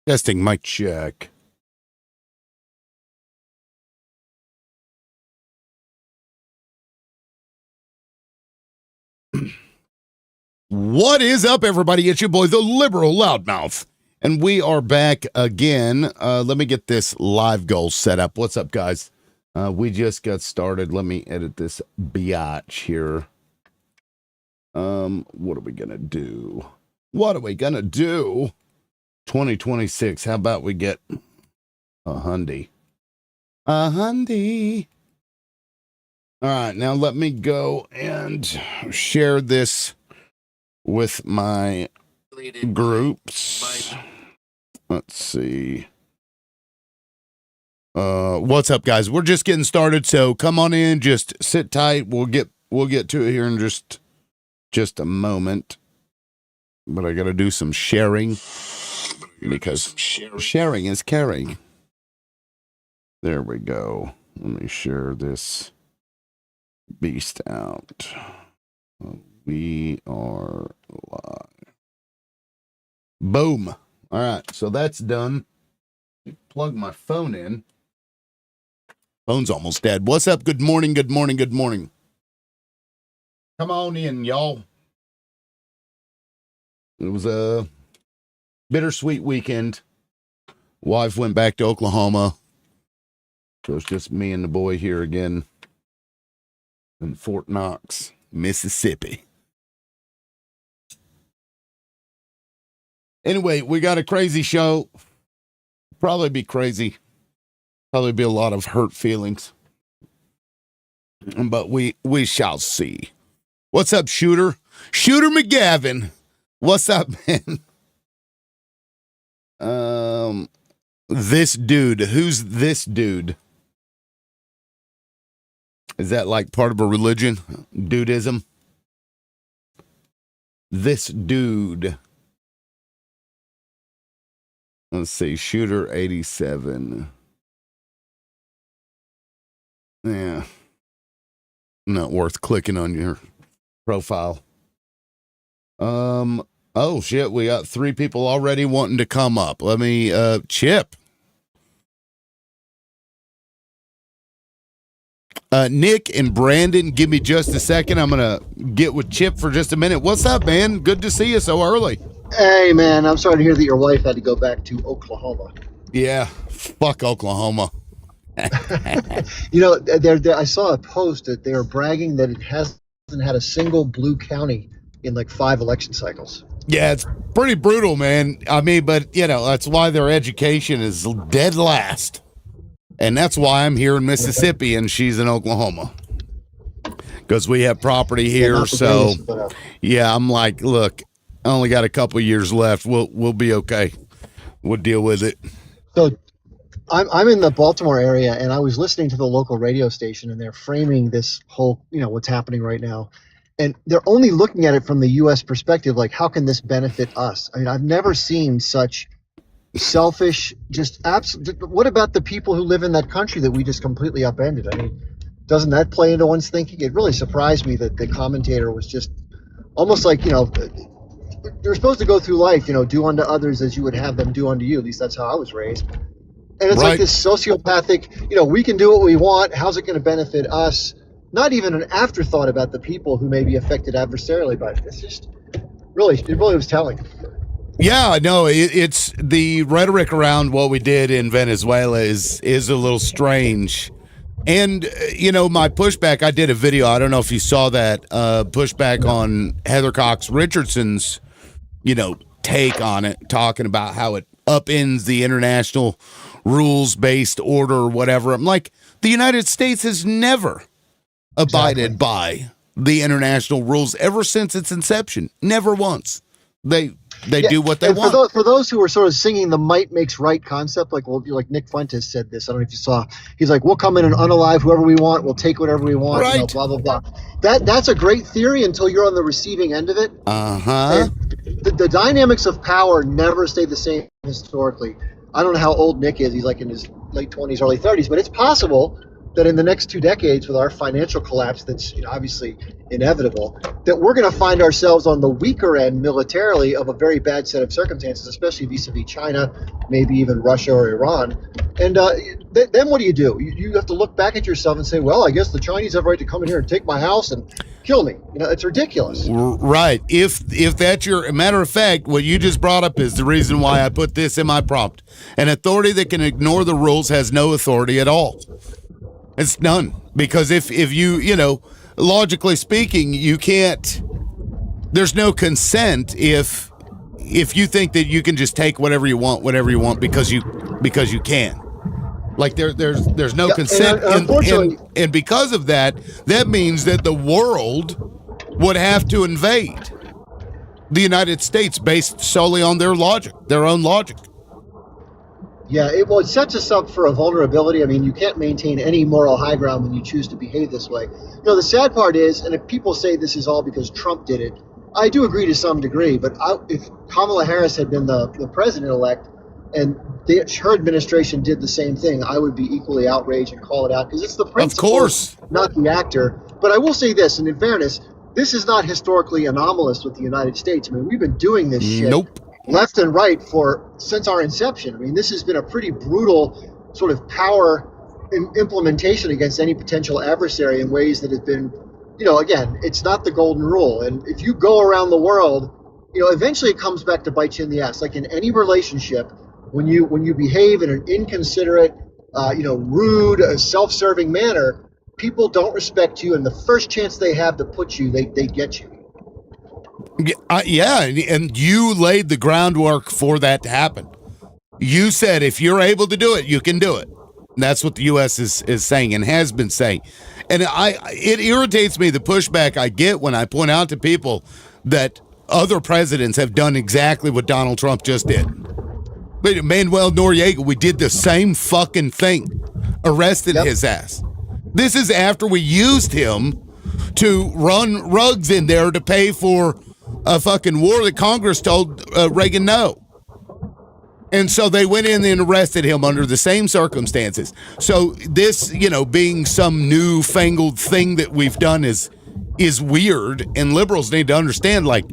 Testing mic check. What is up, everybody? It's your boy, the Liberal Loudmouth. And we are back again. Let me get this live goal set up. What's up, guys? We just got started. Let me edit this biatch here. What are we going to do? 2026. How about we get a hundy? All right, now let me go and share this with my groups. Let's see. What's up, guys? We're just getting started, so come on in, just sit tight. We'll get to it here in just a moment. But I got to do some sharing because sharing is caring. There we go. Let me share this beast out. We are live. Boom. All right, so that's done. Plug my phone in. Phone's almost dead. What's up? Good morning. Come on in, y'all. It was a bittersweet weekend. Wife went back to Oklahoma. So it's just me and the boy here again in Fort Knox, Mississippi. Anyway, we got a crazy show. Probably be crazy. Probably be a lot of hurt feelings. But we shall see. What's up, Shooter? Shooter McGavin. What's up, man? This dude. Who's this dude? Is that like part of a religion? Dudism? This dude. Let's see, Shooter 87. Yeah. Not worth clicking on your profile. Oh shit, we got 3 people already wanting to come up. Let me Chip. Nick and Brandon, give me just a second. I'm gonna get with Chip for just a minute. What's up, man? Good to see you so early. Hey, man, I'm sorry to hear that your wife had to go back to Oklahoma. Yeah, fuck Oklahoma. You know, I saw a post that they were bragging that it hasn't had a single blue county in like 5 election cycles. Yeah, it's pretty brutal, man. I mean, but, you know, that's why their education is dead last. And that's why I'm here in Mississippi and she's in Oklahoma. Because we have property here, Yeah, so, but, yeah, I'm like, look, I only got a couple years left. We'll be okay. We'll deal with it. So I'm in the Baltimore area, and I was listening to the local radio station, and they're framing this whole, what's happening right now. And they're only looking at it from the U.S. perspective, like, how can this benefit us? I mean, I've never seen such selfish, what about the people who live in that country that we just completely upended? I mean, doesn't that play into one's thinking? It really surprised me that the commentator was just almost like, you're supposed to go through life, do unto others as you would have them do unto you. At least that's how I was raised. And it's like this sociopathic, we can do what we want. How's it going to benefit us? Not even an afterthought about the people who may be affected adversarially by it. It's just it really was telling. Yeah, no, it's the rhetoric around what we did in Venezuela is a little strange. And, my pushback, I did a video, I don't know if you saw that, pushback on Heather Cox Richardson's, take on it, talking about how it upends the international rules-based order or whatever. I'm like, the United States has never abided by the international rules ever since its inception. Never once. They do what they want. For those who are sort of singing the might makes right concept, like Nick Fuentes said this. I don't know if you saw. He's like, we'll come in and unalive whoever we want. We'll take whatever we want. Right. Blah blah blah. That's a great theory until you're on the receiving end of it. The dynamics of power never stay the same historically. I don't know how old Nick is. He's like in his late 20s, early 30s, but it's possible that in the next 2 decades, with our financial collapse that's obviously inevitable, that we're going to find ourselves on the weaker end militarily of a very bad set of circumstances, especially vis-a-vis China, maybe even Russia or Iran. And then what do? You have to look back at yourself and say, well, I guess the Chinese have a right to come in here and take my house and kill me. It's ridiculous. Right. If that's your matter of fact, what you just brought up is the reason why I put this in my prompt. An authority that can ignore the rules has no authority at all. It's none. Because if you logically speaking, you can't. There's no consent if you think that you can just take whatever you want because you can. Like there's no consent, and because of that means that the world would have to invade the United States based solely on their own logic. Yeah, it sets us up for a vulnerability. I mean, you can't maintain any moral high ground when you choose to behave this way. The sad part is, and if people say this is all because Trump did it, I do agree to some degree, but if Kamala Harris had been the president-elect and her administration did the same thing, I would be equally outraged and call it out, because it's the principle, of course, not the actor. But I will say this, and in fairness, this is not historically anomalous with the United States. I mean, we've been doing this shit left and right since our inception. I mean, this has been a pretty brutal sort of power implementation against any potential adversary in ways that have been, again, it's not the golden rule. And if you go around the world, eventually it comes back to bite you in the ass. Like in any relationship, when you behave in an inconsiderate, rude, self-serving manner, people don't respect you, and the first chance they have to put you, they get you. Yeah, and you laid the groundwork for that to happen. You said if you're able to do it, you can do it. And that's what the U.S. is saying and has been saying. And it irritates me, the pushback I get when I point out to people that other presidents have done exactly what Donald Trump just did. But Manuel Noriega, we did the same fucking thing. Arrested his ass. This is after we used him to run rugs in there to pay for a fucking war that Congress told Reagan no. And so they went in and arrested him under the same circumstances. So this, being some newfangled thing that we've done is weird, and liberals need to understand, like,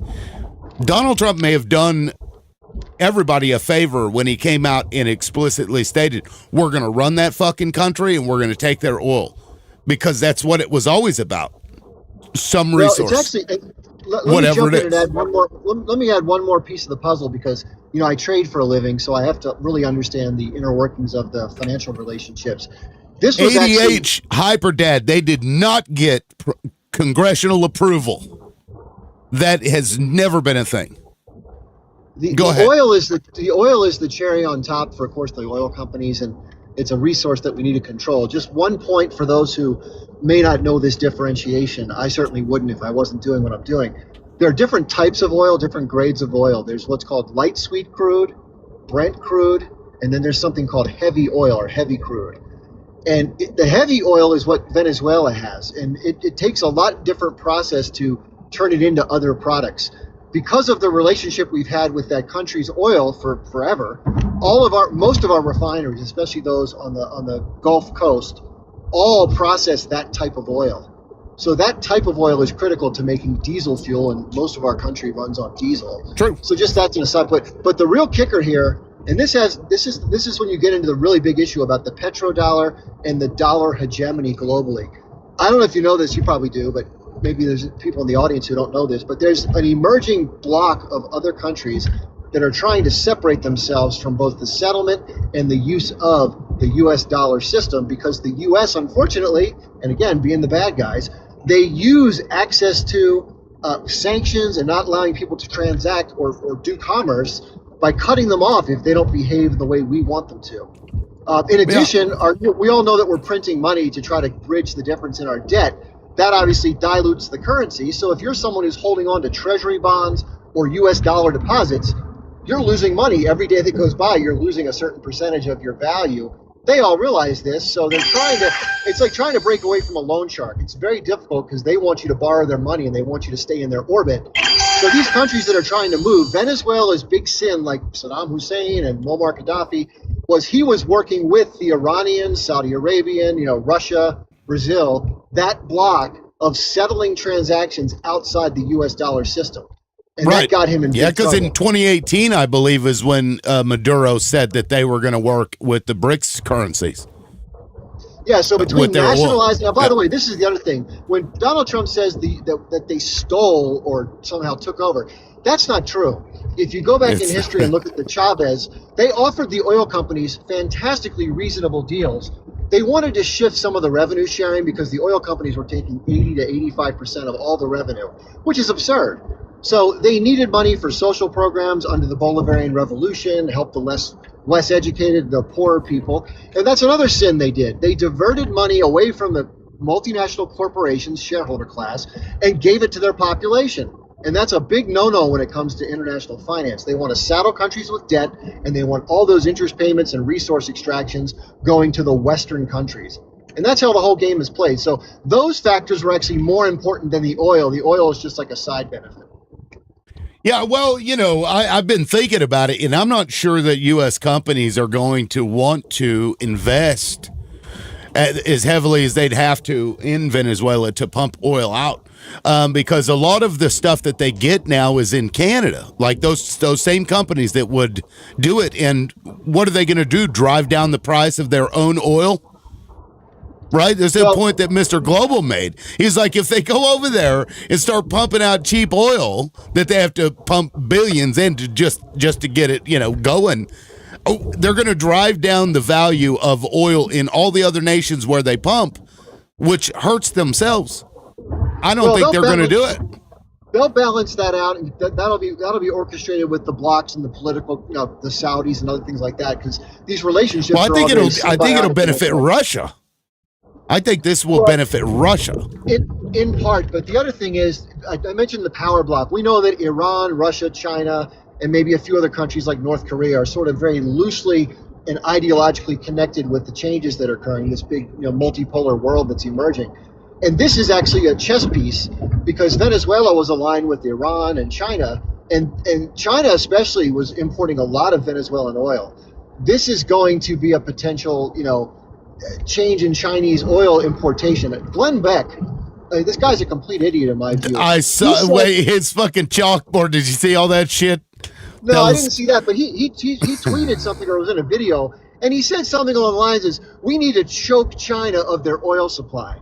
Donald Trump may have done everybody a favor when he came out and explicitly stated, we're going to run that fucking country and we're going to take their oil, because that's what it was always about. Some resource. It's actually, let me jump in and add one more. Let me add one more piece of the puzzle, because I trade for a living, so I have to really understand the inner workings of the financial relationships. This was ADH Hyperdad. They did not get congressional approval. That has never been a thing. Go ahead. The oil is the cherry on top for, of course, the oil companies, and it's a resource that we need to control. Just one point for those who may not know this differentiation. I certainly wouldn't if I wasn't doing what I'm doing. There are different types of oil, different grades of oil. There's what's called light sweet crude, Brent crude, and then there's something called heavy oil or heavy crude. And the heavy oil is what Venezuela has, and it takes a lot different process to turn it into other products. Because of the relationship we've had with that country's oil for forever, most of our refineries, especially those on the Gulf Coast, all process that type of oil. So that type of oil is critical to making diesel fuel, and most of our country runs on diesel. True. So just that's an aside. But the real kicker here, and this is when you get into the really big issue about the petrodollar and the dollar hegemony globally. I don't know if you know this, you probably do, but maybe there's people in the audience who don't know this, but there's an emerging block of other countries that are trying to separate themselves from both the settlement and the use of the U.S. dollar system, because the U.S., unfortunately, and again, being the bad guys, they use access to sanctions and not allowing people to transact or do commerce by cutting them off if they don't behave the way we want them to. In addition, we all know that we're printing money to try to bridge the difference in our debt. That obviously dilutes the currency. So if you're someone who's holding on to treasury bonds or U.S. dollar deposits, you're losing money every day that goes by. You're losing a certain percentage of your value. They all realize this, so they're it's like trying to break away from a loan shark. It's very difficult because they want you to borrow their money and they want you to stay in their orbit. So these countries that are trying to move, Venezuela's big sin, like Saddam Hussein and Muammar Gaddafi, was he was working with the Iranians, Saudi Arabian, Russia, Brazil, that block of settling transactions outside the U.S. dollar system. And that got him in big because trouble. in 2018, I believe, is when Maduro said that they were going to work with the BRICS currencies. Yeah, so between nationalizing, now, by the way, this is the other thing. When Donald Trump says that they stole or somehow took over, that's not true. If you go back in history and look at the Chavez, they offered the oil companies fantastically reasonable deals. They wanted to shift some of the revenue sharing because the oil companies were taking 80 to 85% of all the revenue, which is absurd. So they needed money for social programs under the Bolivarian Revolution, help the less educated, the poorer people. And that's another sin they did. They diverted money away from the multinational corporations, shareholder class, and gave it to their population. And that's a big no-no when it comes to international finance. They want to saddle countries with debt, and they want all those interest payments and resource extractions going to the Western countries. And that's how the whole game is played. So those factors were actually more important than the oil. The oil is just like a side benefit. Yeah, well, I've been thinking about it, and I'm not sure that U.S. companies are going to want to invest as heavily as they'd have to in Venezuela to pump oil out, because a lot of the stuff that they get now is in Canada, like those same companies that would do it. And what are they going to do? Drive down the price of their own oil? Right? There's a point that Mr. Global made. He's like, if they go over there and start pumping out cheap oil that they have to pump billions into just to get it, going, they're going to drive down the value of oil in all the other nations where they pump, which hurts themselves. I don't think they're going to do it. They'll balance that out, and that'll be orchestrated with the blocs and the political, the Saudis and other things like that, because these relationships. Well, I think it'll benefit Russia. I think this will benefit Russia. In part, but the other thing is, I mentioned the power block. We know that Iran, Russia, China, and maybe a few other countries like North Korea are sort of very loosely and ideologically connected with the changes that are occurring in this big, multipolar world that's emerging. And this is actually a chess piece because Venezuela was aligned with Iran and China, and China especially was importing a lot of Venezuelan oil. This is going to be a potential, change in Chinese oil importation. Glenn Beck, this guy's a complete idiot in my view. I saw his fucking chalkboard. Did you see all that shit? No, I didn't see that, but he tweeted something or was in a video, and he said something along the lines is, we need to choke China of their oil supply.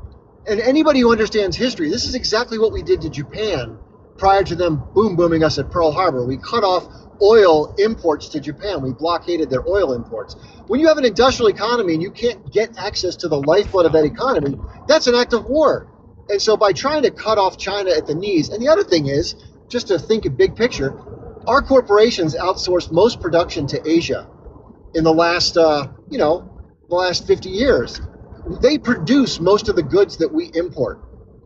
And anybody who understands history, this is exactly what we did to Japan prior to them booming us at Pearl Harbor. We cut off oil imports to Japan. We blockaded their oil imports. When you have an industrial economy and you can't get access to the lifeblood of that economy, that's an act of war. And so by trying to cut off China at the knees, and the other thing is, just to think a big picture, our corporations outsourced most production to Asia in the last, the last 50 years. They produce most of the goods that we import.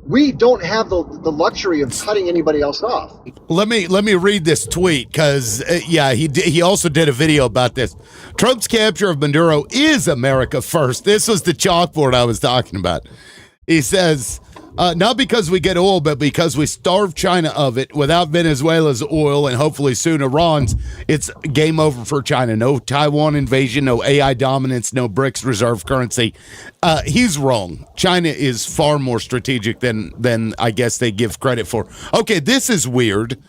We don't have the luxury of cutting anybody else off. Let me read this tweet because he also did a video about this. Trump's capture of Maduro is America first. This was the chalkboard I was talking about. He says, not because we get oil, but because we starve China of it. Without Venezuela's oil and hopefully soon Iran's, it's game over for China. No Taiwan invasion, no AI dominance, no BRICS reserve currency. He's wrong. China is far more strategic than I guess they give credit for. Okay, this is weird.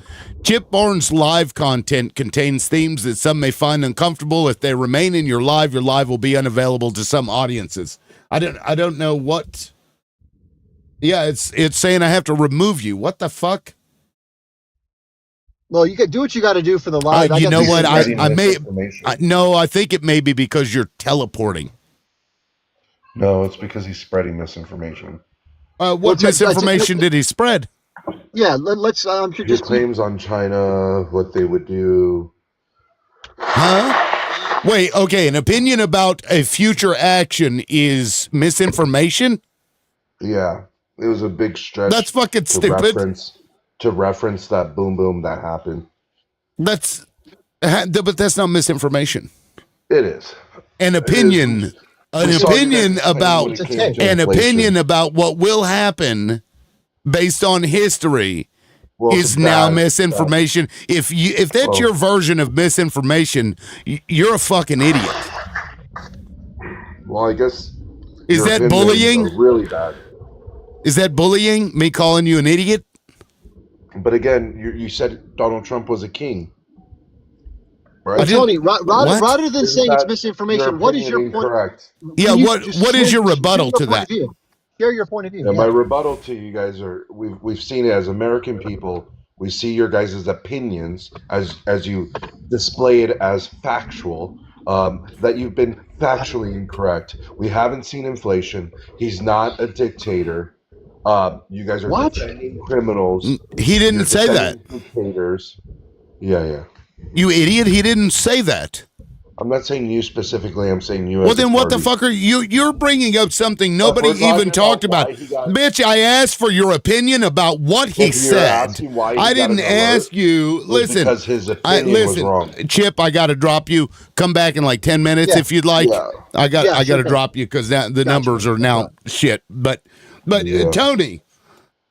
Chip Barnes' live content contains themes that some may find uncomfortable. If they remain in your live will be unavailable to some audiences. I don't know what. Yeah, it's saying I have to remove you. What the fuck? Well, you can do what you got to do for the live. You know what? I think it may be because you're teleporting. No, it's because he's spreading misinformation. What misinformation did he spread? Yeah, let's. His claims on China, what they would do. Huh? Wait, okay. An opinion about a future action is misinformation? Yeah. It was a big stretch. That's fucking stupid. To reference that boom that happened. But that's not misinformation. It is. An opinion about what will happen based on history is now misinformation. If that's your version of misinformation, you're a fucking idiot. Well, I guess Is your that opinions bullying? are really bad. Is that bullying? Me calling you an idiot? But again, you said Donald Trump was a king, I right? didn't. Tony, What? rather than Isn't saying it's that your misinformation, what is opinion your point? incorrect? Yeah. Can you just What is your share rebuttal your to point that? of view? Share your point of view. Yeah, my Yeah. rebuttal to you guys are we've seen it as American people. We see your guys' opinions as you display it as factual. That you've been factually incorrect. We haven't seen inflation. He's not a dictator. You guys are What? defending criminals. He You're didn't say that. defending dictators. Yeah, yeah. You idiot. He didn't say that. I'm not saying you specifically. I'm saying you Well, as a then what the party. fuck are you? You're bringing up something But nobody we're talking even talked about. why he got. Bitch, I asked for your opinion about what he Well, you're said. asking why I he got didn't an alert ask you. was Listen, because his opinion was wrong. Chip, I got to drop you. Come back in like 10 minutes Yeah. if you'd like. Yeah. I got Yeah, I got sure to thing. drop you cuz the Gotcha. numbers are No now problem. shit. But Yeah. Tony,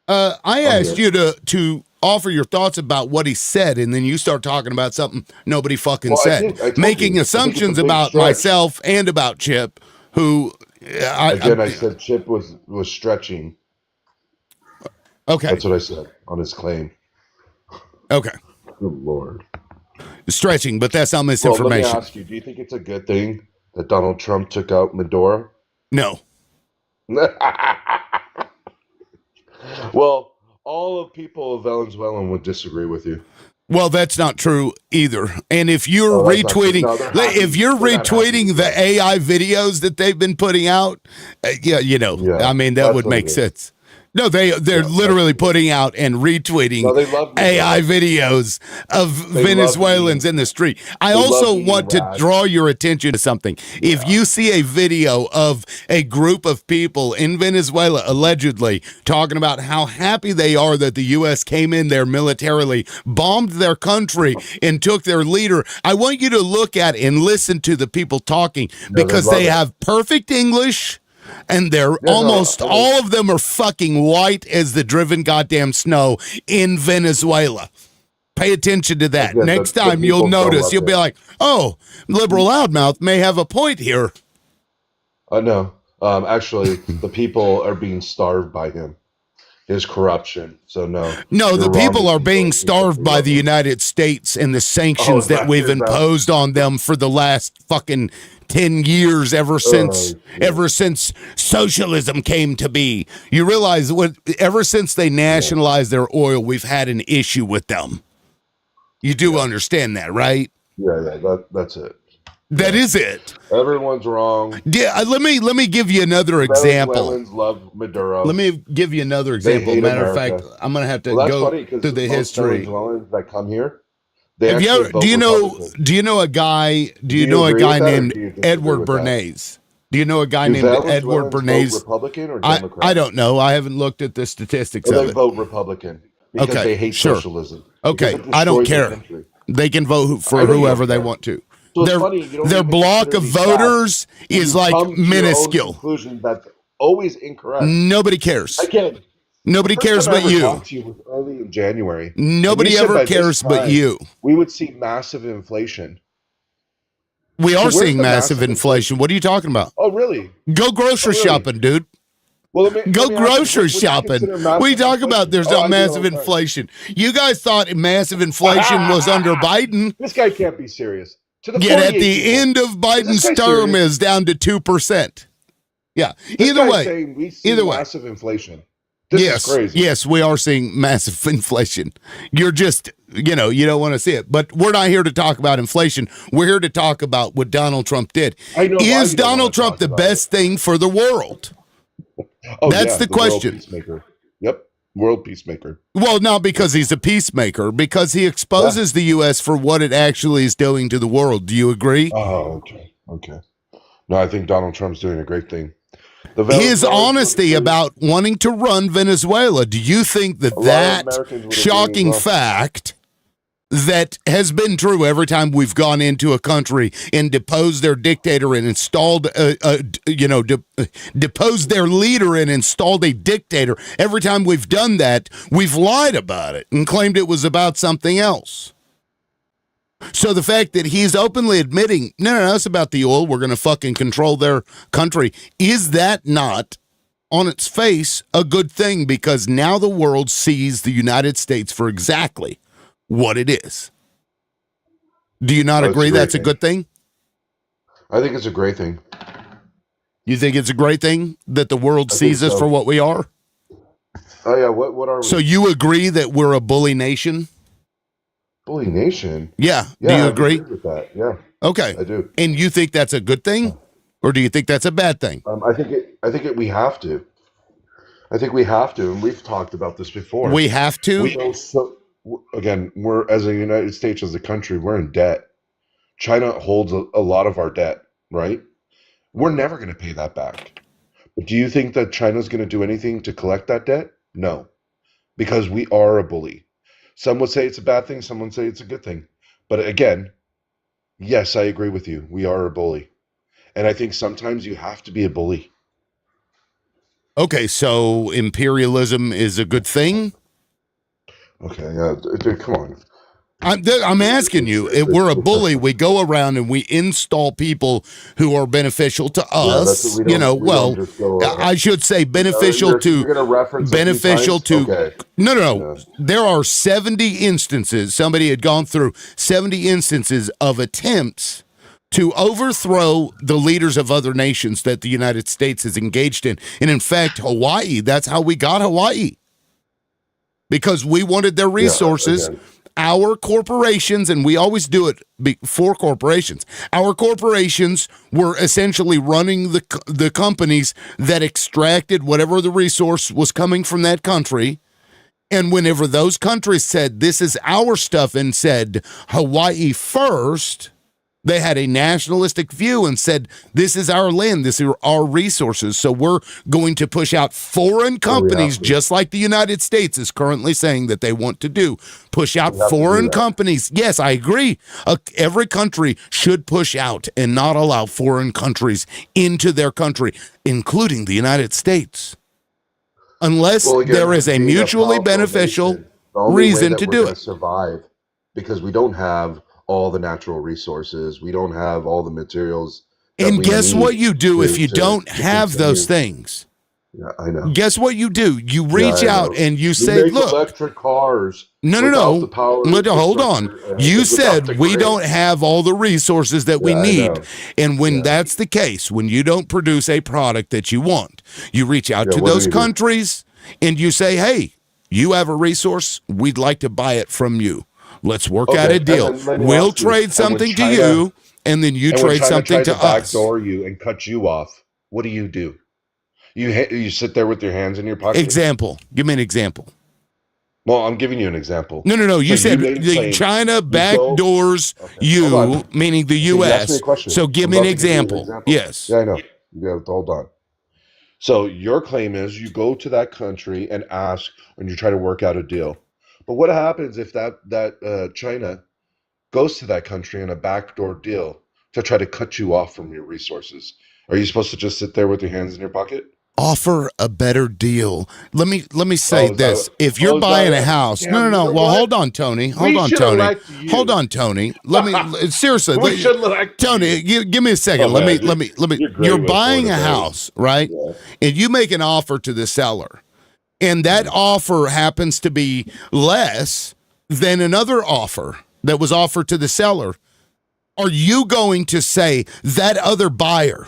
I asked here. you to offer your thoughts about what he said, and then you start talking about something nobody fucking Well, I said, told making you. I think it's a assumptions big about stretch. myself and about Chip, who Again, I said Chip was stretching. okay, That's what I said on his claim. okay, Good Lord. stretching, but that's not Well, let me misinformation. ask you: do you think it's a good thing that Donald Trump took out Maduro? No, Well, all of people of Venezuela would disagree with you. well, that's not true either. And if you're Oh, that's not true. retweeting, No, they're happy. if you're They're not happy retweeting with the that. AI videos that they've been putting out, Yeah, I mean that that's would what make it is. sense. No, they're Yeah, literally putting out and retweeting No, they love me. AI videos of They love Venezuelans me. in the street. I They love also eating want to rats. draw your attention to something. If you see a video of a group of people in Venezuela allegedly talking about how happy they are that the U.S. came in there militarily, bombed their country, and took their leader, I want you to look at and listen to the people talking they because love they it. have perfect English. And they're almost all of them are fucking white as the driven goddamn snow in Venezuela. Pay attention to that. Again, Next the time you'll people don't notice, love you'll be it. like, oh, liberal loudmouth may have a point here. No. Actually, the people are being starved by him. His corruption. So no. No, You're the wrong people if are you being don't think that starved they by love the him. United States and the sanctions that we've is that- imposed on them for the last fucking 10 years ever since socialism came to be. You realize ever since they nationalized their oil, we've had an issue with them. You do understand that, right? Yeah, that's it. That is it. Everyone's wrong. Yeah, let me give you another example. Venezuelans love Maduro. Let me give you another They example. hate Matter of America. fact, I'm gonna have to Well, that's go funny because through the most history. Venezuelans that come here, they Have you actually ever, vote do you know Republican. do you know a guy Do you agree with that, or named do you disagree Edward with that? Bernays? Do you know a guy Do named Edward Venezuelans vote Bernays? Republican or I Democrat? don't know. I haven't looked at the statistics Or of they it. vote Republican because Okay, they hate sure. socialism. Okay, Because it I don't destroys their care. country. They can vote I for know you don't whoever they care. want to. So it's Their funny, you don't their even block consider of these facts, voters and is you like come to your own minuscule. conclusion that's always incorrect. Nobody cares. Again, Nobody the first cares time I but ever you. talked to you was early in January. Nobody And you said ever by this cares but time, you. We would see massive inflation. We So are where's seeing the massive inflation. What are you talking about? Oh, really? Go grocery really? shopping, dude. Well, let me Go ask you, grocery what do you shopping. consider What are you massive talking about? inflation? There's Oh, not I do massive all the time. inflation. You guys thought massive inflation was under Biden. This guy can't be serious. To the Yet 48 at the people. end of Biden's guy term serious? is down to 2%. Yeah. This Either guy's way. saying we see Either way. massive inflation. This is crazy. Yes, we are seeing massive inflation. You're just, you don't want to see it. But we're not here to talk about inflation. We're here to talk about what Donald Trump did. I know why Is you don't Donald wanna Trump talk the about best thing for the world? Oh, That's yeah, the question. World peacemaker. Yep, world peacemaker. Well, not because he's a peacemaker, because he exposes the U.S. for what it actually is doing to the world. Do you agree? Oh, okay. No, I think Donald Trump's doing a great thing. The His Venezuelans would honesty agree. about wanting to run Venezuela. Do you think that A lot of that Americans would agree shocking as well. fact that has been true every time we've gone into a country and deposed their dictator and installed, deposed their leader and installed a dictator, every time we've done that, we've lied about it and claimed it was about something else. So the fact that he's openly admitting, no, it's about the oil, we're going to fucking control their country, is that not, on its face, a good thing? Because now the world sees the United States for exactly what it is. Do you not agree that's a good thing? I think it's a great thing. You think it's a great thing that the world sees us for what we are? Oh, yeah. What are we? So you agree that we're a bully nation? Bully nation? Yeah. Yeah, Do you I agree? with that. Yeah. Okay. I do. And you think that's a good thing? Or do you think that's a bad thing? I think we have to. I think we have to, and we've talked about this before. We have to? We know again, we're, as a United States, as a country, we're in debt. China holds a lot of our debt, right? We're never going to pay that back. But do you think that China's going to do anything to collect that debt? No, because we are a bully. Some would say it's a bad thing, some would say it's a good thing. But again, yes, I agree with you. We are a bully. And I think sometimes you have to be a bully. Okay, so imperialism is a good thing? Okay, yeah, dude, come on. I'm asking you, if we're a bully, we go around and we install people who are beneficial to us. I should say beneficial to. You're gonna reference beneficial to. Okay. No. Yeah. There are 70 instances. Somebody had gone through 70 instances of attempts to overthrow the leaders of other nations that the United States is engaged in. And in fact, Hawaii, that's how we got Hawaii. Because we wanted their resources. Yeah, our corporations, and we always do it for corporations, our corporations were essentially running the companies that extracted whatever the resource was coming from that country. And whenever those countries said, this is our stuff, and said Hawaii first, they had a nationalistic view and said, this is our land, this are our resources, so we're going to push out foreign companies, just like the United States is currently saying that they want to do. Push out foreign companies. Yes, I agree. Every country should push out and not allow foreign countries into their country, including the United States. Unless there is a mutually beneficial reason to do it. Survive, because we don't have all the natural resources. We don't have all the materials. And guess what you do if you don't have those things? Yeah, I know. Guess what you do? You reach out and you say, look. Electric cars. No. Hold on. You said we don't have all the resources that we need. And when that's the case, when you don't produce a product that you want, you reach out to those countries and you say, hey, you have a resource. We'd like to buy it from you. Let's work out a deal. We'll trade something to you, and then you trade something to us. Backdoor you and cut you off. What do? You sit there with your hands in your pocket? Example. Give me an example. Well, I'm giving you an example. No. You said China backdoors you, meaning the U.S. So give me an example. Yes. Yeah, I know. You have to hold on. So your claim is you go to that country and ask, and you try to work out a deal. But what happens if that China goes to that country in a backdoor deal to try to cut you off from your resources? Are you supposed to just sit there with your hands in your pocket? Offer a better deal. Let me say this. If you're buying a house, no. Well, hold on, Tony. Hold on, Tony. Let me seriously. Tony, give me a second. Let me. You're buying a house, right? Yeah. And you make an offer to the seller. And that offer happens to be less than another offer that was offered to the seller. Are you going to say that other buyer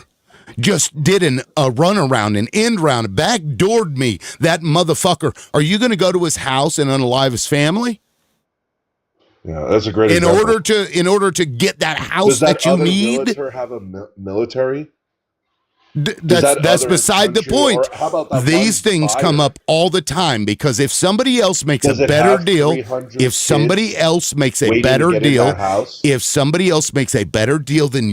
just did a runaround, an end round, backdoored me, that motherfucker? Are you going to go to his house and unalive his family? Yeah, that's a great example. In order to get that house that you need? Does that other have a military? That's beside the point. These things come up all the time because if somebody else makes a better deal, if somebody else makes a better deal than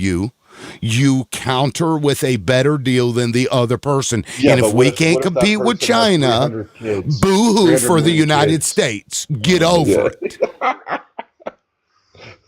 you counter with a better deal than the other person. Yeah, and if we can't compete with China, boo-hoo for the United States. Get over it.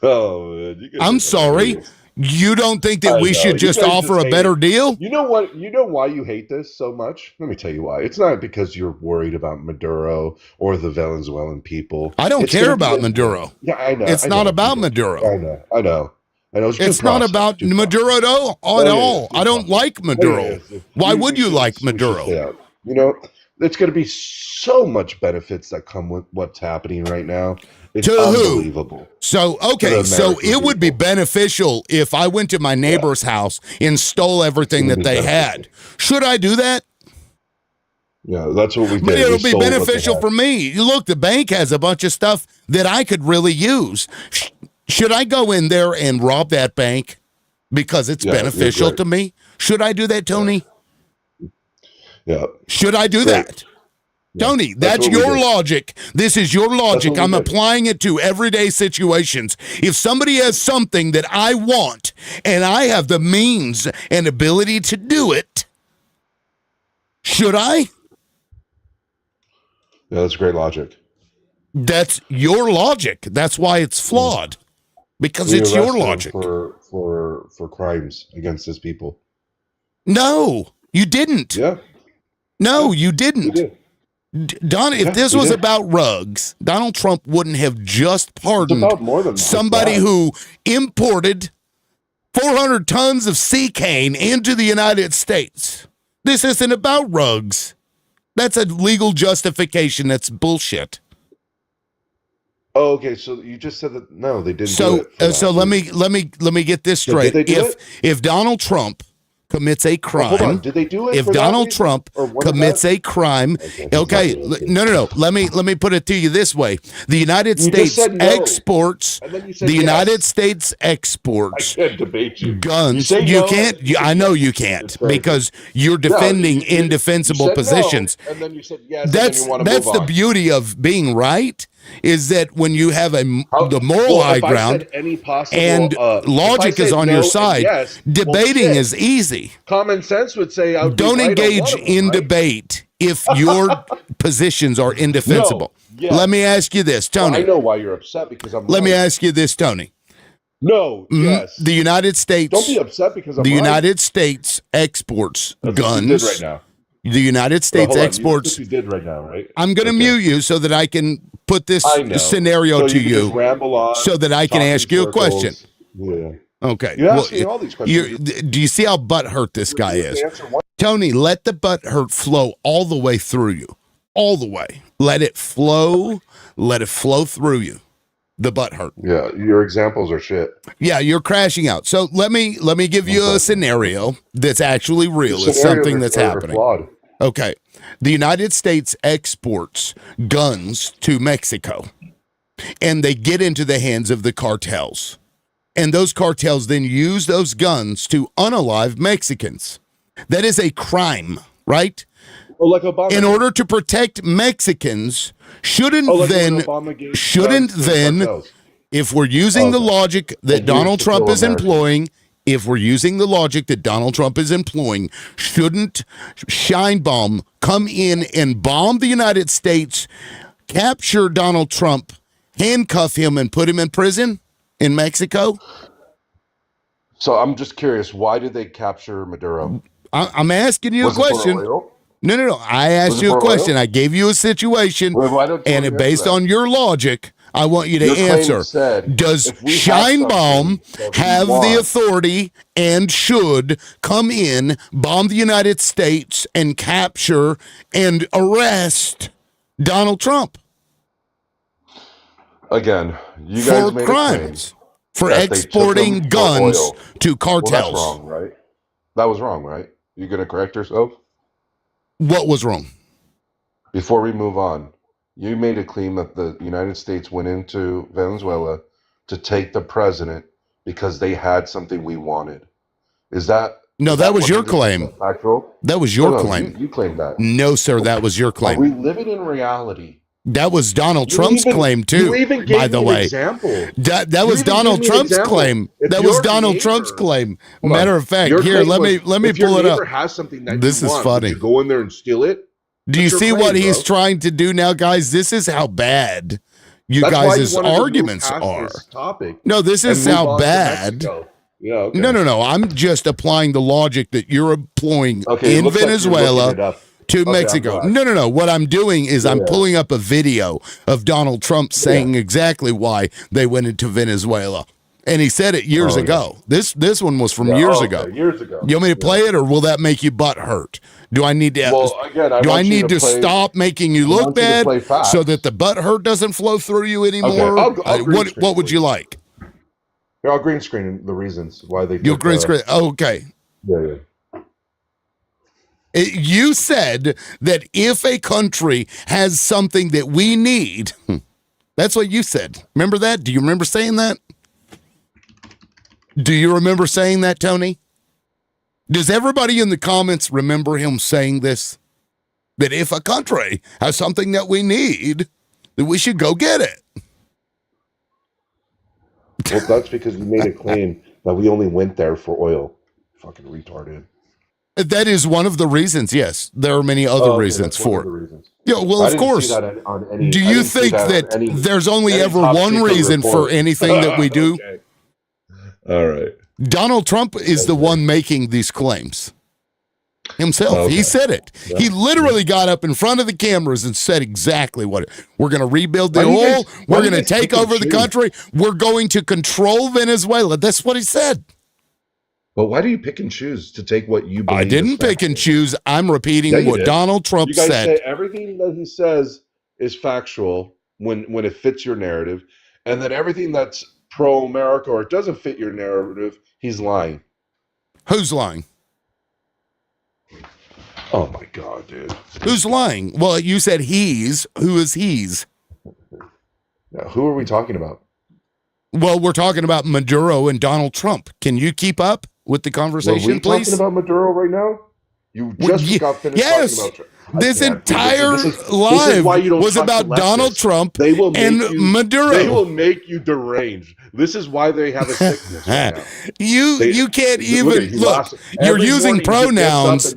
Oh, man. I'm sorry. You don't think that I we know. should You just guys offer just a hate better it. deal? You know what? You know why you hate this so much? Let me tell you why. It's not because you're worried about Maduro or the Venezuelan people. I don't It's care going to be about Maduro. yeah, I know. It's I not know. You about don't. Maduro. I know. I know. I know. It's due It's not process. about Due Maduro process. at all. At Oh yeah, yeah. all. Due I don't process. like Oh yeah, Maduro. yeah. Why would you like We should Maduro? stay out. You know, there's going to be so much benefits that come with what's happening right now. It's To who? unbelievable. So, To the okay, so American it would be people. beneficial if I went to my Yeah, neighbor's house and stole it's everything going to that be they beneficial. had. Should I do that? Yeah, that's what we But did. We it'll be stole what they beneficial had. for me. Look, the bank has a bunch of stuff that I could really use. Should I go in there and rob that bank because it's Yeah, you're beneficial great. to me? Should I do that, Yeah, Tony? yeah, Should I do great. that? Yeah, Tony, that's that's what we your did. logic. This is your That's logic. what we I'm did. applying it to everyday situations. If somebody has something that I want and I have the means and ability to do it, should I? Yeah, that's great logic. That's your logic. That's why it's Yeah. flawed. Because We it's your arrested him logic. for crimes against his people. No, you didn't. Yeah, No, yeah, you we didn't. did. Don, if Yeah, this we was did. about rugs, Donald Trump wouldn't have just It's pardoned about more than just somebody that. who imported 400 tons of sea cane into the United States. This isn't about rugs. That's a legal justification. That's bullshit. Oh, okay. So you just said that no, they didn't do So, it. For so that. let me get this So did straight. they do it? If Donald Trump commits a Oh, hold on. crime, Did they do it? if for that Donald reason? Trump Or what is commits that? a crime, Okay, okay, he's not doing it. no. Let me put it to you this way: the United You just States said no. exports, And then you said the yes. United States I exports can't debate you. guns. You say You no, can't. and you say I know yes. you It's can't crazy. because you're No, defending you indefensible said positions. no, and then you said yes, and then you want to That's move the on. beauty of being right. Is that when you have the moral Well, high if I ground said any possible, and if I logic is said on no your and side, yes, well, debating shit. is easy. Common sense would say I would Don't be right on one engage of them, in right? debate if your positions are indefensible. No, yes. Let me ask you this, Well, Tony. I know why you're upset because I'm Let me right. ask you this, Tony. No, yes. The United States, Don't be upset because I'm the right. United States exports That's guns. what you did right now. The United No, States hold on. exports. That's what you did right now, right? I'm going to Okay. mute you so that I can put this I know. scenario So to you can just you, ramble on, so that I can talk in ask you a question. circles. Yeah. Okay. You asked me all these questions. Do you see how butthurt this guy You have is? to answer one. Tony, let the butthurt flow all the way through you. All the way. Let it flow. Let it flow through you. The butthurt. Yeah, your examples are shit. Yeah, you're crashing out. So let me give you a scenario that's actually real. It's Scenarios something that's are happening. flawed. Okay. The United States exports guns to Mexico, and they get into the hands of the cartels. And those cartels then use those guns to unalive Mexicans. That is a crime, right? Oh, like Obama. In order to protect Mexicans, shouldn't like when then, Obama gave guns to the cartels. if we're using the Okay. logic that And Donald used to Trump kill is Americans. employing, if we're using the logic that Donald Trump is employing, shouldn't Scheinbaum come in and bomb the United States, capture Donald Trump, handcuff him, and put him in prison in Mexico? So I'm just curious, why did they capture Maduro? I'm asking you Was a question. it for oil? No. I asked Was it you a for question. oil? I gave you a situation, Well, why don't you and answer based that? on your logic, I want you to Your claim answer. said, Does if we have Scheinbaum something that we have the want- authority and should come in, bomb the United States, and capture and arrest Donald Trump Again, you guys for made crimes, for that they took exporting them for guns oil. to Well, cartels? that's wrong, right? That was wrong, right? You gonna correct yourself? What was wrong? Before we move on, you made a claim that the United States went into Venezuela to take the president because they had something we wanted. Is that No, is that was your 100% claim. factual? That was your No, claim. You claimed that. No, sir, that was your Are claim. we living in reality? That was Donald You Trump's even- claim You too. even gave By the me an way, example. that You was even Donald gave me an Trump's example. claim. If That was your Donald neighbor- Trump's claim. Hold on. Matter of fact, Your here, claim let was, me if your pull it neighbor up. has something that This you is want, funny. would you go in there and steal it? Do you That's your see claim, what he's bro. trying to do now, guys? This is how bad you That's why you guys' wanted to move arguments past are. this topic No, this and is move how on to bad. Mexico. Yeah. Okay. No. I'm just applying the logic that you're employing Okay. It in looks like you're Venezuela looking it up. to Okay, I'm Mexico. glad. No. What I'm doing is I'm Yeah. pulling up a video of Donald Trump saying exactly why they went into Venezuela. And he said it years ago. This one was from years ago. Years ago. You want me to play it, or will that make you butt hurt? Do I need to? Well, again, do I want you need to play, stop making you I look want you to bad play facts. so that the butt hurt doesn't flow through you anymore? Okay, I'll green screen, what would you like? Here, I'll green screen the reasons why they. You'll green screen. Okay. Yeah. You said that if a country has something that we need, that's what you said. Remember that? Do you remember saying that? Do you remember saying that, Tony? Does everybody in the comments remember him saying this? That if a country has something that we need, that we should go get it. Well, that's because we made a claim that we only went there for oil. Fucking retarded. That is one of the reasons, yes. There are many other reasons for it. Yeah, well, of course. Do you think that there's only ever one reason for anything that we do? Okay. All right. Donald Trump is the one making these claims himself. Okay. He said it. Yeah. He literally got up in front of the cameras and said exactly what we're going to rebuild the oil. We're going to take over the country. We're going to control Venezuela. That's what he said. But why do you pick and choose to take what you believe? I didn't pick and choose. I'm repeating what Donald Trump you guys said. Say everything that he says is factual when it fits your narrative, and then everything that's pro-America or it doesn't fit your narrative, he's lying. Who's lying? Oh my God, dude. Who's lying? Well, you said he's. Who is he's? Now, who are we talking about? Well, we're talking about Maduro and Donald Trump. Can you keep up with the conversation, please? Talking about Maduro right now? You just got finished talking about Trump. This entire live was about Donald Trump and Maduro. They will make you deranged. This is why they have a sickness right now. You can't even look. You're using pronouns.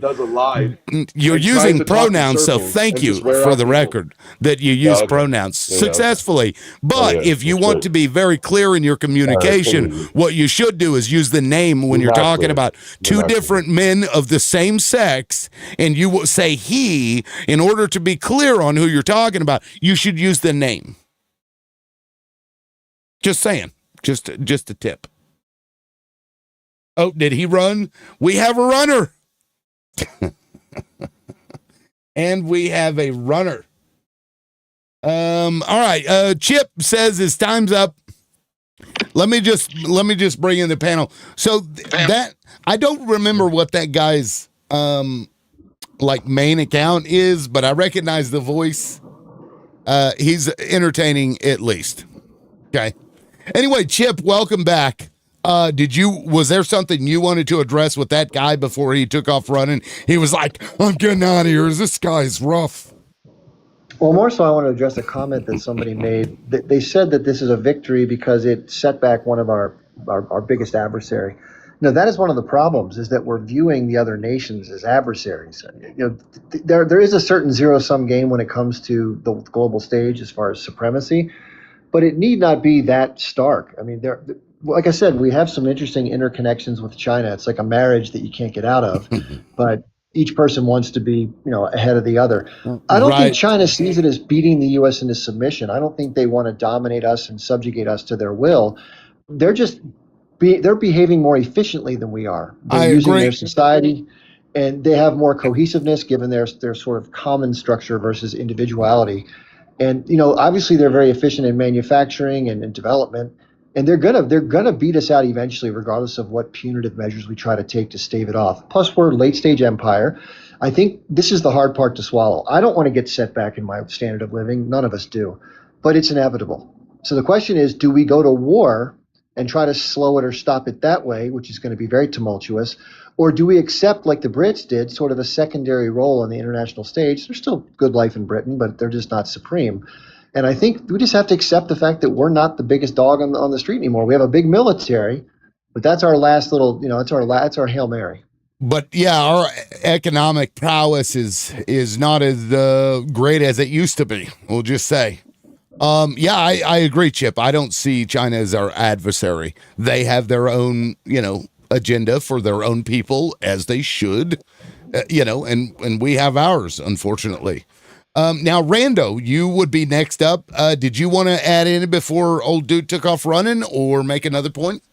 You're using pronouns, so thank you for the record that you use pronouns successfully. But if you want to be very clear in your communication, what you should do is use the name when you're talking about two different men of the same sex, and you will say he. In order to be clear on who you're talking about, you should use the name. Just saying. Just a tip. Oh, did he run? We have a runner. And we have a runner. All right. Chip says his time's up. Let me just bring in the panel. So that I don't remember what that guy's like main account is, but I recognize the voice. He's entertaining at least. Okay. Anyway, Chip, welcome back. Was there something you wanted to address with that guy before he took off running? He was like, I'm getting out of here. This guy's rough. Well, more so I want to address a comment that somebody made. They said that this is a victory because it set back one of our biggest adversary. No, that is one of the problems, is that we're viewing the other nations as adversaries. There is a certain zero-sum game when it comes to the global stage as far as supremacy, but it need not be that stark. I mean, like I said, we have some interesting interconnections with China. It's like a marriage that you can't get out of, but each person wants to be, ahead of the other. I don't think China sees it as beating the U.S. into submission. I don't think they want to dominate us and subjugate us to their will. They're just they're behaving more efficiently than we are. They're using their society, and they have more cohesiveness given their sort of common structure versus individuality. And obviously they're very efficient in manufacturing and in development, and they're gonna beat us out eventually, regardless of what punitive measures we try to take to stave it off. Plus, we're a late stage empire. I think this is the hard part to swallow. I don't want to get set back in my standard of living. None of us do, but it's inevitable. So the question is, do we go to war and try to slow it or stop it that way, which is going to be very tumultuous? Or do we accept, like the Brits did, sort of a secondary role on the international stage? There's still good life in Britain, but they're just not supreme. And I think we just have to accept the fact that we're not the biggest dog on the street anymore. We have a big military, but that's our last little, that's our Hail Mary. But yeah, our economic prowess is not as great as it used to be. We'll just say. Yeah, I agree, Chip. I don't see China as our adversary. They have their own, agenda for their own people, as they should, and we have ours, unfortunately. Now, Rando, you would be next up. Did you want to add in before old dude took off running, or make another point?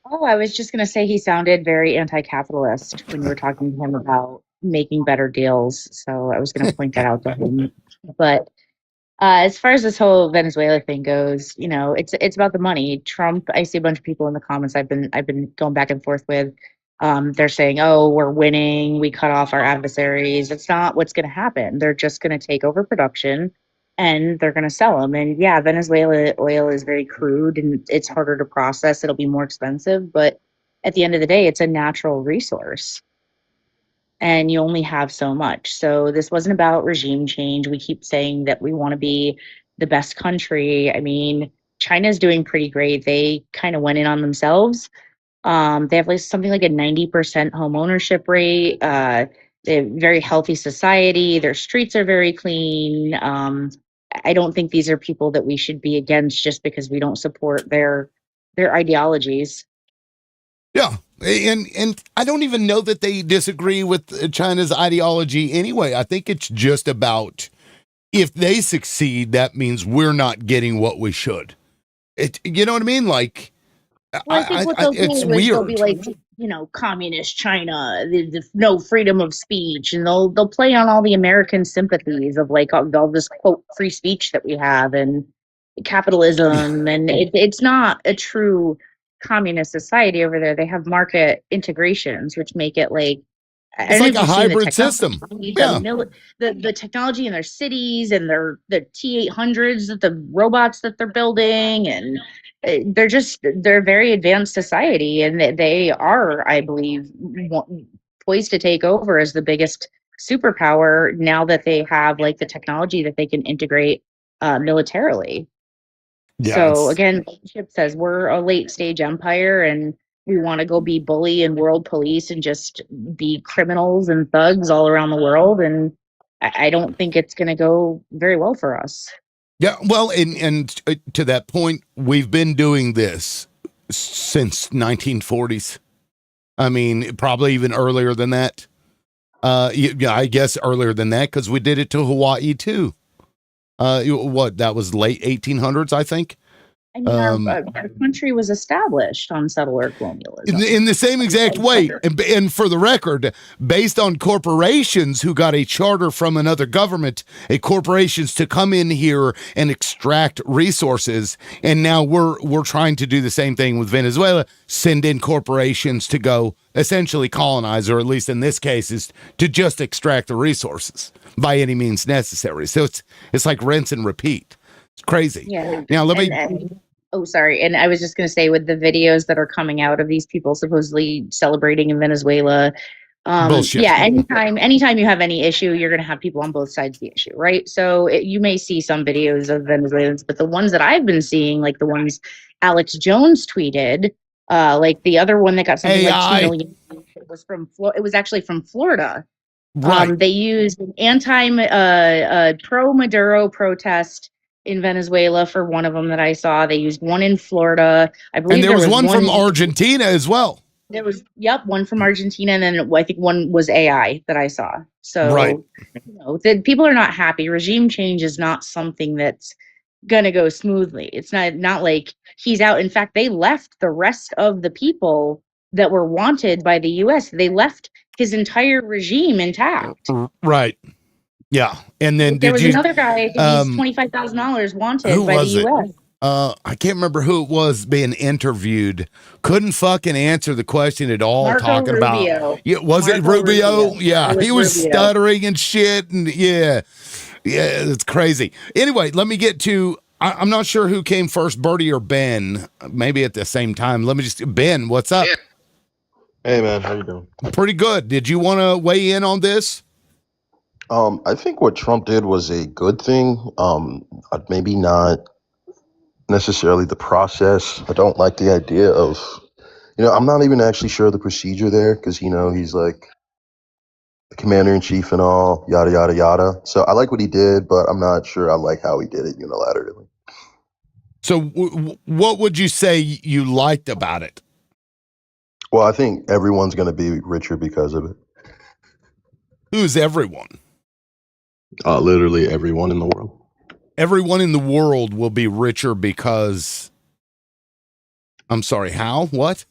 Oh, I was just going to say he sounded very anti-capitalist when you were talking to him about making better deals. So I was going to point that out to him. But as far as this whole Venezuela thing goes, it's about the money. Trump, I see a bunch of people in the comments I've been going back and forth with. They're saying, "Oh, we're winning. We cut off our adversaries." It's not what's going to happen. They're just going to take over production and they're going to sell them. And yeah, Venezuela oil is very crude and it's harder to process. It'll be more expensive, but at the end of the day, it's a natural resource and you only have so much. So this wasn't about regime change. We keep saying that we want to be the best country. I mean, China's doing pretty great. They kind of went in on themselves. They have like something like a 90% home ownership rate. They have very healthy society. Their streets are very clean. I don't think these are people that we should be against just because we don't support their ideologies. Yeah, and I don't even know that they disagree with China's ideology anyway. I think it's just about if they succeed, that means we're not getting what we should. You know what I mean? Like, Well, I think what they'll it's do is they'll be weird. like, communist China, the no freedom of speech, and they'll play on all the American sympathies of like all this quote free speech that we have and capitalism, and it's not a true communist society over there. They have market integrations, which make it like I It's don't know like if a you've seen the hybrid technology, system. Yeah, the technology in their cities and the T-800s, that the robots that they're building, and they're a very advanced society, and they are, I believe, poised to take over as the biggest superpower now that they have like the technology that they can integrate militarily. yeah. So It's again, Chip says we're a late stage empire and we want to go be bully and world police and just be criminals and thugs all around the world. And I don't think it's going to go very well for us. yeah. Well, and to that point, we've been doing this since 1940s. I mean, probably even earlier than that. Yeah, I guess earlier than that because we did it to Hawaii too. What that was late 1800s, I think. I mean, Um, our country was established on settler colonialism. in the same exact way. And for the record, based on corporations who got a charter from another government, a corporations to come in here and extract resources. And now we're trying to do the same thing with Venezuela, send in corporations to go essentially colonize, or at least in this case, is to just extract the resources by any means necessary. So it's like rinse and repeat. It's crazy. Yeah. Now let me And oh, sorry. And I was just going to say, with the videos that are coming out of these people supposedly celebrating in Venezuela, bullshit. yeah, anytime you have any issue, you're going to have people on both sides of the issue, right? So you may see some videos of Venezuelans, but the ones that I've been seeing, like the ones Alex Jones tweeted, like the other one that got something like 2 AI. million, it was it was actually from Florida. Right. They used an pro Maduro protest in Venezuela for one of them that I saw. They used one in Florida. I And believe there there was was one one from in, Argentina as well. there was, yep, one from Argentina, and then I think one was AI that I saw. Right. So, the people are not happy. Regime change is not something that's gonna go smoothly. It's not like he's out. In fact, they left the rest of the people that were wanted by the US. They left his entire regime intact. Right. Yeah. And then Like, there did was you another guy, I think he's $25,000 wanted who by the was it? US. I can't remember who it was being interviewed. Couldn't fucking answer the question at all. Marco Talking about Rubio. was it Marco Rubio? Rubio. Yeah, It was he was Rubio. stuttering and shit, and yeah, it's crazy. Anyway, let me get to. I'm not sure who came first, Bertie or Ben. Maybe at the same time. Let me just Ben. What's up? Hey man, how you doing? Pretty good. Did you want to weigh in on this? I think what Trump did was a good thing. Maybe not necessarily the process. I don't like the idea of, I'm not even actually sure the procedure there because he's like, the commander in chief and all, yada yada yada. So I like what he did, but I'm not sure I like how he did it unilaterally. So what would you say you liked about it? Well, I think everyone's going to be richer because of it. Who's everyone? Literally everyone in the world. Everyone in the world will be richer because, I'm sorry, how? What?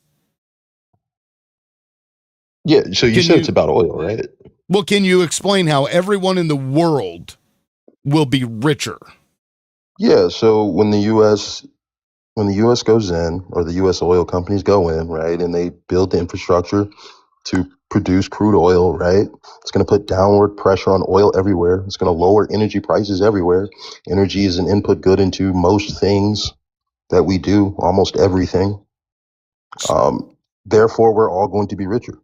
Yeah, so you Can said you- it's about oil, right? Well, can you explain how everyone in the world will be richer? Yeah, so when the US goes in, or the US oil companies go in, right, and they build the infrastructure to produce crude oil, right? It's going to put downward pressure on oil everywhere. It's going to lower energy prices everywhere. Energy is an input good into most things that we do, almost everything. Therefore, we're all going to be richer.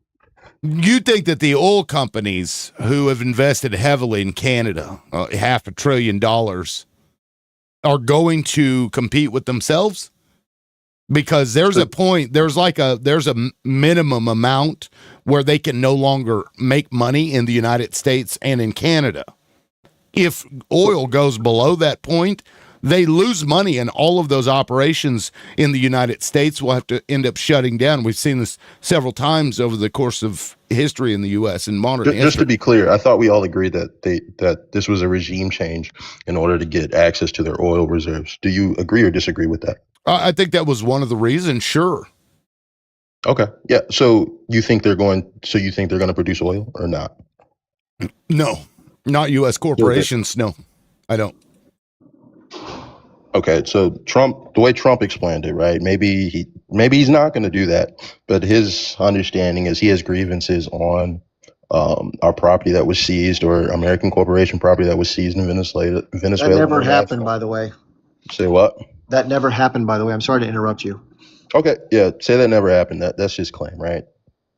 You think that the oil companies who have invested heavily in Canada, $500 billion, are going to compete with themselves? Because there's a point, there's a minimum amount where they can no longer make money in the United States and in Canada. If oil goes below that point, they lose money, and all of those operations in the United States will have to end up shutting down. We've seen this several times over the course of history in the U.S. and modern history. Just to be clear, I thought we all agreed that this was a regime change in order to get access to their oil reserves. Do you agree or disagree with that? I think that was one of the reasons. Sure. Okay. Yeah. So you think they're going to produce oil or not? No, not U.S. corporations. No, I don't. Okay. So the way Trump explained it, right? Maybe he's not going to do that, but his understanding is he has grievances on our property that was seized, or American corporation property that was seized in Venezuela. That never happened, by the way. Say what? That never happened, by the way. I'm sorry to interrupt you. Okay, yeah. Say that never happened. That's his claim, right?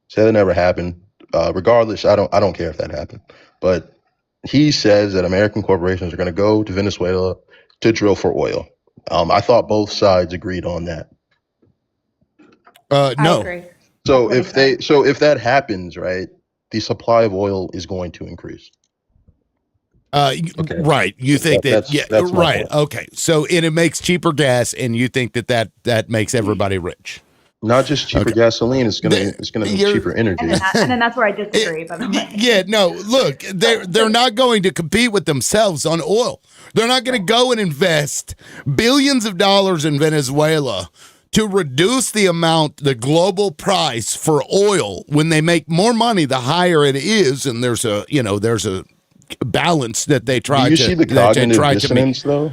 Say that never happened. Regardless, I don't care if that happened. But he says that American corporations are going to go to Venezuela to drill for oil. I thought both sides agreed on that. No. I agree. So if that happens, right, the supply of oil is going to increase. Okay. Right. You think that's my right. point. Okay. So it makes cheaper gas, and you think that makes everybody rich. Not just cheaper gasoline, it's gonna make cheaper energy. And then that's where I disagree. By the way. Yeah, no, look, they're not going to compete with themselves on oil. They're not going to go and invest billions of dollars in Venezuela to reduce the global price for oil when they make more money the higher it is, and there's a balance that they try to. Do you see the cognitive dissonance, though?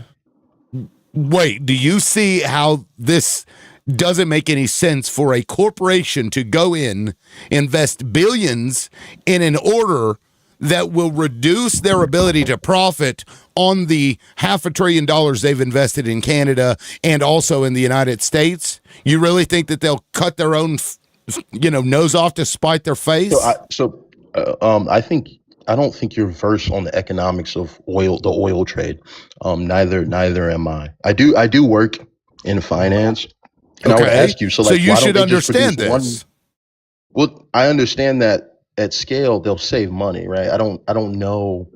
Wait, do you see how this doesn't make any sense for a corporation to go in, invest billions in an order that will reduce their ability to profit on the $500 billion they've invested in Canada and also in the United States? You really think that they'll cut their own, nose off to spite their face? I don't think you're versed on the economics of the oil trade. Neither am I. I do work in finance, and I would ask you. So you why should don't they just understand produce this. Well, I understand that at scale they'll save money, right? I don't know.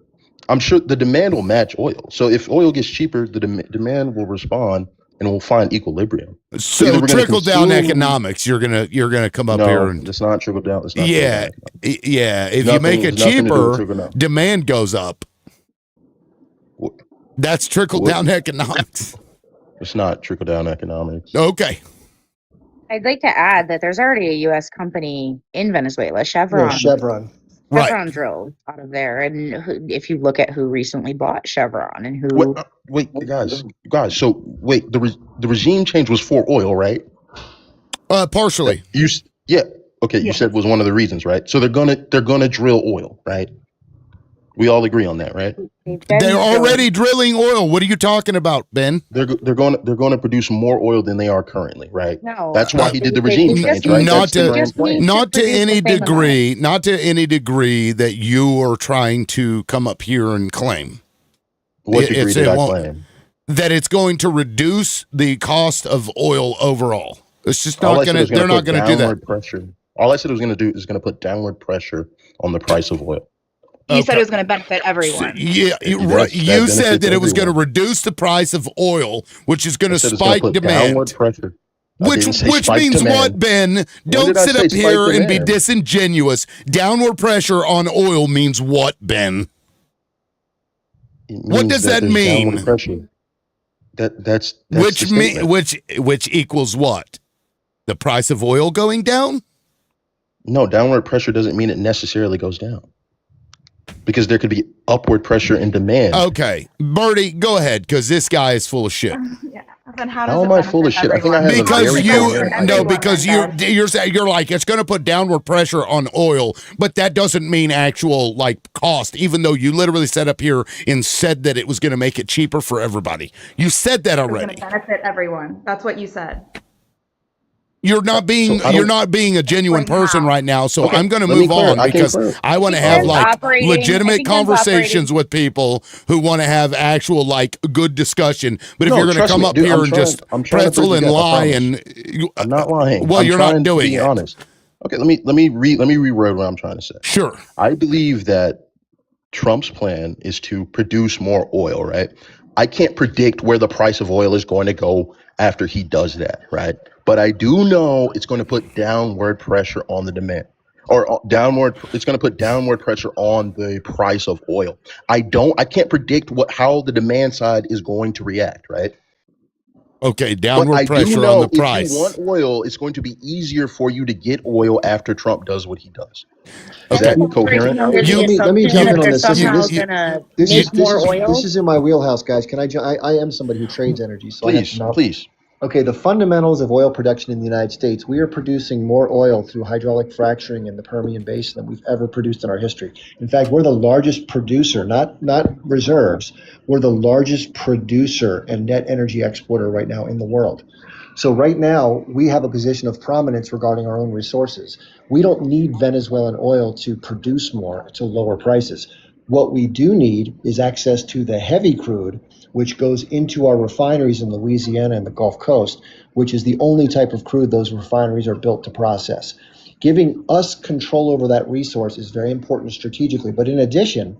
I'm sure the demand will match oil. So if oil gets cheaper, the demand will respond, and we'll find equilibrium. So trickle down economics. You're gonna come up here and it's not trickle down. It's not yeah. If you make it cheaper, demand goes up. That's trickle down economics. It's not trickle down economics. Okay. I'd like to add that there's already a U.S. company in Venezuela, Chevron. Yeah, Chevron. Chevron drilled out of there, and if you look at who recently bought Chevron and who, wait, guys. So wait, the regime change was for oil, right? Partially. You said was one of the reasons, right? So they're gonna drill oil, right? We all agree on that, right? They're already drilling oil. What are you talking about, Ben? They're going to produce more oil than they are currently, right? No, that's why he did the regime change, right? Not to any degree that you are trying to come up here and claim. What degree did I claim? That it's going to reduce the cost of oil overall. It's just not going to. They're not going to do that. Pressure. All I said it was going to do is going to put downward pressure on the price of oil. You said it was going to benefit everyone. Yeah, Yes, you that said benefits that it was going to everyone. reduce the price of oil, which is going I to said it's going to spike put downward demand. pressure. I didn't say Which spike means what, demand. Ben? When Don't did I sit say up spike here and be demand? disingenuous. Downward pressure on oil means what, Ben? It What means does that that there's downward mean? pressure. That's the statement. Which equals what? The price of oil going down? No, downward pressure doesn't mean it necessarily goes down. Because there could be upward pressure in demand. Okay, Bertie, go ahead, because this guy is full of shit. Yeah. Then how How does it am I full of benefit shit? I think I everyone? have a Because very coherent idea. because you're saying you're like it's going to put downward pressure on oil, but that doesn't mean actual like cost. Even though you literally set up here and said that it was going to make it cheaper for everybody, you said that It's going already. to benefit everyone. That's what you said. You're not being a genuine person right now, so Okay, I'm going to let me move clear. on I can because clear. I want to He have is like operating- I legitimate think Ben's conversations with people who want to have actual like good discussion. But if No, you're going to trust come me, up dude, here I'm and trying- just I'm trying to pretzel bridge and the gap, I lie promise. I'm not lying. well, I'm you're trying not doing to be it. honest. Okay, let me reword what I'm trying to say. Sure. I believe that Trump's plan is to produce more oil, right? I can't predict where the price of oil is going to go after he does that, right? But I do know it's going to put downward pressure on the demand, or it's going to put downward pressure on the price of oil. I can't predict how the demand side is going to react, right? Okay, But downward I do pressure know on the if you price. want oil, it's going to be easier for you to get oil after Trump does what he does. Is Okay. that coherent? Under the Let me assumption jump that in on they're this. This somehow is gonna this make is more oil. this is in my wheelhouse, guys. Can I am somebody who trades energy, so I have some knowledge. Please. Okay, the fundamentals of oil production in the United States, we are producing more oil through hydraulic fracturing in the Permian Basin than we've ever produced in our history. In fact, we're the largest producer, not reserves. We're the largest producer and net energy exporter right now in the world. So right now, we have a position of prominence regarding our own resources. We don't need Venezuelan oil to produce more to lower prices. What we do need is access to the heavy crude, which goes into our refineries in Louisiana and the Gulf Coast, which is the only type of crude those refineries are built to process. Giving us control over that resource is very important strategically. But in addition,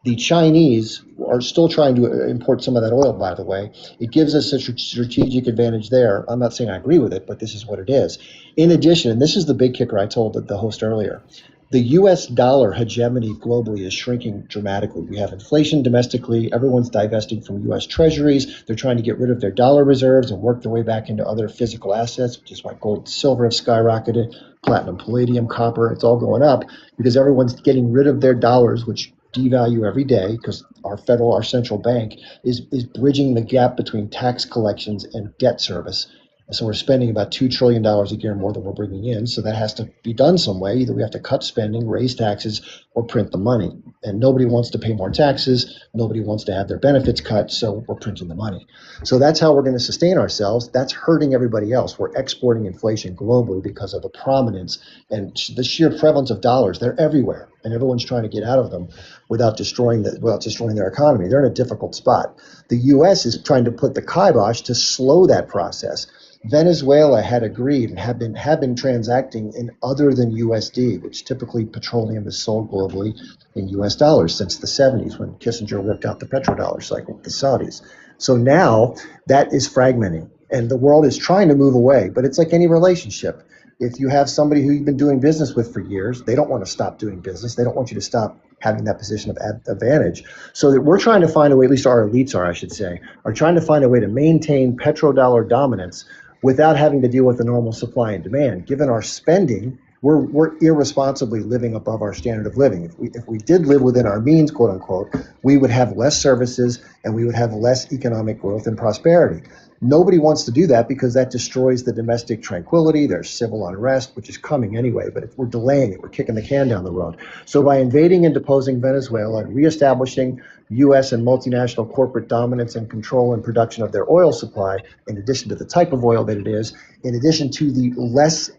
the Chinese are still trying to import some of that oil, by the way. It gives us a strategic advantage there. I'm not saying I agree with it, but this is what it is. In addition, and this is the big kicker I told the host earlier, the US dollar hegemony globally is shrinking dramatically. We have inflation domestically. Everyone's divesting from US treasuries. They're trying to get rid of their dollar reserves and work their way back into other physical assets, which is why gold and silver have skyrocketed, platinum, palladium, copper, it's all going up because everyone's getting rid of their dollars, which devalue every day because our central bank is bridging the gap between tax collections and debt service. And so we're spending about $2 trillion a year more than we're bringing in. So that has to be done some way. Either we have to cut spending, raise taxes, or print the money. And nobody wants to pay more taxes. Nobody wants to have their benefits cut. So we're printing the money. So that's how we're going to sustain ourselves. That's hurting everybody else. We're exporting inflation globally because of the prominence and the sheer prevalence of dollars. They're everywhere, and everyone's trying to get out of them without destroying their economy. They're in a difficult spot. The U.S. is trying to put the kibosh to slow that process. Venezuela had agreed and have been transacting in other than USD, which typically petroleum is sold globally in US dollars since the 70s when Kissinger worked out the petrodollar cycle with the Saudis. So now that is fragmenting and the world is trying to move away, but it's like any relationship. If you have somebody who you've been doing business with for years, they don't want to stop doing business. They don't want you to stop having that position of advantage. So that we're trying to find a way, at least our elites are, I should say, are trying to find a way to maintain petrodollar dominance without having to deal with the normal supply and demand. Given our spending, we're irresponsibly living above our standard of living. If we did live within our means, quote unquote, we would have less services and we would have less economic growth and prosperity. Nobody wants to do that because that destroys the domestic tranquility. There's civil unrest, which is coming anyway, but if we're delaying it, we're kicking the can down the road. So by invading and deposing Venezuela and reestablishing U.S. and multinational corporate dominance and control and production of their oil supply, in addition to the type of oil that it is, in addition to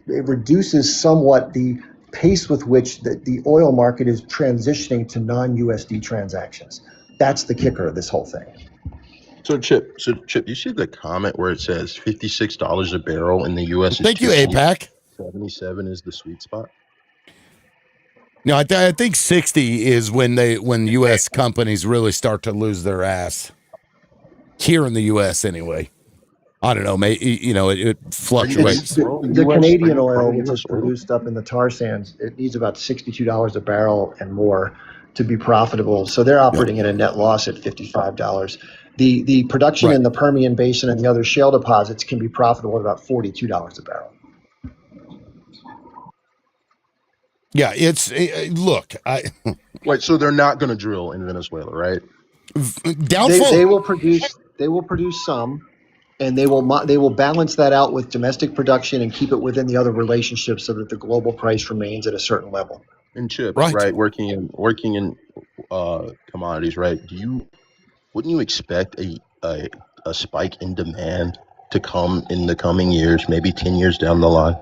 it reduces somewhat the pace with which the oil market is transitioning to non-USD transactions. That's the kicker of this whole thing. So Chip, you see the comment where it says $56 a barrel in the U.S. is Thank you, too cheap. APAC. 77 is the sweet spot. No, I think 60 is when U.S. companies really start to lose their ass. Here in the U.S. anyway. I don't know. It fluctuates. The Canadian oil, which is produced up in the tar sands, it needs about $62 a barrel and more to be profitable. So they're operating at a net loss at $55. The production in the Permian Basin and the other shale deposits can be profitable at about $42 a barrel. Yeah, look. Wait, so they're not going to drill in Venezuela, right? Doubtful. They will produce some, and they will balance that out with domestic production and keep it within the other relationships so that the global price remains at a certain level. In chips, right? Working in commodities, right? Wouldn't you expect a spike in demand to come in the coming years, maybe 10 years down the line?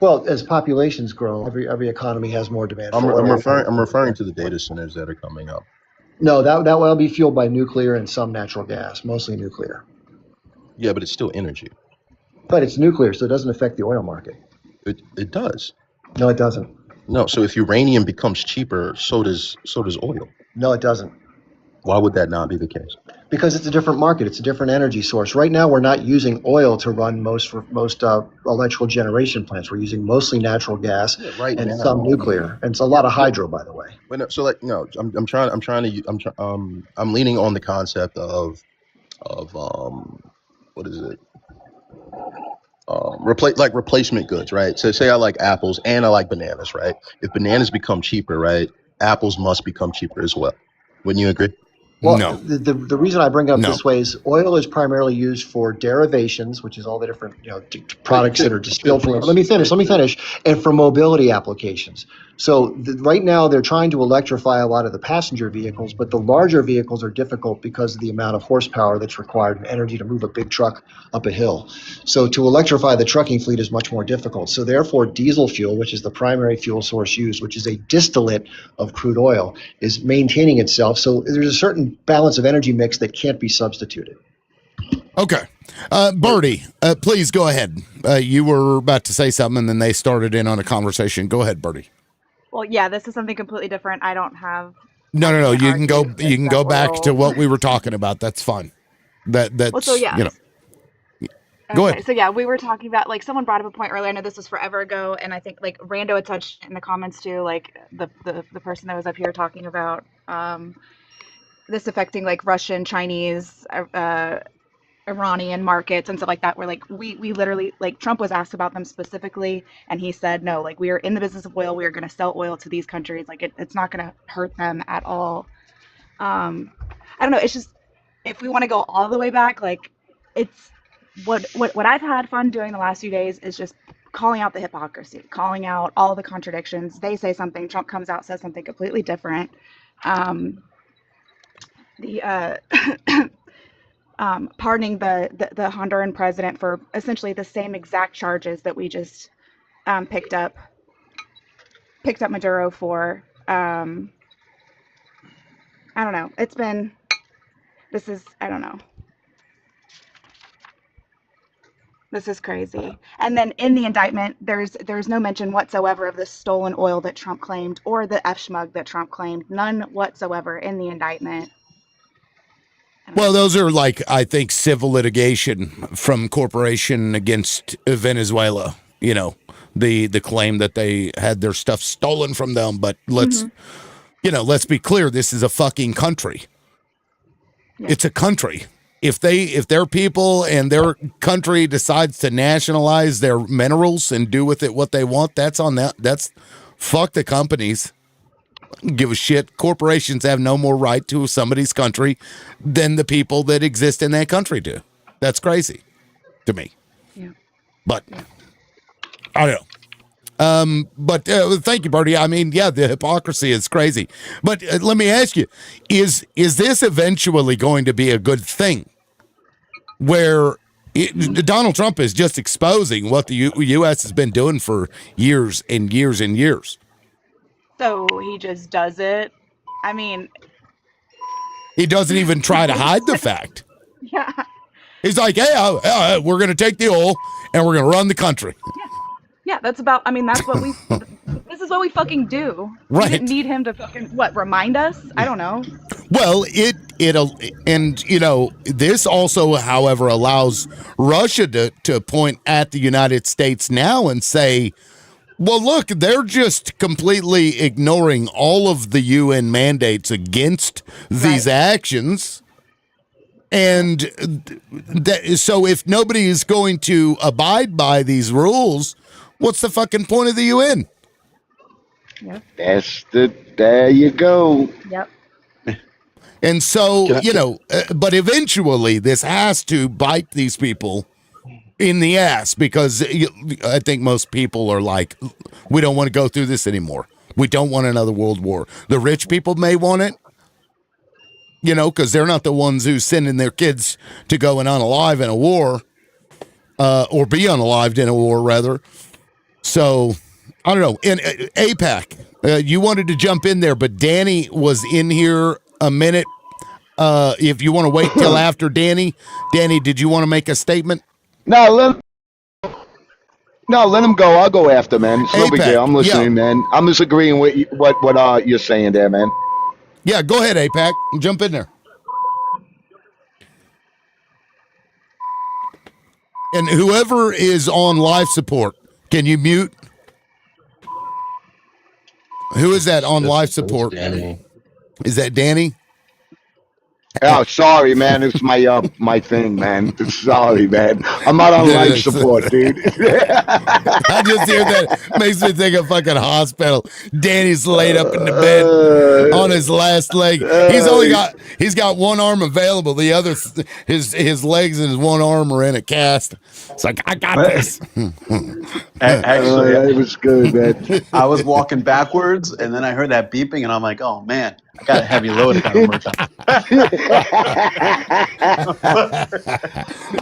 Well, as populations grow, every economy has more demand. I'm referring to the data centers that are coming up. No, that will be fueled by nuclear and some natural gas, mostly nuclear. Yeah, but it's still energy. But it's nuclear, so it doesn't affect the oil market. It does. No, it doesn't. No, so if uranium becomes cheaper, so does oil. No, it doesn't. Why would that not be the case? Because it's a different market. It's a different energy source. Right now, we're not using oil to run most electrical generation plants. We're using mostly natural gas and some nuclear, and it's a lot of hydro, by the way. I'm leaning on the concept of what is it? Replacement goods, right? So say I like apples and I like bananas, right? If bananas become cheaper, right, apples must become cheaper as well. Wouldn't you agree? Well, no. The reason I bring up this way is oil is primarily used for derivations, which is all the different products that are distilled from. Let me finish. And for mobility applications. So right now they're trying to electrify a lot of the passenger vehicles, but the larger vehicles are difficult because of the amount of horsepower that's required and energy to move a big truck up a hill. So to electrify the trucking fleet is much more difficult. So therefore, diesel fuel, which is the primary fuel source used, which is a distillate of crude oil, is maintaining itself. So there's a certain balance of energy mix that can't be substituted. Okay. Birdie, please go ahead. You were about to say something, and then they started in on a conversation. Go ahead, Birdie. Well, yeah, this is something completely different. I don't have. No. You can go back to what we were talking about. That's fine. That's well, so yeah. Go ahead. So yeah, we were talking about, like, someone brought up a point earlier. I know this was forever ago, and I think like Rando had touched in the comments too, like the person that was up here talking about this affecting like Russian, Chinese, Iranian markets and stuff like that, where like we literally, like, Trump was asked about them specifically, and he said no, like, we are in the business of oil, we are going to sell oil to these countries, like it's not going to hurt them at all. I don't know, it's just, if we want to go all the way back, like, it's what I've had fun doing the last few days is just calling out the hypocrisy, calling out all the contradictions. They say something, Trump comes out, says something completely different. Pardoning the Honduran president for essentially the same exact charges that we just picked up Maduro for. I don't know. This is crazy. And then in the indictment, there's no mention whatsoever of the stolen oil that Trump claimed or the F-schmug that Trump claimed. None whatsoever in the indictment. Well, those are, like, I think, civil litigation from corporation against Venezuela. You know, the claim that they had their stuff stolen from them. But let's be clear. This is a fucking country. Yeah. It's a country. If their people and their country decides to nationalize their minerals and do with it what they want, that's on that. That's fuck the companies. Give a shit. Corporations have no more right to somebody's country than the people that exist in that country do. That's crazy to me. Yeah. But I don't know. But thank you, Bertie. I mean, yeah, the hypocrisy is crazy. But let me ask you, is this eventually going to be a good thing where Donald Trump is just exposing what the U.S. has been doing for years and years and years? So he just does it. I mean, he doesn't even try to hide the fact. Yeah. He's like, hey, we're going to take the oil and we're going to run the country. Yeah, that's what this is is what we fucking do. Right. We didn't need him to fucking remind us. I don't know. Well, and this also, however, allows Russia to point at the United States now and say, well, look, they're just completely ignoring all of the UN mandates against these actions. And so if nobody is going to abide by these rules, what's the fucking point of the UN? Yep. There you go. Yep. And so, but eventually this has to bite these people in the ass, because I think most people are like, we don't want to go through this anymore. We don't want another world war. The rich people may want it, because they're not the ones who's sending their kids to go and unalive in a war, or be unalived in a war, rather. So, I don't know. In APAC, you wanted to jump in there, but Danny was in here a minute. If you want to wait till after Danny, did you want to make a statement? No, let him go. I'll go after, man. It's no big deal. I'm listening, man. I'm just agreeing with what you're saying there, man. Yeah, go ahead, APAC. Jump in there. And whoever is on life support, can you mute? Who is that on life support? Danny. Is that Danny? Oh, sorry, man. It's my thing, man. Sorry, man. I'm not on life support, dude. I just hear that. Makes me think of fucking hospital. Danny's laid up in the bed on his last leg. He's got one arm available. The other, his legs and his one arm are in a cast. It's like, I got this. Actually, it was good, man. I was walking backwards, and then I heard that beeping, and I'm like, oh, man, I got a heavy load kind of merch on.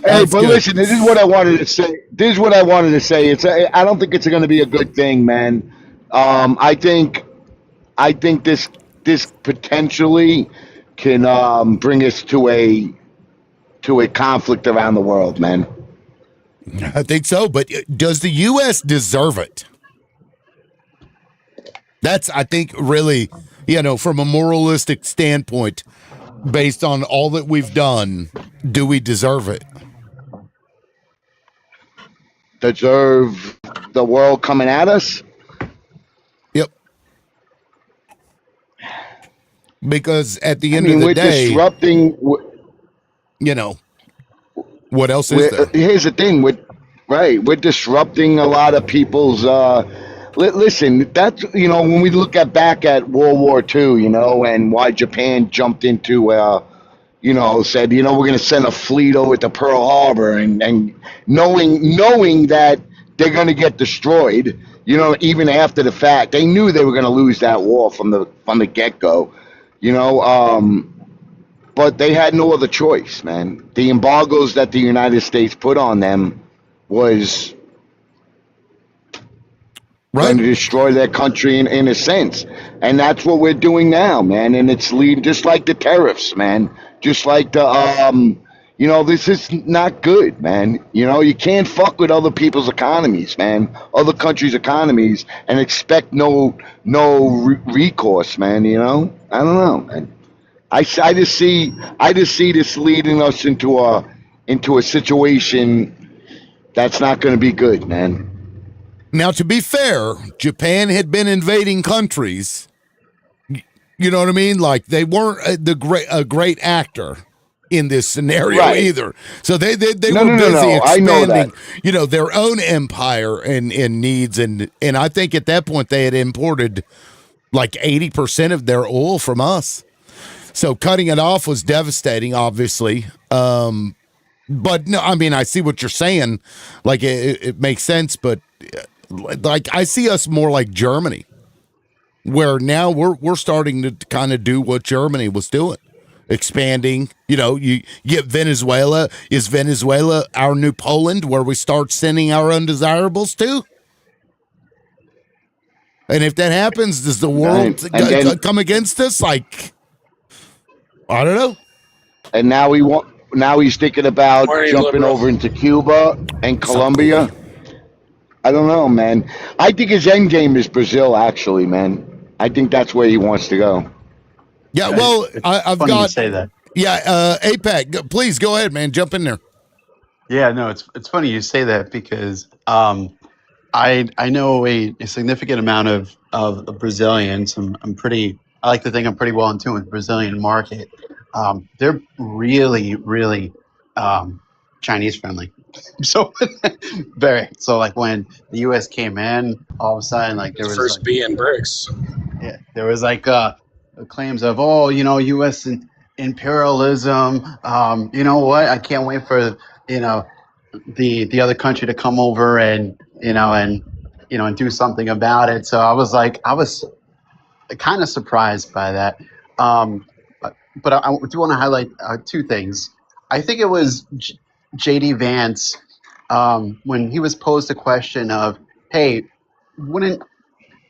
Hey, but listen, this is what I wanted to say. I don't think it's going to be a good thing, man. I think this potentially can bring us to a conflict around the world, man. I think so, but does the U.S. deserve it? That's, I think, really, from a moralistic standpoint, based on all that we've done, do we deserve it? Deserve the world coming at us? Yep. Because at the end of the we're day, disrupting. What else is there? Here's the thing: we're disrupting a lot of people's. Listen, that's when we look back at World War II, and why Japan jumped into, said, we're going to send a fleet over to Pearl Harbor, and knowing that they're going to get destroyed, even after the fact, they knew they were going to lose that war from the get go, but they had no other choice, man. The embargoes that the United States put on them was going to destroy their country in a sense. And that's what we're doing now, man. And it's leading, just like the tariffs, man. Just like the, this is not good, man. You can't fuck with other people's economies, man. Other countries' economies, and expect no recourse, man. I don't know, man. I just see this leading us into a situation that's not going to be good, man. Now, to be fair, Japan had been invading countries. You know what I mean? Like, they weren't a great actor in this scenario either. So they were busy expanding, their own empire and needs, and I think at that point they had imported like 80% of their oil from us. So cutting it off was devastating, obviously. But no, I mean, I see what you're saying. Like, it makes sense, but like, I see us more like Germany, where now we're starting to kind of do what Germany was doing, expanding. You get Venezuela. Is Venezuela our new Poland, where we start sending our undesirables to? And if that happens, does the world come against us? Like, I don't know. And now he's thinking about jumping over into Cuba and Colombia. I don't know, man. I think his end game is Brazil. Actually, man, I think that's where he wants to go. Yeah, well, It's I've funny you got say that. APAC. Please go ahead, man. Jump in there. Yeah, no, it's funny you say that because I know a significant amount of Brazilians. I like to think I'm pretty well in tune with the Brazilian market. They're really Chinese friendly. So very so like when the US came in, all of a sudden like there The was first like B in BRICS. yeah, there was like claims of US imperialism. You know what? I can't wait for you know the other country to come over and and do something about it. So I was kind of surprised by that. Um, but I do want to highlight two things. I think it was JD Vance when he was posed a question of, "Hey, wouldn't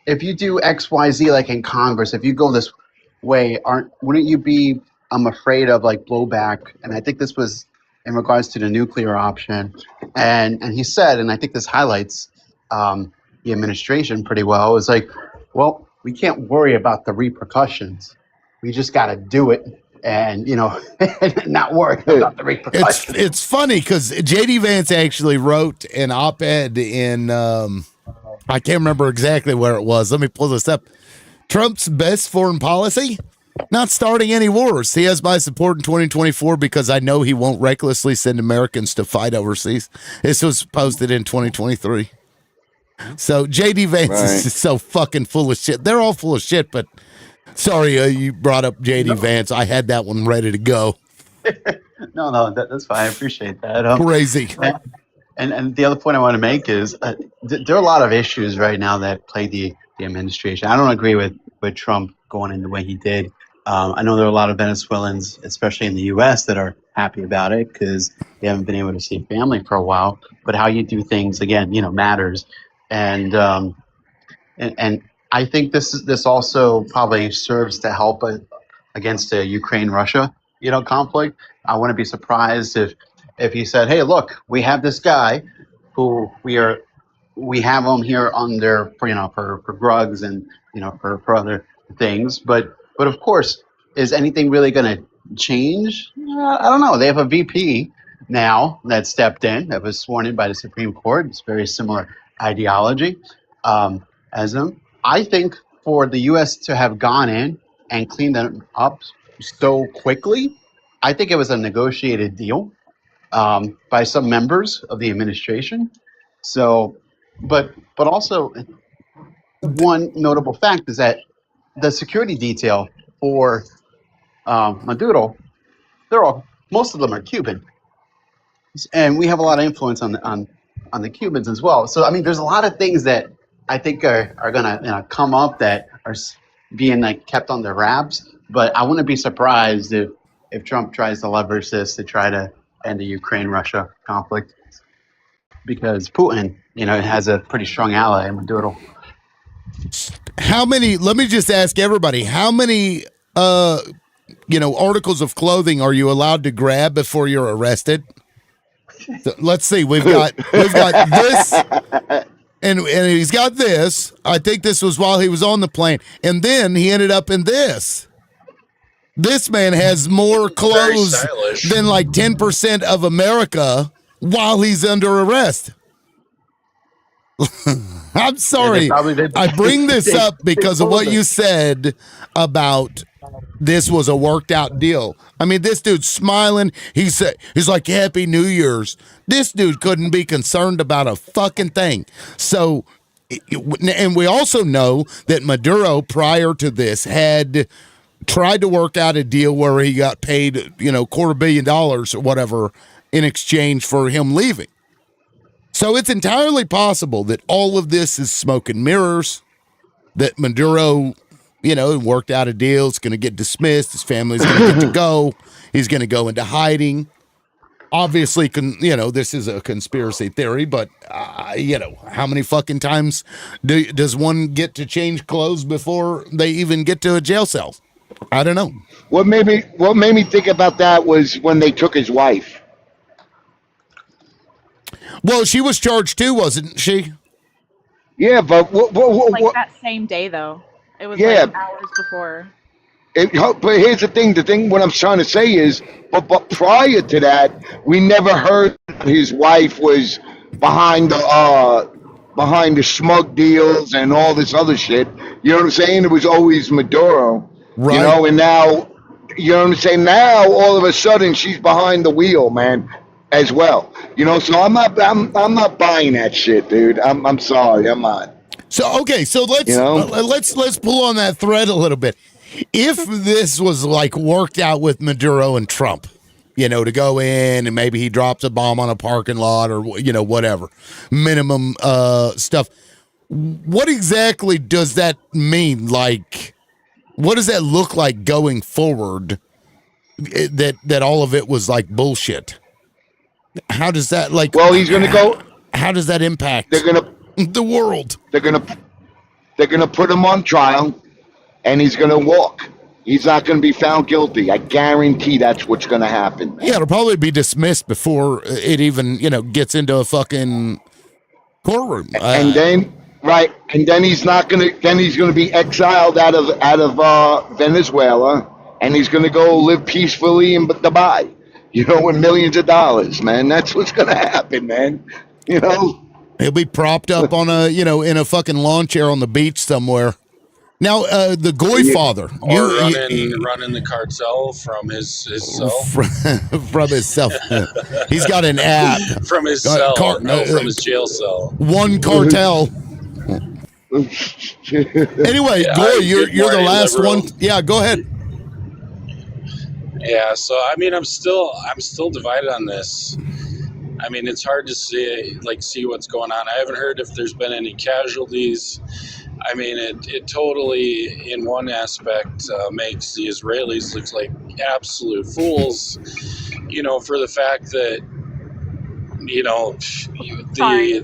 if you do XYZ like in Congress, if you go this way, aren't wouldn't you be afraid of like blowback?" And I think this was in regards to the nuclear option. And he said, and I think this highlights the administration pretty well, is like, well, we can't worry about the repercussions. We just got to do it and not worry about the repercussions. It's funny because JD Vance actually wrote an op-ed in I can't remember exactly where it was. Let me pull this up. Trump's best foreign policy: not starting any wars. He has my support in 2024 because I know he won't recklessly send Americans to fight overseas. This was posted in 2023. So JD Vance Right. is so fucking full of shit. They're all full of shit, but sorry you brought up JD Vance. I had that one ready to go. No, that's fine. I appreciate that. Crazy. And the other point I want to make is there are a lot of issues right now that plague the administration. I don't agree with Trump going in the way he did. I know there are a lot of Venezuelans, especially in the U.S., that are happy about it because they haven't been able to see family for a while. But how you do things, again, matters. And I think this also probably serves to help against the Ukraine-Russia conflict. I wouldn't be surprised if he said, "Hey, look, we have this guy who we have him here under for drugs and for other things, but of course, is anything really going to change? I don't know. They have a VP now that stepped in that was sworn in by the Supreme Court. It's very similar ideology as them. I think for the U.S. to have gone in and cleaned them up so quickly, I think it was a negotiated deal by some members of the administration. So, but also one notable fact is that the security detail for Maduro, most of them are Cuban, and we have a lot of influence on the Cubans as well. So, I mean, there's a lot of things that I think are gonna come up that are being like kept on their wraps. But I wouldn't be surprised if Trump tries to leverage this to try to end the Ukraine-Russia conflict, because Putin, has a pretty strong ally in Maduro. How many, let me just ask everybody, how many articles of clothing are you allowed to grab before you're arrested? So, let's see, we've got this, and he's got this. I think this was while he was on the plane, and then he ended up in this. This man has more clothes than like 10% of America while he's under arrest. I'm sorry. I bring this up because of what you said about this was a worked out deal. I mean, this dude's smiling. He's like, Happy New Year's. This dude couldn't be concerned about a fucking thing. So, and we also know that Maduro, prior to this, had tried to work out a deal where he got paid, $250 million or whatever in exchange for him leaving. So it's entirely possible that all of this is smoke and mirrors, that Maduro, worked out a deal. It's going to get dismissed. His family's going to get to go. He's going to go into hiding. Obviously, this is a conspiracy theory, but, how many fucking times does one get to change clothes before they even get to a jail cell? I don't know. What made me think about that was when they took his wife. Well, she was charged too, wasn't she? Yeah, but Like that same day, though. It was like yeah, hours before. but here's the thing. The thing, what I'm trying to say is, but prior to that, we never heard his wife was behind the smug deals and all this other shit. You know what I'm saying? It was always Maduro. You Right. know, and now, you know what I'm saying? Now all of a sudden she's behind the wheel, man, as well. You know, so I'm not buying that shit, dude. I'm sorry, I'm not. So okay, so You know. let's pull on that thread a little bit. If this was like worked out with Maduro and Trump, to go in and maybe he drops a bomb on a parking lot or whatever, minimum stuff. What exactly does that mean? Like, what does that look like going forward? That all of it was like bullshit. How does that Well, he's gonna go. how does that They're impact gonna the world? they're gonna they're gonna put him on trial, and he's gonna walk. He's not gonna be found guilty. I guarantee that's what's gonna happen, Yeah, man. it'll probably be dismissed before it even, gets into a fucking courtroom. And then right, and then he's not gonna. Then he's gonna be exiled out of Venezuela, and he's gonna go live peacefully in Dubai. You know, with millions of dollars, man. That's what's gonna happen, man. You know. He'll be propped up on in a fucking lawn chair on the beach somewhere. Now, the Goy father, or running the cartel from his cell. From his cell. He's got an app. From his cell. From his jail cell. One cartel. Anyway, Yeah, Goy, you're the morning, last liberal. one. Yeah, go ahead. Yeah, so I mean, I'm still divided on this. I mean, it's hard to see what's going on. I haven't heard if there's been any casualties. I mean, it totally, in one aspect, makes the Israelis look like absolute fools, for the fact that, Sorry.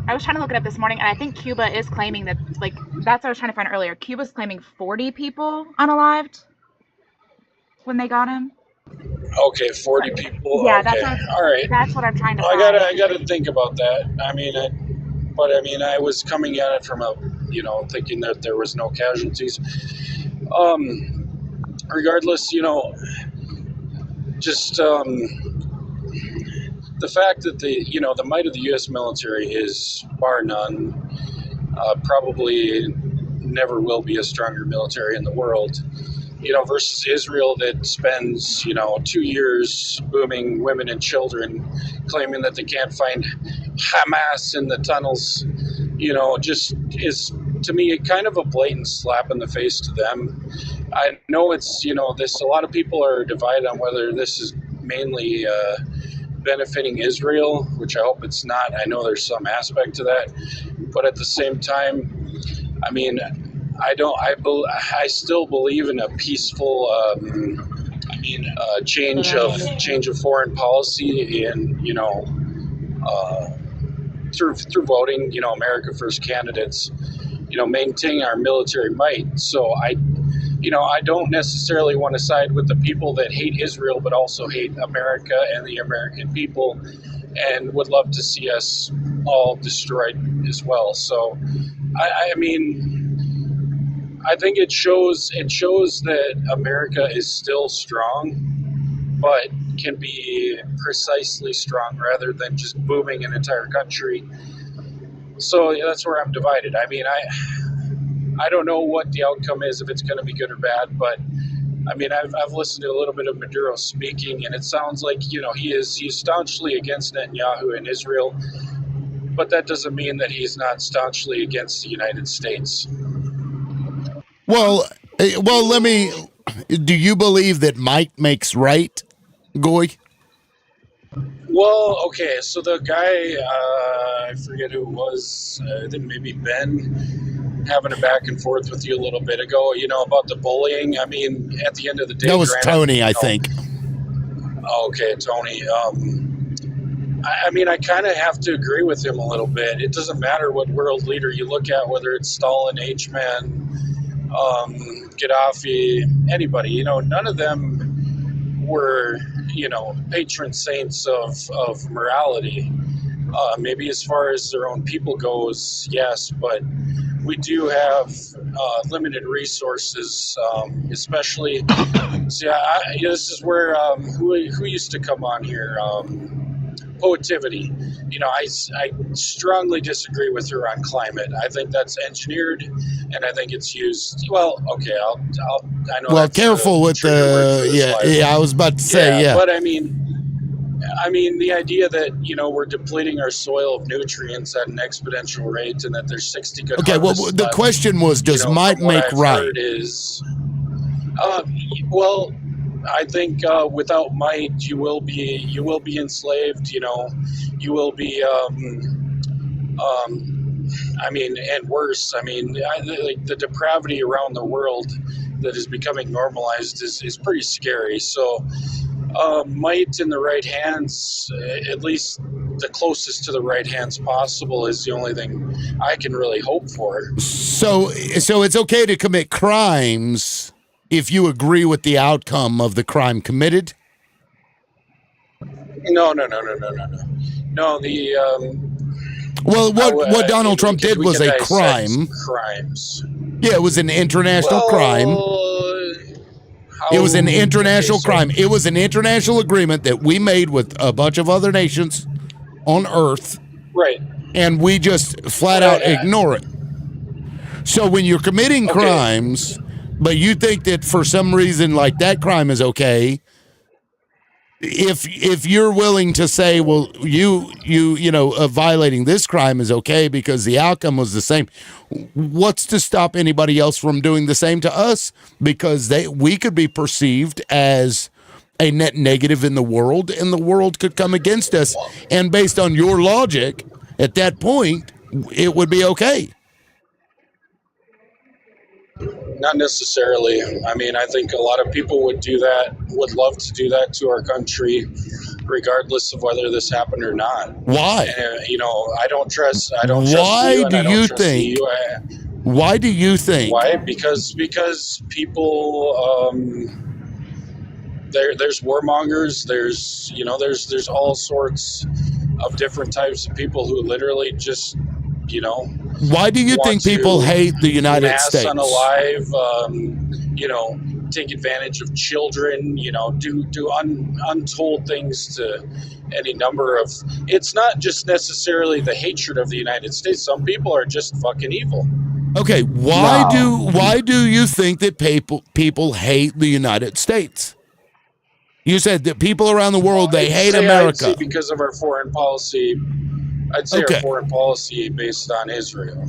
I was trying to look it up this morning, and I think Cuba is claiming that, that's what I was trying to find earlier. Cuba's claiming 40 people unalived when they got him. Okay, 40 people. Yeah, okay. All right. That's what I'm trying to I find. gotta think about that. I mean, I was coming at it from thinking that there was no casualties. Regardless, just the fact that the might of the U.S. military is bar none, probably never will be a stronger military in the world. Versus Israel that spends, 2 years booming women and children, claiming that they can't find Hamas in the tunnels, just is, to me, kind of a blatant slap in the face to them. I know it's, this, a lot of people are divided on whether this is mainly benefiting Israel, which I hope it's not. I know there's some aspect to that, but at the same time, I mean, I still believe in a peaceful, change of foreign policy, and through voting, America First candidates, maintaining our military might. So I don't necessarily want to side with the people that hate Israel, but also hate America and the American people, and would love to see us all destroyed as well. So I mean, I think it shows that America is still strong, but can be precisely strong rather than just booming an entire country. So yeah, that's where I'm divided. I mean, I don't know what the outcome is, if it's going to be good or bad, but I mean, I've listened to a little bit of Maduro speaking, and it sounds like he's staunchly against Netanyahu and Israel, but that doesn't mean that he's not staunchly against the United States. Well, let me. Do you believe that might makes right, Goy? Well, okay, so the guy, I forget who it was, I think maybe Ben, having a back and forth with you a little bit ago, about the bullying. I mean, at the end of the day, That was Tony, I think. Okay, Tony. I mean, I kind of have to agree with him a little bit. It doesn't matter what world leader you look at, whether it's Stalin, H-Man, Gaddafi, anybody. None of them were, patron saints of morality. Maybe as far as their own people goes, yes, but we do have limited resources, especially. See, this is where who used to come on here? Poetivity. I strongly disagree with her on climate. I think that's engineered, and I think it's used. Well, okay, I know. Well, That's careful with trigger word for the this live. I was about to say yeah. But I mean, the idea that we're depleting our soil of nutrients at an exponential rate, and that there's 60 good Okay, well, harvests the left, question was, does might from what make I've right? heard is, well, I think without might, you will be enslaved. You will be. And worse. Like the depravity around the world that is becoming normalized is pretty scary. So, might in the right hands, at least the closest to the right hands possible, is the only thing I can really hope for. So it's okay to commit crimes if you agree with the outcome of the crime committed? No. No, well, what Donald Trump did was a crime. Crimes. Yeah, it was an international crime. It was an international crime. It was an international agreement that we made with a bunch of other nations on Earth. Right. And we just flat out ignore it. So when you're committing crimes, but you think that for some reason, like, that crime is okay, if you're willing to say, well, violating this crime is okay because the outcome was the same, what's to stop anybody else from doing the same to us? Because we could be perceived as a net negative in the world, and the world could come against us. And based on your logic, at that point, it would be okay. Not necessarily. I think a lot of people would love to do that to our country, regardless of whether this happened or not. Why? And, I don't trust you, and I don't trust you. Why do you think? Why? Because people, there's warmongers. There's all sorts of different types of people who literally just, why do you think people hate the United States? Unalive, take advantage of children, do untold things to any number of. It's not just necessarily the hatred of the United States. Some people are just fucking evil. Okay, why do you think that people hate the United States? You said that people around the world, they hate America. I'd say because of our foreign policy. I'd say our foreign policy based on Israel.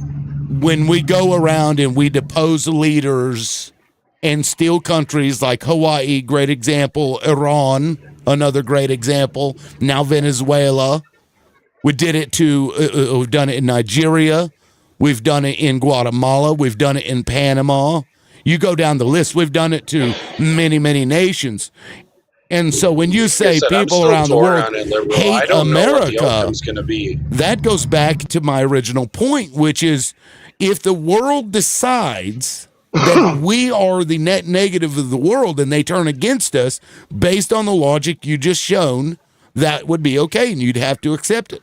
When we go around and we depose leaders and steal countries like Hawaii, great example, Iran, another great example, now Venezuela. We did it we've done it in Nigeria. We've done it in Guatemala. We've done it in Panama. You go down the list. We've done it to many, many nations. And so when you say people around the world hate America, that goes back to my original point, which is if the world decides that we are the net negative of the world and they turn against us based on the logic you just shown, that would be okay and you'd have to accept it.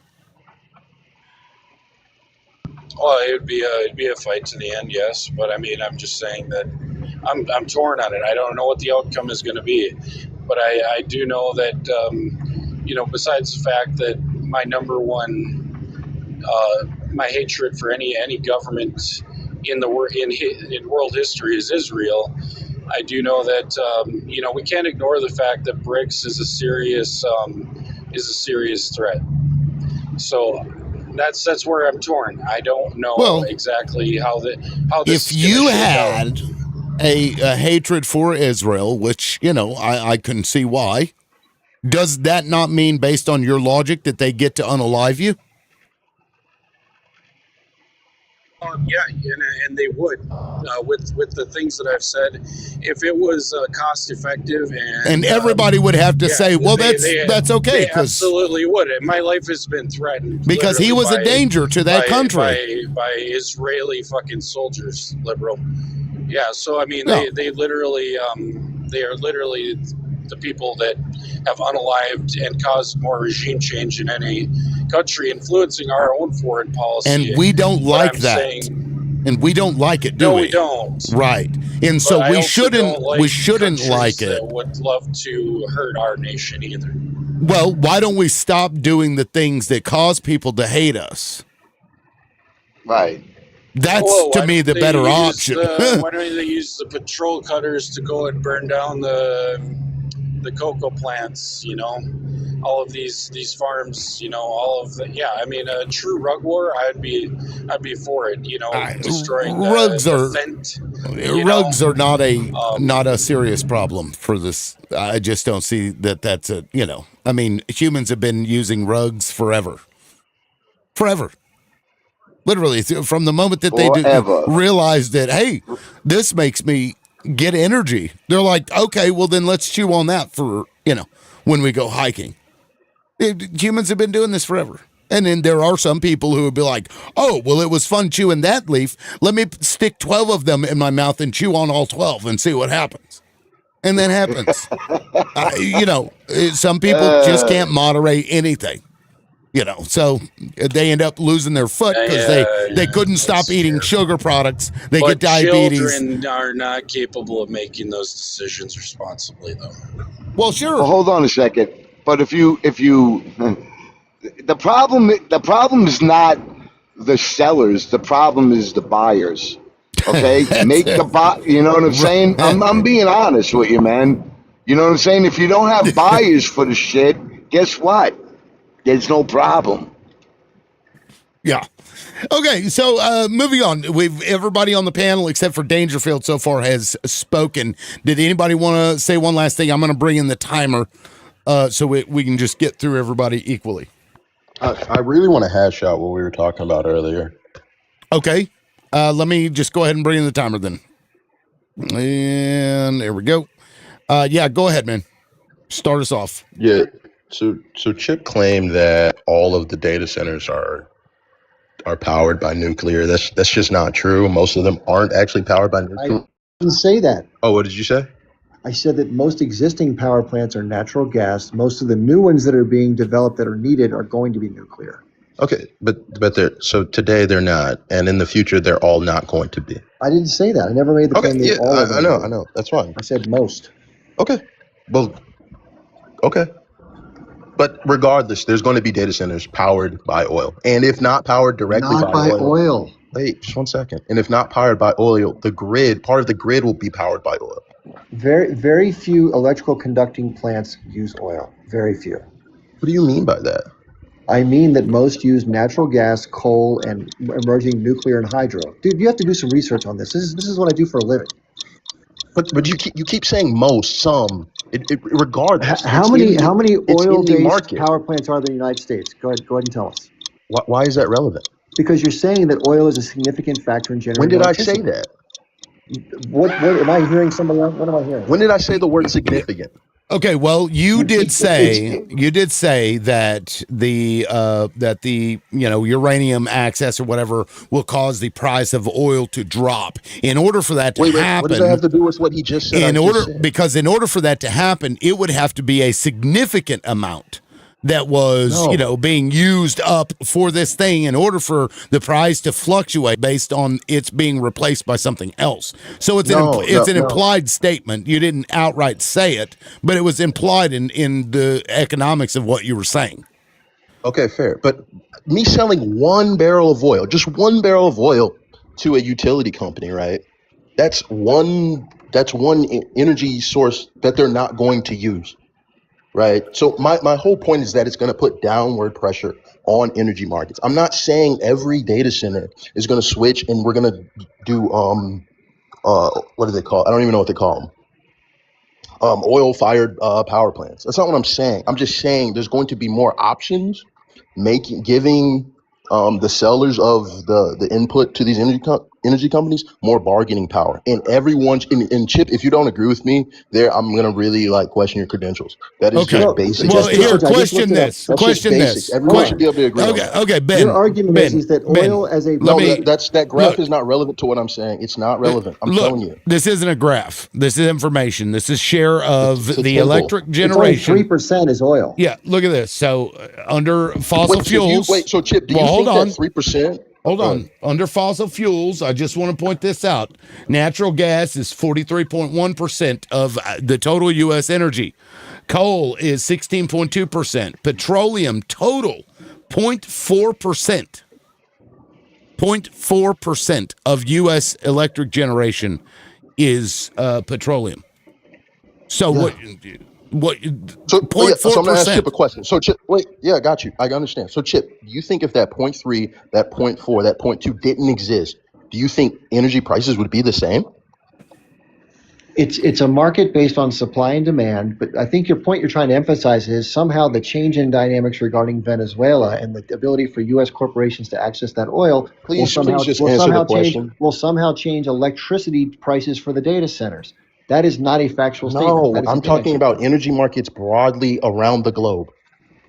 Well, it'd be a fight to the end, yes. But I'm just saying that I'm torn on it. I don't know what the outcome is going to be. But I do know that, besides the fact that my number one, my hatred for any government in world history is Israel. I do know that, we can't ignore the fact that BRICS is a serious threat. So that's where I'm torn. I don't know exactly how this. If you had a hatred for Israel, which, I can see why, does that not mean, based on your logic, that they get to unalive you? Yeah, and they would, with the things that I've said. If it was cost effective and everybody would have to say, well, that's okay. They absolutely would. My life has been threatened because he was a danger to that country by Israeli fucking soldiers, liberal. Yeah, so they literally, they are literally the people that have unalived and caused more regime change in any country, influencing our own foreign policy. And we don't like I'm that. And we don't like it, do no, we? we don't. Right. And so But I we also shouldn't don't like like countries it. that would love to hurt our nation either. Well, why don't we stop doing the things that cause people to hate us? Right. That's to me the better option. Why don't they use the patrol cutters to go and burn down the cocoa plants? You know, all of these farms. You know, all of the I mean, a true rug war. I'd be for it. You know, destroying rugs the are fent. rugs are not a serious problem for this. I just don't see that that's a I mean, humans have been using rugs forever. Literally, from the moment that they realize that, hey, this makes me get energy, they're like, okay, well then let's chew on that for when we go hiking. Humans have been doing this forever. And then there are some people who would be like, oh, well, it was fun chewing that leaf. Let me stick 12 of them in my mouth and chew on all 12 and see what happens. And that happens. Some people just can't moderate anything. So they end up losing their foot because they couldn't stop eating sugar products. They get diabetes. Children are not capable of making those decisions responsibly, though. Well, sure. Well, hold on a second. But if you the problem is not the sellers. The problem is the buyers. Okay, make the buy. You know what I'm saying? I'm being honest with you, man. You know what I'm saying? If you don't have buyers for the shit, guess what? There's no problem. Yeah. Okay, so moving on. Everybody on the panel except for Dangerfield so far has spoken. Did anybody want to say one last thing? I'm going to bring in the timer so we can just get through everybody equally. I really want to hash out what we were talking about earlier. Okay. Let me just go ahead and bring in the timer then. And there we go. Yeah, go ahead, man. Start us off. Yeah. So Chip claimed that all of the data centers are powered by nuclear. That's just not true. Most of them aren't actually powered by nuclear. I didn't say that. Oh, what did you say? I said that most existing power plants are natural gas. Most of the new ones that are being developed that are needed are going to be nuclear. Okay, but so today they're not, and in the future they're all not going to be. I didn't say that. I never made the claim that all of them. I know. That's fine. I said most. Okay. Well, okay. But regardless, there's going to be data centers powered by oil. And if not powered directly by oil. Wait, just 1 second. And if not powered by oil, part of the grid will be powered by oil. Very, very few electrical conducting plants use oil. Very few. What do you mean by that? I mean that most use natural gas, coal, and emerging nuclear and hydro. Dude, you have to do some research on this. This is what I do for a living. But you keep saying most, some. Regardless. How many oil-based power plants are there in the United States? Go ahead and tell us. Why is that relevant? Because you're saying that oil is a significant factor in generating. When did I electricity. say that? What am I hearing? Somebody else? What am I hearing? When did I say the word significant? Okay, well, you did say that the uranium access or whatever will cause the price of oil to drop. In order for that to happen, what does that have to do with what he just said? Because in order for that to happen, it would have to be a significant amount that was being used up for this thing in order for the price to fluctuate based on its being replaced by something else. So it's an implied statement. You didn't outright say it, but it was implied in the economics of what you were saying. Okay, fair. But me selling one barrel of oil, just one barrel of oil to a utility company, right? That's one energy source that they're not going to use. Right. So my whole point is that it's going to put downward pressure on energy markets. I'm not saying every data center is going to switch and we're going to do what do they call? I don't even know what they call them. Oil-fired power plants. That's not what I'm saying. I'm just saying there's going to be more options, giving the sellers of the input to these energy energy companies more bargaining power, and everyone's in Chip. If you don't agree with me, there I'm gonna really like question your credentials. That is Okay. just Well, basic Well, just here, economics. I just looked question it up. this. That's just Question basics. this. Hold Everyone should on. be able to agree on Okay. that. Okay. Your Ben. argument Ben. is that Ben. oil as a Let No, me market. that graph look. is not relevant to what I'm saying. It's not relevant. I'm Look. telling you. This isn't a graph. This is information. This is share It's of a the table. electric It's only generation. 3% is oil. Yeah. Look at this. So under fossil Wait, so fuels. so Chip, do Well, you hold think that on. 3%? Hold Go ahead. on. Under fossil fuels, I just want to point this out. Natural gas is 43.1% of the total U.S. energy. Coal is 16.2%. Petroleum total 0.4%. 0.4% of U.S. electric generation is petroleum. So Yeah. what So, yeah, so I'm gonna ask Chip a 0.4%? question. So, Chip, wait, yeah, I got you. I understand. So, Chip, do you think if that point 0.3, that point 0.4, that point 0.2 didn't exist, do you think energy prices would be the same? It's a market based on supply and demand, but I think your point you're trying to emphasize is somehow the change in dynamics regarding Venezuela and the ability for U.S. corporations to access that oil Please just answer the question. will somehow change electricity prices for the data centers. That is not a factual statement. No, That is a I'm talking connection. about energy markets broadly around the globe.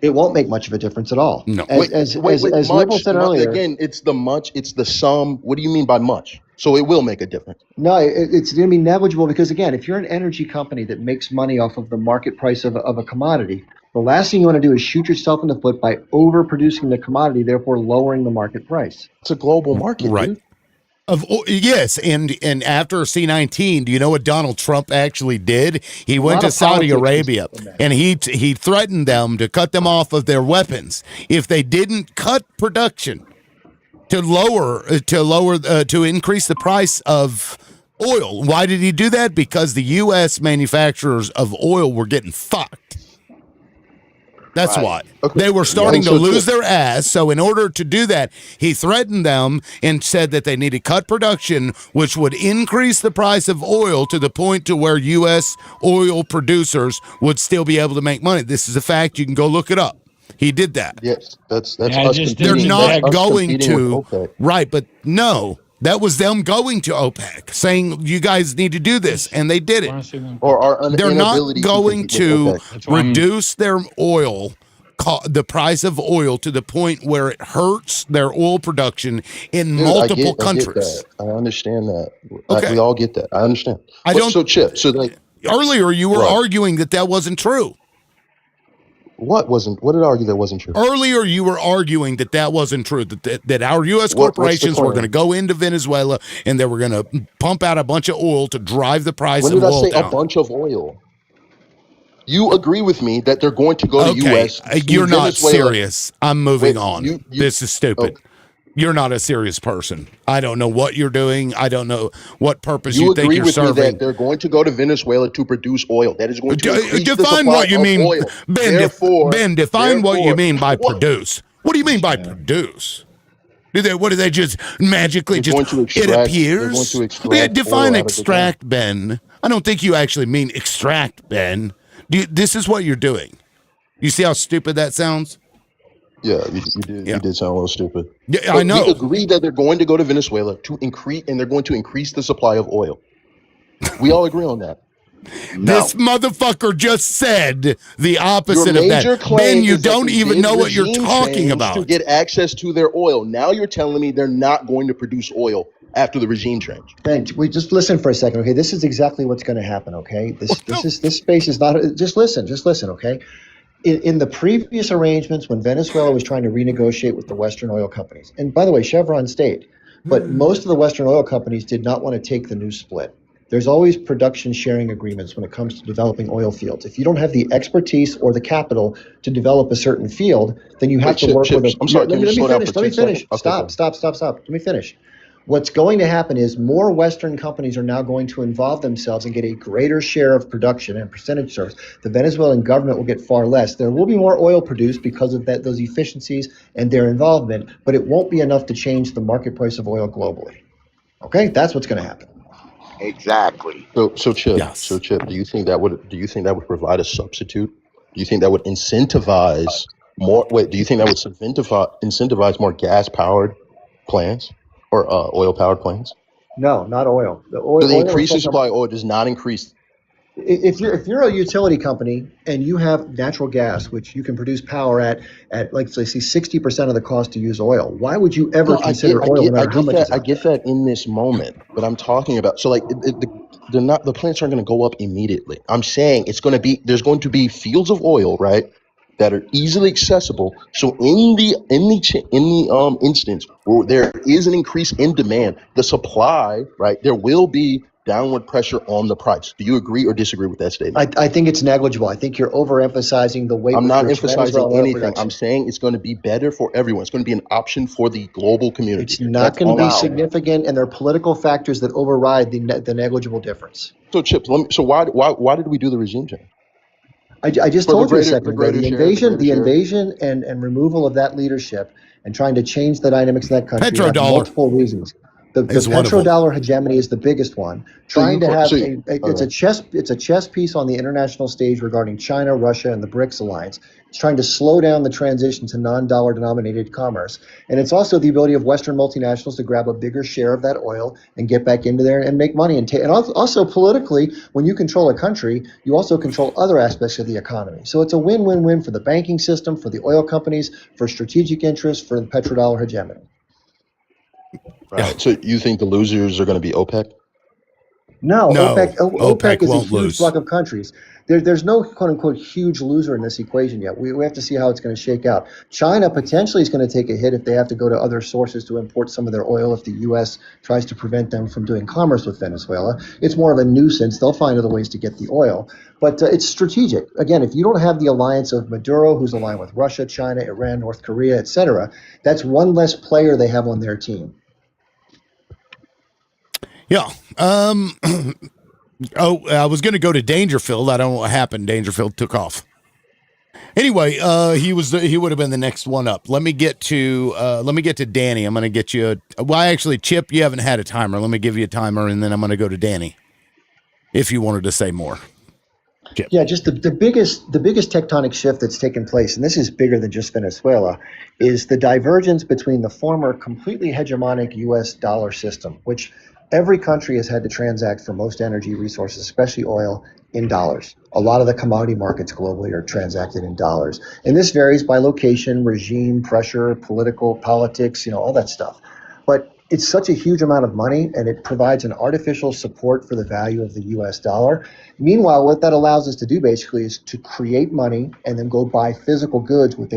It won't make much of a difference at all. No. Wait, As Liberal said earlier, again, it's the much, it's the sum. What do you mean by much? So it will make a difference. no, it's going to be negligible because, again, if you're an energy company that makes money off of the market price of a commodity, the last thing you want to do is shoot yourself in the foot by overproducing the commodity, therefore lowering the market price. It's a global market, Right. dude. Yes, and after C-19, do you know what Donald Trump actually did? He went lot to of Saudi politics was Arabia in that. and he threatened them to cut them off of their weapons if they didn't cut production to increase the price of oil. Why did he do that? Because the U.S. manufacturers of oil were getting fucked. That's Right. why. Okay. They were starting And to so, lose Chip, their ass. So, in order to do that, he threatened them and said that they need to cut production, which would increase the price of oil to the point to where U.S. oil producers would still be able to make money. This is a fact. You can go look it up. He did that. yes, that's Yeah, I us just did They're the competing. That's not exact. us going competing with to, OPEC. right, but no, that was them going to OPEC saying, you guys need to do this. And they did it. Want to see one? Or our They're not inability to going compete with to OPEC. That's why I'm. reduce their oil, the price of oil to the point where it hurts their oil production in Dude, multiple I get countries. that. I understand that. Okay. We all get that. I understand. I But don't. so, Chip, so like, Earlier, you were what? arguing that wasn't true. What did I argue that wasn't true? Earlier, you were arguing that wasn't true, that our U.S. What's the corporations were claim? going to go into Venezuela and they were going to pump out a bunch of oil to drive the price When of did I oil say a down. bunch of oil? You agree with me that they're going to go to Okay, U.S. to you're not Venezuela. serious. I'm moving on. You This is stupid. oh, You're not a serious person. I don't know what you're doing. I don't know what purpose you you think agree you're with me that serving. they're going to go to Venezuela to produce oil. That is going to increase the Define supply what you of mean, oil. Ben. Therefore, Define what you mean by what? produce. What do you mean by produce? What do they just magically They're going to it extract. They're going appears? to extract Define oil out of the ground. extract, Ben. I don't think you actually mean extract, Ben. This is what you're doing. You see how stupid that sounds? Yeah, you did. Yeah. You did sound a little stupid. Yeah, But I know. we agree that they're going to go to Venezuela to increase, and they're going to increase the supply of oil. We all agree on that. This No. motherfucker just said the Your opposite of major that. claim Ben, you is that don't they even did know what you're regime talking change to about. get access to their oil. Now you're telling me they're not going to produce oil after the regime change. Ben, we just listen for a second, okay? This is exactly what's going to happen, okay? What the- This space is not. Just listen, okay? In the previous arrangements, when Venezuela was trying to renegotiate with the Western oil companies, and by the way, Chevron stayed, but most of the Western oil companies did not want to take the new split. There's always production sharing agreements when it comes to developing oil fields. If you don't have the expertise or the capital to develop a certain field, then you have Wait, to work with a. I'm sorry. Can you Let me slow down finish. for Let me 10 seconds? finish. Okay, go Stop. Let me finish. What's going to happen is more Western companies are now going to involve themselves and get a greater share of production and percentage shares. The Venezuelan government will get far less. There will be more oil produced because of those efficiencies and their involvement, but it won't be enough to change the market price of oil globally. Okay, that's what's going to happen. Exactly. So Chip, Yes. do you think that would provide a substitute? Do you think that would incentivize more? Wait, do you think that would incentivize more gas powered plants? or oil-powered planes? No, not oil. The So the oil is increasing such a supply of oil does not increase. if you're a utility company and you have natural gas, which you can produce power at like say 60% of the cost to use oil, why would you ever No, consider oil no I matter how get much that, is out there? in this moment. But I'm talking about they're not, the plants aren't going to go up immediately. I'm saying there's going to be fields of oil, right, that are easily accessible. So in the instance where there is an increase in demand, the supply, right, there will be downward pressure on the price. Do you agree or disagree with that statement? I think it's negligible. I think you're overemphasizing the weight I'm with not which emphasizing Venezuelan oil anything. I'm production. saying it's going to be better for everyone. It's going to be an option for the global community. It's not That's going to all I'm be saying. significant, and there are political factors that override the negligible difference. So, Chips, so why did we do the regime change? I just For the told you a greater second ago, the invasion, greater the share. invasion and removal of that leadership and trying to change the dynamics in that country have Petrodollar multiple reasons. The is one of them. petrodollar hegemony is the biggest one. Trying to have it's a chess piece on the international stage regarding China, Russia, and the BRICS alliance. It's trying to slow down the transition to non-dollar denominated commerce. And it's also the ability of Western multinationals to grab a bigger share of that oil and get back into there and make money. And also politically, when you control a country, you also control other aspects of the economy. So it's a win-win-win for the banking system, for the oil companies, for strategic interests, for the petrodollar hegemony. Right. Yeah. So you think the losers are going to be OPEC? No, No, OPEC is a won't huge lose. block of countries. There's no quote unquote huge loser in this equation yet. We have to see how it's going to shake out. China potentially is going to take a hit if they have to go to other sources to import some of their oil if the U.S. tries to prevent them from doing commerce with Venezuela. It's more of a nuisance. They'll find other ways to get the oil. But it's strategic. Again, if you don't have the alliance of Maduro, who's aligned with Russia, China, Iran, North Korea, etc., that's one less player they have on their team. Yeah. Oh, I was going to go to Dangerfield. I don't know what happened. Dangerfield took off. Anyway, he would have been the next one up. Let me get to Danny. I'm going to get you actually, Chip, you haven't had a timer. Let me give you a timer, and then I'm going to go to Danny if you wanted to say more. Chip. Yeah, just the biggest tectonic shift that's taken place, and this is bigger than just Venezuela, is the divergence between the former completely hegemonic U.S. dollar system, which every country has had to transact for most energy resources, especially oil, in dollars. A lot of the commodity markets globally are transacted in dollars, and this varies by location, regime, pressure, politics, all that stuff. But it's such a huge amount of money, and it provides an artificial support for the value of the U.S. dollar. Meanwhile, what that allows us to do basically is to create money and then go buy physical goods with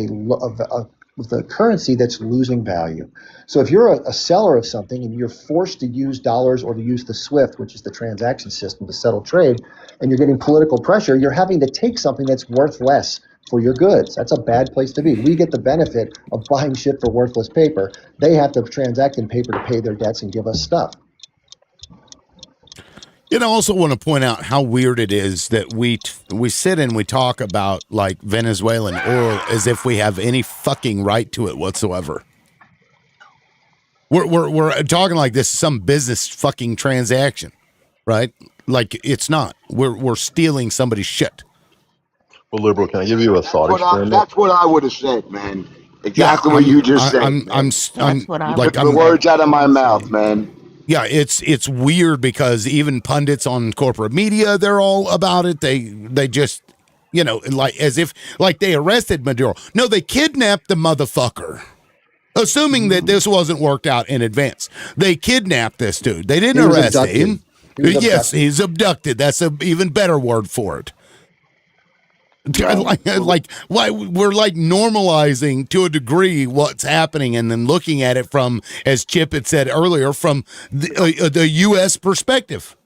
with a currency that's losing value. So if you're a seller of something and you're forced to use dollars or to use the SWIFT, which is the transaction system to settle trade, and you're getting political pressure, you're having to take something that's worth less for your goods. That's a bad place to be. We get the benefit of buying shit for worthless paper. They have to transact in paper to pay their debts and give us stuff. I also want to point out how weird it is that we sit and we talk about like Venezuelan oil as if we have any fucking right to it whatsoever. We're talking like this is some business fucking transaction, right? Like it's not. We're stealing somebody's shit. Well, liberal, can I give you a thought experiment? That's what I would have said, man. Exactly what you just said. I'm like the words out of my mouth, man. Yeah, it's weird because even pundits on corporate media, they're all about it. They just, like as if like they arrested Maduro. No, they kidnapped the motherfucker. Assuming that this wasn't worked out in advance. They kidnapped this dude. They didn't arrest him. Yes, he's abducted. That's an even better word for it. Like why we're like normalizing to a degree what's happening and then looking at it from, as Chip had said earlier, from the U.S. perspective.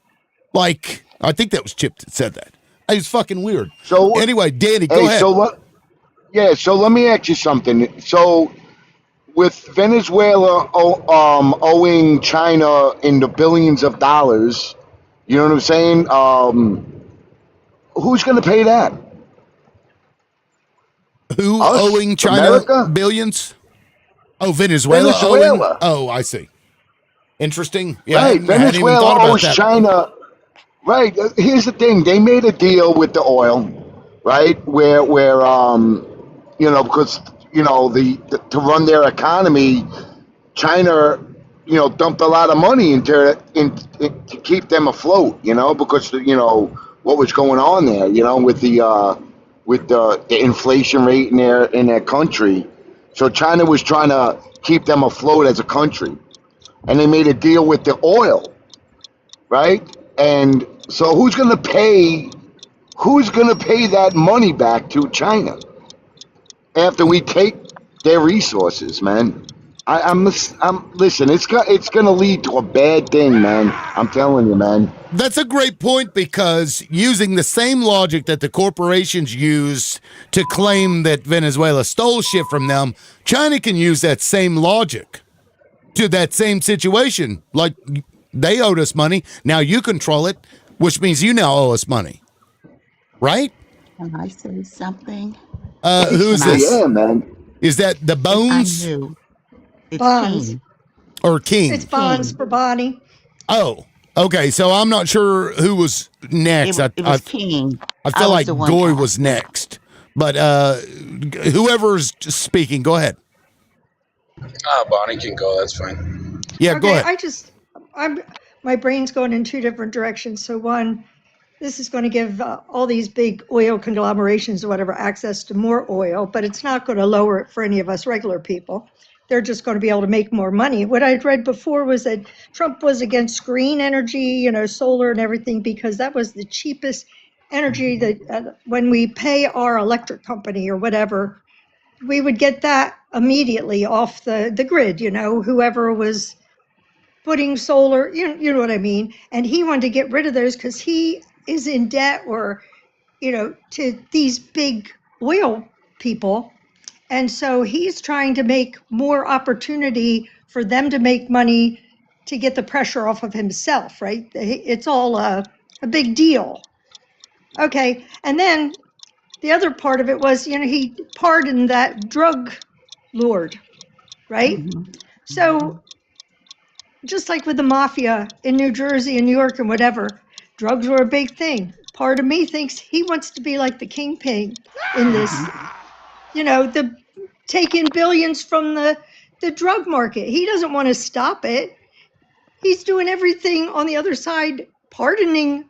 Like, I think that was Chip that said that. It's fucking weird. So anyway, Danny, go ahead. So let me ask you something. So with Venezuela owing China in the billions of dollars, you know what I'm saying? Who's going to pay that? Who Us? owing China America? billions? Oh, Venezuela owing? Oh, I see. Interesting. Yeah, right. Venezuela owes China. Right. Here's the thing. They made a deal with the oil, right? Where because to run their economy, China, dumped a lot of money into to keep them afloat, because what was going on there, with the inflation rate in their country. So China was trying to keep them afloat as a country, and they made a deal with the oil, right? And so who's going to pay that money back to China after we take their resources, man? I'm listen. It's going to lead to a bad thing, man. I'm telling you, man. That's a great point, because using the same logic that the corporations use to claim that Venezuela stole shit from them, China can use that same logic to that same situation. Like, they owed us money. Now you control it, which means you now owe us money. Right? Can I say something? Who's Can I? this? Yeah, man. Is that the I'm Bones new. It's Bonds. King. or King? It's bonds King. for Bonnie. Oh, okay. So I'm not sure who was next. It was King. I I feel was like the one Goy asking. was next, but whoever's speaking, go ahead. Bonnie can go. That's fine. Yeah, go Okay, ahead. my brain's going in two different directions. So one, this is going to give all these big oil conglomerations or whatever access to more oil, but it's not going to lower it for any of us regular people. They're just going to be able to make more money. What I'd read before was that Trump was against green energy, solar and everything, because that was the cheapest energy that when we pay our electric company or whatever, we would get that immediately off the grid, whoever was putting solar, you know what I mean? And he wanted to get rid of those because he is in debt or, to these big oil people. And so he's trying to make more opportunity for them to make money to get the pressure off of himself, right? It's all a big deal. Okay. And then the other part of it was, he pardoned that drug lord, right? So just like with the mafia in New Jersey and New York and whatever, drugs were a big thing. Part of me thinks he wants to be like the kingpin in this, the taking billions from the drug market. He doesn't want to stop it. He's doing everything on the other side, pardoning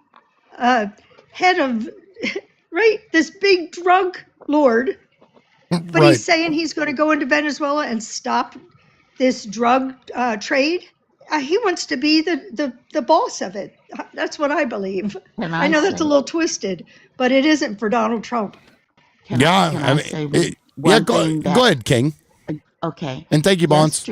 head of, right, this big drug lord. But Right. he's saying he's going to go into Venezuela and stop this drug trade. He wants to be the boss of it. That's what I believe. Can I I know that's a say? little twisted, but it isn't for Donald Trump. Can Yeah, I I mean, say yeah. one Go thing go that? ahead, King, Okay. and thank you, Bonds.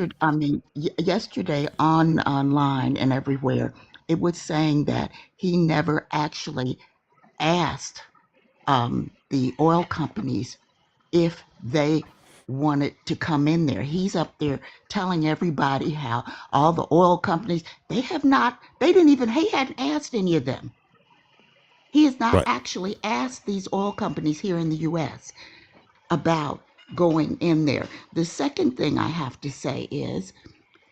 Yesterday online and everywhere, it was saying that he never actually asked the oil companies if they wanted to come in there. He's up there telling everybody how all the oil companies, he hadn't asked any of them. He has not Right. actually asked these oil companies here in the US about going in there. The second thing I have to say is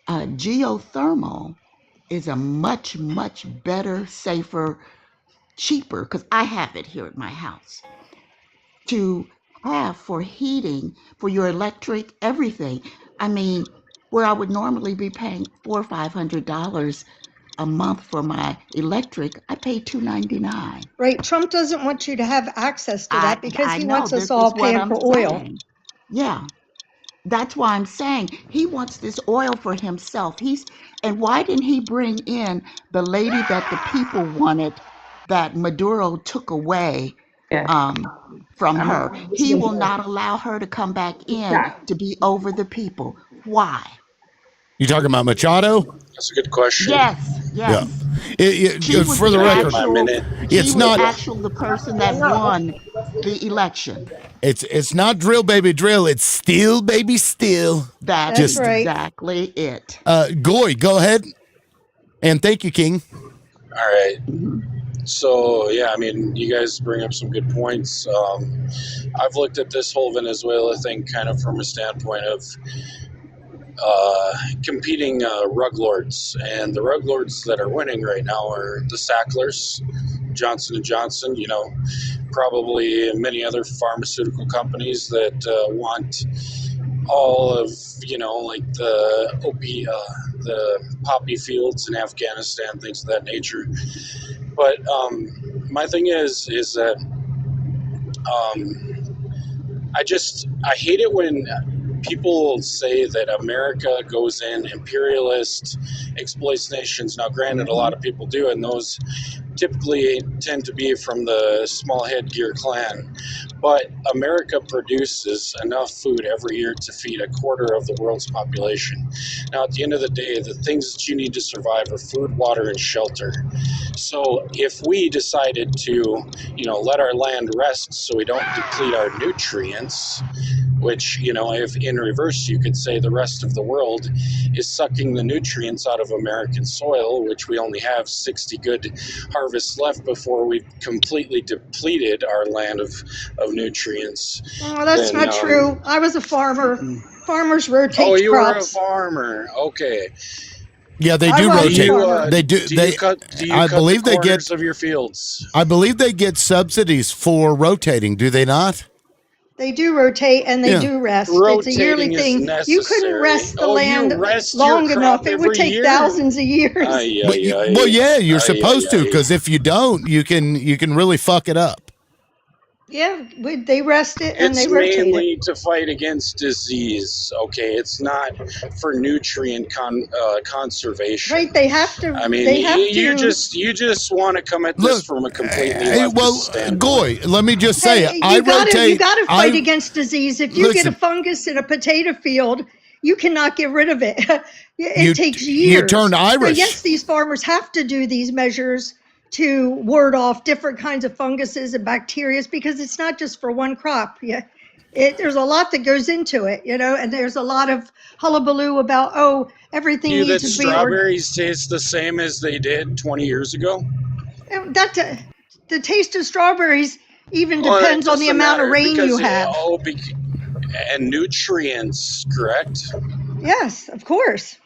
geothermal is a much, much better, safer, cheaper, because I have it here at my house, to have for heating, for your electric, everything. I mean, where I would normally be paying $400 or $500 a month for my electric, I pay $299. Right? Trump doesn't want you to have access to that because I he know wants us this all is what paying I'm for oil. saying. Yeah, that's why I'm saying he wants this oil for himself. And why didn't he bring in the lady that the people wanted that Maduro took away from her? He will not allow her to come back in to be over the people. Why? You talking about Machado? That's a good question. Yes, Yeah. yes. She was For the Can I get record, my minute? it's not the person that won the election. it's not drill baby drill. It's still baby still. That's That's Just right. exactly it. Goy, go ahead, and thank you, King. All right. Mhm. So, yeah, I mean, you guys bring up some good points. I've looked at this whole Venezuela thing kind of from a standpoint of competing rug lords, and the rug lords that are winning right now are the Sacklers, Johnson & Johnson, probably many other pharmaceutical companies that want all of, like the the poppy fields in Afghanistan, things of that nature. But my thing is that I hate it when people say that America goes in, imperialist, exploits nations. Now, granted, a lot of people do, and those typically tend to be from the small headgear clan. But America produces enough food every year to feed a quarter of the world's population. Now, at the end of the day, the things that you need to survive are food, water, and shelter. So if we decided to, let our land rest so we don't deplete our nutrients, which, if in reverse, you could say the rest of the world is sucking the nutrients out of American soil, which we only have 60 good harvests left before we've completely depleted our land of nutrients. Oh, that's Then, not true. I was a farmer. Farmers rotate oh, you were a crops. farmer. Okay. Yeah, they I do was a Do rotate. you farmer. They do. do you They. cut I the believe they corners get. of your fields? I believe they get subsidies for rotating. Do they not? They do rotate and they Yeah. do rest. It's a yearly Rotating is thing. You couldn't necessary. rest the Oh, you land rest your long enough. crop It would every take year? thousands of years. Ay, Well, ay, ay. well, yeah, you're Ay, supposed ay, to, ay. because if you don't, you can really fuck it up. Yeah, they rest it and It's they rotate it. mainly to fight against disease. Okay, it's not for nutrient conservation. Right, they have to. I mean, They have you to. just want to come at this Look, from a completely leftist well, standpoint. Goy, let me just say, Hey, I you gotta rotate. fight against disease. If you get a Listen. fungus in a potato field, you cannot get rid of it. You- It takes you years. turned So Irish. yes, these farmers have to do these measures to ward off different kinds of funguses and bacteria because it's not just for one crop. Yeah. There's a lot that goes into it, and there's a lot of hullabaloo about, everything You needs that to be strawberries taste the same as they did 20 years ago? the taste of strawberries even Well, it depends on the doesn't amount of matter rain you because have. and nutrients, correct? Yes, of course.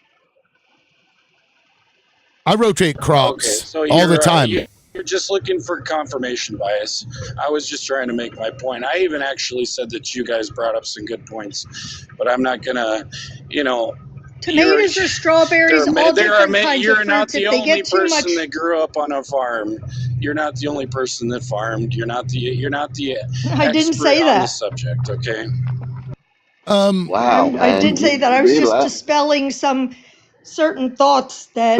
I rotate Okay, crops so all the time. you're just looking for confirmation bias. I was just trying to make my point. I even actually said that you guys brought up some good points, but I'm not gonna, Tomatoes or strawberries, all different kinds you're of not fruits. the If they only get too person much, that grew up on a farm. You're not the only person that farmed. You're not the I didn't expert say on the that. subject. Okay. Wow, I man. did say that. I was just dispelling some certain thoughts that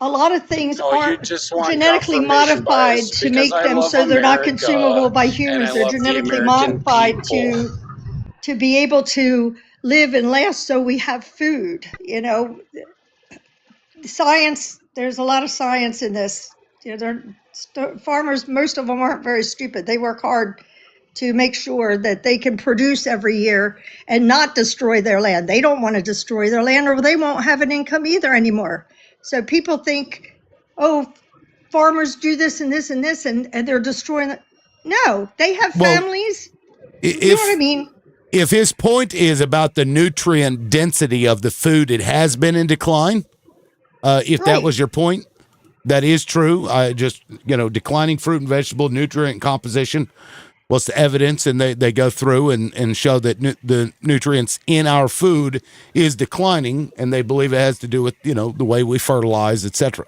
a lot of things No, you aren't just want genetically confirmation modified bias to because make I them love so they're not America consumable by and humans. I They're love the genetically American modified people. to be able to live and last so we have food. Science, there's a lot of science in this. Farmers, most of them aren't very stupid. They work hard to make sure that they can produce every year and not destroy their land. They don't want to destroy their land or they won't have an income either anymore. So people think, farmers do this and this and this and they're destroying it. No, they have families. You know what I mean? If his point is about the nutrient density of the food, it has been in decline. If that was your point, that is true. I just, declining fruit and vegetable nutrient composition. What's the evidence? And they go through and show that the nutrients in our food is declining, and they believe it has to do with, the way we fertilize, etc.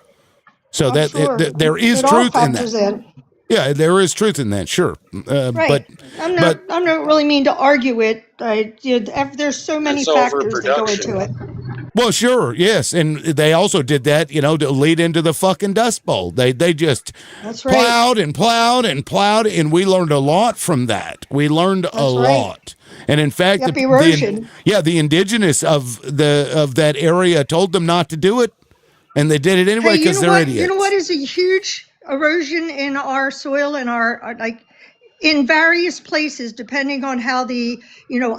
So there is truth in that. Yeah, there is truth in that, sure. Right. I'm not really mean to argue it. There's so many factors that go into it. Well, sure, yes, and they also did that, to lead into the fucking Dust Bowl. They just plowed and plowed and plowed, and we learned a lot from that. We learned a lot, and in fact, the indigenous of that area told them not to do it, and they did it anyway because they're idiots. You know what is a huge erosion in our soil and our in various places, depending on how the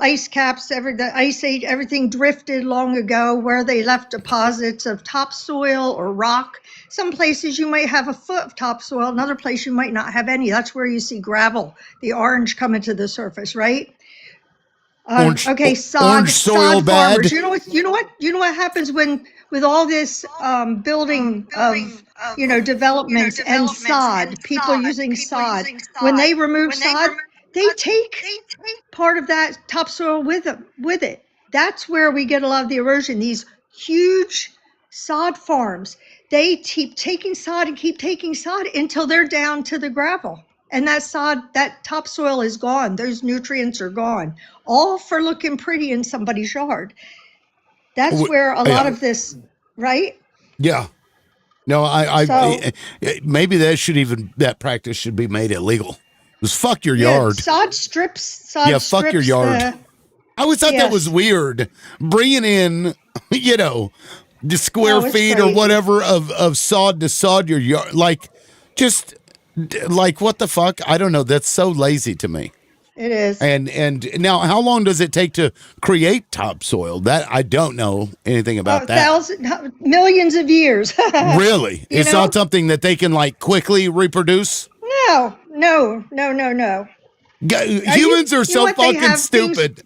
ice caps, the ice age, everything drifted long ago, where they left deposits of topsoil or rock. Some places you might have a foot of topsoil, another place you might not have any. That's where you see gravel, the orange coming to the surface, right? Sod soil farmers. bad. You know what happens with all this building of developments and sod. People are using sod. When they remove sod, they take part of that topsoil with it. That's where we get a lot of the erosion. These huge sod farms. They keep taking sod and keep taking sod until they're down to the gravel. And that sod, that topsoil is gone. Those nutrients are gone, all for looking pretty in somebody's yard. That's where a lot Yeah. of this, right? Yeah. No, So maybe that practice should be made illegal. Just fuck your yeah, yard. sod strips Yeah, fuck your yard. the, I always thought that was yes. weird. Bringing in, the square Oh, it's feet or crazy. whatever of sod to sod your yard. Like, just like what the fuck? I don't know. That's so lazy to me. It is. And now, how long does it take to create topsoil? That I don't know anything about that. Millions of years. Really, it's not something that they can like quickly reproduce. No. Humans are so fucking stupid.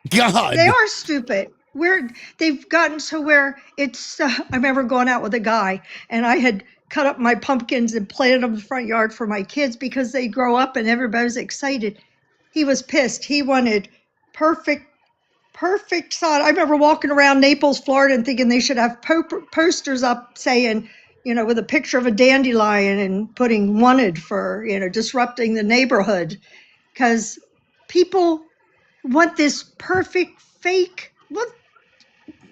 God, they are stupid. They've gotten to where it's. I remember going out with a guy, and I had cut up my pumpkins and planted them in the front yard for my kids because they grow up and everybody's excited. He was pissed. He wanted perfect sod. I remember walking around Naples, Florida, and thinking they should have posters up saying, with a picture of a dandelion and putting wanted for, disrupting the neighborhood, because people want this perfect fake. Well,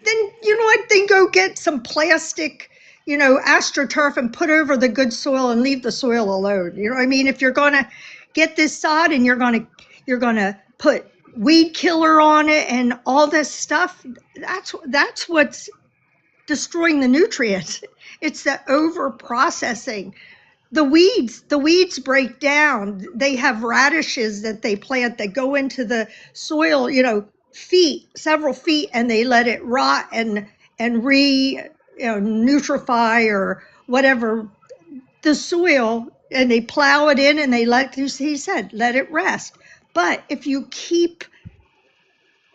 then you know what? Then go get some plastic, astroturf and put over the good soil and leave the soil alone. You know what I mean? If you're gonna get this sod and you're gonna put weed killer on it and all this stuff, that's what's destroying the nutrients. It's the over processing. The weeds break down. They have radishes that they plant that go into the soil, several feet, and they let it rot and nutrify or whatever the soil, and they plow it in and they he said, let it rest. But if you keep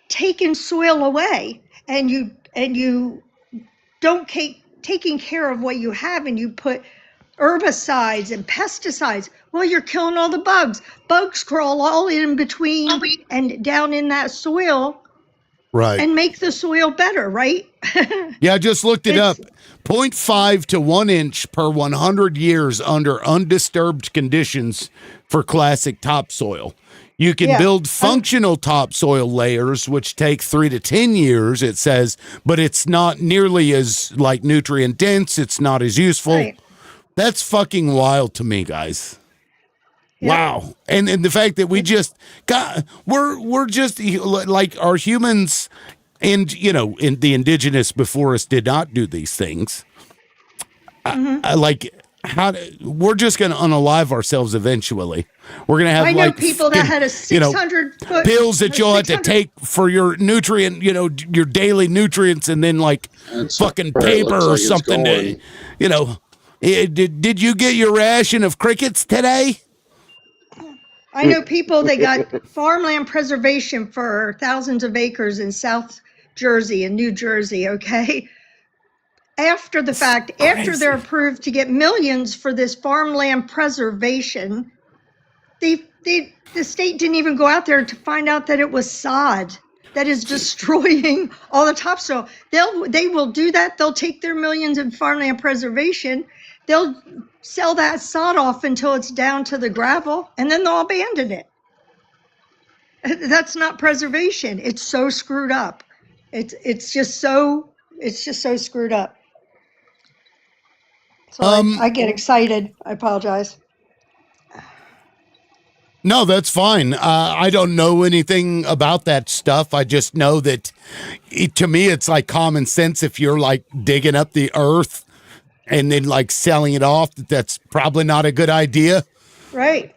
taking soil away and you don't keep taking care of what you have, and you put herbicides and pesticides, well, you're killing all the bugs. Bugs crawl all in between and down in that soil, right? And make the soil better, right? Yeah, I just looked it up. 0.5 to 1 inch per 100 years under undisturbed conditions for classic topsoil. You can build functional topsoil layers, which take 3 to 10 years, it says, but it's not nearly as like nutrient dense. It's not as useful. Right. That's fucking wild to me, guys. Yep. Wow. And the fact that we just we're just like, our humans and, in the indigenous before us did not do these things. We're just going to unalive ourselves eventually. We're going to have, I know people that had a 600 foot pills that you'll have to take for your nutrient, your daily nutrients, and then fucking paper or something. Did you get your ration of crickets today? I know people that got farmland preservation for thousands of acres in South Jersey and New Jersey, okay? After the fact, after they're approved to get millions for this farmland preservation, the state didn't even go out there to find out that it was sod that is destroying all the topsoil. They will do that. They'll take their millions in farmland preservation. They'll sell that sod off until it's down to the gravel, and then they'll abandon it. That's not preservation. It's so screwed up. It's just so screwed up. So I get excited. I apologize. No, that's fine. I don't know anything about that stuff. I just know that to me, it's like common sense. If you're like digging up the earth and then like selling it off, that's probably not a good idea. Right.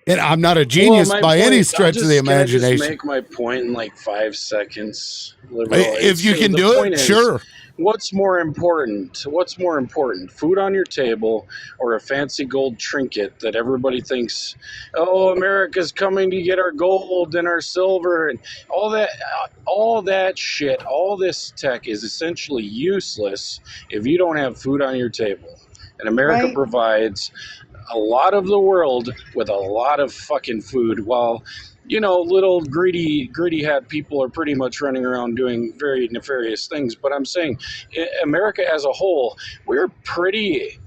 And I'm not a genius by any stretch of the imagination. Can I just make my point in like 5 seconds? If you can do it, sure. What's more important? What's more important? Food on your table or a fancy gold trinket that everybody thinks, oh, America's coming to get our gold and our silver and all that shit, all this tech is essentially useless if you don't have food on your table. And America provides a lot of the world with a lot of fucking food, while little greedy hat people are pretty much running around doing very nefarious things. But I'm saying, America as a whole, we're pretty,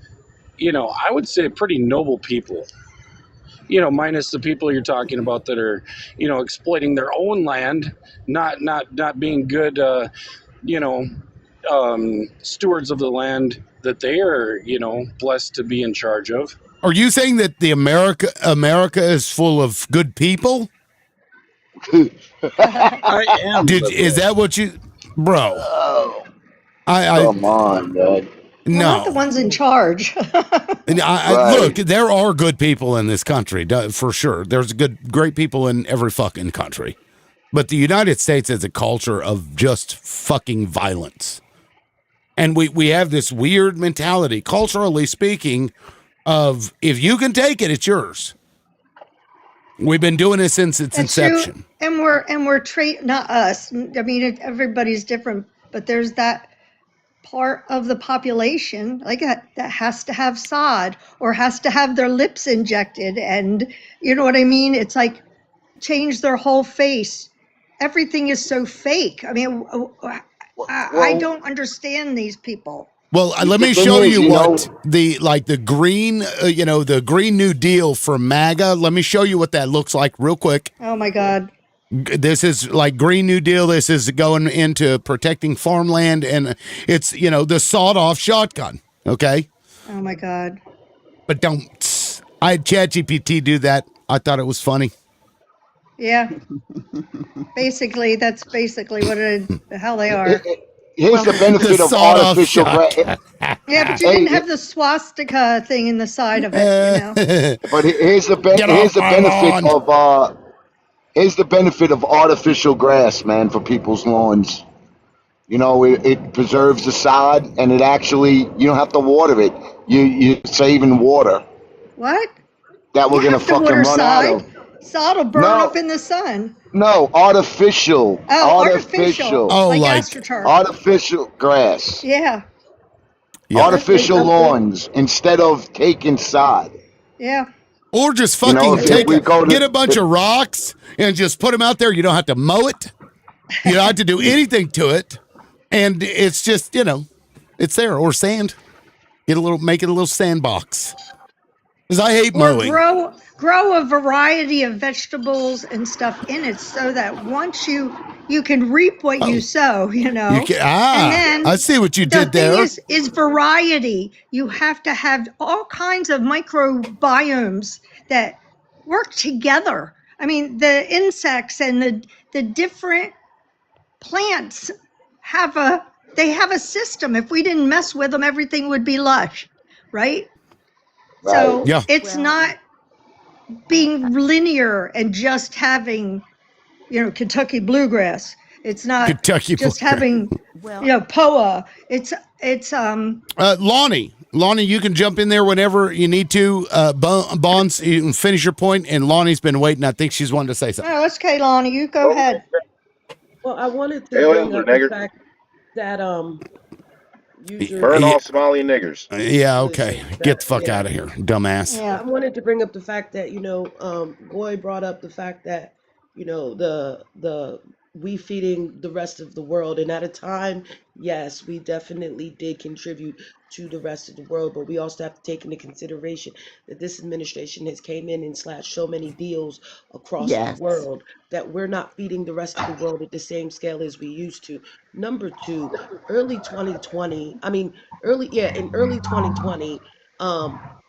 I would say pretty noble people. Minus the people you're talking about that are, exploiting their own land, not being good, you know, stewards of the land that they are, blessed to be in charge of. Are you saying that the America is full of good people? I am Is liberal. that what you, bro? Oh, I come on, man. Well, not the no. ones in charge. And look, Right. there are good people in this country, for sure. There's great people in every fucking country. But the United States is a culture of just fucking violence. And we have this weird mentality, culturally speaking, of if you can take it, it's yours. We've been doing this since its That's true. inception. And not us. I mean, everybody's different, but there's that part of the population like that has to have sod or has to have their lips injected, and you know what I mean? It's like change their whole face. Everything is so fake. I mean, I Well, don't understand these people. Well, let the me thing show is, you you what know, the green, the Green New Deal for MAGA. Let me show you what that looks like real quick. Oh my God. This is like Green New Deal. This is going into protecting farmland, and it's the sawed-off shotgun. Okay, Oh my God. but don't. I had ChatGPT do that. I thought it was funny. Yeah. Basically, that's basically what the hell they are. here's Well, the The benefit of sawed-off artificial shotgun. yeah, but you didn't Hey, have the swastika thing in the side of it, but Get off my lawn. here's the benefit of artificial grass, man, for people's lawns. You know, it preserves the sod, and it actually you don't have to water it. You're saving water What? that You we're gonna have to fucking water run out sod. of. Sod will burn up No, in the sun. no, artificial, Oh, artificial, Oh, like like astroturf. artificial grass, Yeah, yeah, artificial lawns instead of taking sod. yeah. or just You know, fucking if we go get a bunch to of rocks and just put them out there. You don't have to mow it. You don't have to do anything to it, and it's just it's there. Or sand. Make it a little sandbox. Because I hate Or mowing. grow a variety of vegetables and stuff in it so that once you can reap what you Oh, sow, you can And I then see what you the did thing there. is variety. You have to have all kinds of microbiomes that work together. I mean, the insects and the different plants they have a system. If we didn't mess with them, everything would be lush, right? right. So Yeah, it's not being linear and just having, Kentucky bluegrass. It's not Kentucky just bluegrass. having, Well, POA. It's Lonnie, you can jump in there whenever you need to. Bonds, you can finish your point, and Lonnie's been waiting. I think she's wanted to say something. oh, it's okay, Lonnie. You go ahead. Well, I wanted to Hail bring Hitler, up the nigger. fact that Burn users all Yeah, Somali niggers. yeah, okay. listen Get that the fuck yeah. out of here, dumbass. Yeah. I wanted to bring up the fact that Goy brought up the fact that the we feeding the rest of the world, and at a time, yes, we definitely did contribute to the rest of the world, but we also have to take into consideration that this administration has came in and slashed so many deals across the yes. world that we're not feeding the rest of the world at the same scale as we used to. Number two, early 2020, I mean in early 2020,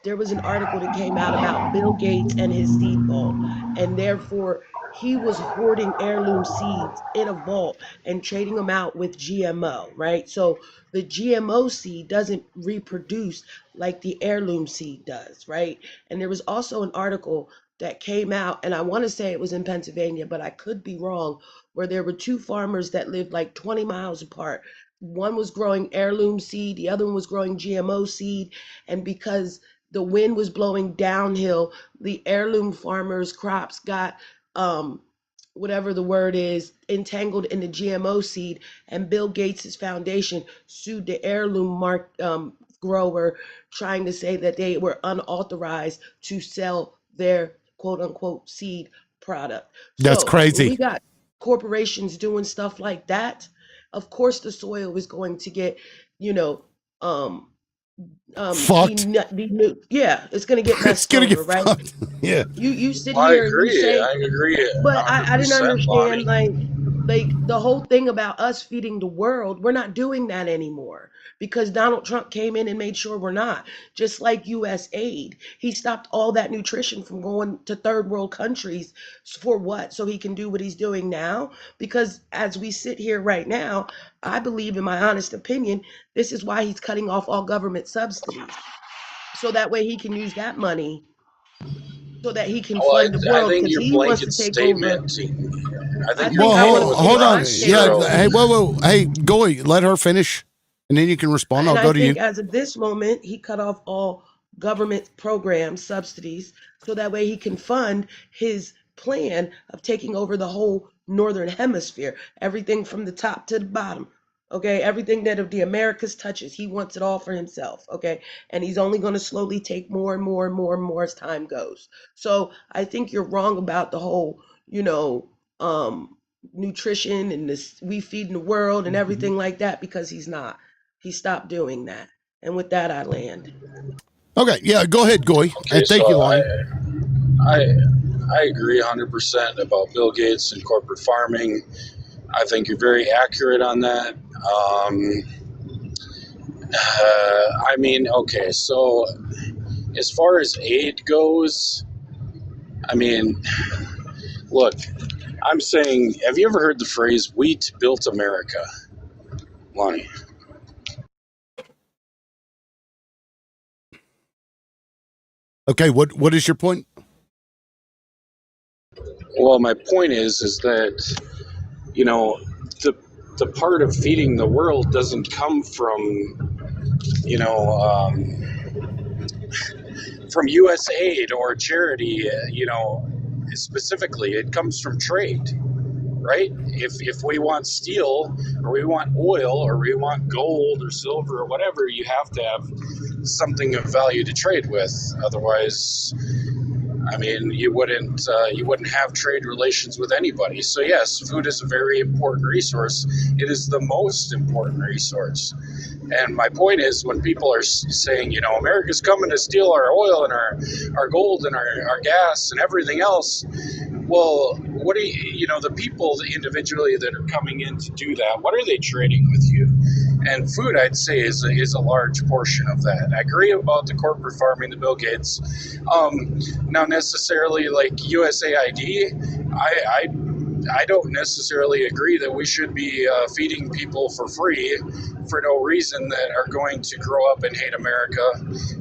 there was an article that came out about Bill Gates and his seed vault, and therefore he was hoarding heirloom seeds in a vault and trading them out with GMO, right? So the GMO seed doesn't reproduce like the heirloom seed does, right? And there was also an article that came out, and I want to say it was in Pennsylvania, but I could be wrong, where there were two farmers that lived like 20 miles apart. One was growing heirloom seed, the other one was growing GMO seed, and because the wind was blowing downhill, the heirloom farmers' crops got um whatever the word is entangled in the GMO seed, and Bill Gates's foundation sued the heirloom grower, trying to say that they were unauthorized to sell their quote unquote seed product. That's So when crazy. we got corporations doing stuff like that, of course the soil is going to get, you know, um, Fucked. yeah, it's going to get It's messed gonna get over, right? fucked. Yeah. You sit I here and you agree. say, I agree but I didn't 100%, understand Lonnie. like the whole thing about us feeding the world. We're not doing that anymore because Donald Trump came in and made sure we're not. Just like US aid. He stopped all that nutrition from going to third world countries for what? So he can do what he's doing now? Because as we sit here right now, I believe in my honest opinion, this is why he's cutting off all government subsidies. So that way he can use that money so that he can Well, fund the I world think because your he wants to blanket take over. statement, I I think your think Well, he blanket wants hold, to was take hold our on. last Yeah. state. zero. Hey, whoa. Hey, Goy, let her finish, and then you can respond. I'll And I go to you. think as of this moment, he cut off all government programs, subsidies, so that way he can fund his plan of taking over the whole northern hemisphere, everything from the top to the bottom. Okay, everything that of the Americas touches, he wants it all for himself. Okay, and he's only going to slowly take more and more and more and more as time goes. So I think you're wrong about the whole, you know, nutrition and this we feeding the world and everything like that because he's not. He stopped doing that. And with that, I land. Okay. Yeah. Go ahead, Goy. Okay, And so thank you, Lonnie. I I agree 100% about Bill Gates and corporate farming. I think you're very accurate on that. I mean, okay, so as far as aid goes, I mean, look, I'm saying, have you ever heard the phrase "wheat built America," Lonnie? Okay. What is your point? Well, my point is that you know the the part of feeding the world doesn't come from you know from USAID or charity. Specifically, it comes from trade. Right? If we want steel or we want oil or we want gold or silver or whatever, you have to have something of value to trade with. Otherwise, I mean, you wouldn't have trade relations with anybody. So yes, food is a very important resource. It is the most important resource. And my point is, when people are saying, America's coming to steal our oil and our gold and our gas and everything else, well, what do the people individually that are coming in to do that, what are they trading with you? And food, I'd say, is a large portion of that. I agree about the corporate farming, the Bill Gates. Now, necessarily like USAID, I don't necessarily agree that we should be feeding people for free for no reason that are going to grow up and hate America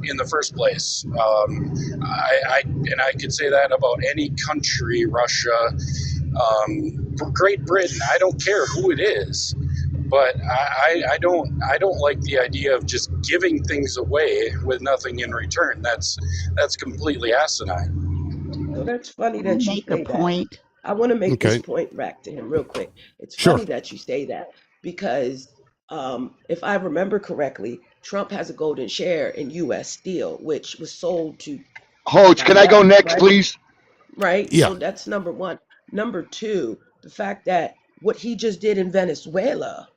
in the first place. And I could say that about any country, Russia, Great Britain. I don't care who it is, but I don't like the idea of just giving things away with nothing in return. That's completely asinine. So that's funny I that you make a say that. point. I want to make this Okay. point back to him real quick. It's Sure. funny that you say that because if I remember correctly, Trump has a golden share in U.S. Steel, which was sold to Hoach, can somebody I go else, next, right? please? Right. Yeah. So that's number one. Number two, the fact that what he just did in Venezuela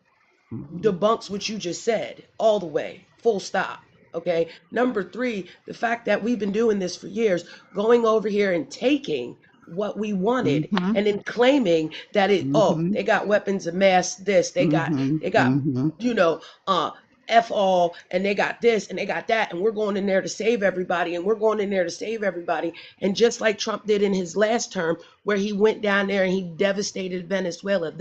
Mhm. debunks what you just said all the way, full stop. Okay. Number three, the fact that we've been doing this for years, going over here and taking what we wanted Mhm. and then claiming that Mhm. they got weapons of mass this, Mhm. they got, Mhm. you know, F all, and they got this and they got that, and we're going in there to save everybody, and we're going in there to save everybody. And just like Trump did in his last term, where he went down there and he devastated Venezuela,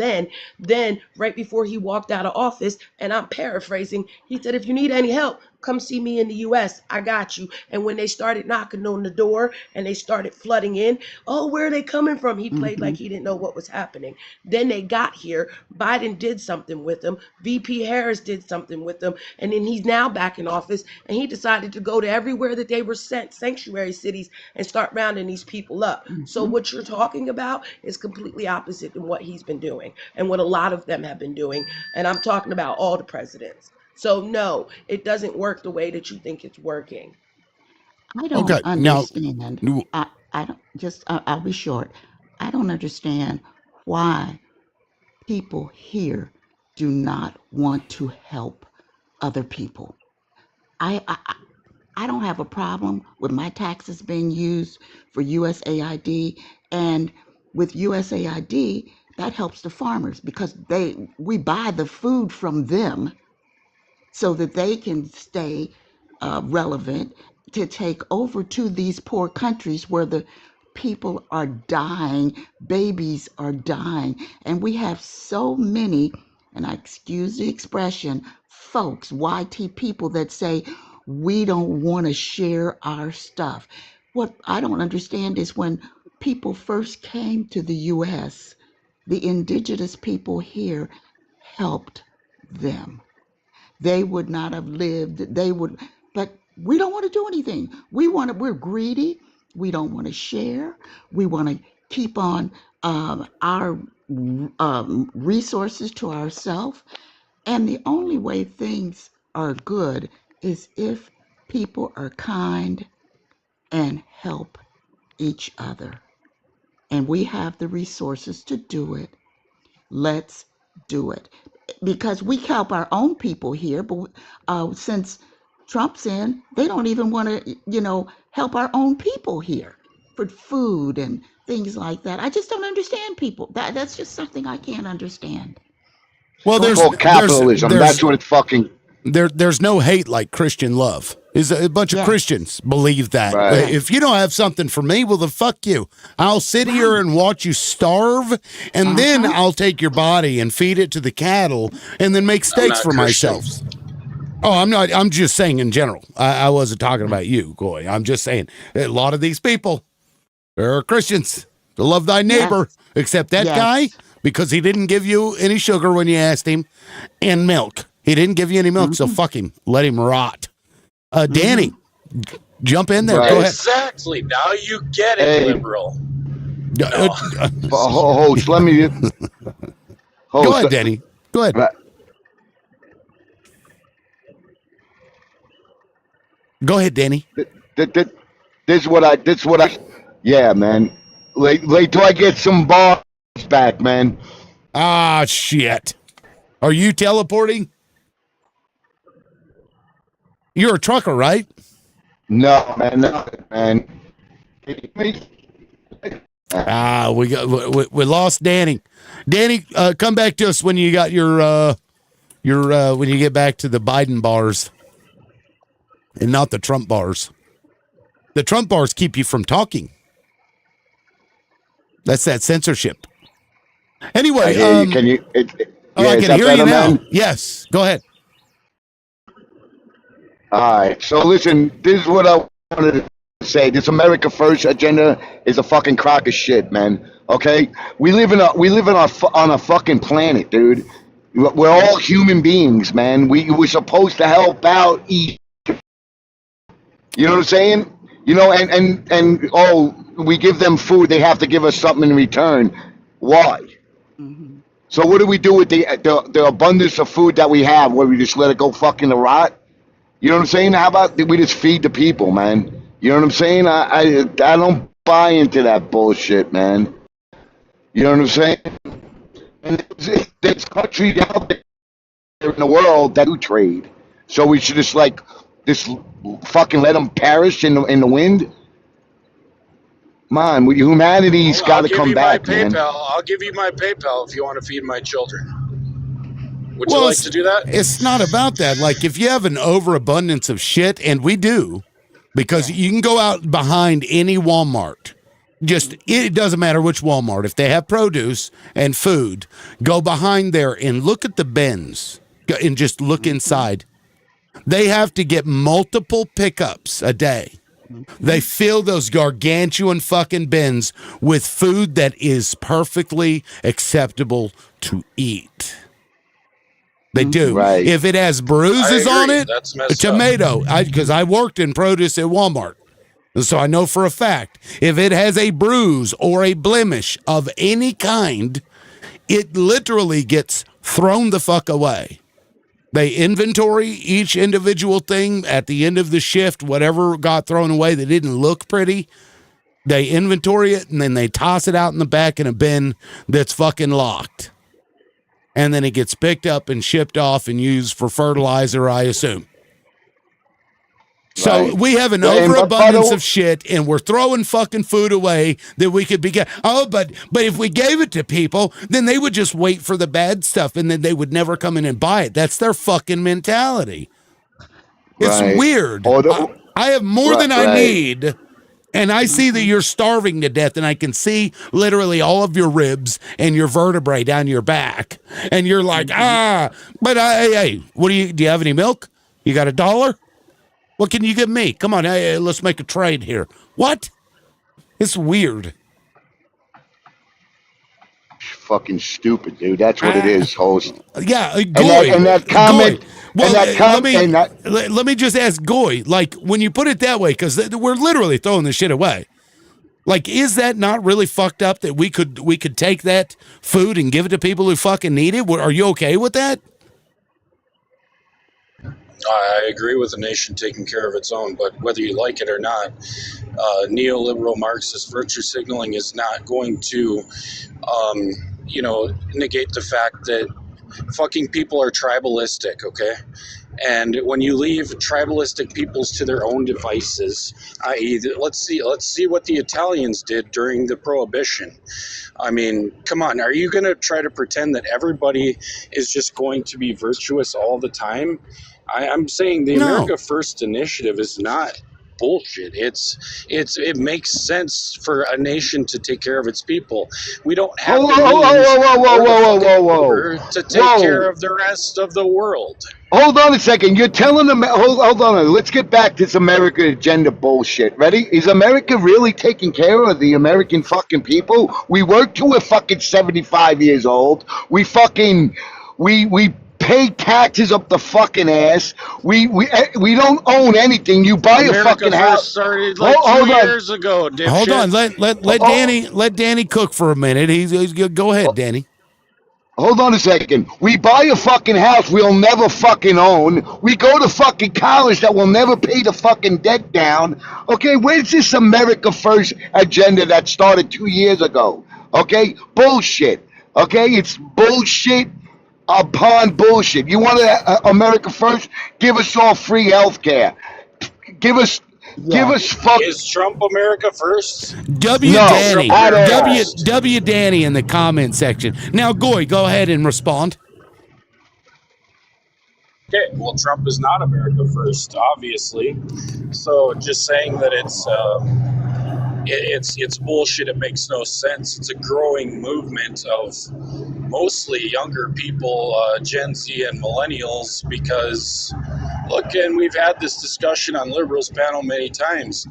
then right before he walked out of office, and I'm paraphrasing, he said, if you need any help, come see me in the US. I got you. And when they started knocking on the door and they started flooding in, oh, where are they coming from? He played like Mhm. he didn't know what was happening. Then they got here. Biden did something with them. VP Harris did something with them. And then he's now back in office and he decided to go to everywhere that they were sent, sanctuary cities, and start rounding these people up. So Mhm. what you're talking about is completely opposite than what he's been doing and what a lot of them have been doing. And I'm talking about all the presidents. So no, it doesn't work the way that you think it's working. I don't Okay. Now, understand. I don't just. I'll be short. I don't understand why people here do not want to help other people. I don't have a problem with my taxes being used for USAID, and with USAID that helps the farmers because we buy the food from them so that they can stay relevant to take over to these poor countries where the people are dying, babies are dying, and we have so many, and I excuse the expression, folks, YT people that say we don't want to share our stuff. What I don't understand is when people first came to the US, the indigenous people here helped them. They would not have lived, they would, but we don't want to do anything. We're greedy. We don't want to share. We want to keep on our resources to ourselves. And the only way things are good is if people are kind and help each other. And we have the resources to do it. Let's do it. Because we help our own people here, but since Trump's in, they don't even want to, help our own people here for food and things like that. I just don't understand people. That's just something I can't understand. Well, Go It's ahead. called capitalism. That's what it's fucking. there's no hate like Christian love. Is a bunch of Yes. Christians believe that. Right. If you don't have something for me, well, then fuck you. I'll sit here and watch you starve, and then I'll take your body and feed it to the cattle, and then make steaks not for Christian. myself. Oh, I'm not. I'm just saying in general. I wasn't talking about you, Goy. I'm just saying a lot of these people are Christians. To love thy neighbor, Yes. except that Yes. guy, because he didn't give you any sugar when you asked him, and milk. He didn't give you any milk, so fuck him. Let him rot. Danny, jump in there. Right. Go ahead. Exactly. Now you get it, Hey. liberal. Host, let me. Go ahead, Danny. Go ahead. Right. Go ahead, Danny. This is what I. Yeah, man. Wait till I get some bars back, man. Ah, shit. Are you teleporting? You're a trucker, right? No, man. No, man. Ah, we lost Danny. Danny, come back to us when you got your when you get back to the Biden bars and not the Trump bars. The Trump bars keep you from talking. That's that censorship. Anyway, I hear you. Can you? I is can that hear better, you now. man? Yes, go ahead. All right. So listen, this is what I wanted to say. This America First agenda is a fucking crock of shit, man. Okay, we live on a fucking planet, dude. We're all human beings, man. We're supposed to help out each. You know what I'm saying? And we give them food. They have to give us something in return. Why? Mm-hmm. So what do we do with the abundance of food that we have? Where we just let it go fucking to rot? You know what I'm saying? How about we just feed the people, man? You know what I'm saying? I don't buy into that bullshit, man. You know what I'm saying? And there's countries out there in the world that do trade. So we should just fucking let them perish in the wind. Man, humanity's got to come back, man. I'll give you my PayPal if you want to feed my children. Would Well, you like to do that? It's not about that. Like, if you have an overabundance of shit, and we do, because you can go out behind any Walmart. It doesn't matter which Walmart. If they have produce and food, go behind there and look at the bins and just look inside. They have to get multiple pickups a day. They fill those gargantuan fucking bins with food that is perfectly acceptable to eat. They do. Right. If it has bruises I on agree. it, That's a messed tomato, because I worked in produce at Walmart. So I know for a fact, if it has a bruise or a blemish of any kind, it literally gets thrown the fuck away. They inventory each individual thing at the end of the shift, whatever got thrown away that didn't look pretty, They inventory it and then they toss it out in the back in a bin that's fucking locked. And then it gets picked up and shipped off and used for fertilizer, I assume. So Right. we have an And overabundance of shit, and we're throwing fucking food away that we could be but if we gave it to people, then they would just wait for the bad stuff, and then they would never come in and buy it. That's their fucking mentality. It's right. weird. Or I have more than I right. need, and I see that you're starving to death, and I can see literally all of your ribs and your vertebrae down your back, and you're like, but hey, what do you have any milk? You got $1? What can you give me? Come on, hey, let's make a trade here. What? It's weird. Fucking stupid, dude. That's what it is, host. Yeah, Goy. And that comment. Goy. Well, let me just ask Goy, like, when you put it that way, because we're literally throwing this shit away. Like, is that not really fucked up that we could take that food and give it to people who fucking need it? Are you okay with that? I agree with the nation taking care of its own, but whether you like it or not, neoliberal Marxist virtue signaling is not going to, negate the fact that fucking people are tribalistic, okay? And when you leave tribalistic peoples to their own devices, i.e., let's see what the Italians did during the Prohibition. I mean, come on, are you going to try to pretend that everybody is just going to be virtuous all the time? I'm saying the America First initiative is not bullshit. It makes sense for a nation to take care of its people. We don't have the means to take care of the rest of the world. Hold on a second. You're telling them. Hold on. Let's get back to this America agenda bullshit. Ready? Is America really taking care of the American fucking people? We work till we're fucking 75 years old. We pay taxes up the fucking ass. We don't own anything. You buy America a fucking house. Started like 2 years ago. Dipshit. Hold on. Let Danny cook for a minute. He's go ahead, Danny. Hold on a second. We buy a fucking house we'll never fucking own. We go to fucking college that will never pay the fucking debt down. Okay, where's this America First agenda that started 2 years ago? Okay, bullshit. Okay, it's bullshit upon bullshit. You want America First? Give us all free health care. Give us fuck. Is Trump America First? Danny. W Danny in the comment section. Now, Goy, go ahead and respond. Okay, well, Trump is not America First, obviously. So just saying that it's bullshit. It makes no sense. It's a growing movement of mostly younger people, Gen Z and millennials, because look, and we've had this discussion on Liberals panel many times.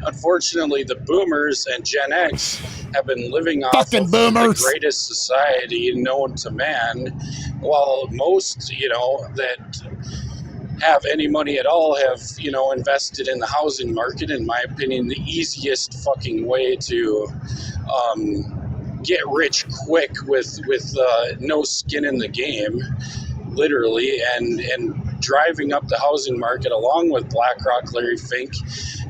Unfortunately, the boomers and Gen X have been living off of the greatest society known to man, while most, that have any money at all have, invested in the housing market. In my opinion, the easiest fucking way to get rich quick with no skin in the game, literally, and driving up the housing market along with BlackRock, Larry Fink,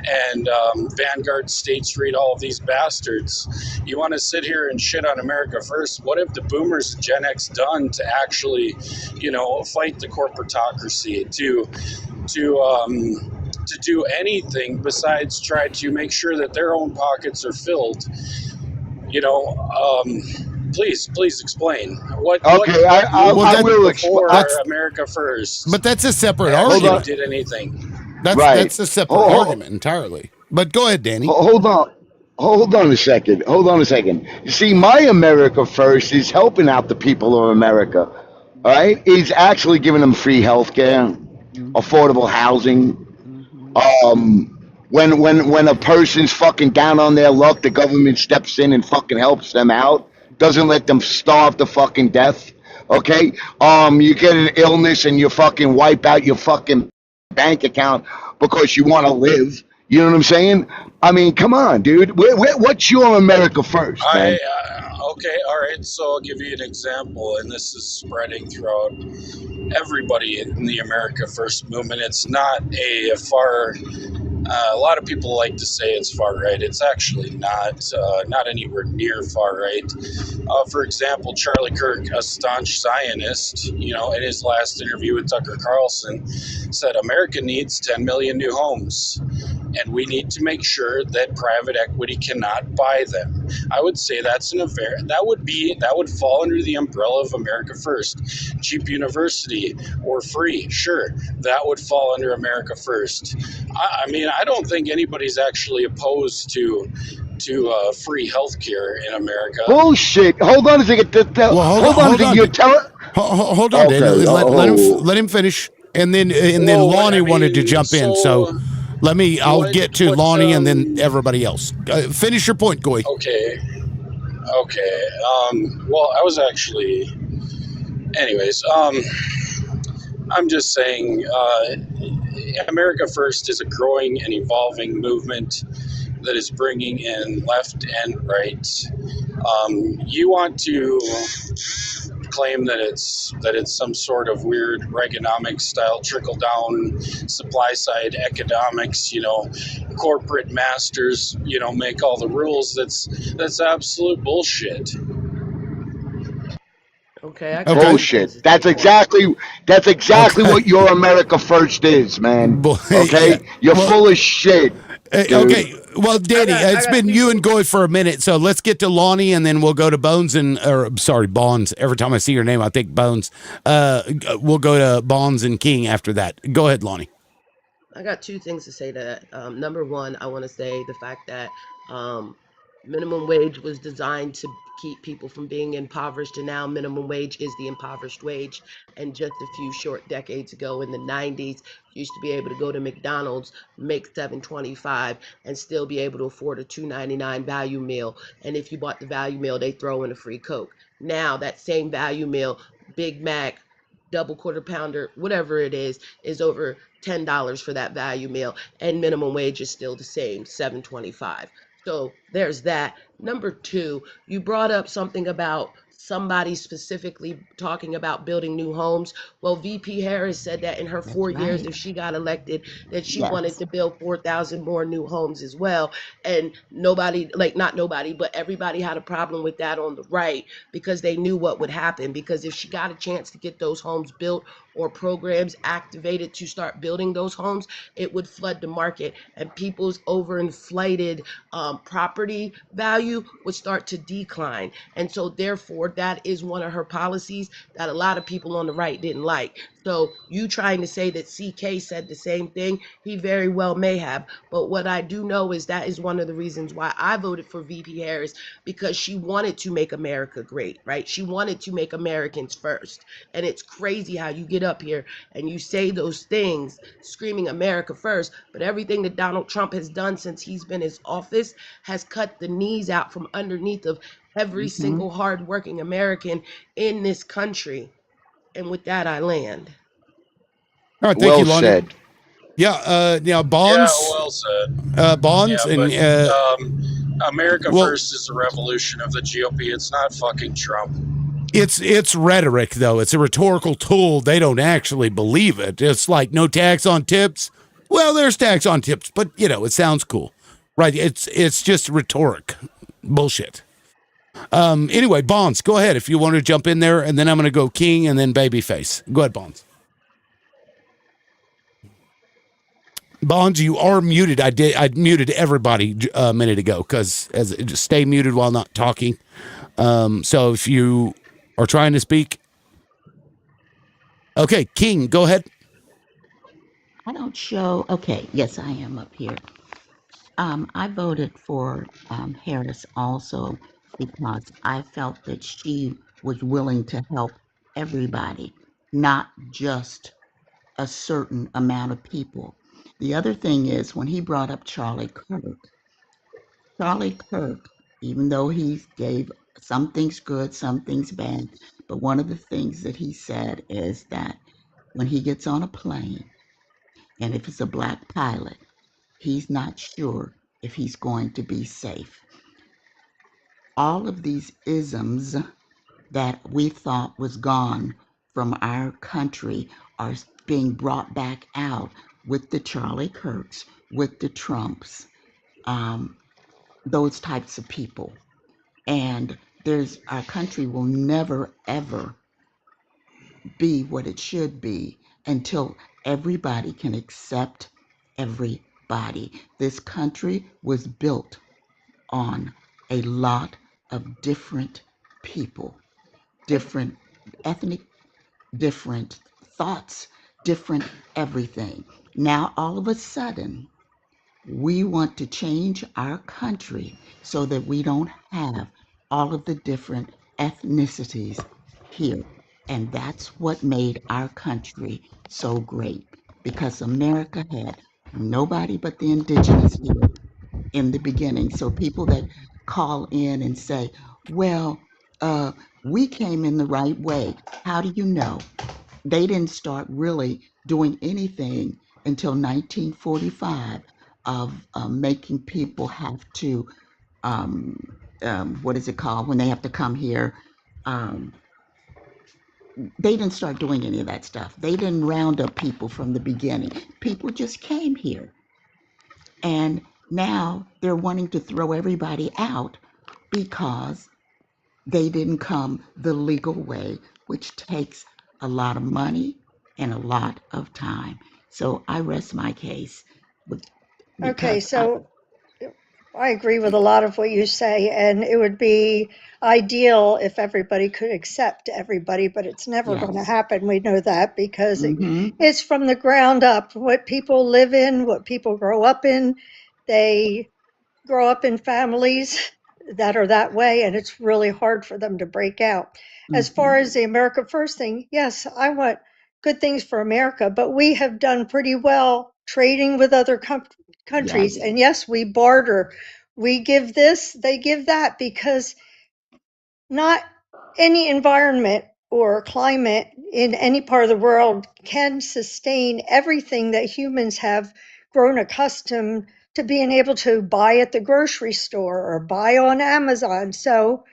and Vanguard, State Street, all of these bastards. You want to sit here and shit on America First? What have the boomers and Gen X done to actually, fight the corporatocracy, to do anything besides try to make sure that their own pockets are filled? Please explain what I will explain America First. But that's a separate argument. Did anything? That's a separate argument entirely. But go ahead, Danny. Hold on a second. You see, my America First is helping out the people of America. All right, is actually giving them free health care, affordable housing. When a person's fucking down on their luck, the government steps in and fucking helps them out. Doesn't let them starve to fucking death. Okay? You get an illness and you fucking wipe out your fucking bank account because you want to live. You know what I'm saying? I mean, come on, dude. What's your America First, man? Okay, all right. So I'll give you an example, and this is spreading throughout everybody in the America First movement. It's not a far A lot of people like to say it's far right. It's actually not anywhere near far right. For example, Charlie Kirk, a staunch Zionist, in his last interview with Tucker Carlson, said America needs 10 million new homes, and we need to make sure that private equity cannot buy them. I would say that would fall under the umbrella of America First. Cheap university or free, sure, that would fall under America First. I mean, I don't think anybody's actually opposed to free healthcare in America. Bullshit. Hold on a second. Well, Hold on a second. You're telling. Hold on, Dan. Okay. Let him finish, and then Well, Lonnie I wanted to mean, jump in. So so I'll what get to what Lonnie and then everybody else. Finish your point, Goy. Okay. Well, I was actually, anyways. I'm just saying, America First is a growing and evolving movement that is bringing in left and right. You want to claim that it's some sort of weird Reaganomics style trickle down supply side economics, corporate masters, make all the rules. That's absolute bullshit. Okay, I got Okay. two things Bullshit. to say. That's exactly Okay. what your America First is, man. Yeah. Okay? You're Well, full of shit, dude. okay. Well, Danny, I it's got been two you and things. Goy for a minute, so let's get to Lonnie, and then we'll go to Bonds Bonds. Every time I see your name, I think Bones. We'll go to Bonds and King after that. Go ahead, Lonnie. I got two things to say to that. Number one, I want to say the fact that minimum wage was designed to keep people from being impoverished, and now minimum wage is the impoverished wage. And just a few short decades ago in the 90s, you used to be able to go to McDonald's, make $7.25, and still be able to afford a $2.99 value meal. And if you bought the value meal, they throw in a free Coke. Now that same value meal, Big Mac, double quarter pounder, whatever it is over $10 for that value meal, and minimum wage is still the same, $7.25. So there's that. Number two, you brought up something about somebody specifically talking about building new homes. Well, VP Harris said that in her That's 4 years, right. if she got elected, that she wanted Yes. to build 4,000 more new homes as well. And nobody, like not nobody, but everybody had a problem with that on the right because they knew what would happen. Because if she got a chance to get those homes built or programs activated to start building those homes, it would flood the market and people's overinflated property value would start to decline. And so, therefore, that is one of her policies that a lot of people on the right didn't like. So, you trying to say that CK said the same thing, he very well may have. But what I do know is that is one of the reasons why I voted for VP Harris, because she wanted to make America great, right? She wanted to make Americans first. And it's crazy how you get up here and you say those things screaming America first, but everything that Donald Trump has done since he's been in office has cut the knees out from underneath of every Hmm. single hardworking American in this country. And with that, I land. All right. Thank you, Well Lonnie. said. Yeah. Yeah, Bonds. well said. Bonds Yeah, and but America well, First is a revolution of the GOP. It's not fucking Trump. it's rhetoric though. It's a rhetorical tool. They don't actually believe it. It's like no tax on tips. Well, there's tax on tips, but it sounds cool, right? It's just rhetoric, bullshit. Anyway, Bonds, go ahead if you want to jump in there, and then I'm going to go King and then Babyface. Go ahead, Bonds. Bonds, you are muted. I muted everybody a minute ago because just stay muted while not talking. So if you are trying to speak, okay, King, go ahead. I don't show. Okay. Yes, I am up here. I voted for Harris also because I felt that she was willing to help everybody, not just a certain amount of people. The other thing is when he brought up Charlie Kirk, even though he gave some things good, some things bad, but one of the things that he said is that when he gets on a plane and if it's a black pilot, he's not sure if he's going to be safe. All of these isms that we thought was gone from our country are being brought back out with the Charlie Kirks, with the Trumps, those types of people. And our country will never, ever be what it should be until everybody can accept everybody. This country was built on a lot of different people, different ethnic, different thoughts, different everything. Now, all of a sudden, we want to change our country so that we don't have all of the different ethnicities here. And that's what made our country so great, because America had nobody but the indigenous here in the beginning. So people that call in and say, well, we came in the right way. How do you know? They didn't start really doing anything until 1945 of making people have to, what is it called, when they have to come here? They didn't start doing any of that stuff. They didn't round up people from the beginning. People just came here. And now they're wanting to throw everybody out because they didn't come the legal way, which takes a lot of money and a lot of time. So I rest my case. Okay, so I agree with a lot of what you say, and it would be ideal if everybody could accept everybody, but it's never going to Yes. happen. We know that because Mhm. it's from the ground up. What people live in, what people grow up in, they grow up in families that are that way, and it's really hard for them to break out. As far as the America First thing, yes, I want good things for America, but we have done pretty well trading with other countries. Yes. And yes, we barter. We give this, they give that, because not any environment or climate in any part of the world can sustain everything that humans have grown accustomed to being able to buy at the grocery store or buy on Amazon. So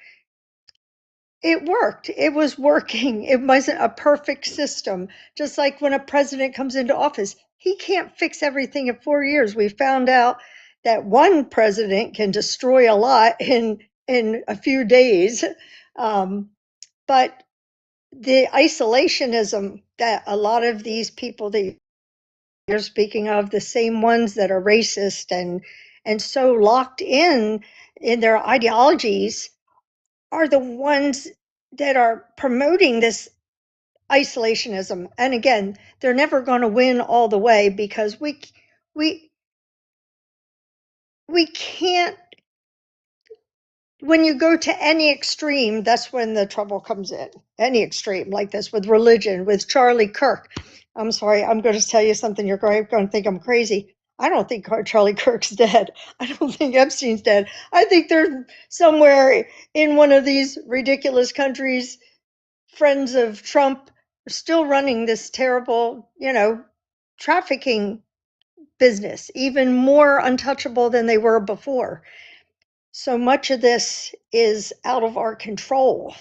it worked. It was working. It wasn't a perfect system. Just like when a president comes into office, he can't fix everything in 4 years. We found out that one president can destroy a lot in a few days. But the isolationism that a lot of these people that you're speaking of, the same ones that are racist and so locked in their ideologies, are the ones that are promoting this isolationism. And again, they're never going to win all the way, because we we can't. When you go to any extreme, that's when the trouble comes in. Any extreme like this with religion, with Charlie Kirk. I'm sorry, I'm going to tell you something. You're going to think I'm crazy. I don't think Charlie Kirk's dead. I don't think Epstein's dead. I think they're somewhere in one of these ridiculous countries, friends of Trump, still running this terrible, trafficking business, even more untouchable than they were before. So much of this is out of our control.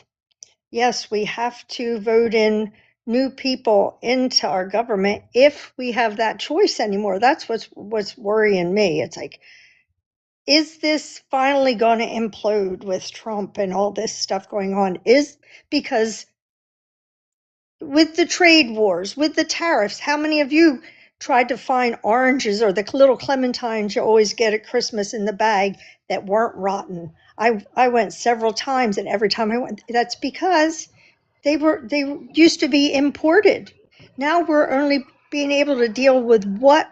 Yes, we have to vote in new people into our government if we have that choice anymore. That's what's worrying me. It's like, is this finally going to implode with Trump and all this stuff going on? Because with the trade wars, with the tariffs, how many of you tried to find oranges or the little clementines you always get at Christmas in the bag that weren't rotten? I went several times, and every time I went, that's because they used to be imported. Now we're only being able to deal with what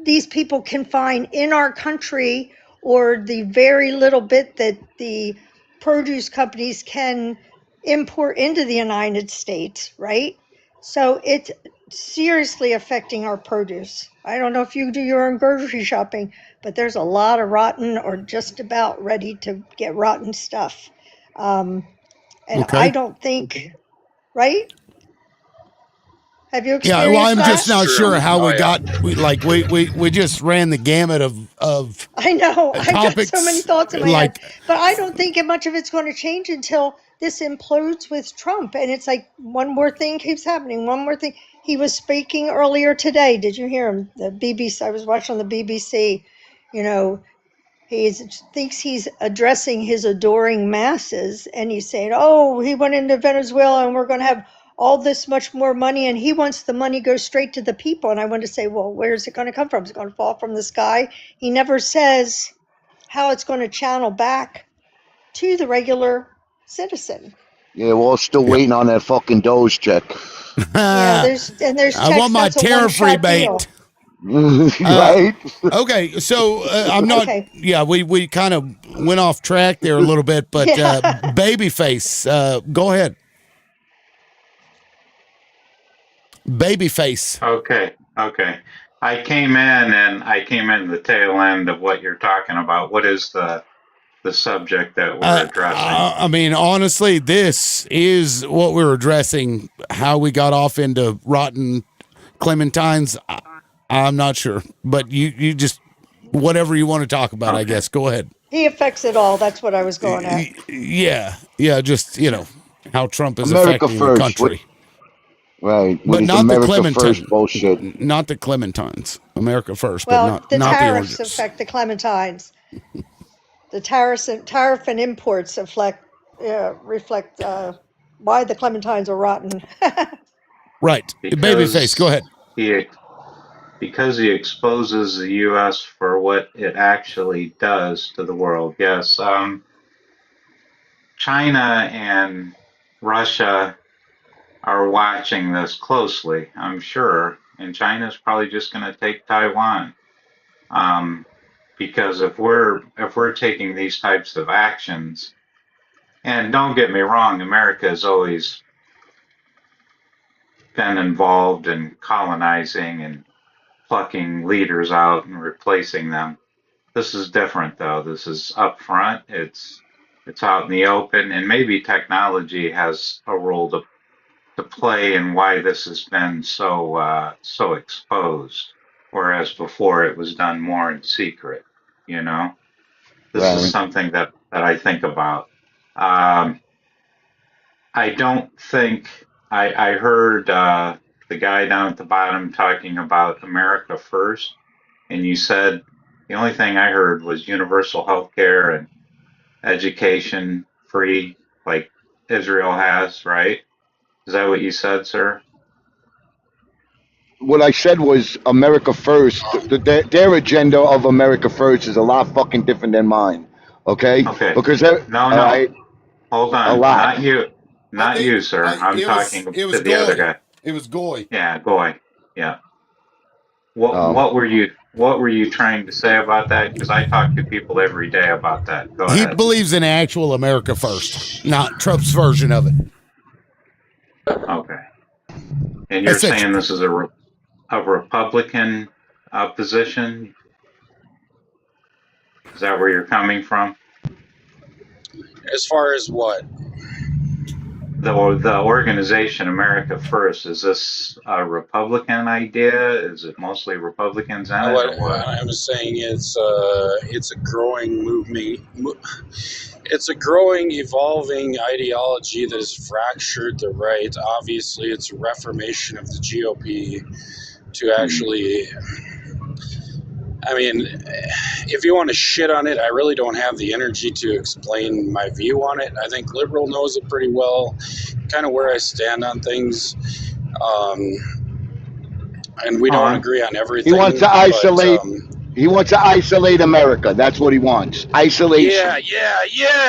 these people can find in our country, or the very little bit that the produce companies can import into the United States, right? So it's seriously affecting our produce. I don't know if you do your own grocery shopping, but there's a lot of rotten or just about ready to get rotten stuff. And I Okay. don't think, right? Have you Yeah, well, experienced I'm that? just not True. sure how Oh, we yeah. got we just ran the gamut of I know. I've got so many topics thoughts in my head, like but I don't think much of it's going to change until this implodes with Trump. And it's like one more thing keeps happening, one more thing. He was speaking earlier today. Did you hear him? The BBC, I was watching the BBC, you know, he thinks he's addressing his adoring masses, and he's saying, oh, he went into Venezuela and we're going to have all this much more money, and he wants the money go straight to the people. And I want to say, well, where's it going to come from? Is it going to fall from the sky? He never says how it's going to channel back to the regular citizen. Yeah, we're all still Yep. waiting on that fucking Doge check. Yeah, there's I checks want my that's a tariff one-shot deal. rebate. Right? Okay, so I'm not. Okay. Yeah, we kind of went off track there a little bit, but Yeah. Babyface, go ahead. Babyface. Okay. I came in the tail end of what you're talking about. What is the subject that we're addressing? I mean, honestly, this is what we're addressing. How we got off into rotten clementines, I'm not sure, but you just whatever you want to talk about, I guess. Go ahead. He affects it all. That's what I was going at. Yeah, just how Trump is America affecting first. the country. Right. But With his not America the Clementine, first bullshit. not the Clementines. America first, Well, but the not the tariffs oranges. affect the clementines. The tariff and imports reflect why the clementines are rotten. Right, Babyface. Go ahead. Because he exposes the U.S. for what it actually does to the world. Yes, China and Russia are watching this closely, I'm sure, and China's probably just going to take Taiwan. Because if we're taking these types of actions, and don't get me wrong, America has always been involved in colonizing and plucking leaders out and replacing them. This is different, though. This is upfront. It's out in the open, and maybe technology has a role to play in why this has been so exposed, whereas before it was done more in secret. This is Right. something that I think about. I don't think I heard the guy down at the bottom talking about America first, and you said the only thing I heard was universal health care and education free, like Israel has, right? Is that what you said, sir? What I said was America first. Their agenda of America first is a lot fucking different than mine. Okay? Okay. Because No. all right, Hold a on. lot. Not you, sir. I'm talking to the other guy. It was Goy. Yeah, Goy. Yeah. What Oh. what were you trying to say about that? Because I talk to people every day about that. Go He ahead. believes in actual America first, not Trump's version of it. Okay. And you're saying this is a Republican position? Is that where you're coming from? As far as what? The organization America First, is this a Republican idea? Is it mostly Republicans in it, or what? I'm saying it's a growing movement. It's a growing, evolving ideology that has fractured the right. Obviously, it's a reformation of the GOP to actually. I mean, if you want to shit on it, I really don't have the energy to explain my view on it. I think liberal knows it pretty well, kind of where I stand on things. And we don't agree on everything. He wants to isolate. He wants to isolate America. That's what he wants. Isolation. Yeah.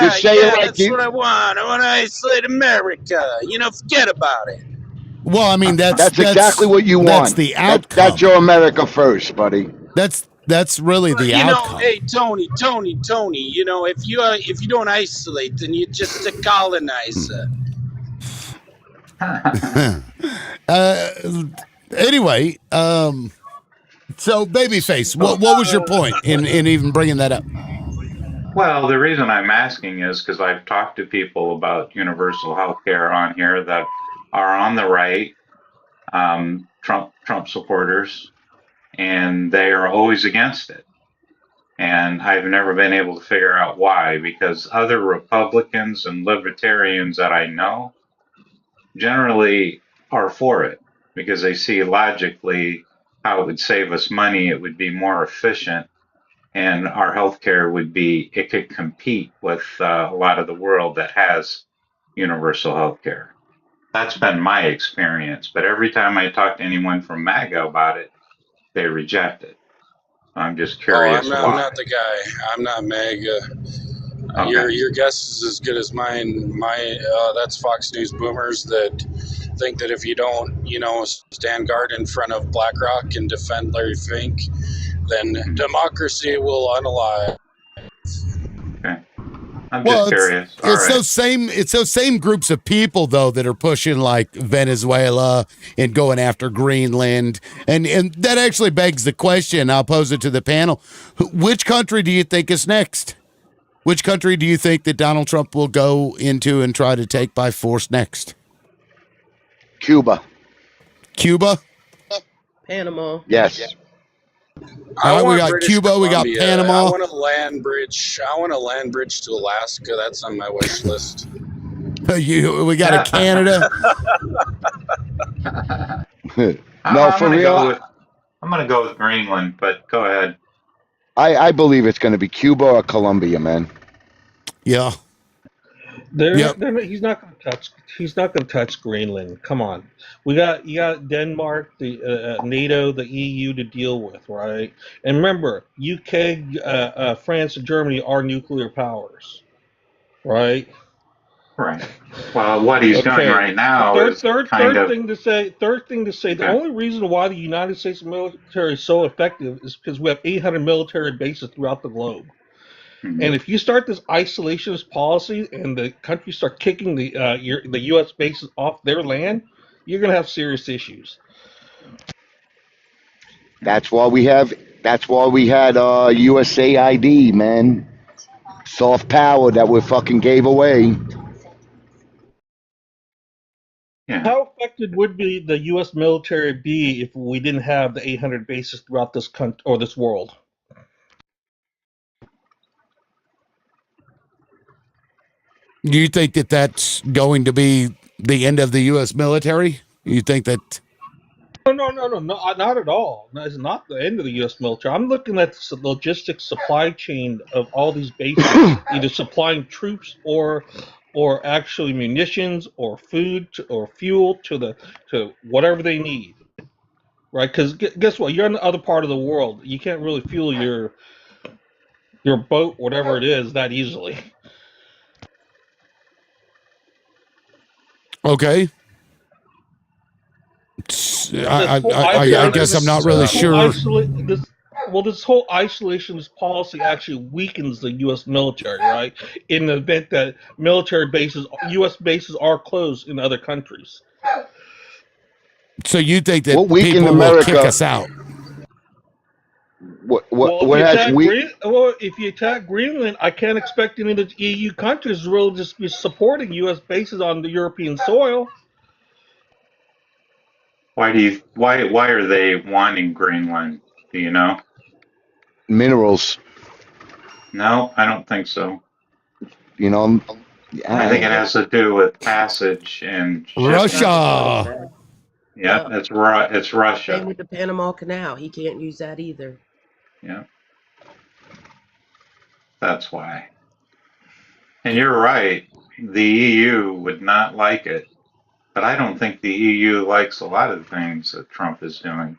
Just say it like that's what I want. I want to isolate America. Forget about it. Well, I mean that's exactly what you want. That's the outcome. That's your America first, buddy. That's really the outcome. Hey, Tony. If you don't isolate, then you're just a colonizer. Anyway, so Babyface, what was your point in even bringing that up? Well, the reason I'm asking is because I've talked to people about universal health care on here that are on the right, Trump supporters, and they are always against it. And I've never been able to figure out why, because other Republicans and libertarians that I know generally are for it because they see logically how it would save us money, it would be more efficient, and our healthcare would be, it could compete with a lot of the world that has universal healthcare. That's been my experience. But every time I talk to anyone from MAGA about it, they reject it. I'm just Oh, curious I'm why. not the guy. I'm not MAGA. Okay. Your guess is as good as mine. That's Fox News boomers that think that if you don't, stand guard in front of BlackRock and defend Larry Fink, then democracy will unalive. Okay. I'm just Well, curious. All right. it's those same groups of people though that are pushing like Venezuela and going after Greenland, and that actually begs the question. I'll pose it to the panel: which country do you think is next? Which country do you think that Donald Trump will go into and try to take by force next? Cuba. Cuba. Panama. Yes. All I right, we want got British Cuba, we got Columbia. I Panama. want a land bridge. I want a land bridge to Alaska. That's on my wish list. We got a Canada. No, for real. I'm gonna go with Greenland, but go ahead. I believe it's going to be Cuba or Colombia, man. Yeah. They're not, he's not going to touch. He's not going to touch Greenland. Come on, you got Denmark, the NATO, the EU to deal with, right? And remember, UK, France, and Germany are nuclear powers, right? Right. Well, what he's doing Okay. right now is kind Third of thing to say. Third thing to say. The okay. only reason why the United States military is so effective is because we have 800 military bases throughout the globe. And if you start this isolationist policy and the countries start kicking the U.S. bases off their land, you're going to have serious issues. That's why we had USAID, man. Soft power that we fucking gave away. Yeah. How effective would the U.S. military be if we didn't have the 800 bases throughout this country or this world? Do you think that that's going to be the end of the U.S. military? You think that? No, not at all. No, it's not the end of the U.S. military. I'm looking at the logistics supply chain of all these bases, either supplying troops or actually munitions or food or fuel to whatever they need. Right? Because guess what? You're in the other part of the world. You can't really fuel your boat, whatever it is, that easily. Okay. I guess I'm not really sure. This whole isolationist policy actually weakens the U.S. military, right? In the event that U.S. bases are closed in other countries. So you think that What weakened people will America? kick us out? If you attack Greenland, I can't expect any of the EU countries to really just be supporting U.S. bases on the European soil. Why are they wanting Greenland? Do you know? Minerals. No, I don't think so. You know. I think it has to do with passage and shipping. Russia. Yeah, it's Russia. Same with the Panama Canal. He can't use that either. Yeah. That's why. And you're right. The EU would not like it. But I don't think the EU likes a lot of things that Trump is doing.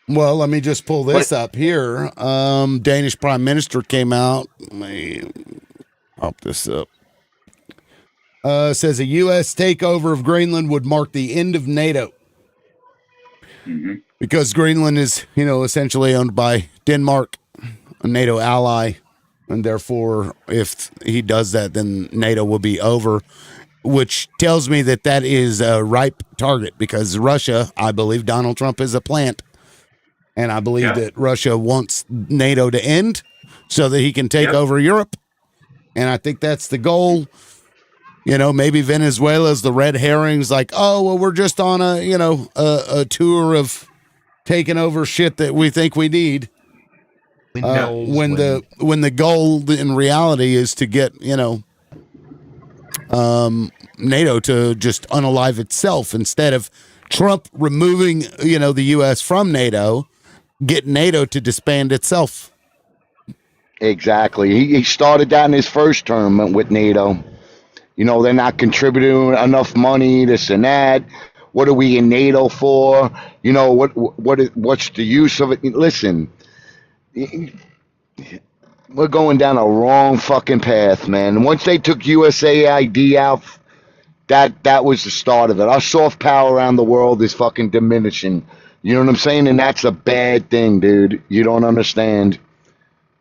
Well, let me just pull this up here. Danish Prime Minister came out. Let me pop this up. Says a U.S. takeover of Greenland would mark the end of NATO. Mm-hmm. Because Greenland is, essentially owned by Denmark, a NATO ally. And therefore, if he does that, then NATO will be over, which tells me that is a ripe target because Russia, I believe Donald Trump is a plant. And I believe that Russia wants NATO to end so that he can take over Europe. And I think that's the goal. Maybe Venezuela's the red herrings like, oh, well, we're just on a tour of taking over shit that we think we need. when the goal in reality is to get NATO to just unalive itself instead of Trump removing the U.S. from NATO, get NATO to disband itself. Exactly. He started that in his first term with NATO. They're not contributing enough money, this and that. What are we in NATO for? What's the use of it? Listen, we're going down a wrong fucking path, man. Once they took USAID out, that was the start of it. Our soft power around the world is fucking diminishing. You know what I'm saying? And that's a bad thing, dude. You don't understand.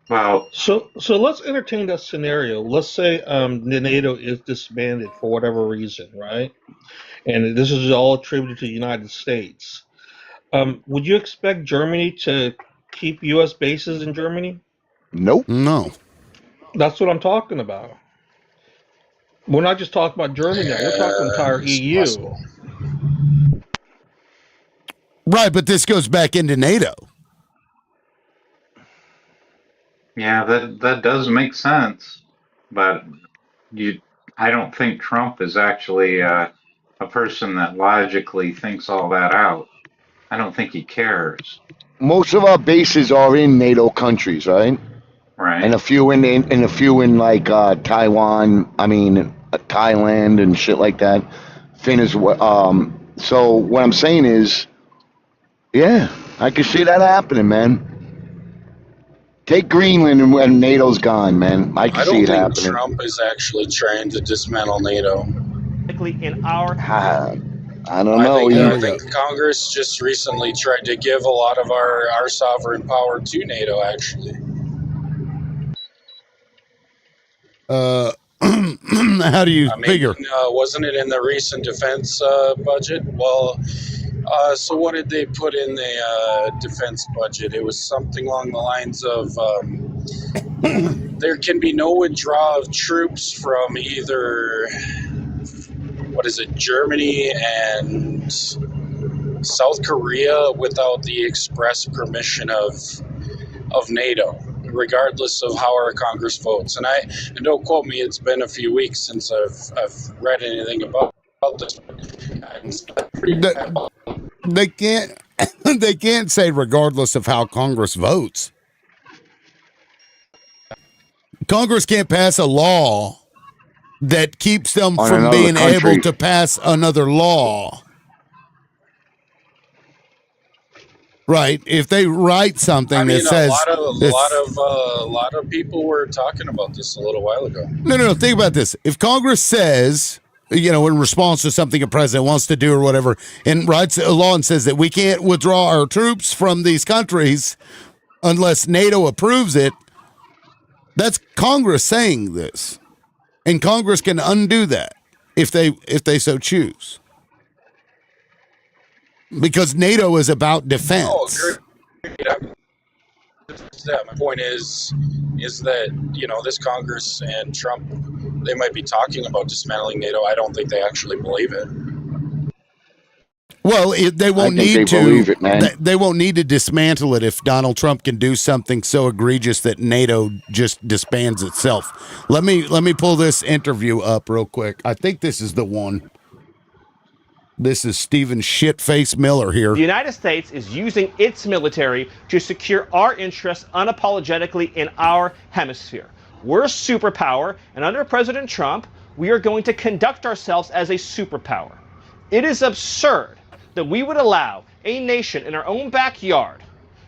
Well, So let's entertain that scenario. Let's say the NATO is disbanded for whatever reason, right? And this is all attributed to the United States. Would you expect Germany to keep U.S. bases in Germany? Nope. No. That's what I'm talking about. We're not just talking about Germany now. We're talking entire It's EU. possible. Right, but this goes back into NATO. yeah, that does make sense, but I don't think Trump is actually a person that logically thinks all that out. I don't think he cares, Most of our bases are in NATO countries, right? right? And a few in like Taiwan. I mean Thailand and shit like that. So what I'm saying is, yeah, I can see that happening, man. Take Greenland and NATO's gone, man. I can I see don't it think happening. Trump is actually trying to dismantle NATO. In our I don't know. I think Congress just recently tried to give a lot of our sovereign power to NATO, actually. How do you figure? Wasn't it in the recent defense budget? Well, so what did they put in the defense budget? It was something along the lines of there can be no withdrawal of troops from either, Germany and South Korea without the express permission of NATO, regardless of how our Congress votes. And don't quote me; it's been a few weeks since I've read anything about this. They can't. They can't say regardless of how Congress votes. Congress can't pass a law that keeps them On from another being able country. to pass another law. Right. If they write something that says a lot of people were talking about this a little while ago. No. Think about this. If Congress says, in response to something a president wants to do or whatever, and writes a law and says that we can't withdraw our troops from these countries unless NATO approves it, that's Congress saying this. And Congress can undo that if they so choose. Because NATO is about defense. Oh, great. My point is that this Congress and Trump, they might be talking about dismantling NATO. I don't think they actually believe it. Well, they won't need to. Believe it, man. They won't need to dismantle it if Donald Trump can do something so egregious that NATO just disbands itself. Let me pull this interview up real quick. I think this is the one. This is Stephen Shitface Miller here. The United States is using its military to secure our interests unapologetically in our hemisphere. We're a superpower, and under President Trump, we are going to conduct ourselves as a superpower. It is absurd that we would allow a nation in our own backyard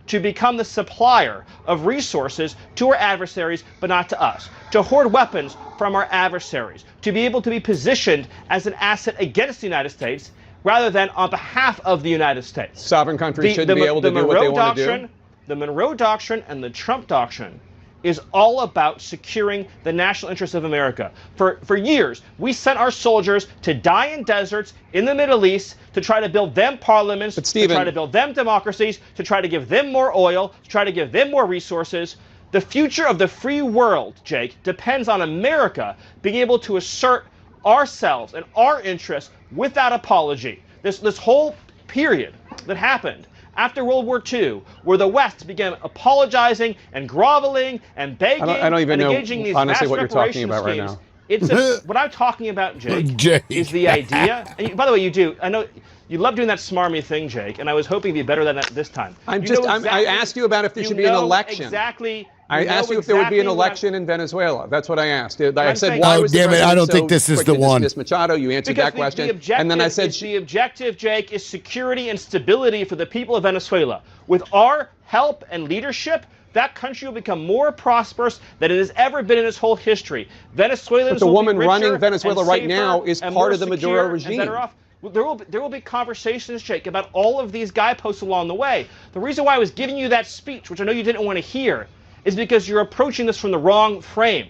to become the supplier of resources to our adversaries, but not to us, to hoard weapons from our adversaries, to be able to be positioned as an asset against the United States rather than on behalf of the United States. Sovereign countries shouldn't be able to do what they want to do. The Monroe Doctrine and the Trump Doctrine is all about securing the national interests of America. For years, we sent our soldiers to die in deserts in the Middle East to try to build them parliaments, to try to build them democracies, to try to give them more oil, to try to give them more resources. The future of the free world, Jake, depends on America being able to assert ourselves and our interests without apology. This whole period that happened after World War II, where the West began apologizing and groveling and begging I don't even and know, engaging in these honestly, vast what you're talking reparation about right schemes. now. It's what I'm talking about, Jake, is the idea. And by the way, you do. I know you love doing that smarmy thing, Jake, and I was hoping to be better than that this time. I asked you about if there should be an election. Exactly. I asked you if there would be an election in Venezuela. That's what I asked. I said, why was the damn it, president I don't so think this is quick the to one. dismiss Machado? You answered that question. And then I said, the objective, Jake, is security and stability for the people of Venezuela. With our help and leadership, that country will become more prosperous than it has ever been in its whole history. Venezuelans but the will woman be richer running Venezuela and right safer now is and part more of the Maduro secure and regime. better off. There will be conversations, Jake, about all of these guideposts along the way. The reason why I was giving you that speech, which I know you didn't want to hear, is because you're approaching this from the wrong frame.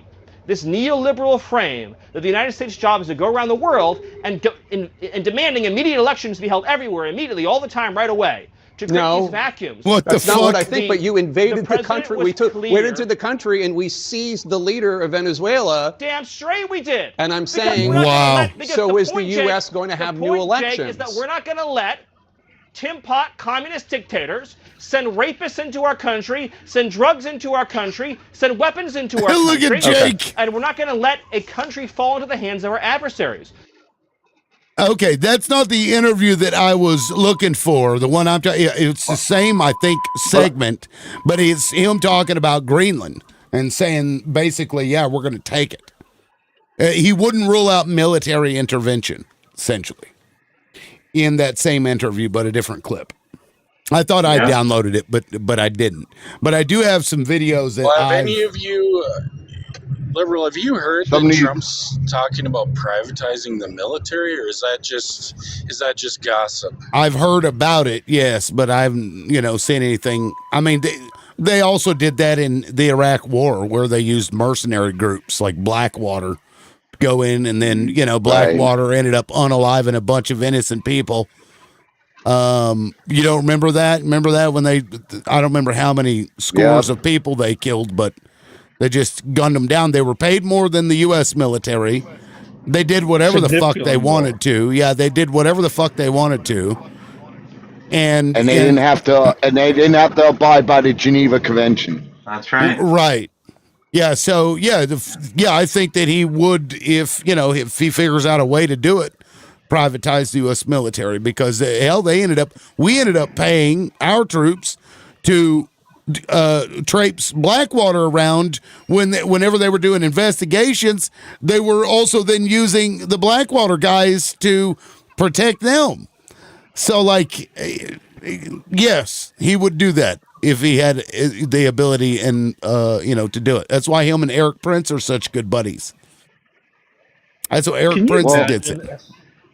This neoliberal frame that the United States' job is to go around the world and demanding immediate elections to be held everywhere, immediately, all the time, right away. To create these vacuums. That's not what I think, but you invaded the country. We went into the country and we seized the leader of Venezuela. Damn straight we did. And I'm saying, so is the U.S. going to have new elections? Jake, is that we're not going to let Tim Pot communist dictators send rapists into our country, send drugs into our country, send weapons into our country. Look at Jake. And we're not going to let a country fall into the hands of our adversaries. Okay, that's not the interview that I was looking for. The one I'm talking, it's the same, I think, segment, but it's him talking about Greenland and saying basically, yeah, we're going to take it. He wouldn't rule out military intervention, essentially, in that same interview, but a different clip. I thought I downloaded it, but I didn't. But I do have some videos that have any of you, liberal, have you heard that Trump's talking about privatizing the military, or is that just gossip? I've heard about it, yes, but I haven't, seen anything. I mean, they also did that in the Iraq War, where they used mercenary groups like Blackwater to go in, and then Blackwater ended up unaliving a bunch of innocent people. You don't remember that? Remember that when I don't remember how many scores of people they killed, but they just gunned them down. They were paid more than the U.S. military. They did whatever the fuck they wanted to. Yeah, they did whatever the fuck they wanted to. And they didn't have to. And they didn't have to abide by the Geneva Convention. That's right. Right. Yeah. So I think that he would, if he figures out a way to do it, privatize the U.S. military, because hell, we ended up paying our troops to traipse Blackwater around whenever they were doing investigations. They were also then using the Blackwater guys to protect them. So, yes, he would do that if he had the ability and to do it. That's why him and Eric Prince are such good buddies. That's what Eric Prince gets it.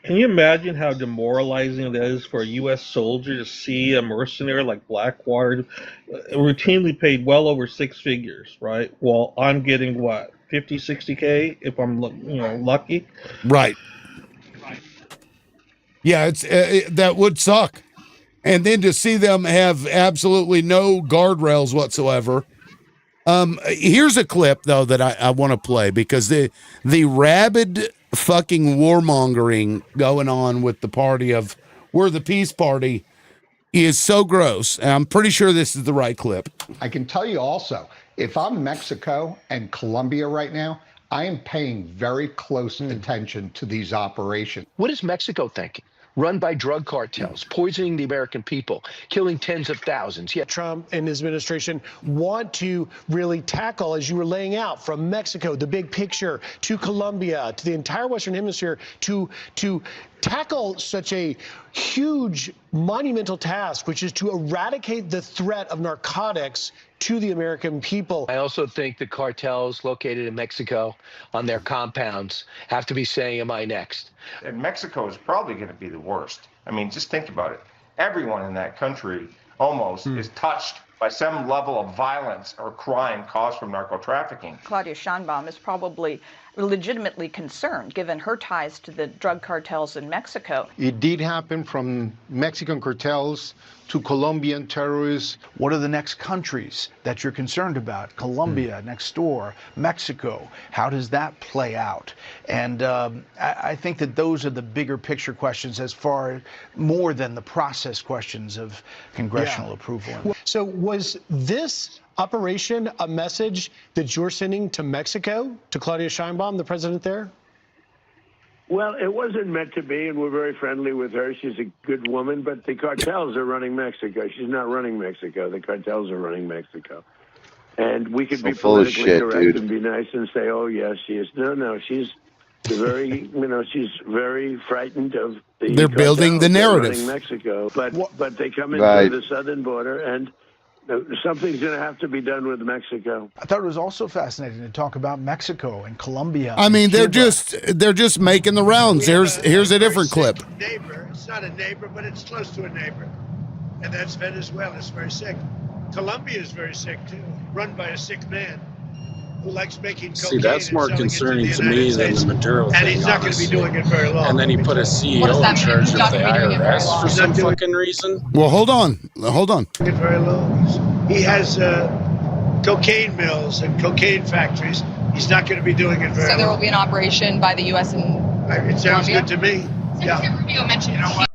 Can you imagine how demoralizing that is for a U.S. soldier to see a mercenary like Blackwater routinely paid well over six figures, right? While I'm getting what, 50, 60K if I'm lucky? Right. Yeah, it's that would suck. And then to see them have absolutely no guardrails whatsoever. Here's a clip though that I want to play, because the rabid fucking warmongering going on with the party of We're the Peace Party is so gross. And I'm pretty sure this is the right clip. I can tell you also, if I'm Mexico and Colombia right now, I am paying very close attention to these operations. What is Mexico thinking? Run by drug cartels, poisoning the American people, killing tens of thousands. Yeah. Trump and his administration want to really tackle, as you were laying out, from Mexico, the big picture, to Colombia, to the entire Western Hemisphere, to tackle such a huge, monumental task, which is to eradicate the threat of narcotics to the American people. I also think the cartels located in Mexico on their compounds have to be saying, am I next? And Mexico is probably going to be the worst. I mean, just think about it. Everyone in that country almost is touched by some level of violence or crime caused from narco trafficking. Claudia Sheinbaum is probably legitimately concerned, given her ties to the drug cartels in Mexico. It did happen from Mexican cartels to Colombian terrorists. What are the next countries that you're concerned about? Colombia, next door, Mexico. How does that play out? And I think that those are the bigger picture questions, as far more than the process questions of congressional approval. So was this operation a message that you're sending to Mexico, to Claudia Sheinbaum, the president there? Well, it wasn't meant to be, and we're very friendly with her. She's a good woman, but the cartels are running Mexico. She's not running Mexico. The cartels are running Mexico. And we could be politically correct and be nice and say, oh, yes, she is. No, she's very, she's very frightened of the They're building the narrative. Running Mexico, but they come into the southern border, and something's going to have to be done with Mexico. I thought it was also fascinating to talk about Mexico and Colombia. I mean, they're Cuba. just making the rounds. Here's a different clip. Neighbor. It's not a neighbor, but it's close to a neighbor, and that's Venezuela. It's very sick. Colombia is very sick too, run by a sick man who likes making cocaine. See, that's more concerning to me than the Maduro thing. And he's not going to be doing it very long. And then he put a CEO in charge of the IRS for some fucking reason. Well, hold on. It very long. He has cocaine mills and cocaine factories. He's not going to be doing it very long. So there will be an operation by the U.S. in It sounds Colombia? good to me. Yeah. Rubio mentioned, you know what?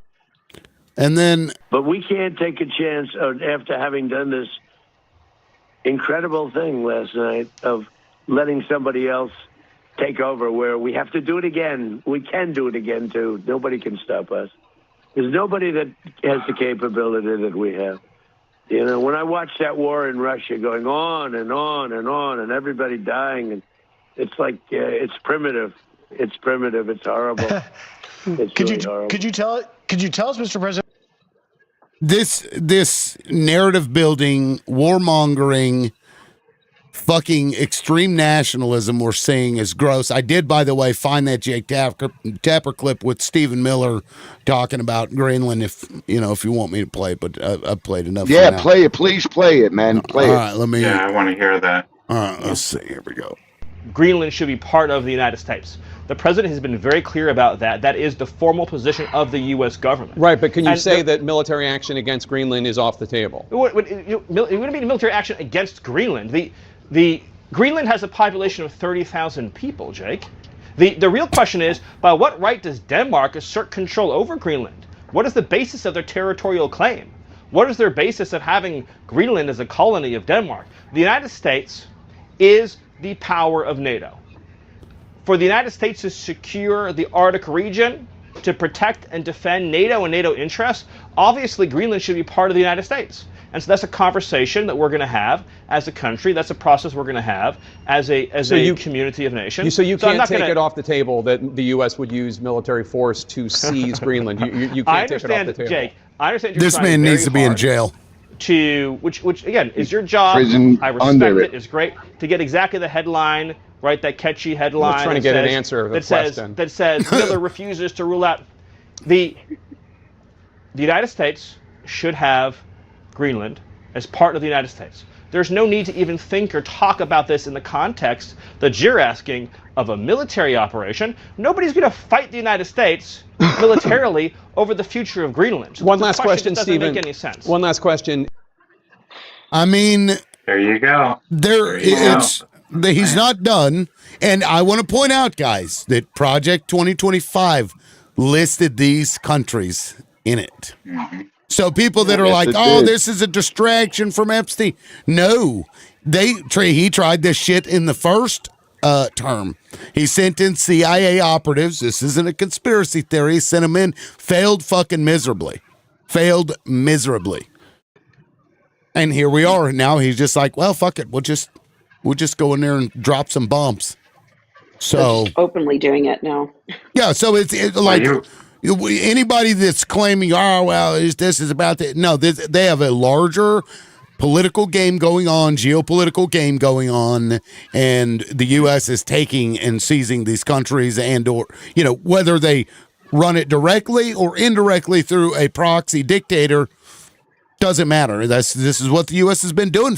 And then, but we can't take a chance after having done this incredible thing last night of letting somebody else take over, where we have to do it again. We can do it again too. Nobody can stop us. There's nobody that has the capability that we have. When I watch that war in Russia going on and on and on, and everybody dying, and it's like it's primitive. It's primitive. It's horrible. It's horrible. Could you tell us, Mr. President? This narrative building, warmongering, fucking extreme nationalism we're seeing is gross. I did, by the way, find that Jake Tapper clip with Stephen Miller talking about Greenland. If you want me to play it, but I've played enough. Yeah, play it. Please play it, man. Play it. All right, let me. Yeah, I want to hear that. All right, let's see. Here we go. Greenland should be part of the United States. The president has been very clear about that. That is the formal position of the U.S. government. Right, but can you say that military action against Greenland is off the table? It wouldn't be military action against Greenland. The Greenland has a population of 30,000 people, Jake. The real question is, by what right does Denmark assert control over Greenland? What is the basis of their territorial claim? What is their basis of having Greenland as a colony of Denmark? The United States is the power of NATO. For the United States to secure the Arctic region, to protect and defend NATO and NATO interests, obviously Greenland should be part of the United States. And so that's a conversation that we're going to have as a country. That's a process we're going to have as a community of nations. So you can't take it off the table that the U.S. would use military force to seize Greenland. You can't take it off the table. Jake, I understand you're This man needs to be in jail. Which again is your job. Prison I respect it. It's great to get exactly the headline, right? That catchy headline. I'm trying to get an answer that says Miller refuses to rule out the United States should have Greenland as part of the United States. There's no need to even think or talk about this in the context that you're asking of a military operation. Nobody's going to fight the United States militarily over the future of Greenland. So One last question, Stephen. Stephen. Make any sense. One last question. I mean, there you go. He's not done. And I want to point out, guys, that Project 2025 listed these countries in it. Mm-hmm. So people that are like, oh, this is a distraction from Epstein. No, he tried this shit in the first term. He sent in CIA operatives. This isn't a conspiracy theory. Sent them in, failed miserably. And here we are. Now he's just like, well, fuck it. We'll just go in there and drop some bombs. So openly doing it now. Yeah. So it's like anybody that's claiming, oh, well, this is about that. No, they have a larger political game going on, geopolitical game going on, and the U.S. is taking and seizing these countries, and or whether they run it directly or indirectly through a proxy dictator Doesn't matter. This is what the U.S. has been doing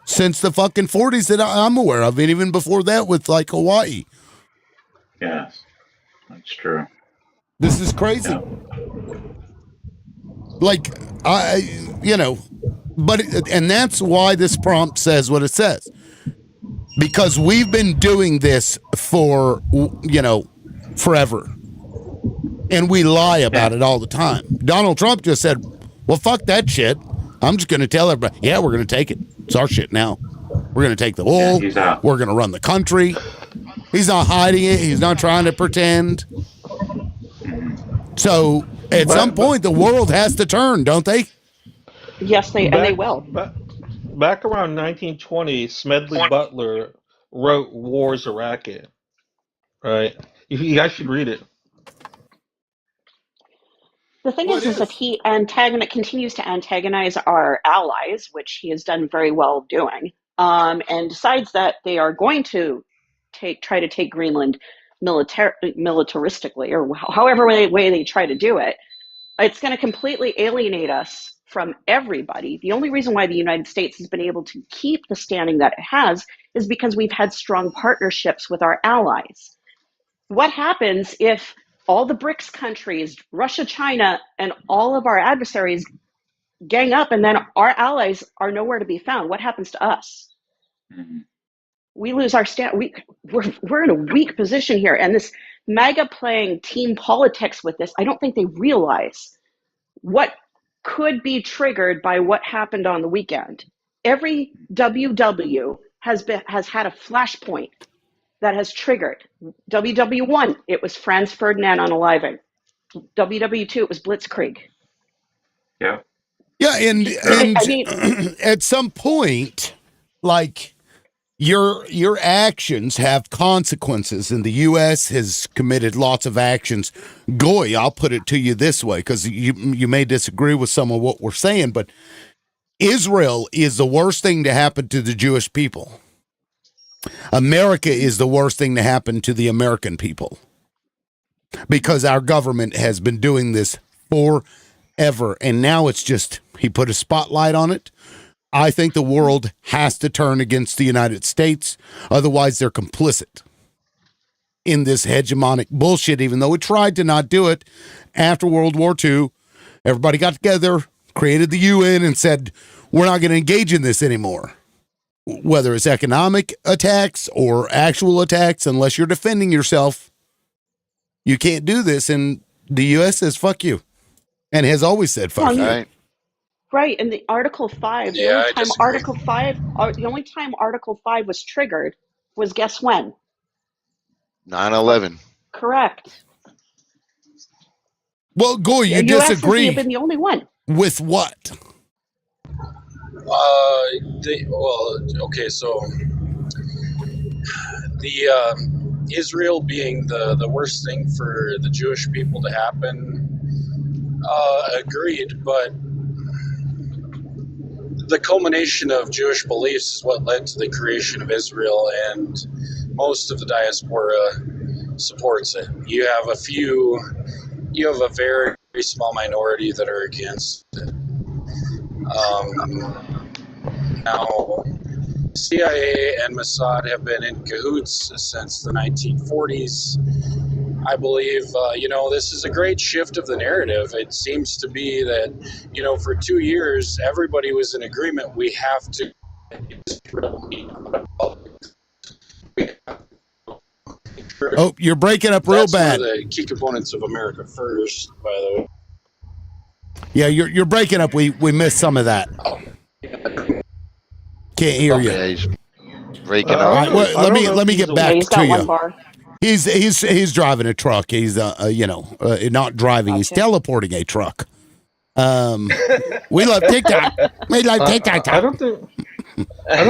since the fucking 40s that I'm aware of, and even before that with like Hawaii. Yes, that's true. This is crazy. Yeah. Like, and that's why this prompt says what it says. Because we've been doing this for, forever. And we lie about it all the time. Donald Trump just said, well, fuck that shit. I'm just going to tell everybody, yeah, we're going to take it. It's our shit now. We're going to take the oil. Yeah, we're going to run the country. He's not hiding it. He's not trying to pretend. So at some point, the world has to turn, don't they? Yes, they will. Back around 1920, Smedley Butler wrote War's a Racket. Right? You guys should read it. The thing is that he continues to antagonize our allies, which he has done very well doing, and decides that they are going to try to take Greenland militaristically, or however way they try to do it. It's going to completely alienate us from everybody. The only reason why the United States has been able to keep the standing that it has is because we've had strong partnerships with our allies. What happens if all the BRICS countries, Russia, China, and all of our adversaries gang up, and then our allies are nowhere to be found? What happens to us? Mm-hmm. We lose our stand. We're in a weak position here, and this MAGA playing team politics with this, I don't think they realize what could be triggered by what happened on the weekend. Every WW has had a flashpoint that has triggered. WW1, it was Franz Ferdinand unaliving. WW2, it was Blitzkrieg. Yeah. Yeah, and I mean, at some point, like your actions have consequences, and the U.S. has committed lots of actions. Goy, I'll put it to you this way, because you may disagree with some of what we're saying, but Israel is the worst thing to happen to the Jewish people. America is the worst thing to happen to the American people, because our government has been doing this forever, and now it's just he put a spotlight on it. I think the world has to turn against the United States. Otherwise, they're complicit in this hegemonic bullshit, even though we tried to not do it. After World War II, everybody got together, created the UN, and said, we're not going to engage in this anymore. Whether it's economic attacks or actual attacks, unless you're defending yourself, you can't do this. And the U.S. says, fuck you. And has always said, fuck you. Right. Right, and the Article 5, the only time Article 5 was triggered was guess when? 9/11. Correct. Well, Goy, you US disagree. Has been the only one. With what? Okay, so the Israel being the worst thing for the Jewish people to happen, agreed, but the culmination of Jewish beliefs is what led to the creation of Israel, and most of the diaspora supports it. You have a very small minority that are against it. Now, CIA and Mossad have been in cahoots since the 1940s. I believe, this is a great shift of the narrative. It seems to be that, for 2 years, everybody was in agreement. We have to. Oh, you're breaking up real bad. That's one of the key components of America First, by the way. Yeah, you're breaking up. We missed some of that. Can't hear you. Yeah, he's breaking All up. right, well, let me get back to you. He's driving a truck. He's not driving. He's teleporting a truck. We love TikTok. We love TikTok. I don't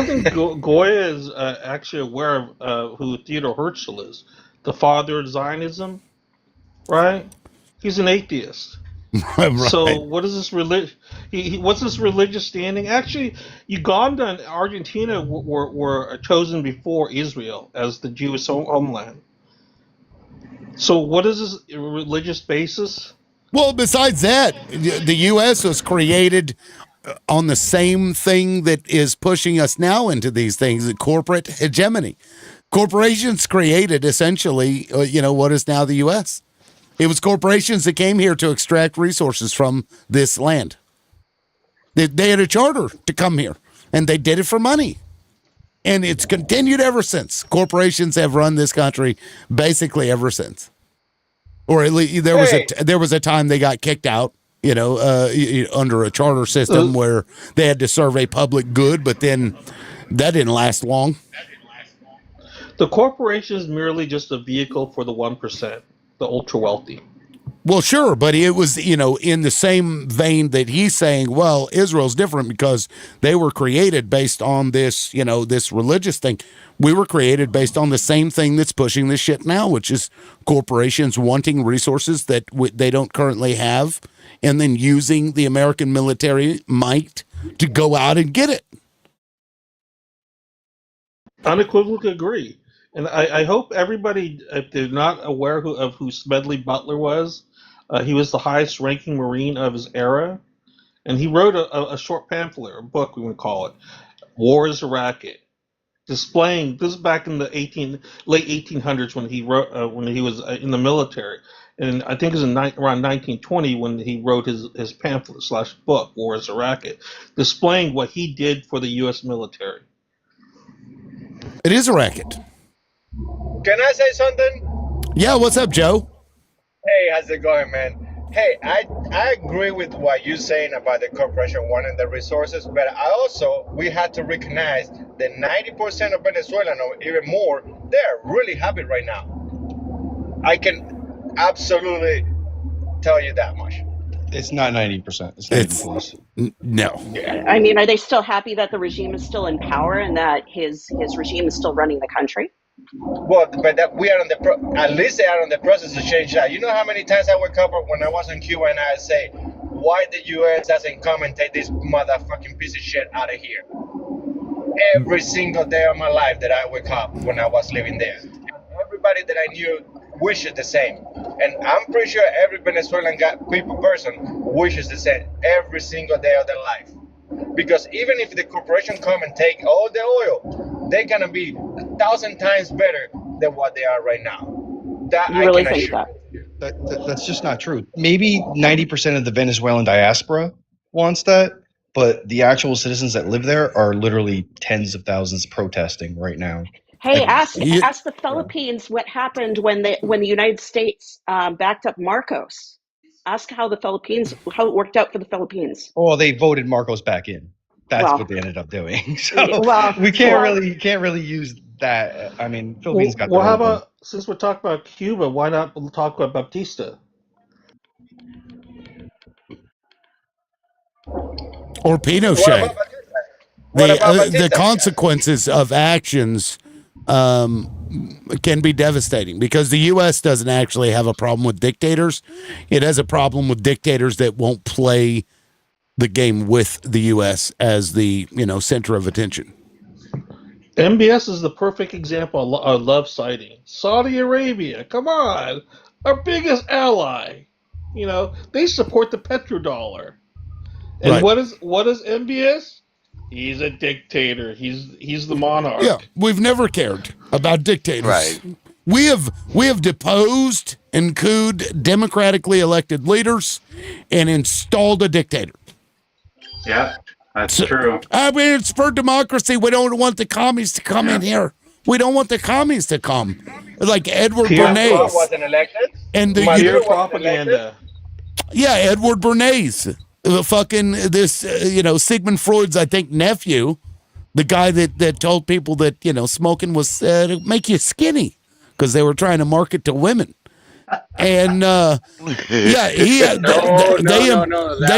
think Goya is actually aware of who Theodor Herzl is, the father of Zionism, right? He's an atheist. Right. So what is this what's this religious standing? Actually, Uganda and Argentina were chosen before Israel as the Jewish homeland. So what is this religious basis? Well, besides that, the U.S. was created on the same thing that is pushing us now into these things, the corporate hegemony. Corporations created essentially, what is now the U.S. It was corporations that came here to extract resources from this land. They had a charter to come here, and they did it for money. And it's continued ever since. Corporations have run this country basically ever since. Or at least there was a time they got kicked out, under a charter system where they had to serve a public good, but then that didn't last long. The corporation is merely just a vehicle for the 1%, the ultra wealthy. Well, sure, but it was, in the same vein that he's saying, well, Israel's different because they were created based on this, this religious thing. We were created based on the same thing that's pushing this shit now, which is corporations wanting resources that they don't currently have and then using the American military might to go out and get it. Unequivocally agree. And I hope everybody, if they're not aware of who Smedley Butler was, he was the highest ranking Marine of his era. And he wrote a short pamphlet, or book, we would call it, War is a Racket, displaying, this is back in the late 1800s when he wrote, when he was in the military. And I think it was around 1920 when he wrote his pamphlet / book, War is a Racket, displaying what he did for the U.S. military. It is a racket. Can I say something? Yeah, what's up, Joe? Hey, how's it going, man? Hey, I agree with what you're saying about the corporation wanting the resources, but we had to recognize that 90% of Venezuelans, or even more, they're really happy right now. I can absolutely tell you that much. It's not 90%. It's 90 plus. No. I mean, are they still happy that the regime is still in power and that his regime is still running the country? Well, but we are at least they are on the process to change that. You know how many times I wake up when I was in Cuba and I say, why the U.S. doesn't come and take this motherfucking piece of shit out of here? Every single day of my life that I wake up when I was living there. Everybody that I knew wishes the same. And I'm pretty sure every Venezuelan person wishes the same every single day of their life. Because even if the corporation come and take all the oil, they're gonna be 1,000 times better than what they are right now. That you really think that? That's just not true. Maybe 90% of the Venezuelan diaspora wants that, but the actual citizens that live there are literally tens of thousands protesting right now. Hey, ask the Philippines what happened when the United States backed up Marcos. Ask how it worked out for the Philippines. Oh, they voted Marcos back in. That's what they ended up doing. So we can't really use that. I mean, Philippines got. Well, how about, since we're talking about Cuba, why not talk about Baptista? Or Pinochet. The consequences of actions can be devastating because the U.S. doesn't actually have a problem with dictators. It has a problem with dictators that won't play the game with the U.S. as the center of attention. MBS is the perfect example of love citing. Saudi Arabia, come on, our biggest ally. They support the petrodollar. And right. what is MBS? He's a dictator. He's the monarch. Yeah, we've never cared about dictators. Right. We have deposed and cooed democratically elected leaders and installed a dictator. Yeah, that's true. I mean, it's for democracy. We don't want the commies to come in here. We don't want the commies to come. Like Edward Bernays. Wasn't elected. And the pure propaganda. Yeah, Edward Bernays. Sigmund Freud's, I think, nephew, the guy that told people that, smoking was to make you skinny because they were trying to market to women. And, they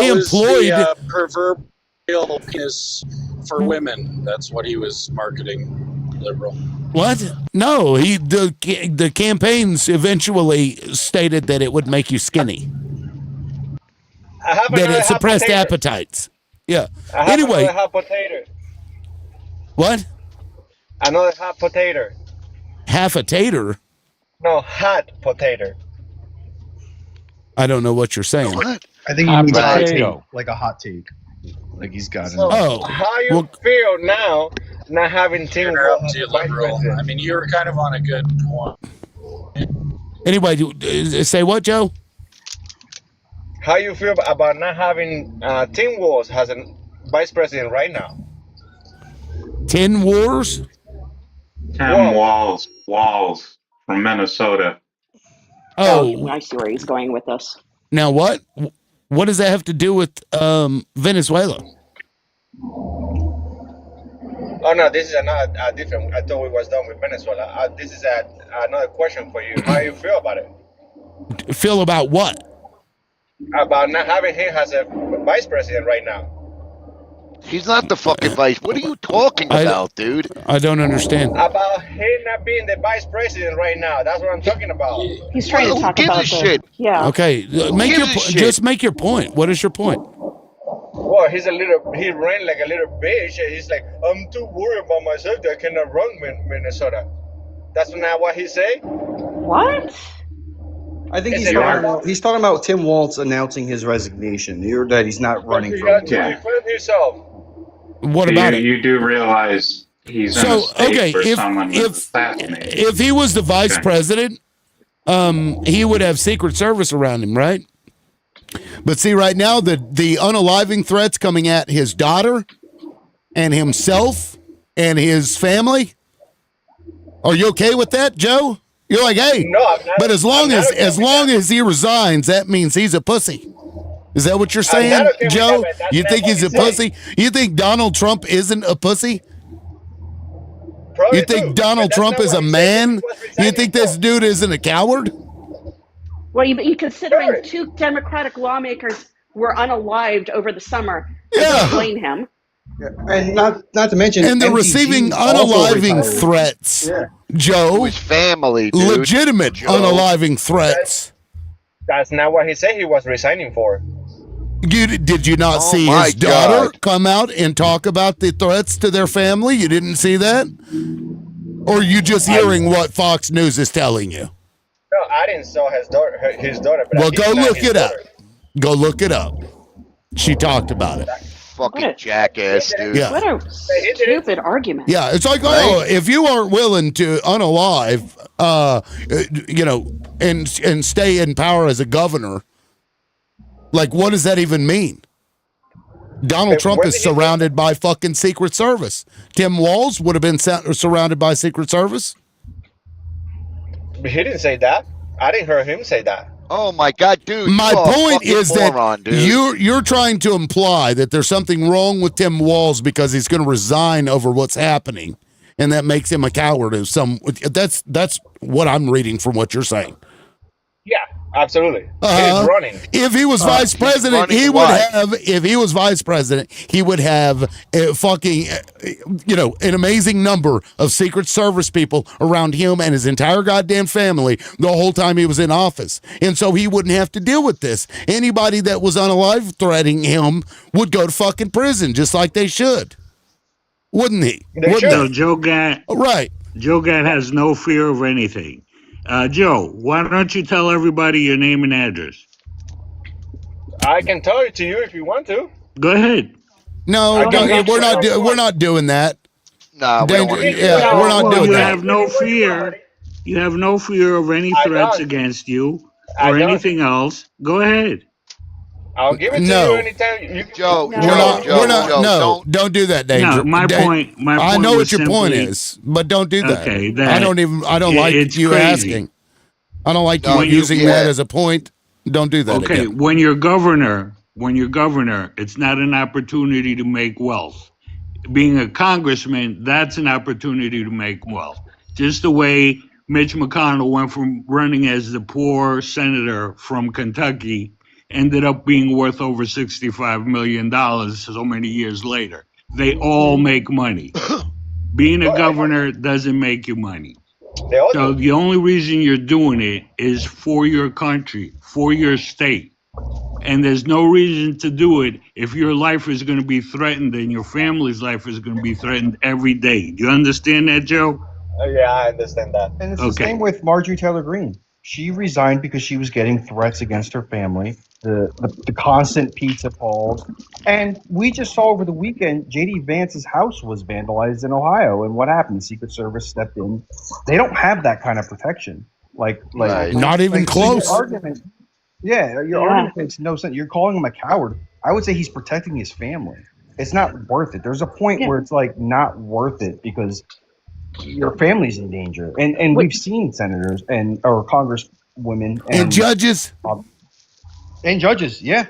employed the proverbial penis for women. That's what he was marketing, liberal. What? No, the campaigns eventually stated that it would make you skinny. That it suppressed appetites. Yeah. Anyway. Another hot potato. What? Another hot potato. Half a tater? No, hot potato. I don't know what you're saying. What? I think you mean potato, like a hot take. Like he's got So how you feel now not having Tim Walz as the vice president? I mean, you were kind of on a good point. Anyway, say what, Joe? How you feel about not having Tim Walz as a vice president right now? 10 Wars? Tim Walz from Minnesota. Oh, I see where he's going with this. now what? What does that have to do with Venezuela? Oh no, this is another different. I thought we was done with Venezuela. This is another question for you. How you feel about it? Feel about what? About not having him as a vice president right now. He's not the fucking vice. What are you talking about, dude? I don't understand. About him not being the vice president right now. That's what I'm talking about. He's trying to talk about the yeah. Okay, just make your point. What is your point? Well, he ran like a little bitch. He's like, I'm too worried about myself that I cannot run Minnesota. That's not what he said? What? I think he's talking about Tim Walz announcing his resignation. That he's not running You for got to defend yourself. What about it? You do realize he's in a state where someone was assassinated. If he was the vice president, he would have Secret Service around him, right? But see, right now, the unaliving threats coming at his daughter and himself and his family. Are you okay with that, Joe? You're like, hey, no, I'm not, but as long as he resigns, that means he's a pussy. Is that what you're saying, Joe? You think he's a pussy? You think Donald Trump isn't a pussy? Probably you think Donald Trump is a man? You think this dude isn't a coward? Well, you considering 2 Democratic lawmakers were unalived over the summer. I don't blame him. Yeah. And not to mention, and they're receiving unaliving threats, Joe. His family, dude. Legitimate unaliving threats. That's not what he said he was resigning for. Did you not see his daughter come out and talk about the threats to their family? You didn't see that? Or are you just hearing what Fox News is telling you? No, I didn't saw his daughter. But well, go look it up. Go look it up. She talked about it. Fucking jackass, dude. Yeah. What a stupid argument. Yeah, it's like, oh, if you aren't willing to unalive, and stay in power as a governor, like, what does that even mean? Donald Trump is surrounded by fucking Secret Service. Tim Walz would have been surrounded by Secret Service. He didn't say that. I didn't hear him say that. Oh my God, dude! My point is moron, that you're trying to imply that there's something wrong with Tim Walz because he's going to resign over what's happening, and that makes him a coward. That's what I'm reading from what you're saying. Yeah, absolutely. He's running. If he was vice president, he would have. If he was vice president, he would have an amazing number of Secret Service people around him and his entire goddamn family the whole time he was in office, and so he wouldn't have to deal with this. Anybody that was unalive threatening him would go to fucking prison, just like they should, wouldn't he? No, Joe Gatt. Right. Joe Gatt has no fear of anything. Joe, why don't you tell everybody your name and address? I can tell it to you if you want to. Go ahead. No, we're not doing that. No, we're not doing you that. Have no fear. You have no fear of any threats against you or anything else. Go ahead. I'll give it to you anytime. Joe, don't do that, Danger. No, my point I know what your point simply, is, but don't do that. Okay, I don't like you crazy. Asking. I don't like you using that as a point. Don't do that. Okay, again. when you're governor, it's not an opportunity to make wealth. Being a congressman, that's an opportunity to make wealth. Just the way Mitch McConnell went from running as the poor senator from Kentucky, ended up being worth over $65 million so many years later. They all make money. Being a governor doesn't make you money. So the only reason you're doing it is for your country, for your state. And there's no reason to do it if your life is going to be threatened and your family's life is going to be threatened every day. Do you understand that, Joe? Yeah, I understand that. And it's the same with Marjorie Taylor Greene. She resigned because she was getting threats against her family, the constant pizza calls. And we just saw over the weekend, J.D. Vance's house was vandalized in Ohio. And what happened? The Secret Service stepped in. They don't have that kind of protection. Not even so your close. argument, your argument makes no sense. You're calling him a coward. I would say he's protecting his family. It's not worth it. There's a point where it's like not worth it because your family's in danger. And we've seen senators or congresswomen And judges. And judges, yeah.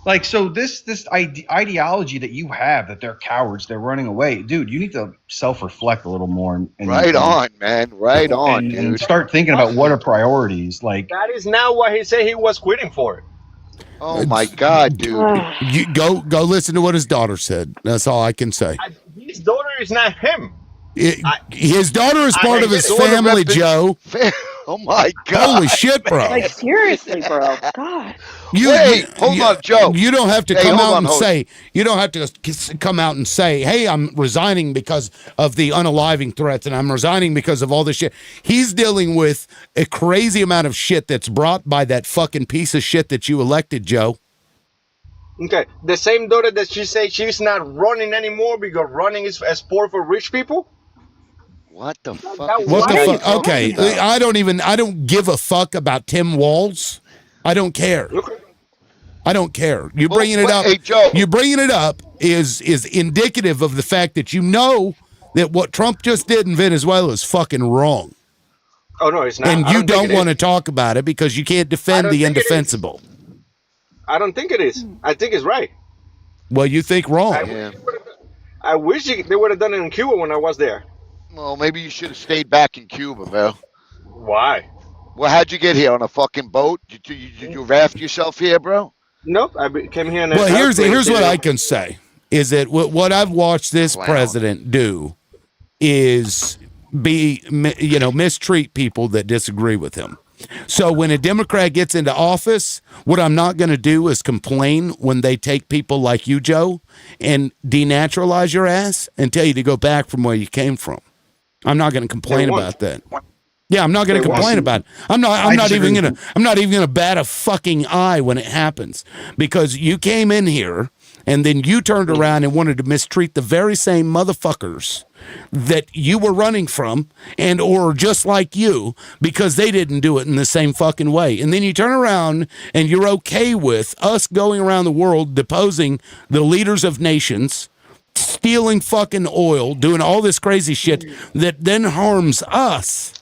Like, so this ideology that you have that they're cowards, they're running away, dude. You need to self-reflect a little more and Right on, man. Right on, dude. And start thinking about what are priorities. Like, that is not what he said he was quitting for. Oh my God, dude! You go listen to what his daughter said. That's all I can say. His daughter is not him. His daughter is part of his family, Joe. Oh my God! Holy shit, bro! Like seriously, bro. God. Hold on, Joe. You don't have to Hey, come hold out on, and hold- say. You don't have to come out and say, "Hey, I'm resigning because of the unaliving threats, and I'm resigning because of all this shit." He's dealing with a crazy amount of shit that's brought by that fucking piece of shit that you elected, Joe. Okay, the same daughter that she said she's not running anymore because running is a sport for rich people. What the fuck? What the fuck? Okay, I don't give a fuck about Tim Walz. I don't care. I don't care. You bringing it up? Hey, Joe. You bringing it up is indicative of the fact that you know that what Trump just did in Venezuela is fucking wrong. Oh no, it's not. And you don't want to talk about it because you can't defend the indefensible. I don't think it is. I think it's right. Well, you think wrong. I wish they would have done it in Cuba when I was there. Well, maybe you should have stayed back in Cuba, bro. Why? Well, how'd you get here on a fucking boat? Did you raft yourself here, bro? Nope, I came here. Well, here's what I can say is that what I've watched this president do is mistreat people that disagree with him. So when a Democrat gets into office, what I'm not going to do is complain when they take people like you, Joe, and denaturalize your ass and tell you to go back from where you came from. I'm not going to complain about that. Yeah, I'm not going to complain about it. I'm not even going to bat a fucking eye when it happens because you came in here and then you turned around and wanted to mistreat the very same motherfuckers that you were running from and or just like you because they didn't do it in the same fucking way. And then you turn around and you're okay with us going around the world deposing the leaders of nations, stealing fucking oil, doing all this crazy shit that then harms us.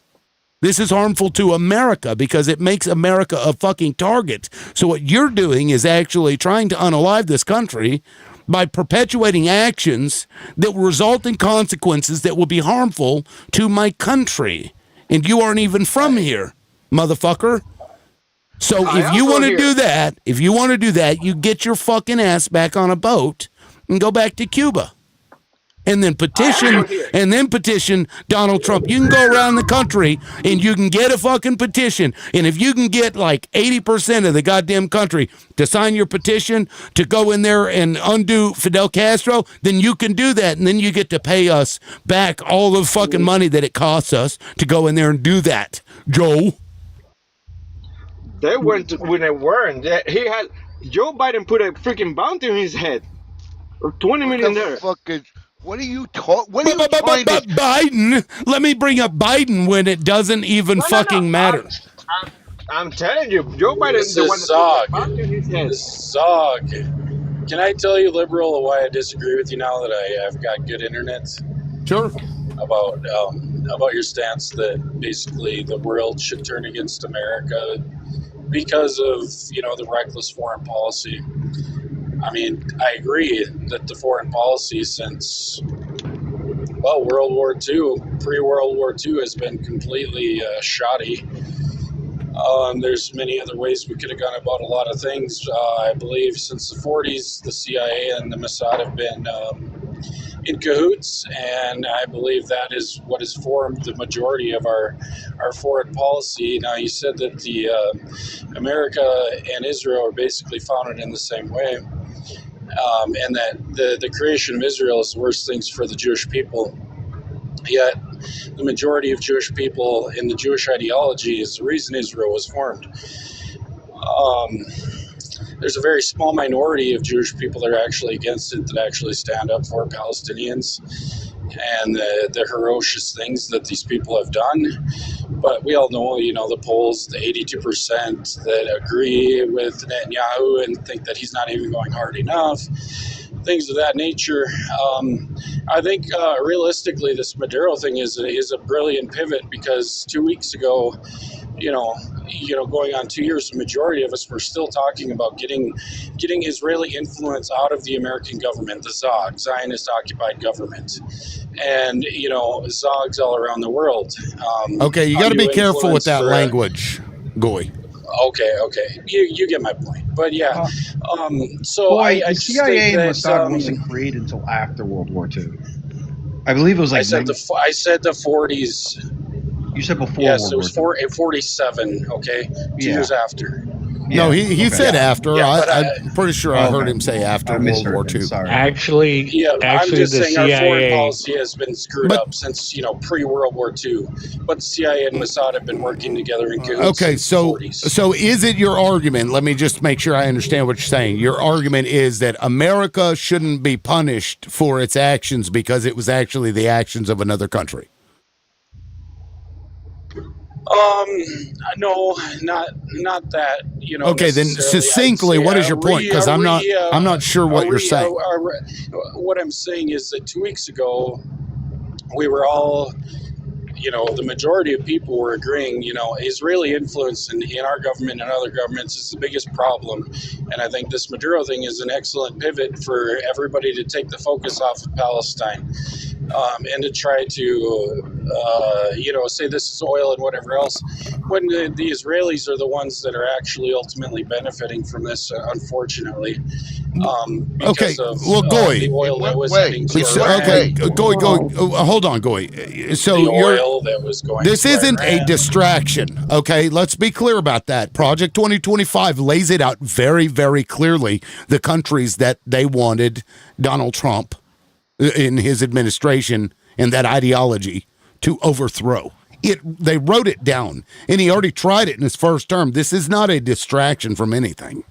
This is harmful to America because it makes America a fucking target. So what you're doing is actually trying to unalive this country by perpetuating actions that will result in consequences that will be harmful to my country. And you aren't even from here, motherfucker. So if you want to do that, you get your fucking ass back on a boat and go back to Cuba. And then petition Donald Trump. You can go around the country and you can get a fucking petition. And if you can get like 80% of the goddamn country to sign your petition to go in there and undo Fidel Castro, then you can do that. And then you get to pay us back all the fucking money that it costs us to go in there and do that, Joe. They went when they weren't. He had Joe Biden put a freaking bounty on his head. $20 million. What are you talking? Biden? Let me bring up Biden when it doesn't even fucking matter. I'm telling you, Joe Biden This is the one is that put a bounty on his head. Zog. Can I tell you, liberal, why I disagree with you now that I've got good internet? Sure. About your stance that basically the world should turn against America because of the reckless foreign policy. I mean, I agree that the foreign policy since, World War II, pre-World War II, has been completely shoddy. There's many other ways we could have gone about a lot of things. I believe since the 40s, the CIA and the Mossad have been in cahoots, and I believe that is what has formed the majority of our foreign policy. Now, you said that the America and Israel are basically founded in the same way. And that the creation of Israel is the worst things for the Jewish people. Yet the majority of Jewish people in the Jewish ideology is the reason Israel was formed. There's a very small minority of Jewish people that are actually against it, that actually stand up for Palestinians and the ferocious things that these people have done. But we all know, the polls, the 82% that agree with Netanyahu and think that he's not even going hard enough, things of that nature. I think realistically, this Maduro thing is a brilliant pivot, because 2 weeks ago, going on 2 years, the majority of us were still talking about getting Israeli influence out of the American government, the ZOG, Zionist occupied government, and ZOGs all around the world. Okay, you got to be careful with that language, Goy. Okay, you get my point. But yeah, so Boy, I the CIA and just think Mossad wasn't created until after World War II. I believe it was like. I said the 40s. You said before. Yes, World it was War II. 47. Okay, 2 years after. No, he said after. Yeah, I'm pretty sure I heard him say after World War II. Actually, I'm just the saying our foreign CIA. policy has been screwed up since pre-World War II. But the CIA and Mossad have been working together in cahoots. Okay, so is it your argument? Let me just make sure I understand what you're saying. Your argument is that America shouldn't be punished for its actions because it was actually the actions of another country. No, not that. Okay, then succinctly, what is your point? Because I'm not sure what you're saying. What I'm saying is that 2 weeks ago, we were all, the majority of people were agreeing, Israeli influence in our government and other governments is the biggest problem. And I think this Maduro thing is an excellent pivot for everybody to take the focus off of Palestine. And to try to, say this is oil and whatever else, when the Israelis are the ones that are actually ultimately benefiting from this, unfortunately. Because of Goy, the oil that was heading to Goy, hold on, Goy. So the oil that was going. This isn't Iran. a distraction, okay? Let's be clear about that. Project 2025 lays it out very, very clearly. The countries that they wanted Donald Trump in his administration and that ideology to overthrow. They wrote it down, and he already tried it in his first term. This is not a distraction from anything.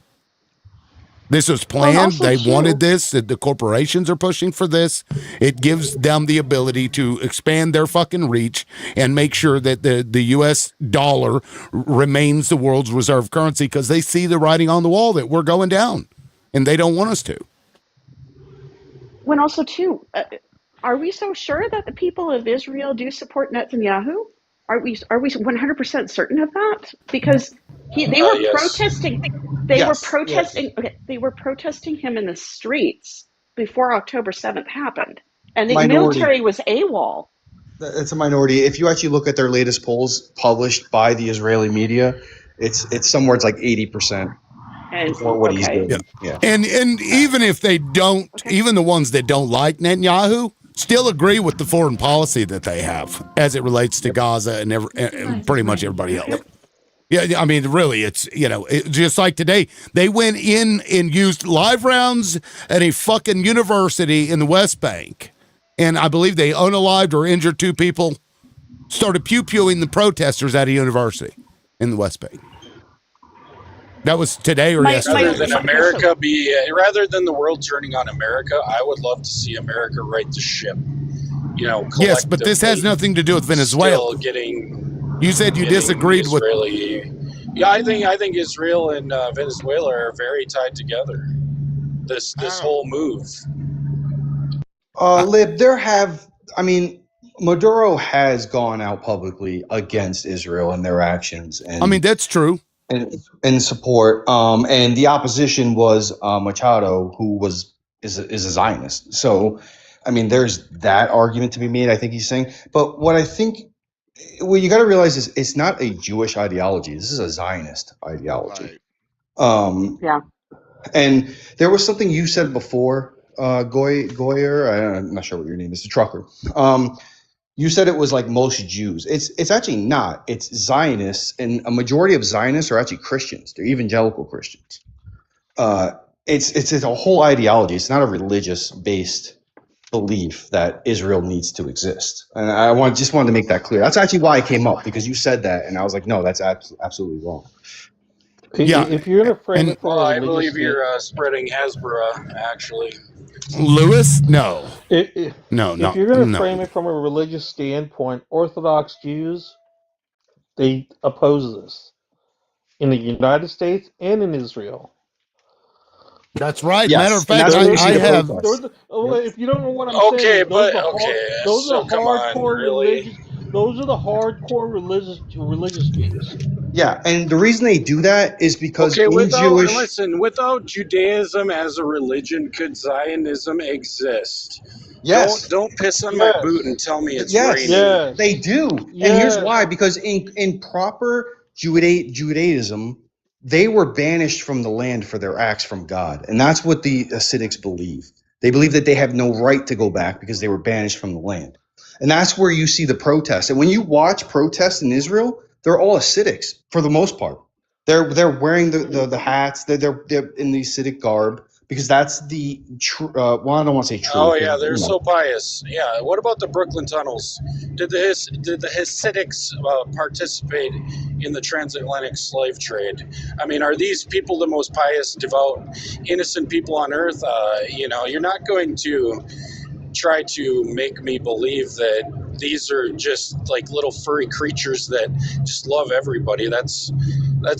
This was planned. They wanted this. The corporations are pushing for this. It gives them the ability to expand their fucking reach and make sure that the U.S. dollar remains the world's reserve currency, because they see the writing on the wall that we're going down, and they don't want us to. When also, too, are we so sure that the people of Israel do support Netanyahu? Are we 100% certain of that? Because they were protesting. They were protesting. Yes. Okay, they were protesting him in the streets before October 7th happened, and the military was AWOL. It's a minority. If you actually look at their latest polls published by the Israeli media, it's somewhere it's like 80%. For what he's doing. Yeah. And even if they don't, even the ones that don't like Netanyahu still agree with the foreign policy that they have as it relates to Gaza and pretty much everybody else. Yeah, I mean, really, it's, just like today, they went in and used live rounds at a fucking university in the West Bank. And I believe they unalived or injured 2 people, started pew-pewing the protesters at a university in the West Bank. That was today or yesterday. Rather than the world turning on America, I would love to see America right the ship. Yes, but this has nothing to do with Venezuela. You said you disagreed with. Yeah, I think Israel and Venezuela are very tied together. This whole move. Maduro has gone out publicly against Israel and their actions, and that's true. And support, and the opposition was Machado, who is a Zionist. So, there's that argument to be made. I think he's saying, but what you got to realize is it's not a Jewish ideology. This is a Zionist ideology. Right. And there was something you said before, Goyer. I'm not sure what your name is, the trucker. You said it was like most Jews. It's actually not. It's Zionists, and a majority of Zionists are actually Christians. They're evangelical Christians. It's a whole ideology. It's not a religious based belief that Israel needs to exist. And I just wanted to make that clear. That's actually why I came up, because you said that, and I was like, no, that's absolutely wrong. Yeah, If you're going to frame it Well, from a I religious believe you're spreading Hezbollah, actually. Lewis, no, if no, you're going to no. frame it from a religious standpoint, Orthodox Jews, they oppose this in the United States and in Israel. That's right. Matter Yes, of and fact, that's where you see I the have. protests. If you don't know what I'm Okay, saying, but okay, those are so the come on, hardcore really? religious Jews. Yeah, and the reason they do that is because Okay, in Jewish. without Judaism as a religion, could Zionism exist? Yes. Don't piss on my boot and tell me it's Yes, raining. they do. And here's why: because in proper Judaism, they were banished from the land for their acts from God, and that's what the Hasidics believe. They believe that they have no right to go back because they were banished from the land, and that's where you see the protests. And when you watch protests in Israel, they're all Hasidics for the most part. They're wearing the hats. They're in the Hasidic garb, because that's the well, I don't want to say true. Oh 'Cause, yeah, they're you know. so pious. Yeah. What about the Brooklyn tunnels? Did the Hasidics participate in the transatlantic slave trade? I mean, are these people the most pious, devout, innocent people on earth? You're not going to try to make me believe that these are just like little furry creatures that just love everybody. That's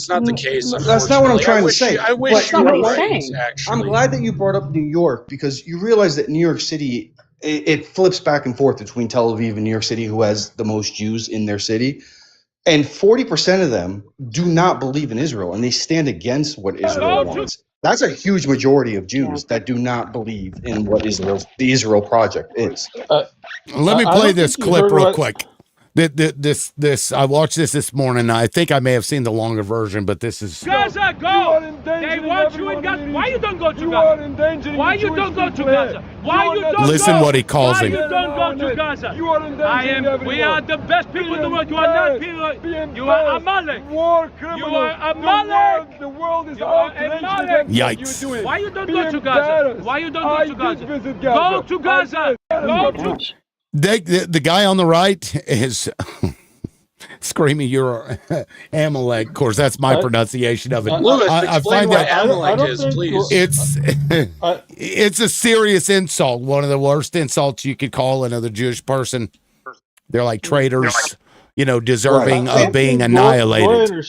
not the case, unfortunately. That's not what I'm trying to say. I wish But you were what? right, actually. I'm glad that you brought up New York, because you realize that New York City, it flips back and forth between Tel Aviv and New York City, who has the most Jews in their city. And 40% of them do not believe in Israel, and they stand against what Israel wants. That's a huge majority of Jews that do not believe in what the Israel project is. Let me play this clip real quick. This I watched this morning. I think I may have seen the longer version, but this is Gaza, go! They want you in Gaza. Why you don't go to Gaza? Why you don't go to Gaza? Why you don't go? Listen what he calls Why him. you don't go to Gaza? You are endangering we are the best people in the world. You are not people. You are Amalek. War criminals. You are Amalek. The world is outraged. Yikes. Why you don't go to Gaza? Why you don't go to Gaza? Go to Gaza. Go to. The guy on the right is screaming, "You're Amalek." Of course, that's my pronunciation of it. Lewis, I explain find what that Amalek is, please. It's a serious insult. One of the worst insults you could call another Jewish person. They're like traitors, deserving of being annihilated.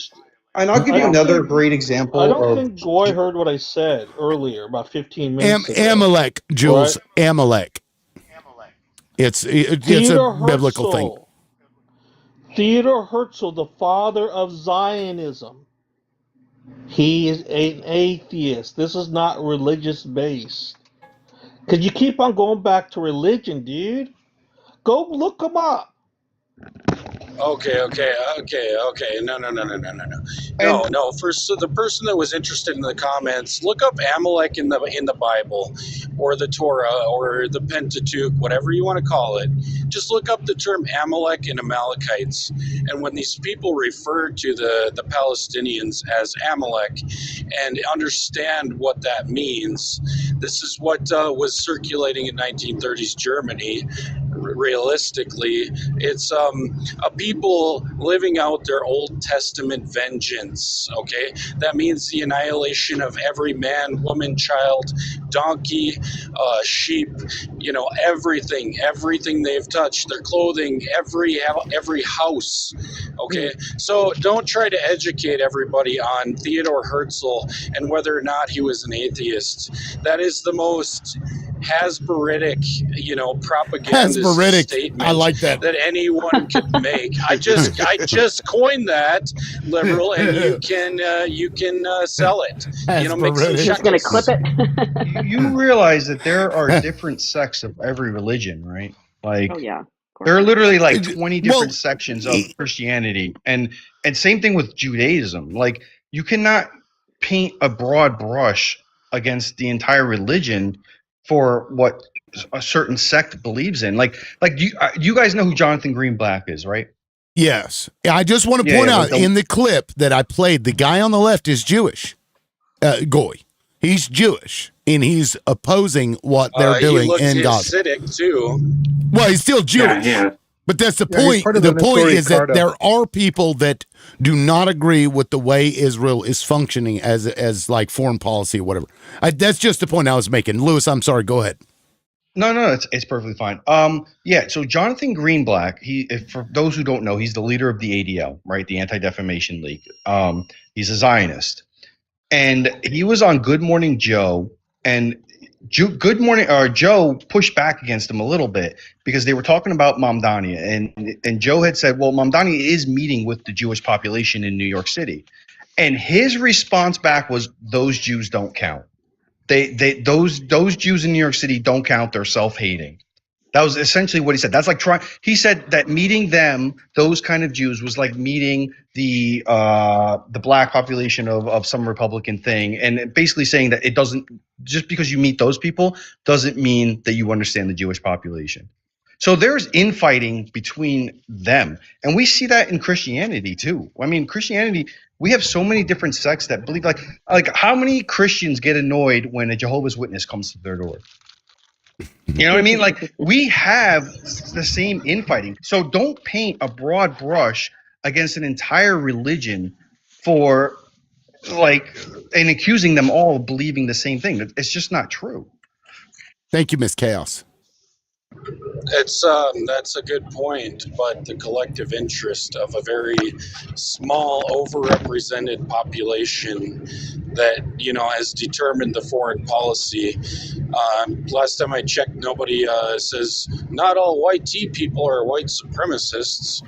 And I'll give you another great example. I don't think Goy heard what I said earlier, about 15 minutes ago. Amalek, Jules, right? Amalek. It's a biblical thing. Theodor Herzl, the father of Zionism. He is an atheist. This is not religious based. Because you keep on going back to religion, dude. Go look him up. Okay. No. First, so the person that was interested in the comments, look up Amalek in the Bible, or the Torah, or the Pentateuch, whatever you want to call it. Just look up the term Amalek and Amalekites, and when these people refer to the Palestinians as Amalek, and understand what that means, this is what was circulating in 1930s Germany. Realistically, it's a people living out their Old Testament vengeance. Okay, that means the annihilation of every man, woman, child, donkey, sheep. Everything they've touched, their clothing, every house. Okay, so don't try to educate everybody on Theodor Herzl and whether or not he was an atheist. That is the most Hasbaritic, propaganda statement. I like that anyone could make. I just coined that, liberal, and you can sell it. Make some Just gonna clip it. You realize that there are different sects of every religion, right? Like, oh yeah. There are literally like 20 different sections of Christianity, and same thing with Judaism. Like, you cannot paint a broad brush against the entire religion for what a certain sect believes in. Like you guys know who Jonathan Greenblatt is, right? Yes. I just want to point out in the clip that I played, the guy on the left is Jewish. Goy. He's Jewish. and he's opposing what they're He doing looks in Gaza. Hasidic too. Well, he's still Jewish. Yeah. But that's the Yeah, he's point. part of The the point Netori is that Karta. there are people that do not agree with the way Israel is functioning as like foreign policy or whatever. That's just the point I was making. Lewis, I'm sorry. Go ahead. No, it's perfectly fine. Yeah. So Jonathan Greenblatt, for those who don't know, he's the leader of the ADL, right? The Anti-Defamation League. He's a Zionist, and he was on Good Morning Joe, and Joe pushed back against him a little bit because they were talking about Mamdani, and Joe had said, well, Mamdani is meeting with the Jewish population in New York City, and his response back was, those Jews don't count. Those Jews in New York City don't count. They're self-hating. That was essentially what he said. That's like he said that meeting them, those kind of Jews, was like meeting the black population of some Republican thing, and basically saying that it doesn't, just because you meet those people doesn't mean that you understand the Jewish population. So there's infighting between them, and we see that in Christianity too. I mean, Christianity, we have so many different sects that believe, like how many Christians get annoyed when a Jehovah's Witness comes to their door? You know what I mean? Like, we have the same infighting. So don't paint a broad brush against an entire religion for and accusing them all of believing the same thing. It's just not true. Thank you, Miss Chaos. That's a good point, but the collective interest of a very small, overrepresented population that has determined the foreign policy. Last time I checked, nobody says not all white tea people are white supremacists.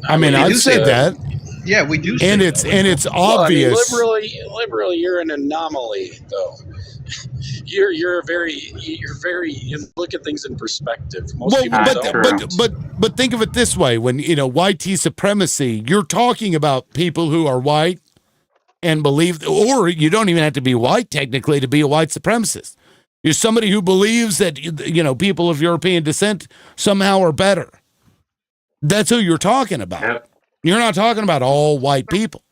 I've said that. Yeah, we do. And it's obvious. Well, I mean, liberally, you're an anomaly, though. You're very you look at things in perspective. Most people don't. But think of it this way: when white tea supremacy, you're talking about people who are white and believe, or you don't even have to be white technically to be a white supremacist. You're somebody who believes that people of European descent somehow are better. That's who you're talking about. Yep. You're not talking about all white people.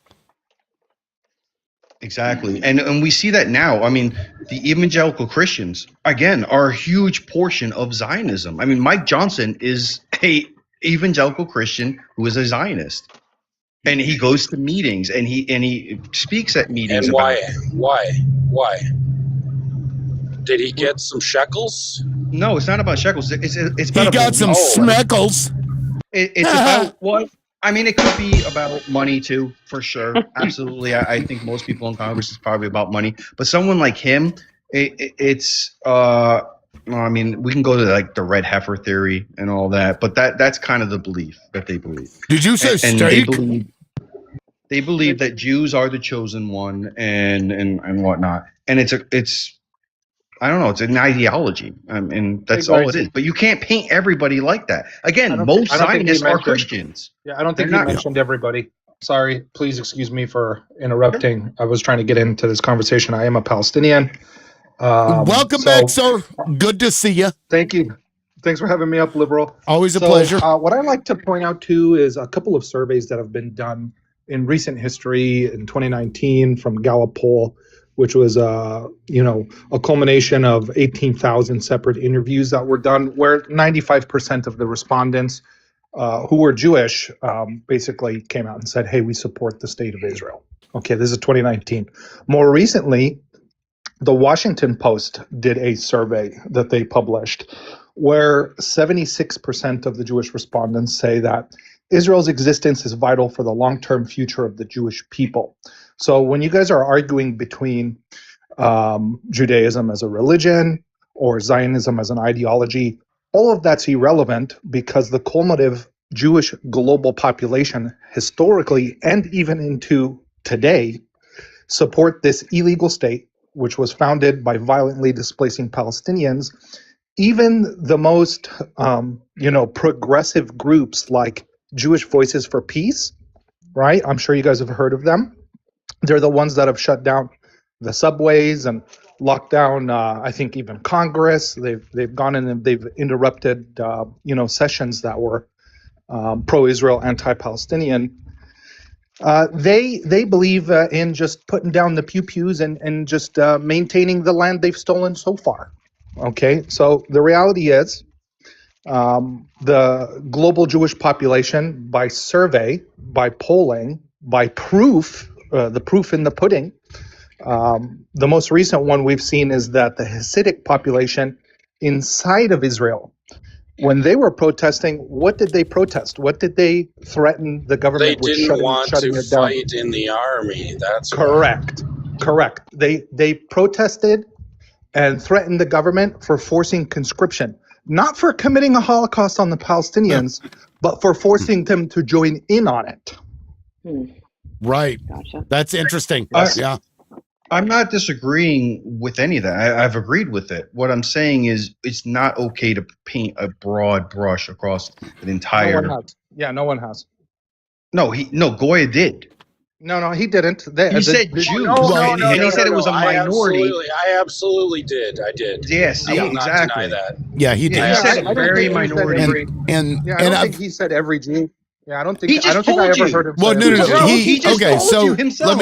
Exactly. And we see that now. I mean, the evangelical Christians, again, are a huge portion of Zionism. I mean, Mike Johnson is a evangelical Christian who is a Zionist. And he goes to meetings and he speaks at meetings. And why? Did he get some shekels? No, it's not about shekels. It's about he got some smeckles. It's about what? I mean, it could be about money too, for sure. Absolutely. I think most people in Congress is probably about money. But someone like him, it's I mean, we can go to like the red heifer theory and all that, but that's kind of the belief that they believe. Did you say steak? They believe that Jews are the chosen one and whatnot. And it's I don't know, it's an ideology. And that's all it is. But you can't paint everybody like that. Again, most Zionists are Christians. Yeah, I don't think you mentioned everybody. Sorry, please excuse me for interrupting. Sure. I was trying to get into this conversation. I am a Palestinian. Welcome back, sir. Good to see you. Thank you. Thanks for having me up, Liberal. Always a pleasure. What I like to point out, too, is a couple of surveys that have been done in recent history in 2019 from Gallup poll, which was a culmination of 18,000 separate interviews that were done, where 95% of the respondents who were Jewish basically came out and said, hey, we support the state of Israel. Okay, this is 2019. More recently, the Washington Post did a survey that they published where 76% of the Jewish respondents say that Israel's existence is vital for the long-term future of the Jewish people. So when you guys are arguing between Judaism as a religion or Zionism as an ideology, all of that's irrelevant because the cumulative Jewish global population historically and even into today support this illegal state, which was founded by violently displacing Palestinians. Even the most progressive groups like Jewish Voices for Peace, right? I'm sure you guys have heard of them. They're the ones that have shut down the subways and locked down, I think, even Congress. They've gone in and they've interrupted, sessions that were pro-Israel, anti-Palestinian. They believe in just putting down the pews and just maintaining the land they've stolen so far. Okay, so the reality is the global Jewish population, by survey, by polling, by proof, the proof in the pudding, the most recent one we've seen is that the Hasidic population inside of Israel, when they were protesting, what did they protest? What did they threaten the They government with didn't want shutting to it down? fight in the army. That's Correct. Correct. They protested and threatened the government for forcing conscription, not for committing a Holocaust on the Palestinians, but for forcing them to join in on it. Right. Gotcha. That's interesting. Yeah. I'm not disagreeing with any of that. I've agreed with it. What I'm saying is it's not okay to paint a broad brush across an entire. No one has. Yeah, no one has. No, Goya did. No, he didn't. He said Jews, and he said it was a minority. I absolutely did. I did. Yes, I will exactly. not deny that. Yeah, he did. He said a very minority. And I don't think he said every Jew. Yeah, I don't think. He just I don't think I told ever you. heard him. Well, say no. every Jew. He just told you himself.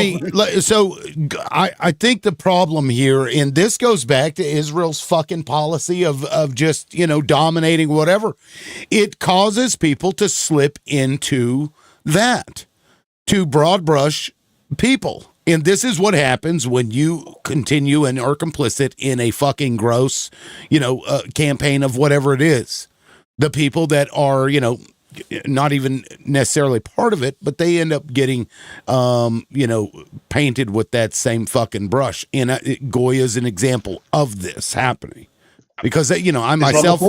I think the problem here, and this goes back to Israel's fucking policy of just, dominating whatever. It causes people to slip into that, to broad brush people. And this is what happens when you continue and are complicit in a fucking gross, campaign of whatever it is. The people that are, not even necessarily part of it, but they end up getting, painted with that same fucking brush. And Goya's an example of this happening. Because, I myself,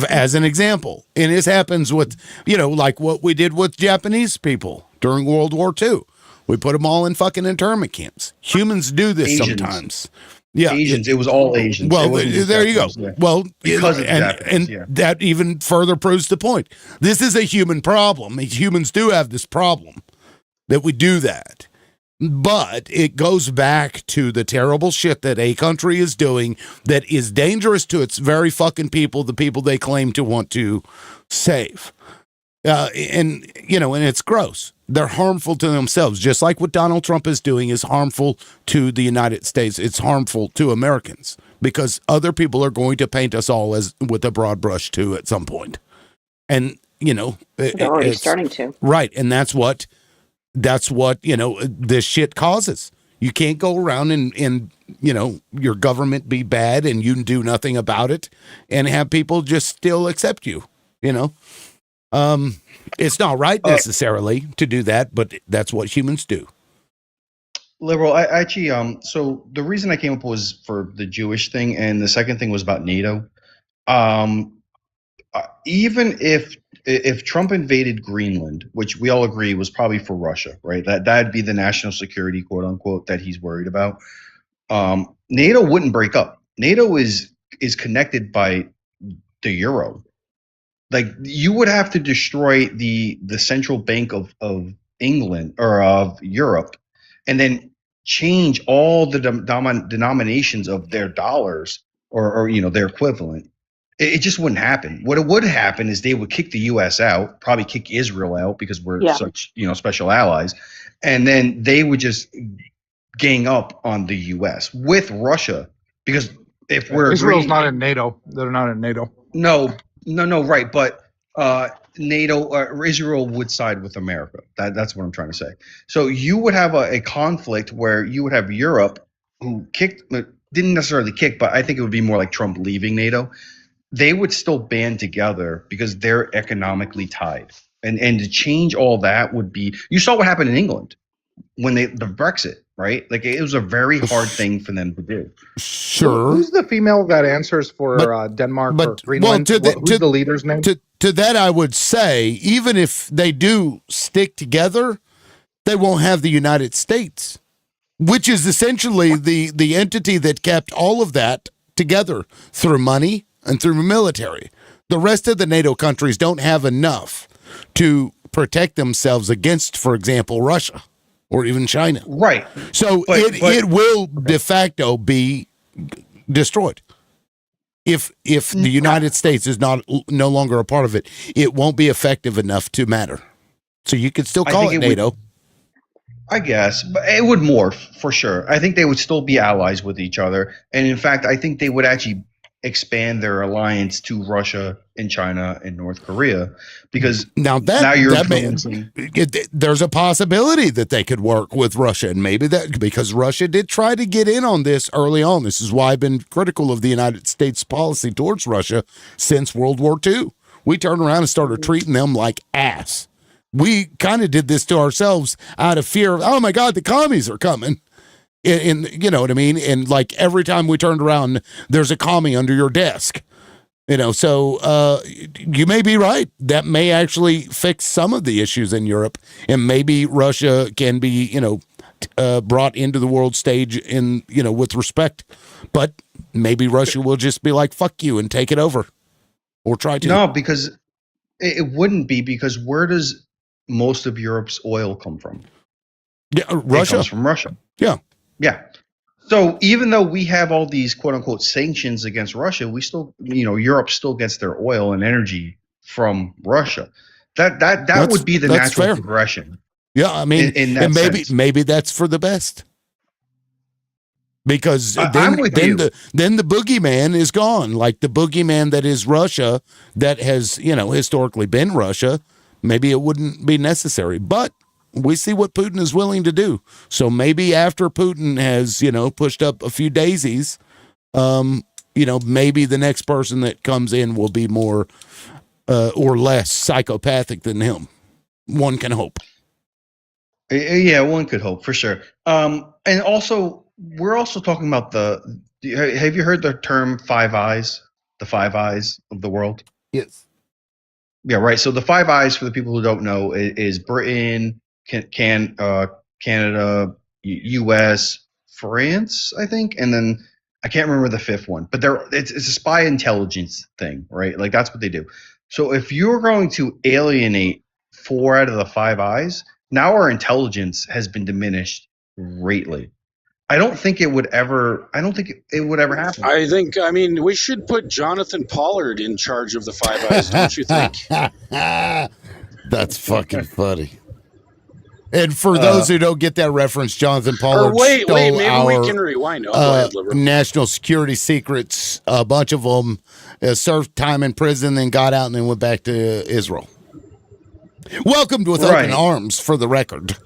as an example, and this happens with, like what we did with Japanese people during World War II. We put them all in fucking internment camps. Humans do this sometimes. Yeah, Asians. It was all Asians. Well, there you go. Yeah. Well, because and that even further proves the point. This is a human problem. Humans do have this problem that we do that. But it goes back to the terrible shit that a country is doing that is dangerous to its very fucking people, the people they claim to want to save. And it's gross. They're harmful to themselves, just like what Donald Trump is doing is harmful to the United States. It's harmful to Americans because other people are going to paint us all as with a broad brush too at some point. And, they're already starting to. Right. And that's what, this shit causes. You can't go around and your government be bad and you do nothing about it and have people just still accept you, It's not right necessarily to do that, but that's what humans do. Liberal, I actually, so the reason I came up was for the Jewish thing, and the second thing was about NATO. Even if Trump invaded Greenland, which we all agree was probably for Russia, right? That'd be the national security, quote unquote, that he's worried about. NATO wouldn't break up. NATO is connected by the euro. Like you would have to destroy the central bank of England or of Europe, and then change all the denominations of their dollars or their equivalent. It just wouldn't happen. What it would happen is they would kick the U.S. out, probably kick Israel out because we're such special allies, and then they would just gang up on the U.S. with Russia because if we're Israel's not in NATO, they're not in NATO. No, right. But NATO or Israel would side with America. That's what I'm trying to say. So you would have a conflict where you would have Europe who didn't necessarily kick, but I think it would be more like Trump leaving NATO. They would still band together because they're economically tied. And to change all that would be, you saw what happened in England when the Brexit, right? Like it was a very hard thing for them to do. Sure. Who's the female that answers for Denmark or Greenland? Who's the leader's name? To that, I would say, even if they do stick together, they won't have the United States, which is essentially the entity that kept all of that together through money and through military. The rest of the NATO countries don't have enough to protect themselves against, for example, Russia or even China. Right. So it will de facto be destroyed. If the United States is no longer a part of it, it won't be effective enough to matter. So you could still call it NATO. I guess, but it would morph for sure. I think they would still be allies with each other, and in fact, I think they would actually expand their alliance to Russia and China and North Korea, because now you're influencing. There's a possibility that they could work with Russia, and maybe that because Russia did try to get in on this early on. This is why I've been critical of the United States policy towards Russia since World War II. We turned around and started treating them like ass. We kind of did this to ourselves out of fear of, oh my God, the commies are coming. And you know what I mean? And like every time we turned around, there's a commie under your desk. You know, so you may be right. That may actually fix some of the issues in Europe. And maybe Russia can be, you know, brought into the world stage in, you know, with respect. But maybe Russia will just be like, fuck you and take it over. Or try to. No, because it wouldn't be, because where does most of Europe's oil come from? Yeah, Russia. It comes from Russia. Yeah. Yeah. So even though we have all these quote unquote sanctions against Russia, we still, you know, Europe still gets their oil and energy from Russia. That would be the natural progression. Yeah, I mean, in that and sense. maybe that's for the best. Because then the boogeyman is gone. Like the boogeyman that is Russia, that has, you know, historically been Russia. Maybe it wouldn't be necessary. But we see what Putin is willing to do. So maybe after Putin has, you know, pushed up a few daisies, you know, maybe the next person that comes in will be more or less psychopathic than him. One can hope. Yeah, one could hope for sure. And also, we're also talking about have you heard the term Five Eyes? The Five Eyes of the world? Yes. Yeah, right. So the Five Eyes, for the people who don't know, is Britain, Canada, U.S., France, I think, and then I can't remember the fifth one. But it's a spy intelligence thing, right? Like that's what they do. So if you're going to alienate 4 out of the Five Eyes, now our intelligence has been diminished greatly. I don't think it would ever happen. I mean, we should put Jonathan Pollard in charge of the Five Eyes, don't you think? That's fucking funny. And for those who don't get that reference, Jonathan Pollard wait, maybe our, we can rewind. Go ahead, Liberal. national security secrets. A bunch of them served time in prison, then got out and then went back to Israel. Welcomed with open arms, for the record.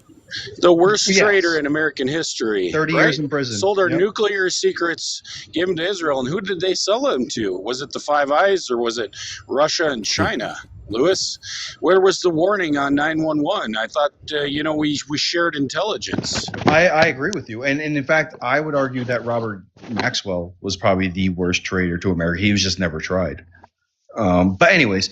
The worst traitor in American history. 30 years in prison. Sold our nuclear secrets, gave them to Israel. And who did they sell them to? Was it the Five Eyes or was it Russia and China? Lewis, where was the warning on 911? I thought, you know, we shared intelligence. I agree with you. And in fact, I would argue that Robert Maxwell was probably the worst traitor to America. He was just never tried. But anyways,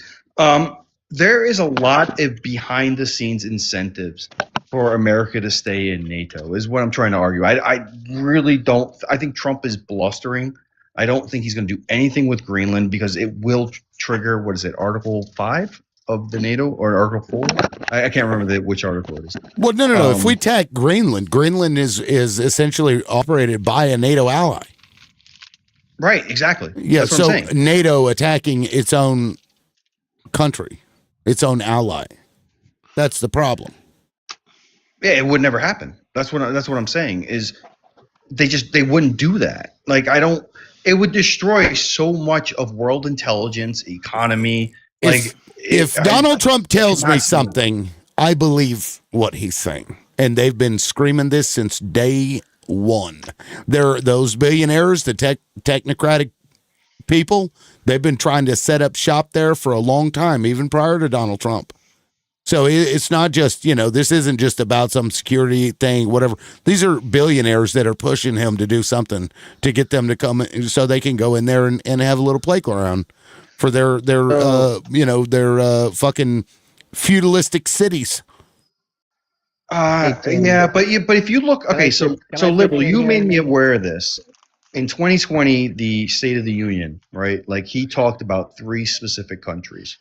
there is a lot of behind the scenes incentives for America to stay in NATO is what I'm trying to argue. I really don't. I think Trump is blustering. I don't think he's going to do anything with Greenland because it will trigger, what is it, Article 5 of the NATO or Article 4? I can't remember which article it is. Well, no. If we attack Greenland, Greenland is essentially operated by a NATO ally. Right, exactly. Yeah, that's what I'm saying. NATO attacking its own country, its own ally. That's the problem. Yeah, it would never happen. That's what I'm saying is they wouldn't do that. Like it would destroy so much of world intelligence, economy. If Donald Trump tells me something, I believe what he's saying. And they've been screaming this since day one. They're those billionaires, the technocratic people, they've been trying to set up shop there for a long time, even prior to Donald Trump. So it's not just, you know, this isn't just about some security thing, whatever. These are billionaires that are pushing him to do something to get them to come so they can go in there and have a little playground for their fucking feudalistic cities. Yeah, but if you look, okay, so Liberal, you made me aware of this. In 2020, the State of the Union, right? Like he talked about 3 specific countries,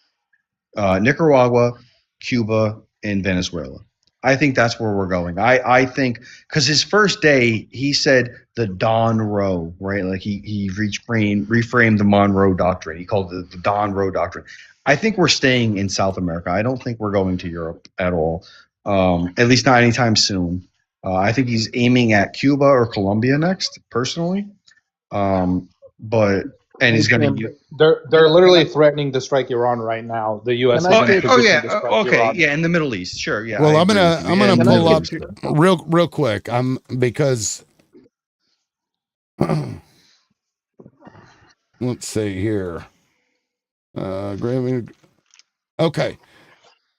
Nicaragua, Cuba, and Venezuela. I think that's where we're going. I think because his first day he said the Don Roe, right? Like he reframed the Monroe Doctrine. He called it the Don Roe Doctrine. I think we're staying in South America. I don't think we're going to Europe at all, at least not anytime soon. I think he's aiming at Cuba or Colombia next, personally. And he's going to. They're literally threatening to strike Iran right now. The U.S. is in a position to strike Iran. Yeah, in the Middle East, sure, yeah. Well, I'm gonna pull up Cuba. real quick. Because let's see here. Okay,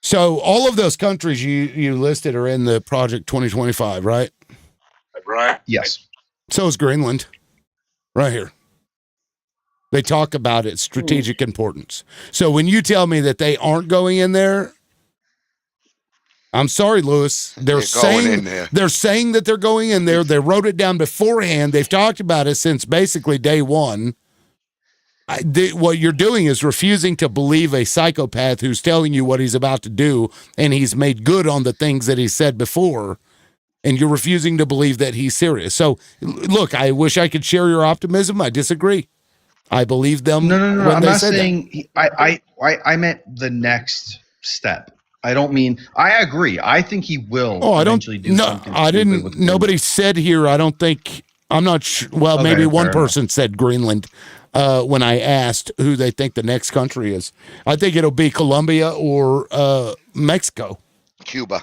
so all of those countries you listed are in the Project 2025, right? Right. Yes. So is Greenland, right here. They talk about its strategic importance. So when you tell me that they aren't going in there, I'm sorry, Lewis. They're saying that they're going in there. They wrote it down beforehand. They've talked about it since basically day one. What you're doing is refusing to believe a psychopath who's telling you what he's about to do, and he's made good on the things that he said before, and you're refusing to believe that he's serious. So, look, I wish I could share your optimism. I disagree. I believe them. No. When I'm they not said saying. I meant the next step. I don't mean. I agree. I think he will eventually do something. I didn't. Nobody said here. I don't think. I'm not sure. Well, maybe one person said Greenland when I asked who they think the next country is. I think it'll be Colombia or Mexico. Cuba.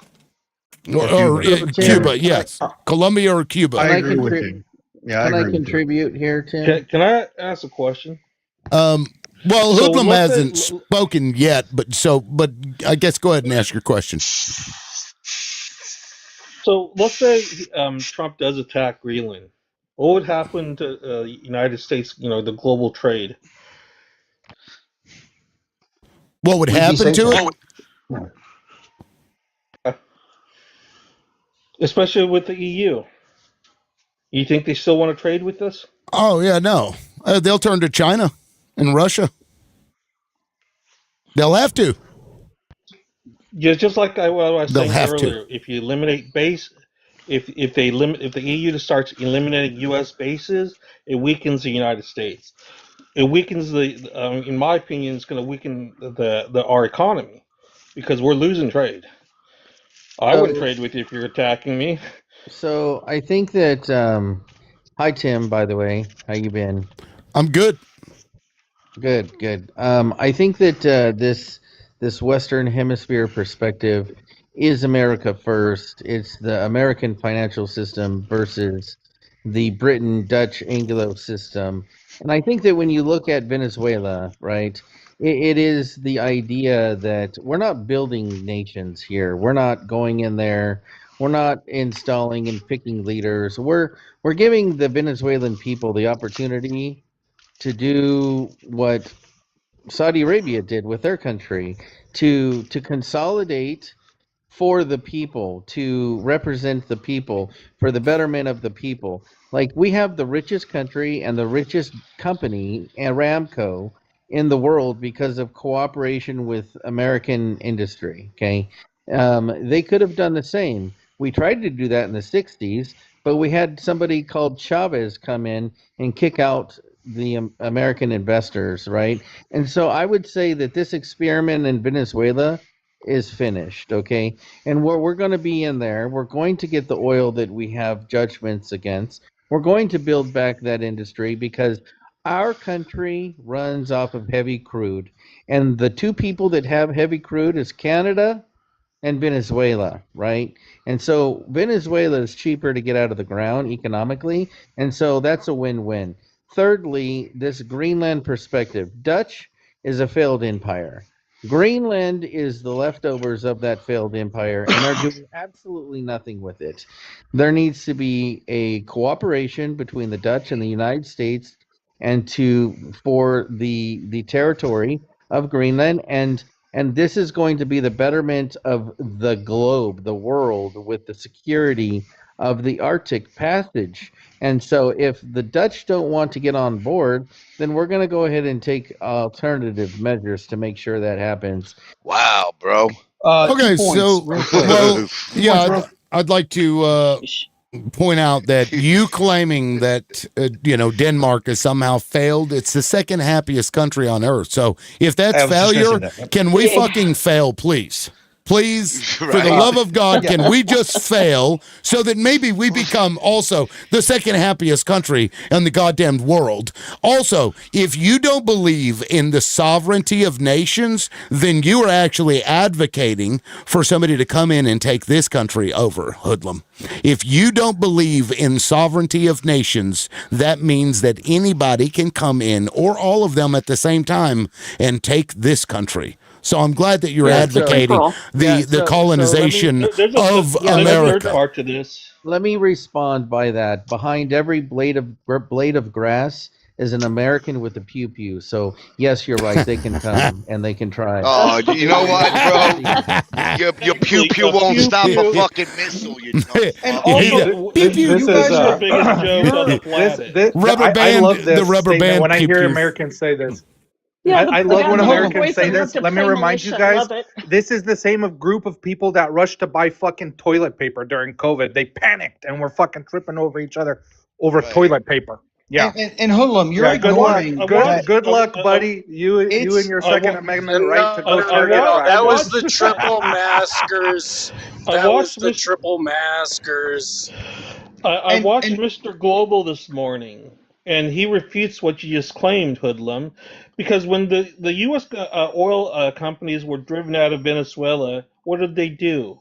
Or Cuba, yes. Colombia or Cuba. I agree with you. Yeah, Can I contribute here, Tim? Can I ask a question? Well, Hoodlum hasn't spoken yet, but I guess go ahead and ask your question. So let's say Trump does attack Greenland. What would happen to the United States, the global trade? What would happen to it? Especially with the EU. You think they still want to trade with us? Oh, yeah, no. They'll turn to China and Russia. They'll have to. Yeah, just like what I was saying earlier. If you eliminate if the EU starts eliminating U.S. bases, it weakens the United States. It weakens in my opinion, it's going to weaken our economy because we're losing trade. I wouldn't trade with you if you're attacking me. So I think that. Hi, Tim. By the way, how you been? I'm good. Good. I think that this Western Hemisphere perspective is America first. It's the American financial system versus the Britain Dutch Anglo system. And I think that when you look at Venezuela, right, it is the idea that we're not building nations here. We're not going in there. We're not installing and picking leaders. We're giving the Venezuelan people the opportunity to do what Saudi Arabia did with their country, to consolidate for the people, to represent the people, for the betterment of the people. Like, we have the richest country and the richest company, Aramco, in the world because of cooperation with American industry, okay? They could have done the same. We tried to do that in the 60s, but we had somebody called Chavez come in and kick out the American investors, right? And so I would say that this experiment in Venezuela is finished, okay? And we're going to be in there. We're going to get the oil that we have judgments against. We're going to build back that industry because our country runs off of heavy crude. And the two people that have heavy crude is Canada and Venezuela, right? And so Venezuela is cheaper to get out of the ground economically, and so that's a win-win. Thirdly, this Greenland perspective. Dutch is a failed empire. Greenland is the leftovers of that failed empire, and they're doing absolutely nothing with it. There needs to be a cooperation between the Dutch and the United States and for the territory of Greenland, and this is going to be the betterment of the globe, the world, with the security of the Arctic passage. And so if the Dutch don't want to get on board, then we're going to go ahead and take alternative measures to make sure that happens. Wow, bro. Okay, 2 points, so real quick. well, 2 yeah, points, I'd like to point out that you claiming that Denmark has somehow failed. It's the second happiest country on earth. So if that's I was just gonna say failure, that. Yep. can we fucking fail, please? Please, for the Right. love of God, Yeah. can we just fail so that maybe we become also the second happiest country in the goddamn world? Also, if you don't believe in the sovereignty of nations, then you are actually advocating for somebody to come in and take this country over, hoodlum. If you don't believe in sovereignty of nations, that means that anybody can come in, or all of them at the same time, and take this country. So I'm glad that you're advocating the colonization of America. Part to this. Let me respond by that. Behind every blade of grass is an American with a pew pew. So yes, you're right. They can come and they can try. Oh, you know what, bro? Your pew pew won't stop a fucking missile. You know. And also, This is the biggest joke on the planet. I love this the rubber statement band when I hear pew-pew. Americans say this. Yeah, I love when the Americans boys say that love this. to Let me play remind you militia, guys, love it. this is the same group of people that rushed to buy fucking toilet paper during COVID. They panicked and were fucking tripping over each other over toilet paper. Yeah. And Hoodlum, you're ignoring. Good luck, buddy. You and your Second Amendment right to go target practice. That was the triple maskers. That was the triple maskers. I watched Mr. Global this morning, and he refutes what you just claimed, Hoodlum, because when the U.S. Oil companies were driven out of Venezuela, what did they do?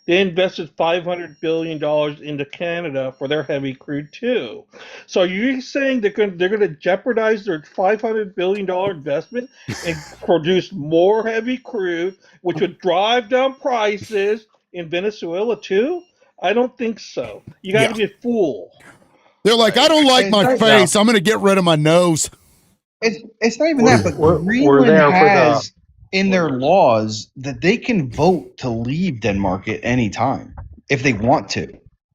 They invested $500 billion into Canada for their heavy crude too. So are you saying they're going to jeopardize their $500 billion investment and produce more heavy crude, which would drive down prices in Venezuela too? I don't think so. You got to be a fool. They're like, I don't like my face. I'm going to get rid of my nose. It's not even that, but Greenland has in their laws that they can vote to leave Denmark at any time if they want to.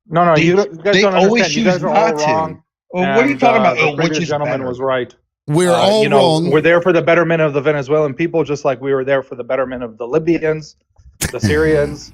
No, you guys don't always understand. You choose guys are all not to. wrong. Well, what are you talking about? The Which previous is gentleman better? was right. We're all wrong. We're there for the betterment of the Venezuelan people, just like we were there for the betterment of the Libyans, the Syrians,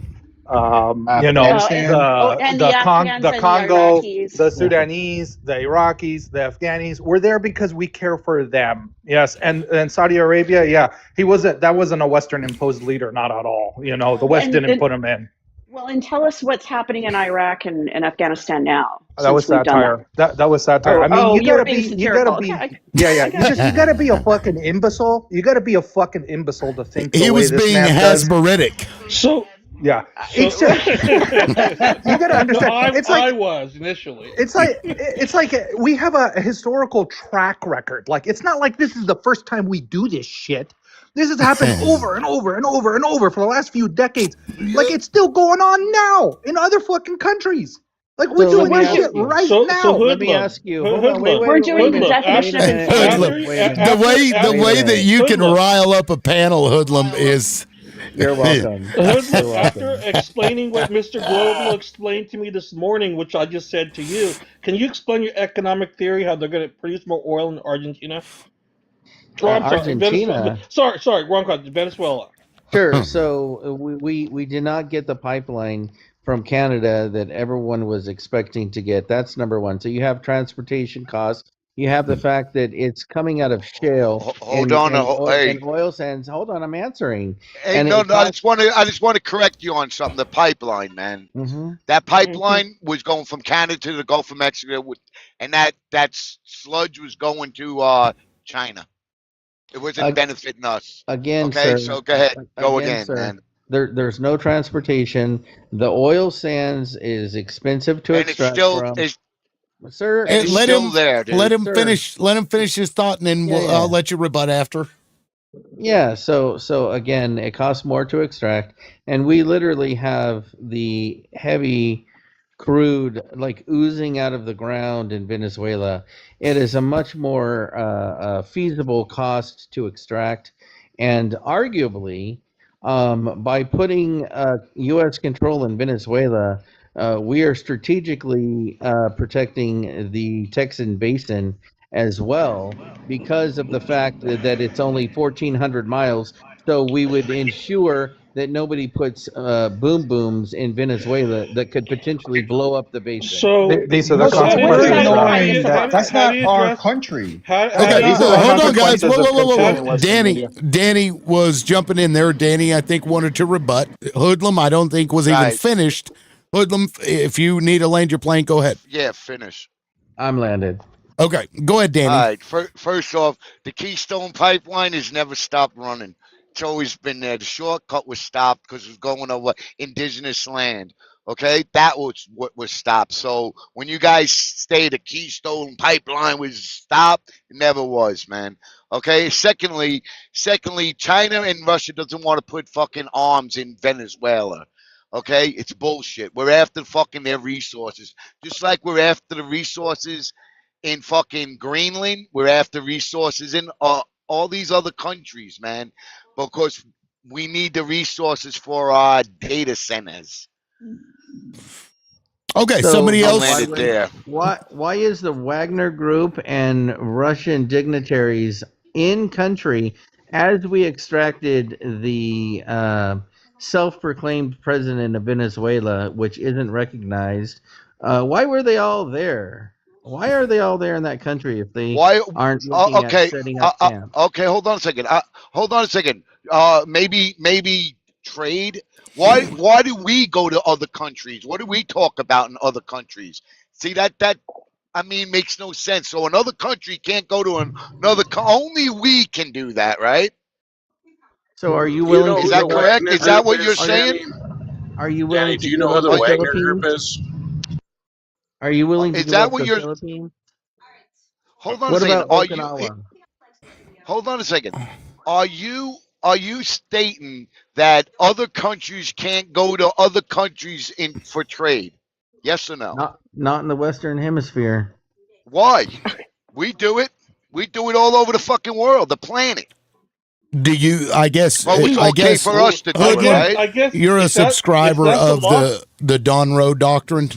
and the Afghans the and Congo, the Iraqis. the Sudanese, the Iraqis, the Afghanis. We're there because we care for them. Yes, and Saudi Arabia, that wasn't a Western imposed leader, not at all. The West didn't put him in. Well, and tell us what's happening in Iraq and Afghanistan now. That was satire. That was satire. You gotta be. Okay. Yeah. You gotta be a fucking imbecile. You gotta be a fucking imbecile to think. He was being Hasbaritic. So yeah, it's just you gotta understand. No, I was initially. It's like we have a historical track record. Like it's not like this is the first time we do this shit. This has happened over and over and over and over for the last few decades. Like it's still going on now in other fucking countries. Like we're doing this shit right now. Let me ask you. We're doing the definition of insanity. The way that you can rile up a panel, Hoodlum, is. You're welcome. After explaining what Mr. Global explained to me this morning, which I just said to you, can you explain your economic theory, how they're going to produce more oil in Argentina? Argentina. Sorry, wrong country. Venezuela. Sure. So we did not get the pipeline from Canada that everyone was expecting to get. That's number one. So you have transportation costs. You have the fact that it's coming out of shale. Hold on, and oil sands. Hold on, I'm answering. Hey, I just want to correct you on something. The pipeline, man. Mm-hmm. That pipeline was going from Canada to the Gulf of Mexico, and that sludge was going to China. It wasn't benefiting us. Again, okay, sir. So go ahead, go again, sir. man. There's no transportation. The oil sands is expensive to extract from. Sir, let him finish. Let him finish his thought, and then I'll let you rebut after. Yeah. So again, it costs more to extract, and we literally have the heavy crude like oozing out of the ground in Venezuela. It is a much more feasible cost to extract, and arguably, by putting U.S. control in Venezuela. We are strategically protecting the Texan Basin as well because of the fact that it's only 1,400 miles. So we would ensure that nobody puts boom booms in Venezuela that could potentially blow up the basin. So these are the so how do you consequences. Where's that how do bias you about how, That's it? how do not you our address country. how Okay, do you These are the hold on, guys. consequences Whoa, of whoa, whoa, controlling whoa. Western Danny, media. Danny was jumping in there. Danny, I think, wanted to rebut. Hoodlum, I don't think was even Guys, finished. Hoodlum, if you need to land your plane, go ahead. yeah, finish. I'm landed. Okay, go ahead, All Danny. right. First off, the Keystone Pipeline has never stopped running. It's always been there. The shortcut was stopped because it was going over indigenous land. Okay, that was what was stopped. So when you guys say the Keystone Pipeline was stopped, it never was, man. Okay. Secondly, China and Russia doesn't want to put fucking arms in Venezuela. Okay, it's bullshit. We're after fucking their resources, just like we're after the resources in fucking Greenland. We're after resources in all these other countries, man, because we need the resources for our data centers. Okay, So somebody I'll else. land it there. why is the Wagner Group and Russian dignitaries in country as we extracted the self-proclaimed president of Venezuela, which isn't recognized? Why were they all there? Why are they all there in that country if they Why? aren't looking at Okay. setting up camp? Okay. Hold on a second. Hold on a second. Maybe trade. Why do we go to other countries? What do we talk about in other countries? See that I mean makes no sense. So another country can't go to another. Only we can do that, right? So are you Do you willing know to Is who that the give up? correct? Wagner Is Are that Group what you're is, saying? Danny? are you willing Danny, to do you give know who up the the Like, Wagner Group Philippines? is? Are you willing to is give that up what the you're? Philippines? Hold on a What second. about Are you? Okinawa? Hold on a second. Are you stating that other countries can't go to other countries in for trade? Yes or no? Not in the Western Hemisphere. Why? We do it. We do it all over the fucking world, the planet. Do you? I guess. Well, it's I okay guess. for us to do it, Hoodlum, right? I guess you're a if subscriber that's the of law, the Don Road Doctrine.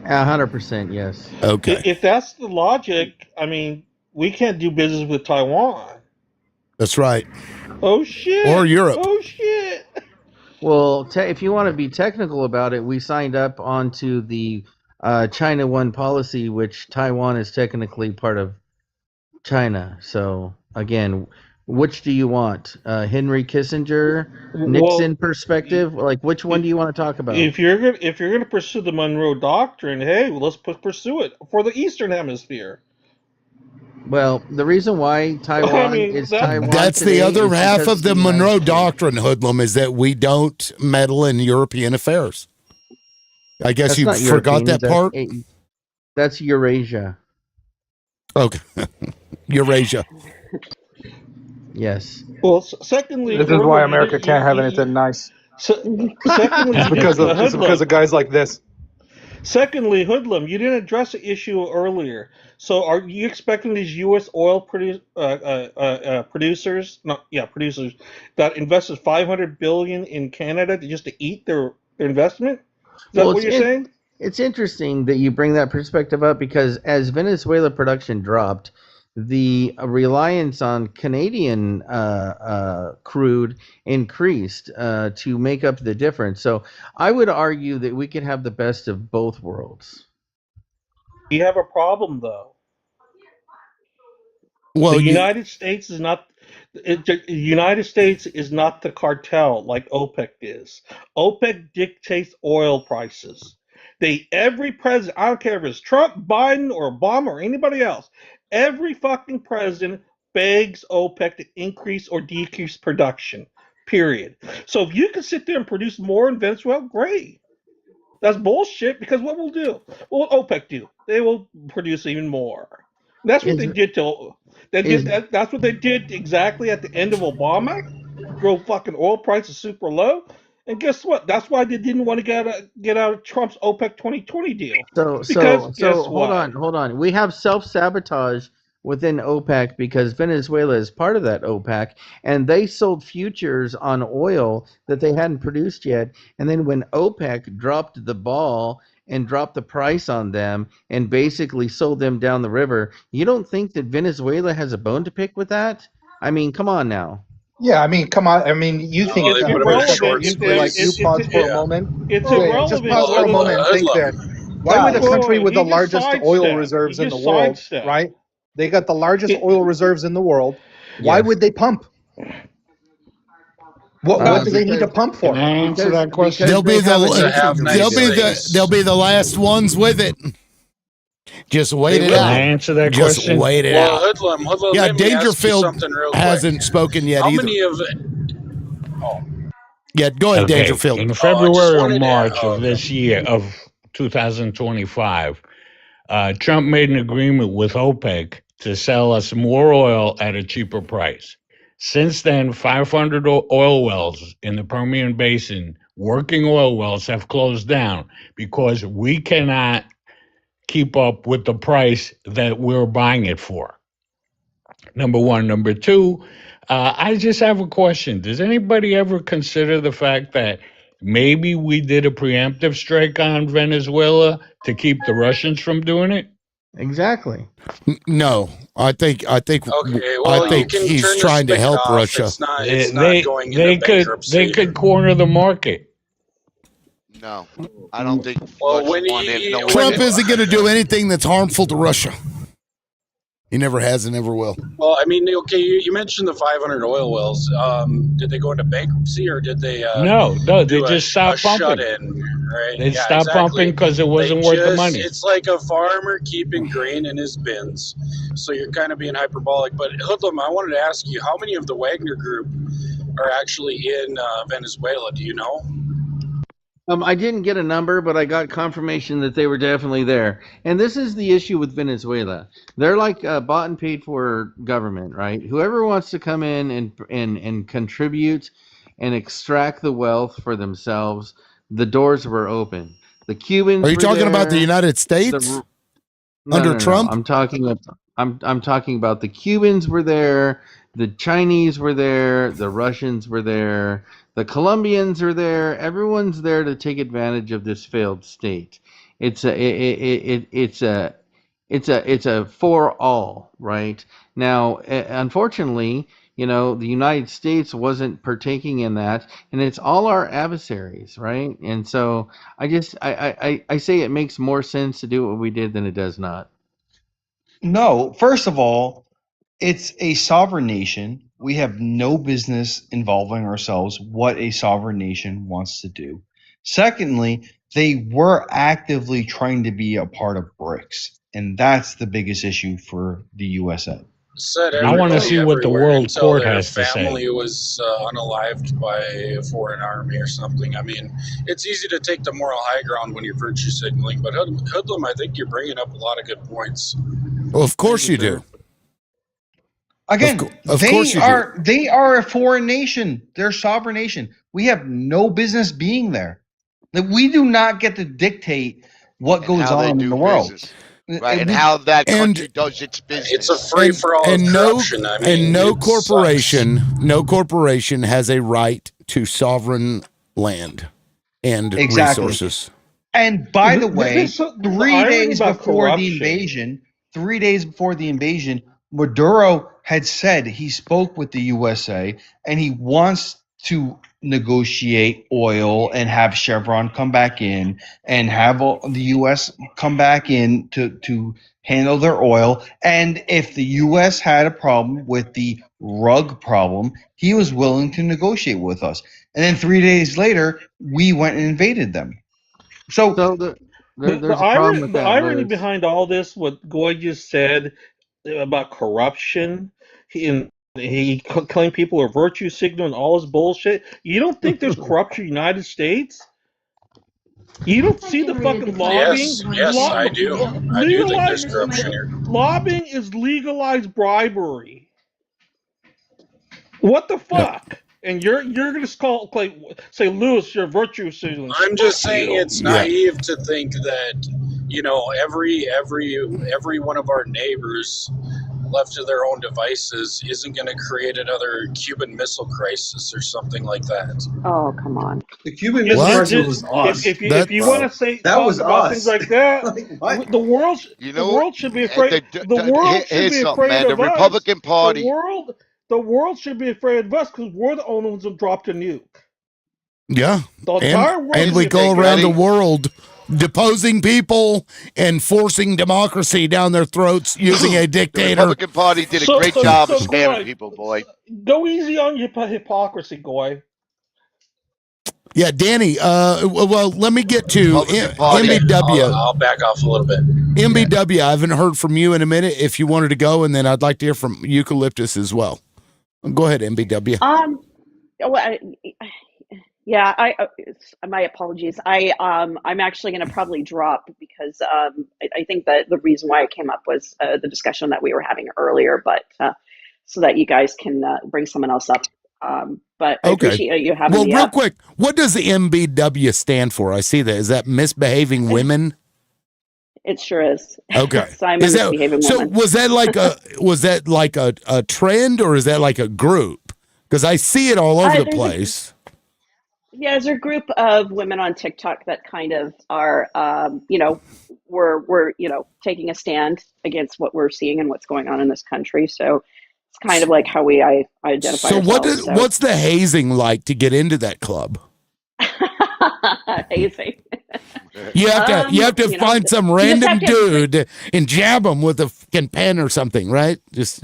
100%, yes. Okay, if that's the logic, I mean, we can't do business with Taiwan. that's right. Oh Or shit! Europe. Oh shit! Well, if you want to be technical about it, we signed up onto the China One policy, which Taiwan is technically part of China. So, again, which do you want? Henry Kissinger, Well, Nixon perspective? Like, which one do you want to talk about? if you're gonna pursue the Monroe Doctrine, hey, well, let's pursue it for the Eastern Hemisphere. Well, the reason why I Taiwan mean, is Taiwan That's the today other is half because of of the the United Monroe States. Doctrine, Hoodlum, is that we don't meddle in European affairs. I guess That's you not forgot Europeans. that part. That's Eurasia. Okay, Eurasia. Yes. well, secondly, This is why Hoodlum, America can't have anything nice. Secondly, you didn't It's because of guys like this. Secondly, Hoodlum, you didn't address the issue earlier. So, are you expecting these U.S. oil producers, producers that invested $500 billion in Canada just to eat their investment? Is that Well, what you're saying? it's interesting that you bring that perspective up because as Venezuela production dropped, the reliance on Canadian crude increased to make up the difference. So I would argue that we could have the best of both worlds. You have a problem, though. Well, The United States is not. The United States is not the cartel like OPEC is. OPEC dictates oil prices. Every president, I don't care if it's Trump, Biden, or Obama, or anybody else, every fucking president begs OPEC to increase or decrease production. Period. So if you can sit there and produce more in Venezuela, great. That's bullshit because what will do? What will OPEC do? They will produce even more. That's what they did to. That's what they did exactly at the end of Obama. Drove fucking oil prices super low, and guess what? That's why they didn't want to get out of Trump's OPEC 2020 deal. Because guess Hold what? on. We have self-sabotage within OPEC because Venezuela is part of that OPEC, and they sold futures on oil that they hadn't produced yet. And then when OPEC dropped the ball and dropped the price on them and basically sold them down the river, you don't think that Venezuela has a bone to pick with that? I mean, come on now. Yeah, I mean, come on. I mean, you think It's that for a second, irrelevant. you pause for a moment. It's Wait, just irrelevant pause for a other than moment and think that. Why would the country with the largest oil reserves in the world, right? They got the largest oil reserves in the world. Why would they pump? What do they need to pump for? Can I answer that question? They'll be Nice they'll be the last ones with it. Just wait it Can out. I answer that Just question? wait it Well, out. Hoodlum, Yeah, let me ask you Dangerfield something real quick. hasn't spoken yet How either. many of Yeah, go ahead, Okay. Dangerfield. In I just February or wanted to- March of this year, of 2025, Trump made an agreement with OPEC to sell us more oil at a cheaper price. Since then, 500 oil wells in the Permian Basin, working oil wells, have closed down because we cannot keep up with the price that we're buying it for. Number one. Number two, I just have a question. Does anybody ever consider the fact that maybe we did a preemptive strike on Venezuela to keep the Russians from doing it? Exactly. No, I think Okay, well, I think you can he's turn the trying to spigot help off. Russia. It's not going into bankruptcy. They could corner the market. No, I don't think Well, much when one in. No, Trump isn't going to do anything that's harmful to Russia. He never has and never will. Well, I mean, okay, you mentioned the 500 oil wells. Did they go into bankruptcy or did they? No, they do just a stopped pumping. shut-in, right? They stopped pumping because it wasn't worth the money. It's like a farmer keeping grain in his bins. So you're kind of being hyperbolic. But Hoodlum, I wanted to ask you, how many of the Wagner Group are actually in Venezuela? Do you know? I didn't get a number, but I got confirmation that they were definitely there. And this is the issue with Venezuela. They're like bought and paid for government, right? Whoever wants to come in and contribute and extract the wealth for themselves, the doors were open. The Cubans. Are you talking about the United States under Trump? I'm talking about the Cubans were there, the Chinese were there, the Russians were there, the Colombians are there. Everyone's there to take advantage of this failed state. It's a for all, right? Now, unfortunately, the United States wasn't partaking in that, and it's all our adversaries, right? And so I say it makes more sense to do what we did than it does not. No, first of all, it's a sovereign nation. We have no business involving ourselves what a sovereign nation wants to do. Secondly, they were actively trying to be a part of BRICS, and that's the biggest issue for the USA. I want to see what the World Court has to say. Family was unalived by a foreign army or something. I mean, it's easy to take the moral high ground when you're virtue signaling, but Hoodlum, I think you're bringing up a lot of good points. Well, of course you do. Again, of course you do. They are a foreign nation. They're a sovereign nation. We have no business being there. We do not get to dictate what goes on in the world. Right, and how that country does its business. It's a free for all corruption. No corporation has a right to sovereign land and resources. And by the way, 3 days before the invasion, Maduro had said he spoke with the USA and he wants to negotiate oil and have Chevron come back in and have the U.S. come back in to handle their oil. And if the U.S. had a problem with the rug problem, he was willing to negotiate with us. And then 3 days later, we went and invaded them. So the irony behind all this, what Goy just said about corruption, he claimed people are virtue signaling all this bullshit. You don't think there's corruption in the United States? You don't see the fucking lobbying? Yes, I do. I do think there's corruption here. Lobbying is legalized bribery. What the fuck? And you're gonna say, Lewis, you're virtue signaling. I'm just saying it's naive to think that every one of our neighbors left to their own devices isn't going to create another Cuban Missile Crisis or something like that. Oh, come on. The Cuban Missile Crisis was us. If you want to say that was about us. things like that, the world should be afraid. The world should be afraid of the Republican Party. The world the world should be afraid of us because we're the only ones who dropped a nuke. Yeah. The entire world And should we be go afraid around of the us. world deposing people and forcing democracy down their throats using a The dictator. Republican Party did a great job of scaring people, boy. Go easy on your hypocrisy, Goy. Yeah, Danny. Well, let me get to MBW. I'll back off a little bit. MBW. I haven't heard from you in a minute. If you wanted to go, and then I'd like to hear from Eucalyptus as well. Go ahead, MBW. Well, yeah, my apologies. I'm actually going to probably drop because I think that the reason why I came up was the discussion that we were having earlier, but so that you guys can bring someone else up. But I appreciate you having me real up. quick, what does the MBW stand for? I see that. Is that misbehaving women? It sure is. Okay. So I'm a misbehaving woman. Was that like a trend, or is that like a group? Because I see it all over the place. Yeah, there's a group of women on TikTok that kind of are, we're taking a stand against what we're seeing and what's going on in this country. So it's kind of like how we identify ourselves. What's the hazing like to get into that club? Hazing. You have to find some random dude and jab him with a fucking pen or something, right? Just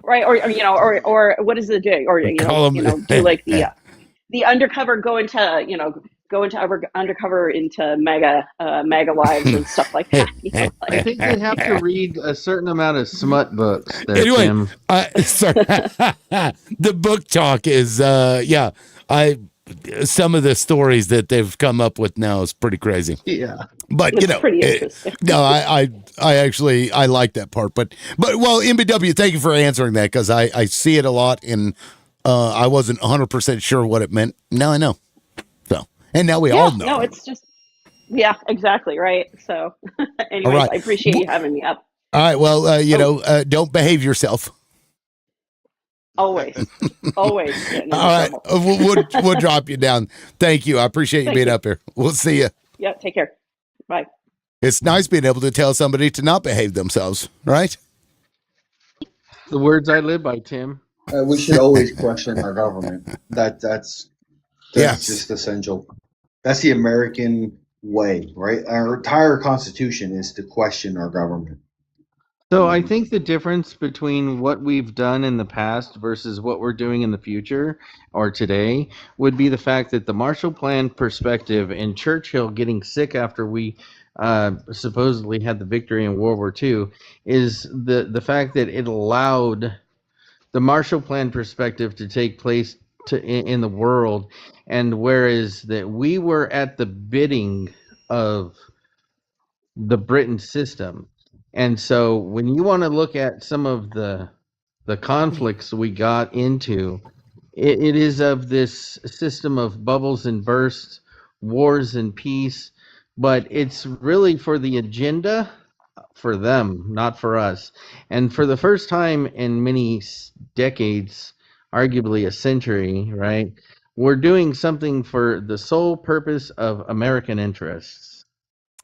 right, or what is it do? Or do like the undercover go into undercover into mega lives and stuff like that. I think they'd have to read a certain amount of smut books there, anyway, Tim. Sorry. The book talk is some of the stories that they've come up with now is pretty crazy. Yeah. But it's pretty interesting. No, I actually like that part. But well, MBW, thank you for answering that, because I see it a lot, and I wasn't 100% sure what it meant. Now I know. So, and now we all know. No, it's just exactly right. So, anyways, right. I appreciate you having me up. All right. Well, don't behave yourself. Always. All right. We'll drop you down. Thank you. I appreciate you being up here. We'll see you. Yeah. Take care. Bye. It's nice being able to tell somebody to not behave themselves, right? The words I live by, Tim. We should always question our government. That's just essential. That's the American way, right? Our entire Constitution is to question our government. So I think the difference between what we've done in the past versus what we're doing in the future or today would be the fact that the Marshall Plan perspective and Churchill getting sick after we supposedly had the victory in World War II is the fact that it allowed the Marshall Plan perspective to take place in the world, and whereas that we were at the bidding of the Britain system. And so when you want to look at some of the conflicts we got into, it is of this system of bubbles and bursts, wars and peace, but it's really for the agenda for them, not for us. And for the first time in many decades, arguably a century, right, we're doing something for the sole purpose of American interests.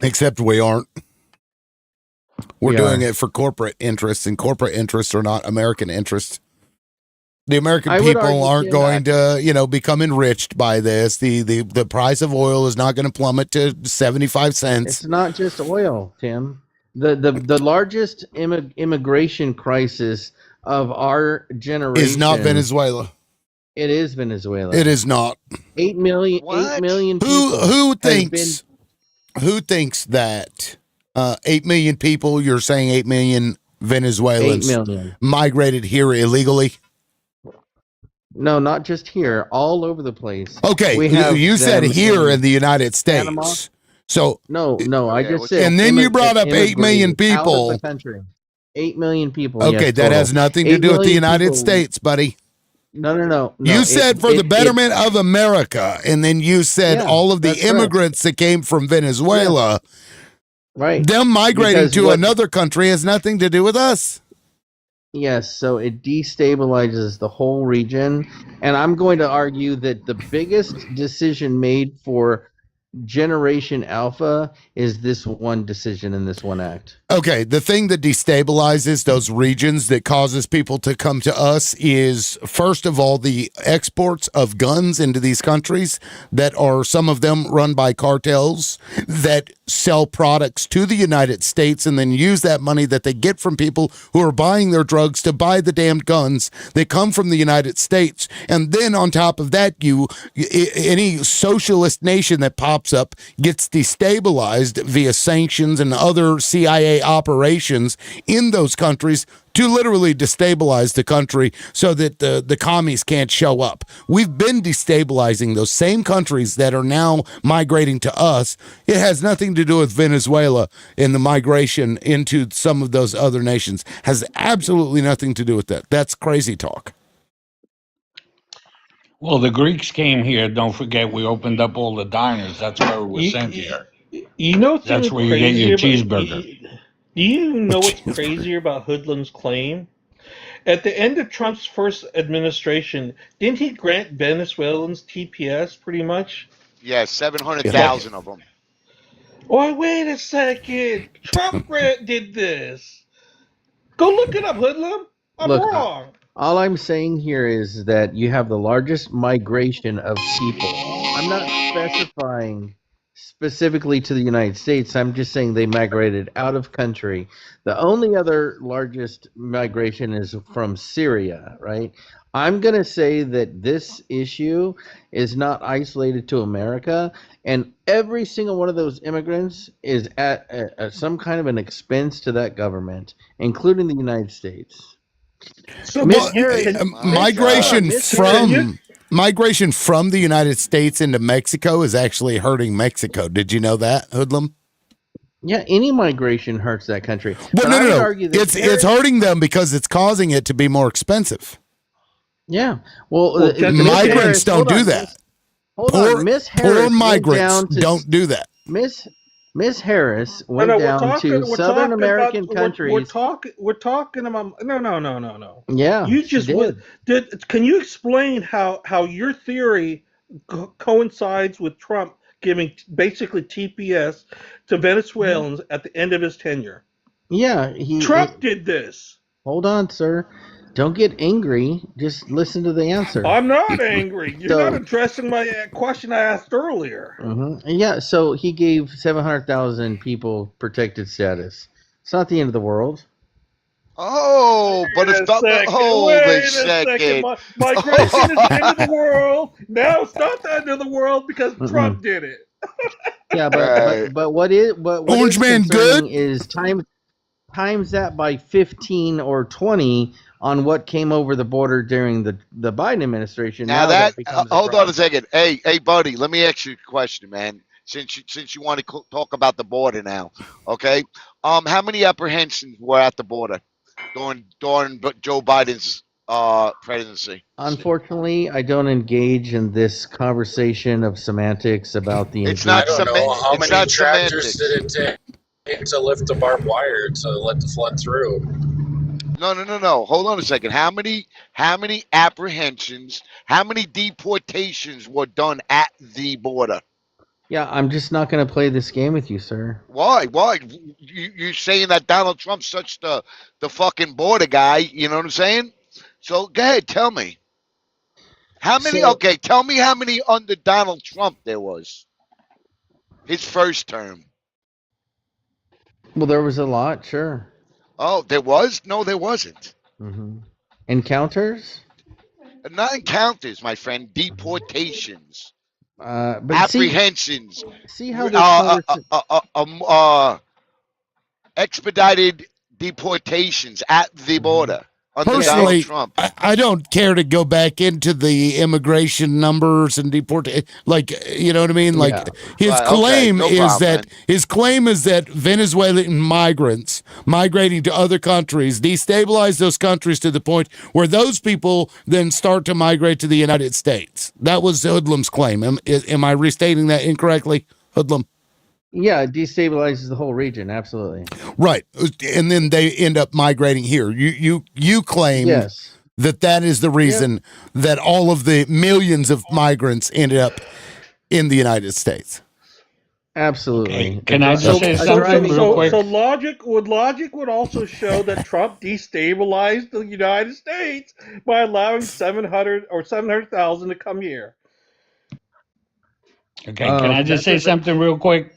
Except we aren't. We're doing it for corporate interests, and corporate interests are not American interests. The American people aren't going to, become enriched by this. The price of oil is not going to plummet to 75 cents. It's not just oil, Tim. The largest immigration crisis of our generation is not Venezuela. It is Venezuela. It is not. 8 million people. Who thinks that 8 million people, you're saying 8 million Venezuelans 8 million. Migrated here illegally? No, not just here, all over the place. Okay, you said here in the United States. Panama. So no, I just said. And then you brought up 8 million people. Out of the country. 8 million people. Okay, yes, that has nothing to do with the United States, buddy. No. You said for the betterment of America, and then you said all of the immigrants that came from Venezuela. Yes. Right. Them migrating to another country has nothing to do with us. Yes, so it destabilizes the whole region. And I'm going to argue that the biggest decision made for Generation Alpha is this one decision and this one act. Okay, the thing that destabilizes those regions that causes people to come to us is, first of all, the exports of guns into these countries that are, some of them run by cartels that sell products to the United States and then use that money that they get from people who are buying their drugs to buy the damned guns that come from the United States. And then on top of that, any socialist nation that pops up gets destabilized via sanctions and other CIA operations in those countries to literally destabilize the country so that the commies can't show up. We've been destabilizing those same countries that are now migrating to us. It has nothing to do with Venezuela and the migration into some of those other nations. Has absolutely nothing to do with that. That's crazy talk. Well, the Greeks came here. Don't forget, we opened up all the diners. That's where we were sent here. You know what's That's even where you get your crazier cheeseburger. Do you know what's crazier about Hoodlum's claim? At the end of Trump's first administration, didn't he grant Venezuelans TPS pretty much? Yeah, 700,000 of them. Oh, wait a second. Trump did this. Go look it up, Hoodlum. I'm wrong. All I'm saying here is that you have the largest migration of people. I'm not specifying specifically to the United States. I'm just saying they migrated out of country. The only other largest migration is from Syria, right? I'm going to say that this issue is not isolated to America, and every single one of those immigrants is at some kind of an expense to that government, including the United States. So migration from the United States into Mexico is actually hurting Mexico. Did you know that, Hoodlum? Yeah, any migration hurts that country. Well, no. It's hurting them because it's causing it to be more expensive. Yeah. Well, migrants don't do that. Poor migrants don't do that. Miss Harris went down to Southern American countries. We're talking about no. Yeah, you just did. Can you explain how your theory coincides with Trump giving basically TPS to Venezuelans at the end of his tenure? Yeah, Trump did this. Hold on, sir. Don't get angry. Just listen to the answer. I'm not angry. You're not addressing my question I asked earlier. Yeah, so he gave 700,000 people protected status. It's not the end of the world. Oh, but it's not. Hold a second. Migration is the end of the world. Now it's not the end of the world because Trump did it. Yeah, but what is Orange Man good is times that by 15 or 20 on what came over the border during the Biden administration. Now that hold on a second. Hey, buddy, let me ask you a question, man. Since you want to talk about the border now, okay? How many apprehensions were at the border during Joe Biden's presidency? Unfortunately, I don't engage in this conversation of semantics about the. It's not semantics. How many tractors did it take to lift the barbed wire to let the flood through? No. Hold on a second. How many apprehensions, how many deportations were done at the border? Yeah, I'm just not going to play this game with you, sir. Why? You're saying that Donald Trump's such the fucking border guy, you know what I'm saying? So go ahead, tell me. How many, tell me how many under Donald Trump there was. His first term. Well, there was a lot, sure. Oh, there was? No, there wasn't. Encounters? Not encounters, my friend. Deportations. But apprehensions. See how this expedited deportations at the border. Personally, I don't care to go back into the immigration numbers and deportation. Like, you know what I mean? Like his claim is that Venezuelan migrants migrating to other countries destabilize those countries to the point where those people then start to migrate to the United States. That was Hoodlum's claim. Am I restating that incorrectly, Hoodlum? Yeah, it destabilizes the whole region, absolutely. Right. And then they end up migrating here. You claim that is the reason that all of the millions of migrants ended up in the United States. Absolutely. Okay. Can I just say something real quick? So logic would also show that Trump destabilized the United States by allowing 700,000 to come here. Okay, can I just say something real quick?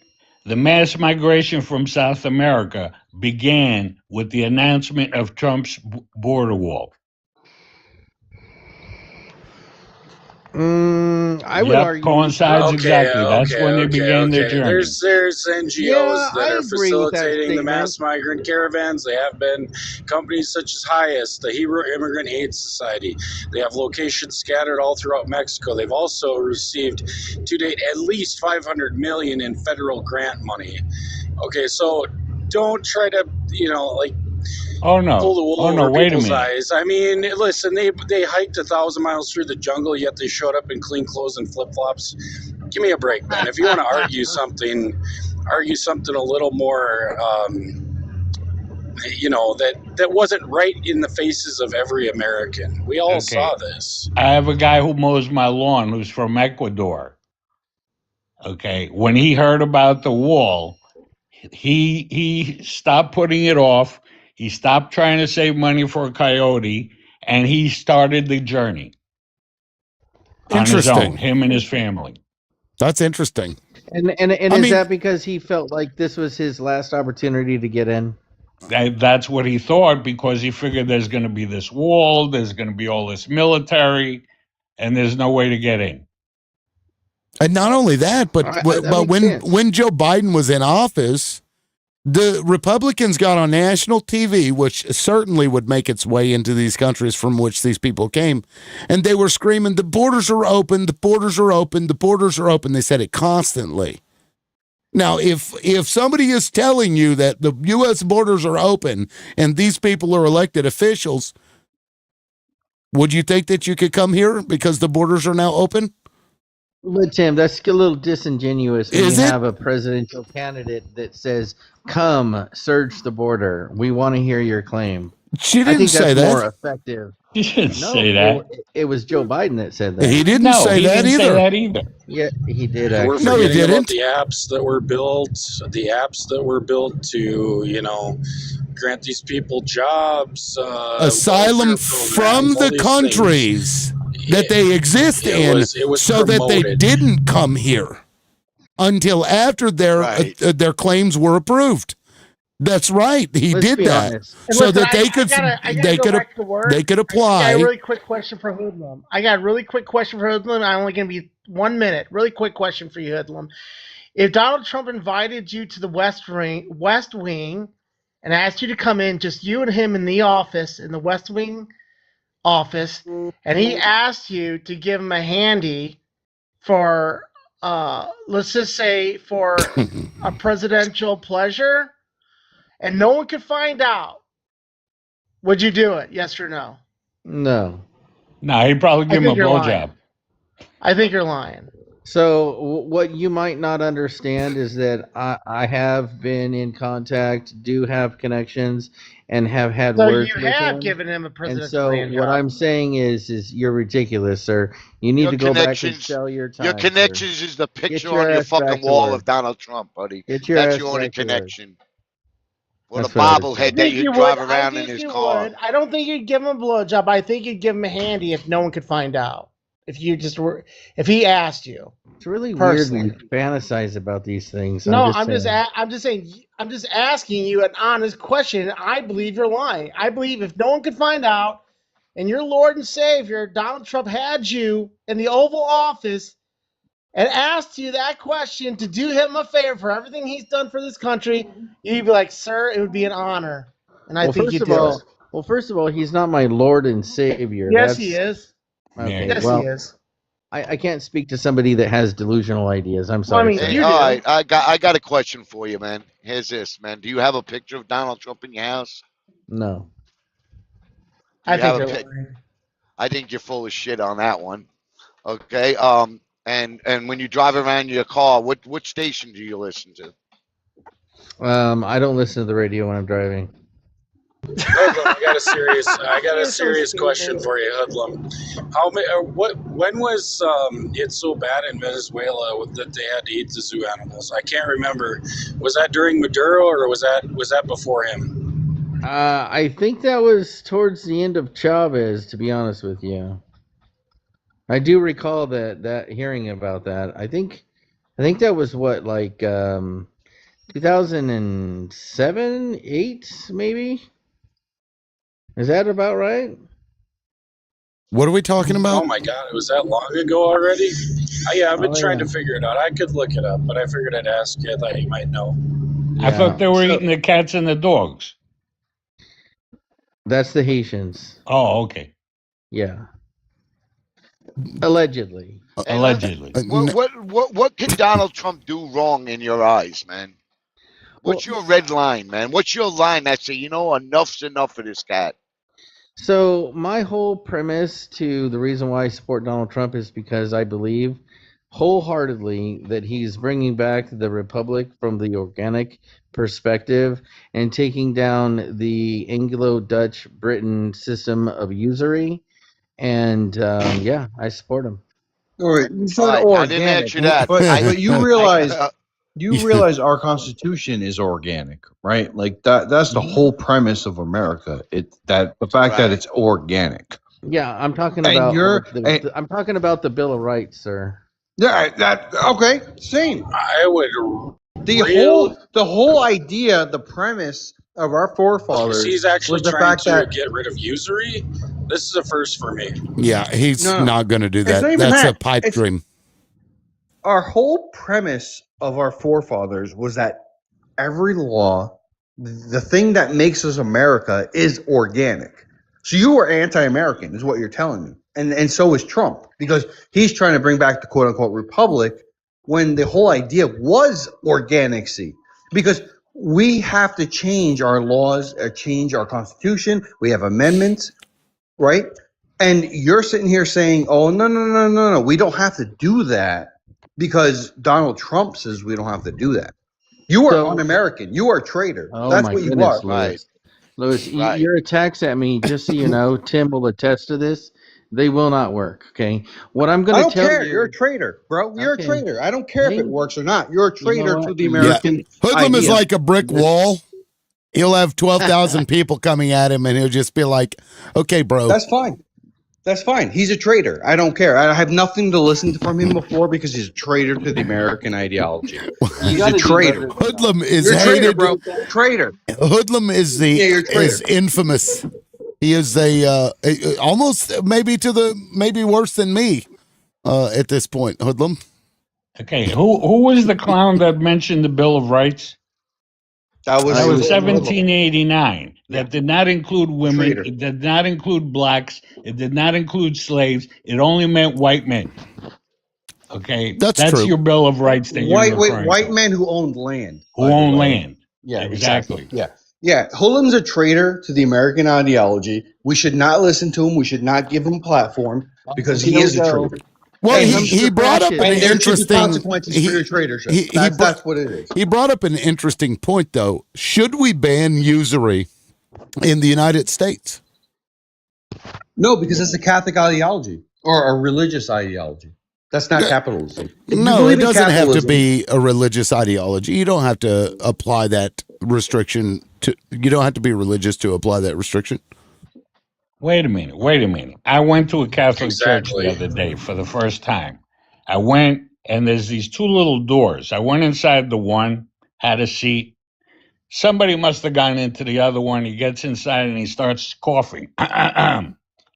The mass migration from South America began with the announcement of Trump's border wall. I would argue coincides exactly. That's when they began their journey. There's NGOs Yeah, that I are agree with that facilitating the statement. mass migrant caravans. They have been companies such as HIAS, the Hebrew Immigrant Aid Society. They have locations scattered all throughout Mexico. They've also received to date at least 500 million in federal grant money. Okay, so don't try to, Oh no! pull the wool over Wait a people's minute. eyes. I mean, listen, they hiked 1,000 miles through the jungle, yet they showed up in clean clothes and flip flops. Give me a break, man. If you want to argue something a little more, that wasn't right in the faces of every American. We all saw this. I have a guy who mows my lawn who's from Ecuador. Okay, when he heard about the wall, he stopped putting it off. He stopped trying to save money for a coyote, and he started the journey on his own, him and his family. That's interesting. And is that because he felt like this was his last opportunity to get in? That's what he thought, because he figured there's going to be this wall, there's going to be all this military, and there's no way to get in. And not only that, but when Joe Biden was in office, the Republicans got on national TV, which certainly would make its way into these countries from which these people came, and they were screaming, "The borders are open, the borders are open, the borders are open." They said it constantly. Now, if somebody is telling you that the U.S. borders are open and these people are elected officials, would you think that you could come here because the borders are now open? But Tim, that's a little disingenuous when you have a presidential candidate that says, "Come, search the border. We want to hear your claim." She didn't I think say that's that. more effective. He didn't say that. It was Joe Biden that said that. He didn't say that either. Yeah, he did. We're Actually. forgetting about the apps that were built to, grant these people jobs, asylum from the countries that they exist in, so that they didn't come here until after their claims were approved. That's right. He did that so that they could apply. I got a really quick question for Hoodlum. I'm only going to be 1 minute. Really quick question for you, Hoodlum. If Donald Trump invited you to the West Wing and asked you to come in, just you and him in the office, in the West Wing office, and he asked you to give him a handy for, let's just say, for a presidential pleasure, and no one could find out, would you do it? Yes or no? No. No, he'd probably give him a blowjob. I think you're lying. So what you might not understand is that I have been in contact, do have connections, and have had words with him. So you have given him a presidential And so what I'm saying is you're ridiculous, sir. You need to go back and sell your time. Your connections is the picture on your fucking wall of Donald Trump, buddy. That's your only connection. Or the bobblehead that you drive around in his car. I don't think you'd give him a blowjob. I think you'd give him a handy if no one could find out. If he asked you. It's really weird when you fantasize about these things. I'm just asking you an honest question. I believe you're lying. I believe if no one could find out, and your Lord and Savior Donald Trump had you in the Oval Office and asked you that question to do him a favor for everything he's done for this country, you'd be like, "Sir, it would be an honor." And I think you'd do it. Well, first of all, he's not my Lord and Savior. Yes, he is. Okay, yes, he is. I can't speak to somebody that has delusional ideas. I'm sorry. Hey, all right, I got a question for you, man. Here's this, man. Do you have a picture of Donald Trump in your house? No. I think you're full of shit on that one. Okay. And when you drive around your car, what station do you listen to? I don't listen to the radio when I'm driving. Hoodlum, I got a You're so serious question stupid. for you, Hoodlum. When was it so bad in Venezuela that they had to eat the zoo animals? I can't remember. Was that during Maduro or was that before him? I think that was towards the end of Chavez, to be honest with you. I do recall that hearing about that. I think that was what, like 2007, 8 maybe? Is that about right? What are we talking about? Oh my God, it was that long ago already? Yeah, I've been Oh, trying yeah. to figure it out. I could look it up, but I figured I'd ask you. I thought you might know. I thought they were So eating the cats and the dogs. that's the Haitians. Oh, okay. Yeah. Allegedly. And Allegedly. what can Donald Trump do wrong in your eyes, man? What's your red line, man? What's your line that say, enough's enough of this cat? So my whole premise to the reason why I support Donald Trump is because I believe wholeheartedly that he's bringing back the republic from the organic perspective and taking down the Anglo-Dutch Britain system of usury. And yeah, I support him. All right, you said All right, I didn't organic, answer that. but you realize I our Constitution is organic, right? Like that's the whole premise of America. The fact that right. it's organic. Yeah, I'm talking And about you're I'm talking about the Bill of Rights, sir. yeah, okay, same. I would The whole idea, the premise of our forefathers He's actually was the trying fact to that get rid of usury. This is a first for me. Yeah, he's No. not going to do It's that. not even That's a that. pipe It's- dream. our whole premise of our forefathers was that every law, the thing that makes us America, is organic. So you are anti-American, is what you're telling me, and so is Trump, because he's trying to bring back the quote unquote republic when the whole idea was organicity. Because we have to change our laws, change our constitution. We have amendments, right? And you're sitting here saying, "Oh no, we don't have to do that because Donald Trump says we don't have to do that." You are So, un-American. You are a traitor. oh That's my what you goodness, are. Lewis. Lewis, Right. your attacks at me, just so you know, Tim will attest to this. They will not work. Okay. What I'm I going to don't tell care. you. You're a traitor, bro. You're a Okay. traitor. I don't care if Hey, it works or not. You're a you know traitor to what? the Yeah. American Hoodlum is idea. like a brick wall. He'll have 12,000 people coming at him, and he'll just be like, okay, bro. That's fine. That's fine. He's a traitor. I don't care. I have nothing to listen to from him before because he's a traitor to the American ideology. He's a traitor. Hoodlum is You're a traitor, hated. bro. Traitor. Hoodlum is you're a traitor. is infamous. He is almost maybe worse than me at this point. Hoodlum. Okay, who was the clown that mentioned the Bill of Rights? That was 1789. That did not include women. Traitor. It did not include blacks. It did not include slaves. It only meant white men. Okay, that's true. Your Bill of Rights that you're referring white to. men who owned land. Who own land. Yeah, exactly. Yeah. Hoodlum's a traitor to the American ideology. We should not listen to him. We should not give him a platform because he is a traitor. Well, And he brought up an and there interesting should be consequences for your traitorship. That's what it is. He brought up an interesting point, though. Should we ban usury in the United States? No, because it's a Catholic ideology or a religious ideology. That's not capitalism. If you No, believe it in doesn't have to capitalism- be a religious ideology. You don't have to apply that restriction to. You don't have to be religious to apply that restriction. Wait a minute. I went to a Catholic church the other day for the first time. I went, and there's these two little doors. I went inside the one, had a seat. Somebody must have gone into the other one. He gets inside and he starts coughing.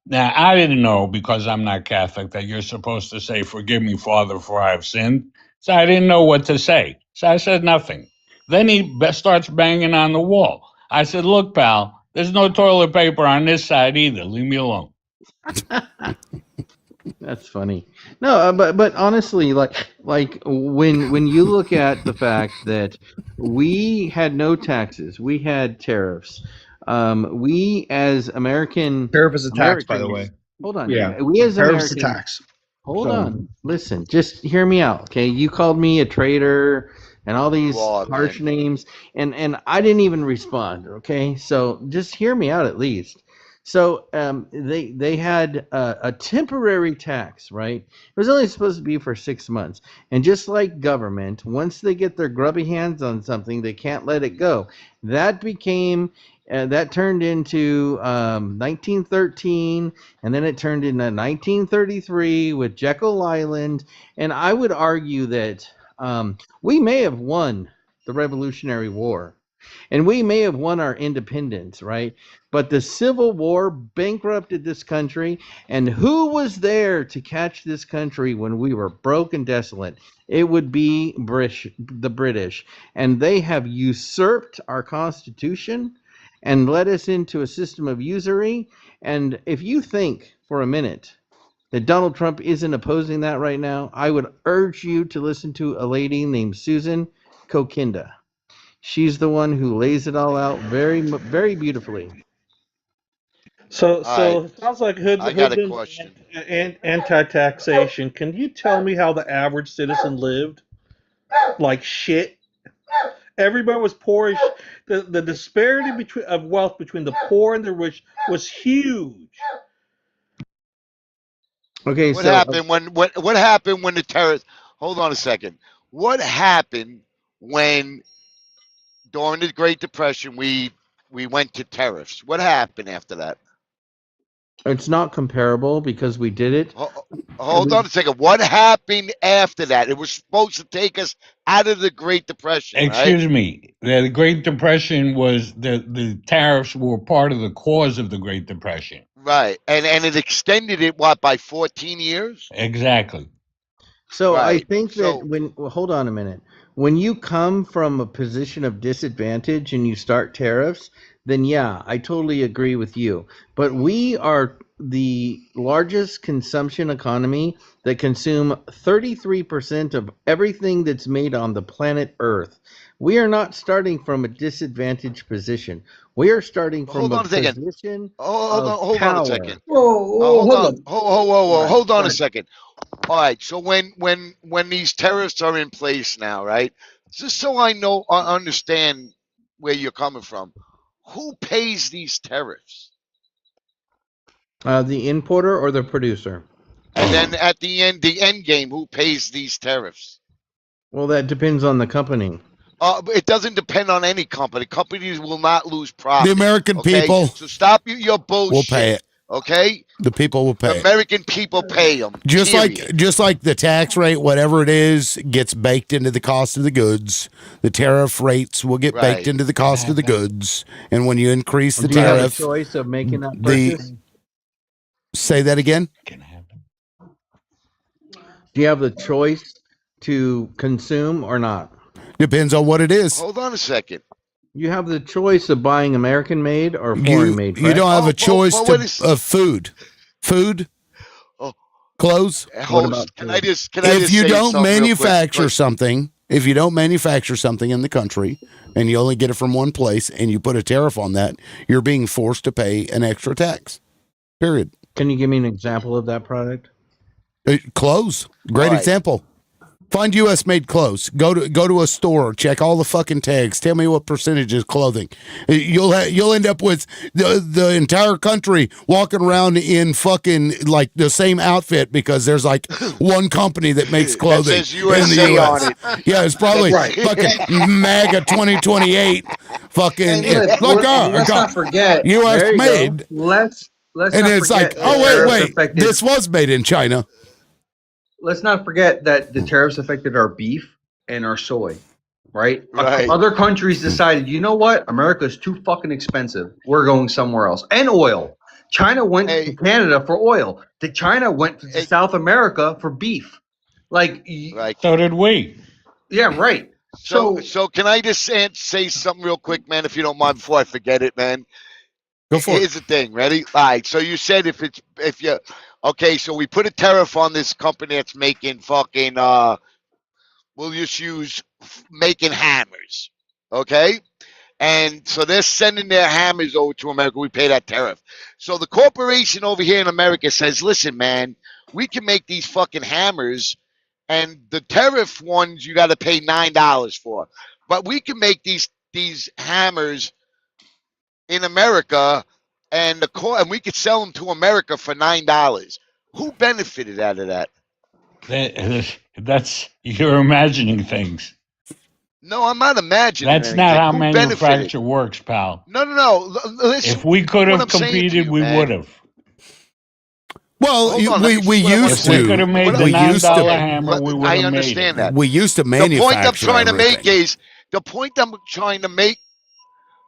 Now, I didn't know, because I'm not Catholic, that you're supposed to say, "Forgive me, Father, for I have sinned." So I didn't know what to say. So I said nothing. Then he starts banging on the wall. I said, "Look, pal, there's no toilet paper on this side either. Leave me alone." That's funny. No, but honestly, like when you look at the fact that we had no taxes, we had tariffs. We as American Tariff is a tax, by the way. Hold on. Yeah, We as tariff is a Americans. tax. Hold on. Listen, just hear me out, okay? You called me a traitor and all these are, harsh man. names, and I didn't even respond. Okay, so just hear me out at least. So they had a temporary tax, right? It was only supposed to be for 6 months, and just like government, once they get their grubby hands on something, they can't let it go. That became that turned into 1913, and then it turned into 1933 with Jekyll Island. And I would argue that we may have won the Revolutionary War, and we may have won our independence, right? But the Civil War bankrupted this country, and who was there to catch this country when we were broke and desolate? It would be the British, and they have usurped our Constitution and led us into a system of usury. And if you think for a minute that Donald Trump isn't opposing that right now, I would urge you to listen to a lady named Susan Kokinda. She's the one who lays it all out very beautifully. So All right, it sounds like I got a hoodlums question. and anti-taxation. Can you tell me how the average citizen lived? Like shit. Everybody was poor. The disparity of wealth between the poor and the rich was huge. Okay, What so happened when what happened when the terrorists? Hold on a second. What happened when during the Great Depression we went to tariffs? What happened after that? it's not comparable because we did it. Hold on a second. What happened after that? It was supposed to take us out of the Great Depression, right? Excuse me. The Great Depression was the tariffs were part of the cause of the Great Depression. Right. And it extended it what by 14 years? Exactly. So I Right. think that So hold on a minute. When you come from a position of disadvantage and you start tariffs, then yeah, I totally agree with you. But we are the largest consumption economy that consume 33% of everything that's made on the planet Earth. We are not starting from a disadvantaged position. We are starting from hold a on a second. position Hold of on, hold on a second. power. Whoa, Hold hold on. on. Hold on a Right. second. All right. So when these tariffs are in place now, right? Just so I know, I understand where you're coming from. Who pays these tariffs? The importer or the producer? And then at the end game, who pays these tariffs? Well, that depends on the company. It doesn't depend on any company. Companies will not lose The profit. American Okay, people so stop your will pay bullshit. it. Okay, The people will pay it. American people pay them. Just Period. like the tax rate, whatever it is, gets baked into the cost of the goods. The tariff rates will get baked Right. into the cost of the goods, and when you increase the Do you have a tariff, choice of making that the purchase? say that again. Do you have the choice to consume or not? Depends on what it is. Hold on a second. You have the choice of buying American made or foreign made, You correct? don't have a choice But what is? of food, Oh, What clothes. about host, can I food? just If you say don't something real quick? manufacture something, if you don't manufacture something in the country and you only get it from one place and you put a tariff on that, you're being forced to pay an extra tax. Period. Can you give me an example of that product? Clothes, great All right. example. Find U.S. made clothes. Go to a store. Check all the fucking tags. Tell me what percentage is clothing. You'll end up with the entire country walking around in fucking like the same outfit because there's like one company that makes That clothing says in the USA U.S. on it. Yeah, it's probably Right. fucking MAGA 2028. Fucking And like let's not forget. U.S. There you go. made, Let's and not it's like, forget oh the tariffs wait, affected. this was made in China. Let's not forget that the tariffs affected our beef and our soy, right? Right. Other countries decided, you know what? America is too fucking expensive. We're going somewhere else. And oil. China went to Canada for oil. China went to South America for beef. Like, So did we. Yeah, right. So can I just say something real quick, man, if you don't mind, before I forget it, man? Go for Here's the thing, ready? All right. So you said if you okay, so we put a tariff on this company that's making fucking we'll just use making hammers, okay? And so they're sending their hammers over to America. We pay that tariff. So the corporation over here in America says, listen, man, we can make these fucking hammers and the tariff ones you got to pay $9 for. But we can make these hammers in America, and and we could sell them to America for $9. Who benefited out of that? That's you're imagining things. No, I'm not imagining That's anything. not how Who manufacture benefited? works, pal. No. Listen, If we could what have I'm saying to competed, you, we man. would have. Well, Hold on, let me we what I wanna used If we could to have made the we used to $9 hammer, we would I have made it. understand that. we used to The point I'm manufacture trying to make everything. is the point I'm trying to make.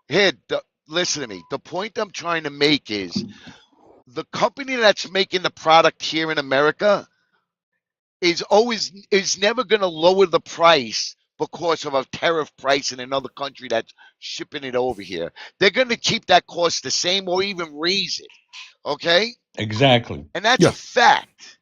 Here, listen to me. The point I'm trying to make is the company that's making the product here in America is never going to lower the price because of a tariff price in another country that's shipping it over here. They're going to keep that cost the same or even raise it. Okay? Exactly. And that's a fact.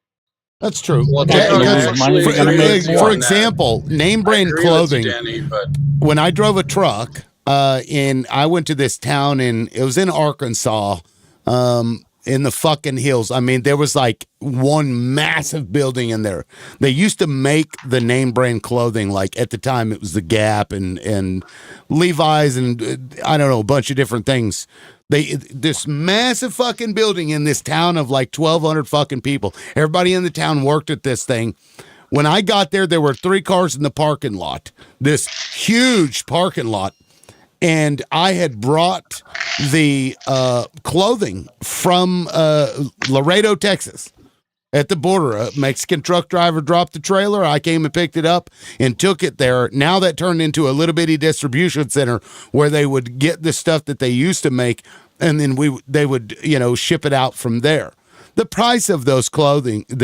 That's true. Well, You're Danny, gonna I lose money. You're gonna make agree For on more. that. example, name I brand agree with you, clothing. Danny, but When I drove a truck, I went to this town it was in Arkansas, in the fucking hills. I mean, there was like one massive building in there. They used to make the name brand clothing. Like at the time, it was the Gap and Levi's and I don't know, a bunch of different things. This massive fucking building in this town of like 1,200 fucking people. Everybody in the town worked at this thing. When I got there were 3 cars in the parking lot. This huge parking lot. And I had brought the clothing from Laredo, Texas. At the border, a Mexican truck driver dropped the trailer. I came and picked it up and took it there. Now that turned into a little bitty distribution center where they would get the stuff that they used to make, and then they would ship it out from there. The price of the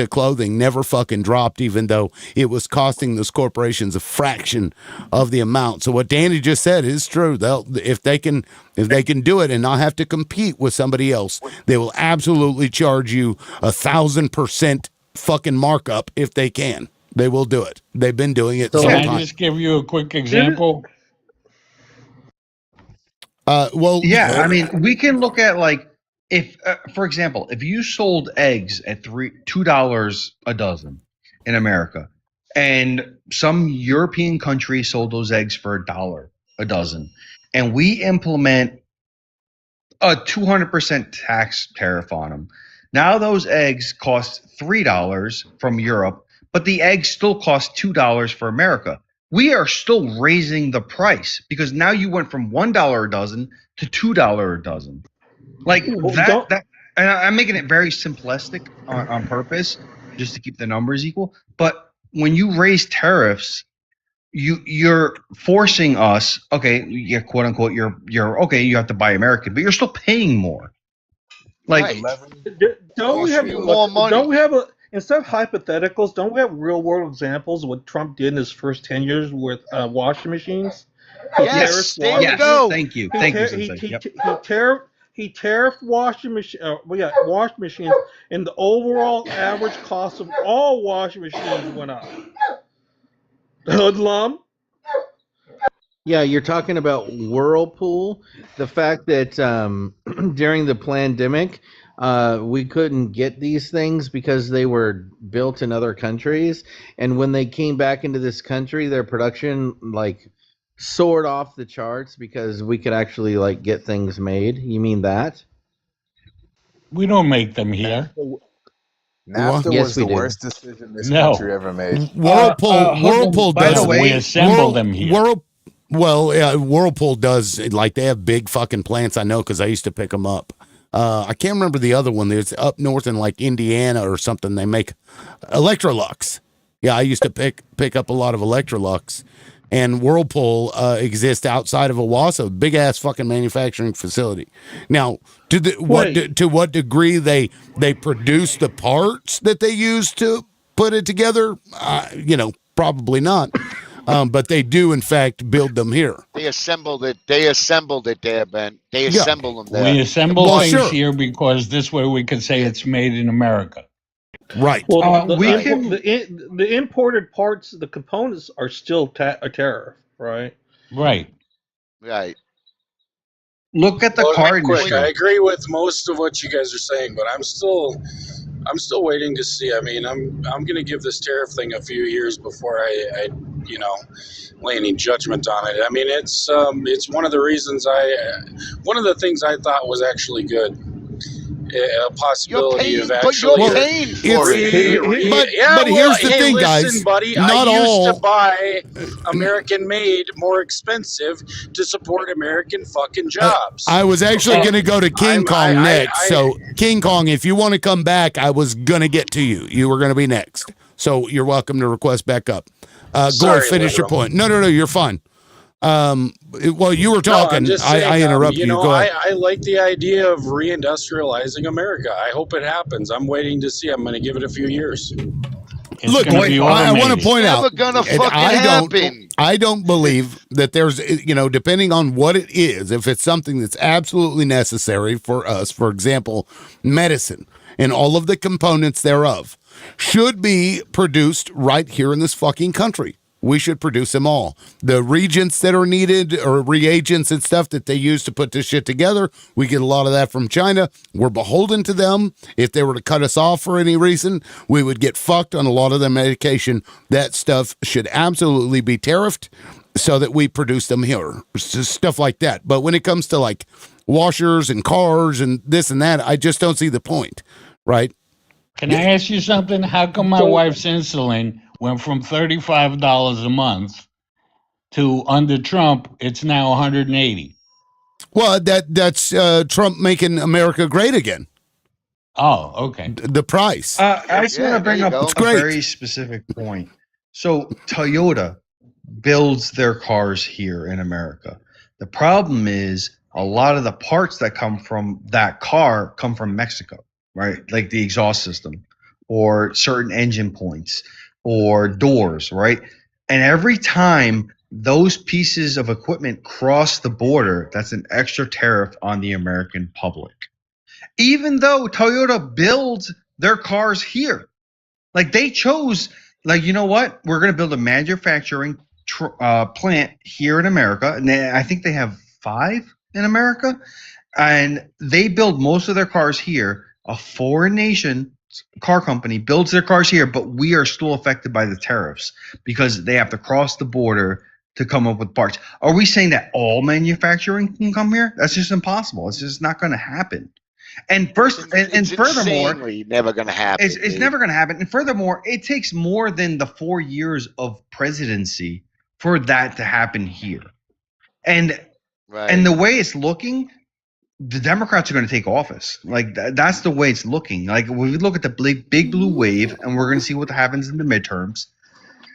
clothing never fucking dropped, even though it was costing those corporations a fraction of the amount. So what Danny just said is true. If they can do it and not have to compete with somebody else, they will absolutely charge you 1,000% fucking markup if they can. They will do it. They've been doing it. Can I just give you a quick example? I mean, we can look at like if, for example, if you sold eggs at $2 a dozen in America, and some European country sold those eggs for $1 a dozen, and we implement a 200% tax tariff on them, now those eggs cost $3 from Europe, but the eggs still cost $2 for America. We are still raising the price because now you went from $1 a dozen to $2 a dozen. Like that, and I'm making it very simplistic on purpose just to keep the numbers equal. But when you raise tariffs, you're forcing us, okay, yeah, quote unquote, you're okay, you have to buy American, but you're still paying more. Like, don't we have instead of hypotheticals, don't we have real world examples of what Trump did in his first 10 years with washing machines? Yes, there you go. Thank you. He tariffed washing machines, and the overall average cost of all washing machines went up. Hoodlum. Yeah, you're talking about Whirlpool. The fact that during the pandemic, we couldn't get these things because they were built in other countries, and when they came back into this country, their production soared off the charts because we could actually get things made. You mean that? We don't make them here. NAFTA Yes, was the we do. worst decision this country ever made. Whirlpool does. We assemble them here. Whirlpool does. They have big fucking plants. I know because I used to pick them up. I can't remember the other one. There's up north in Indiana or something. They make Electrolux. Yeah, I used to pick up a lot of Electrolux. And Whirlpool exists outside of Owasso, big ass fucking manufacturing facility. Now, to what degree they produce the parts that they use to put it together, probably not. But they do in fact build them here. They assembled it there, Ben. They assemble them there. We assemble things here because this way we can say it's made in America. Right. Well, the imported parts, the components are still a tariff, right? Right. Right. Look at the car industry. I agree with most of what you guys are saying, but I'm still I'm still waiting to see. I mean, I'm going to give this tariff thing a few years before I lay any judgment on it. I mean, it's one of the reasons one of the things I thought was actually good. A possibility of actually you're paying for it. yeah, well, here's the hey, thing, listen, guys. buddy, Not I used to all. buy American made more expensive to support American fucking jobs. I was actually going to go to King Kong next. So, King Kong, if you want to come back, I was going to get to you. You were going to be next. So, you're welcome to request back up. Gore, finish your point. No, you're fine. Well, you were talking. I'm just saying, I interrupted you. Go ahead. I like the idea of reindustrializing America. I hope it happens. I'm waiting to see. I'm going to give it a few years. Look, I want to point out, gonna fucking happen. I don't believe that there's, depending on what it is, if it's something that's absolutely necessary for us, for example, medicine and all of the components thereof should be produced right here in this fucking country. We should produce them all. The reagents that are needed or reagents and stuff that they use to put this shit together, we get a lot of that from China. We're beholden to them. If they were to cut us off for any reason, we would get fucked on a lot of the medication. That stuff should absolutely be tariffed so that we produce them here. Stuff like that. But when it comes to like washers and cars and this and that, I just don't see the point, right? Can I ask you something? How come my wife's insulin went from $35 a month to under Trump, it's now $180? Well, that's Trump making America great again. Oh, okay. The price. I just want to bring up a very specific point. So Toyota builds their cars here in America. The problem is a lot of the parts that come from that car come from Mexico, right? Like the exhaust system or certain engine points or doors, right? And every time those pieces of equipment cross the border, that's an extra tariff on the American public. Even though Toyota builds their cars here, like they chose, like, you know what? We're going to build a manufacturing plant here in America. And I think they have 5 in America. And they build most of their cars here. A foreign nation car company builds their cars here, but we are still affected by the tariffs because they have to cross the border to come up with parts. Are we saying that all manufacturing can come here? That's just impossible. It's just not going to happen. And furthermore, never going to happen. It's never going to happen. And furthermore, it takes more than the 4 years of presidency for that to happen here. And the way it's looking, the Democrats are going to take office. Like that's the way it's looking. Like when we look at the big blue wave, and we're going to see what happens in the midterms.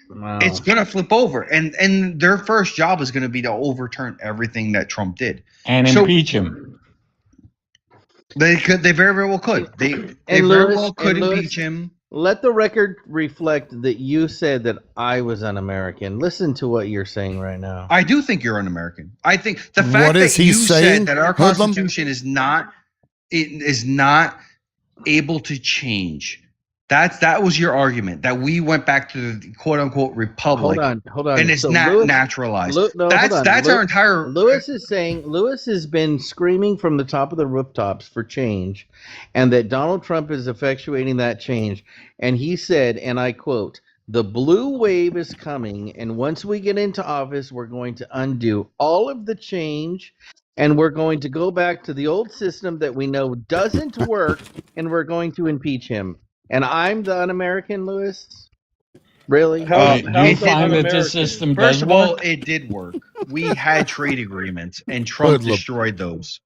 Wow. It's going to flip over, and their first job is going to be to overturn everything that Trump did and impeach him. They very well could. They very well could impeach him. Let the record reflect that you said that I was un-American. Listen to what you're saying right now. I do think you're un-American. I think the fact that you said that our Constitution is not able to change. That was your argument, that we went back to the quote unquote republic. Hold on. And it's not naturalized. That's our entire. Lewis has been screaming from the top of the rooftops for change, and that Donald Trump is effectuating that change. And he said, and I quote, "The blue wave is coming, and once we get into office, we're going to undo all of the change, and we're going to go back to the old system that we know doesn't work, and we're going to impeach him." And I'm the un-American, Lewis? Really? Do you find that this system does work? First of all, it did work. We had trade agreements, and Trump destroyed those.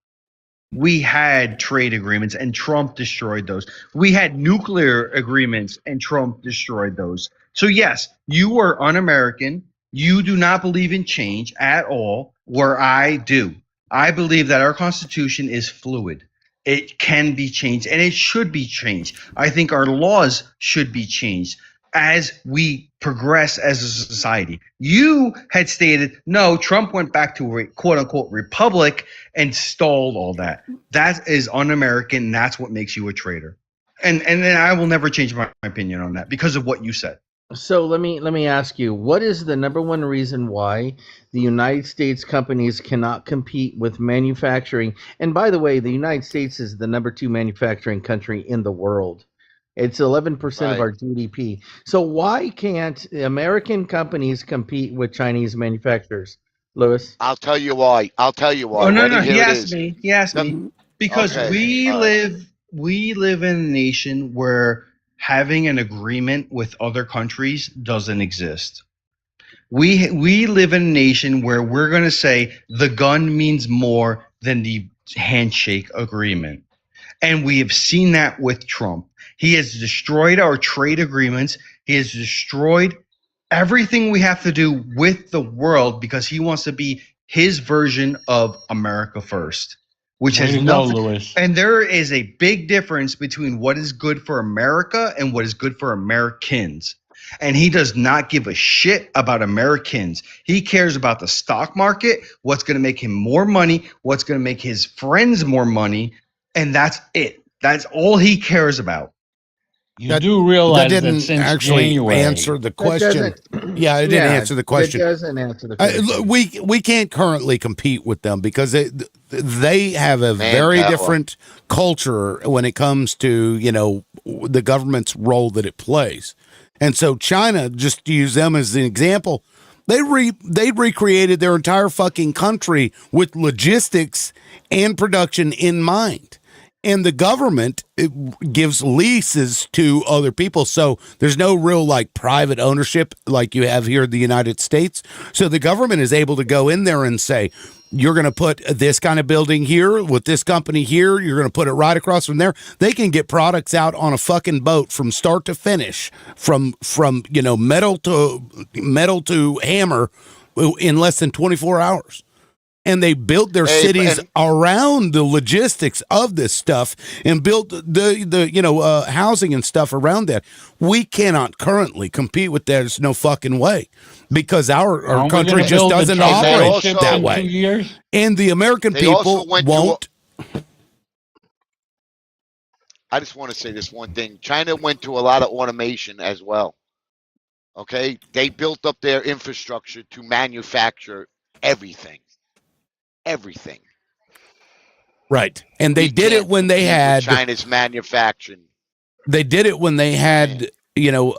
We had trade agreements, and Trump destroyed those. We had nuclear agreements, and Trump destroyed those. So yes, you are un-American. You do not believe in change at all, where I do. I believe that our Constitution is fluid. It can be changed, and it should be changed. I think our laws should be changed as we progress as a society. You had stated, no, Trump went back to a quote-unquote republic and stalled all that. That is un-American, and that's what makes you a traitor. And I will never change my opinion on that because of what you said. So let me ask you, what is the number one reason why the United States companies cannot compete with manufacturing? And by the way, the United States is the number 2 manufacturing country in the world. It's 11% of Right. our GDP. So why can't American companies compete with Chinese manufacturers, Lewis? I'll tell you why. I'll tell you why. Oh no, Ready? no. He Here it asked is. me. He asked The, me because okay. we All right. live in a nation where having an agreement with other countries doesn't exist. We live in a nation where we're going to say the gun means more than the handshake agreement. And we have seen that with Trump. He has destroyed our trade agreements. He has destroyed everything we have to do with the world because he wants to be his version of America first, which Way has to go, nothing. Lewis. And there is a big difference between what is good for America and what is good for Americans. And he does not give a shit about Americans. He cares about the stock market, what's going to make him more money, what's going to make his friends more money, and that's it. That's all he cares about. You do realize that didn't since actually January, answer the question. Yeah, it didn't answer the question. It doesn't answer the question. We can't currently compete with them because they have a very Manpower. different culture when it comes to, you know, the government's role that it plays. And so China, just to use them as an example, they recreated their entire fucking country with logistics and production in mind. And the government gives leases to other people. So there's no real like private ownership like you have here in the United States. So the government is able to go in there and say, you're going to put this kind of building here with this company here. You're going to put it right across from there. They can get products out on a fucking boat from start to finish, from you know, metal to hammer in less than 24 hours. And they built their cities around the logistics of this stuff and built the you know, housing and stuff around that. We cannot currently compete with that. There's no fucking way because our country just doesn't operate that way. And the American people won't. I just want to say this one thing. China went to a lot of automation as well. Okay? They built up their infrastructure to manufacture everything. Everything. Right. And they did it when they had China's manufacturing. They did it when they had, you know,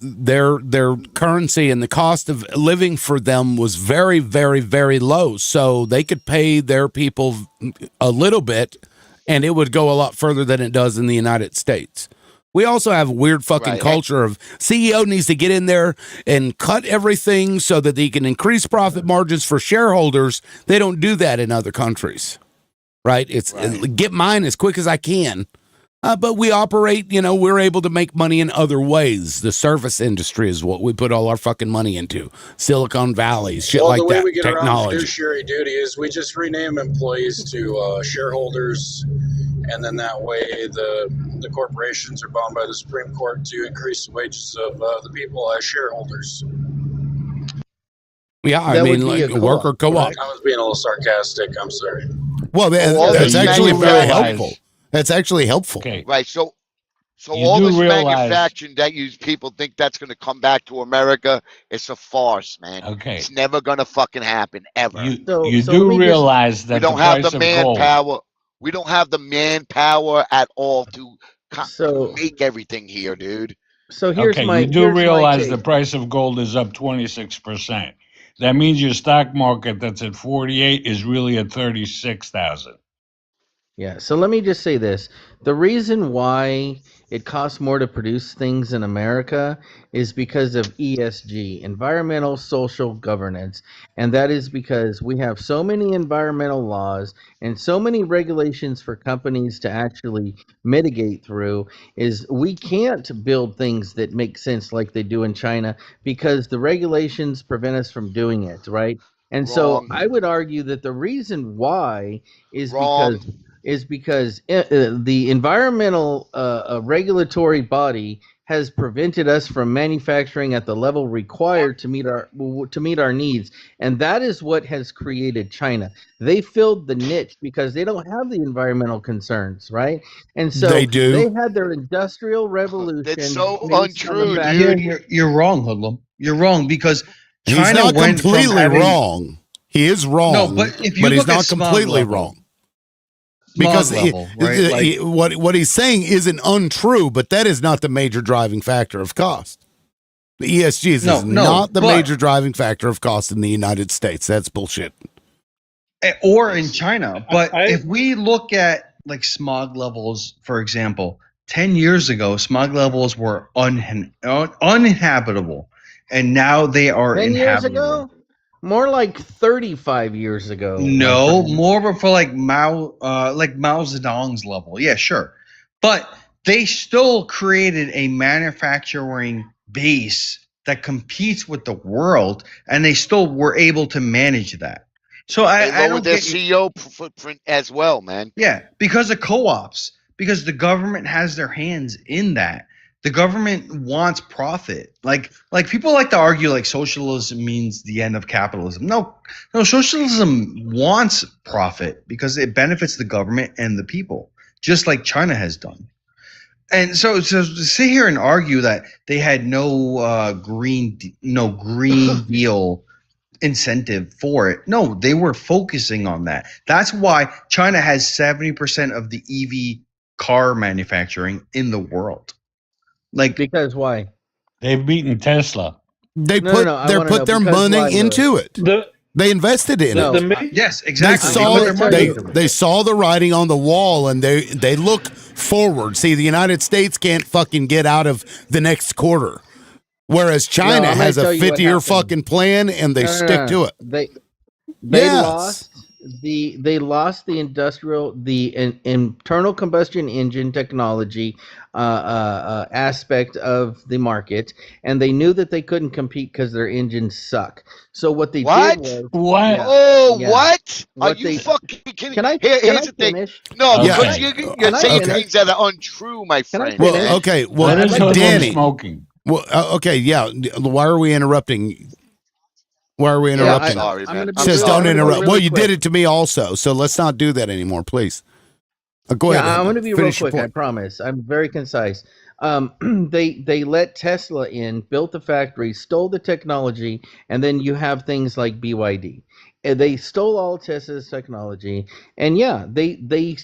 their currency, and the cost of living for them was very, very, very low. So they could pay their people a little bit, and it would go a lot further than it does in the United States. We also have a weird fucking culture of CEO needs to get in there and cut everything so that they can increase profit margins for shareholders. They don't do that in other countries, right? It's get mine as quick as I can. But we operate, you know, we're able to make money in other ways. The service industry is what we put all our fucking money into. Silicon Valley, shit like that. The way we get around technology. fiduciary duty is we just rename employees to shareholders, and then that way the corporations are bound by the Supreme Court to increase the wages of the people as shareholders. Yeah, I mean, like a worker co-op. I was being a little sarcastic. I'm sorry. Well, that's actually very helpful. That's actually helpful. Okay. Right. So You all do this realize- manufacturing that you people think that's going to come back to America, it's a farce, man. Okay. It's never going to fucking happen ever. You do realize that we don't the have price the of gold- manpower. We don't have the manpower at all to make everything here, dude. So here's okay, my you do here's my realize take. the price of gold is up 26%. That means your stock market that's at 48 is really at 36,000. Yeah, so let me just say this. The reason why it costs more to produce things in America is because of ESG, environmental social governance. And that is because we have so many environmental laws and so many regulations for companies to actually mitigate through is we can't build things that make sense like they do in China because the regulations prevent us from doing it, right? And so I would argue that the reason why is because the environmental regulatory body has prevented us from manufacturing at the level required to meet our needs, and that is what has created China. They filled the niche because they don't have the environmental concerns, right? And so They do. They had their industrial revolution. It's so based on the untrue, fact dude. that- You're wrong, Hoodlum. You're wrong because He's China not went from completely having- wrong. He is wrong. No, but if you he's look at not smog completely level- wrong. because level, right? what he's saying isn't untrue, but that is not the major driving factor of cost. The ESGs is not the major driving factor of cost in the United States. That's bullshit. Or in China. But if we look at like smog levels, for example, 10 years ago, smog levels were uninhabitable, and now they are 10 years inhabitable. ago? More like 35 years ago. No, more for like Mao Zedong's level. Yeah, sure. But they still created a manufacturing base that competes with the world, and they still were able to manage that. So they I lowered don't their get CO footprint as well, man. Yeah, because of co-ops, because the government has their hands in that. The government wants profit. Like people like to argue like socialism means the end of capitalism. No, socialism wants profit because it benefits the government and the people, just like China has done. And so to sit here and argue that they had no green deal incentive for it. No, they were focusing on that. That's why China has 70% of the EV car manufacturing in the world. Like, because why? They've beaten Tesla. They put their money into it. They invested in it. Yes, exactly. They saw the writing on the wall, and they look forward. See, the United States can't fucking get out of the next quarter. Whereas China has a 50-year fucking plan, and they stick to it. They lost the internal combustion engine technology aspect of the market, and they knew that they couldn't compete because their engines suck. So what they did was what? Are you fucking kidding? Here's the thing. No, because you're saying things that are untrue, my friend. Well, okay. Well, Danny. Smoking. Well, okay, yeah. Why are we interrupting? Why are we interrupting? I'm sorry, man. Says don't interrupt. Well, you did it to me also, so let's not do that anymore, please. Go ahead. I'm going to be real quick. I promise. I'm very concise. They let Tesla in, built the factory, stole the technology, and then you have things like BYD. And they stole all Tesla's technology, and they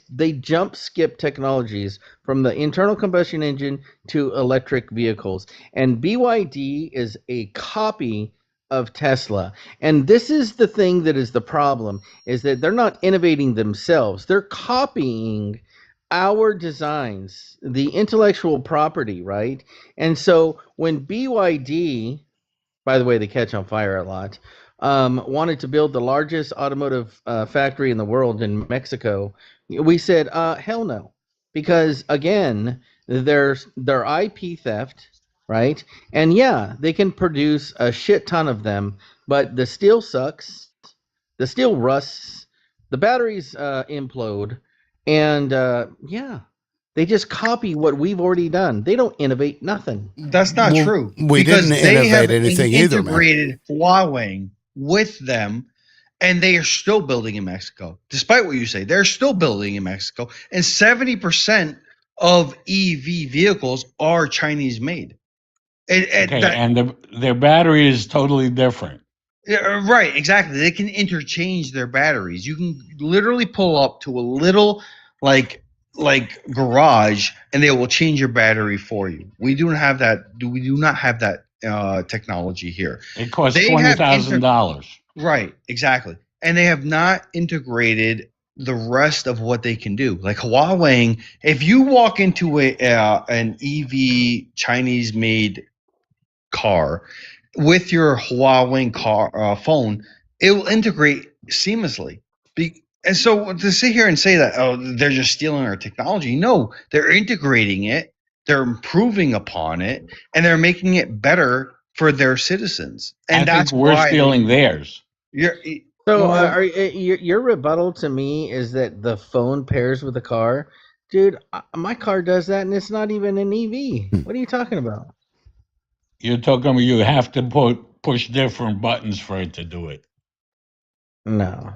skip technologies from the internal combustion engine to electric vehicles. And BYD is a copy of Tesla. And this is the thing that is the problem, is that they're not innovating themselves. They're copying our designs, the intellectual property, right? And so when BYD, by the way, they catch on fire a lot, wanted to build the largest automotive factory in the world in Mexico, we said, hell no. Because again, there's their IP theft, right? And they can produce a shit ton of them, but the steel sucks, the steel rusts, the batteries implode, and they just copy what we've already done. They don't innovate nothing. That's not true. We didn't innovate anything either, man. Integrated Huawei with them, and they are still building in Mexico. Despite what you say, they're still building in Mexico, and 70% of EV vehicles are Chinese made. And their battery is totally different. Yeah, right, exactly. They can interchange their batteries. You can literally pull up to a little like garage, and they will change your battery for you. We do not have that. We do not have that technology here. It costs $20,000. Right, exactly. And they have not integrated the rest of what they can do. Like Huawei, if you walk into an EV Chinese-made car with your Huawei phone, it will integrate seamlessly. And so to sit here and say that, they're just stealing our technology, no, they're integrating it, they're improving upon it, and they're making it better for their citizens. And I think we're stealing theirs. Your rebuttal to me is that the phone pairs with the car. Dude, my car does that, and it's not even an EV. What are you talking about? You're talking about you have to push different buttons for it to do it. No.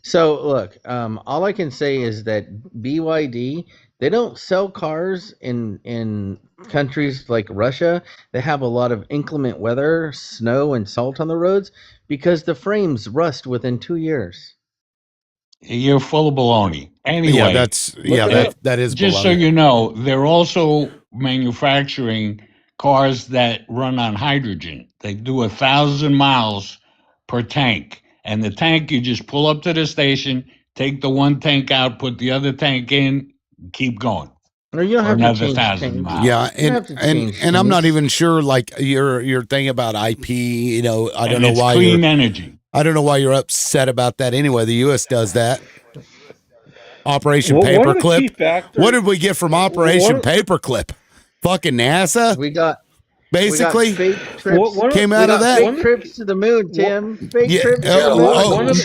So look, all I can say is that BYD, they don't sell cars in countries like Russia that have a lot of inclement weather, snow, and salt on the roads, because the frames rust within 2 years. You're full of baloney. Anyway, yeah, that is just so baloney. you know, they're also manufacturing cars that run on hydrogen. They do 1,000 miles per tank, and the tank you just pull up to the station, take the one tank out, put the other tank in, keep going Or you don't for have to another change 1,000 tanks. miles. Yeah, You don't have to change and I'm not tanks. even sure, like your thing about IP. You know, I don't And know it's why clean energy. I don't know why you're upset about that anyway. The U.S. does that. Operation Well, one of the key Paperclip. factors. What did we get from Operation Paperclip? Fucking NASA. We got Basically, fake trips. came We out of got that. fake trips to the moon, Tim. Fake Yeah. trips to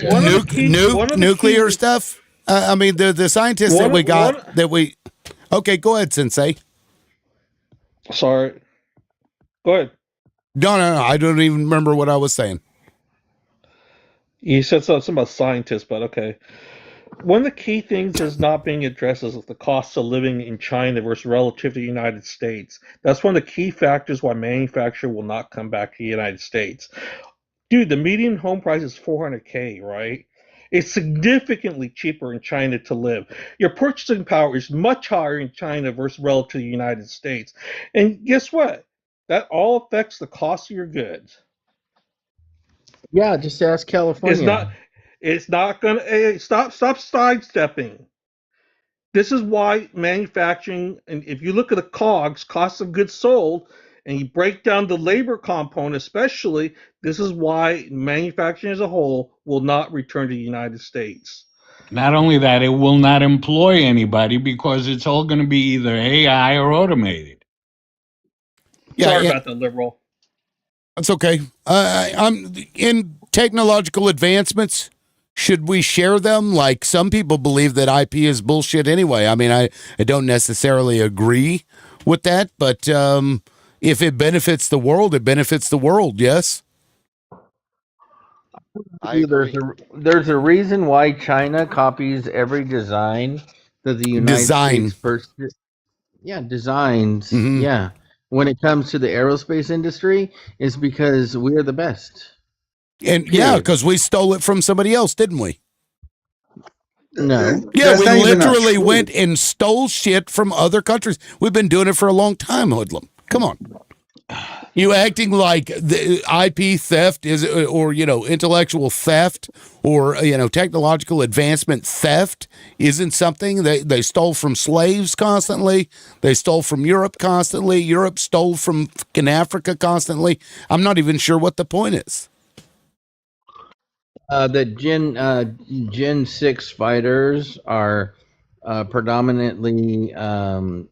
the moon. Nuclear stuff. I mean, the scientists that we got that we. Okay, go ahead, Sensei. Sorry. Go ahead. No. I don't even remember what I was saying. You said something about scientists, but okay. One of the key things is not being addressed is the cost of living in China versus relative to the United States. That's one of the key factors why manufacturing will not come back to the United States. Dude, the median home price is $400K, right? It's significantly cheaper in China to live. Your purchasing power is much higher in China versus relative to the United States. And guess what? That all affects the cost of your goods. Yeah, just ask California. It's not gonna stop sidestepping. This is why manufacturing, and if you look at the COGS, cost of goods sold, and you break down the labor component especially, this is why manufacturing as a whole will not return to the United States. Not only that, it will not employ anybody because it's all going to be either AI or automated. Sorry about that, liberal. That's okay. I'm in technological advancements. Should we share them? Like, some people believe that IP is bullshit anyway. I mean, I don't necessarily agree with that, but if it benefits the world, it benefits the world. Yes. There's a reason why China copies every design that the United States designs. Mm-hmm. Yeah. When it comes to the aerospace industry, is because we're the best. And yeah, because we stole it from somebody else, didn't we? No. Yeah, we literally went and stole shit from other countries. We've been doing it for a long time, hoodlum. Come on. You acting like the IP theft is, or, intellectual theft or, technological advancement theft isn't something. They stole from slaves constantly. They stole from Europe constantly. Europe stole from fucking Africa constantly. I'm not even sure what the point is. The Gen 6 fighters are predominantly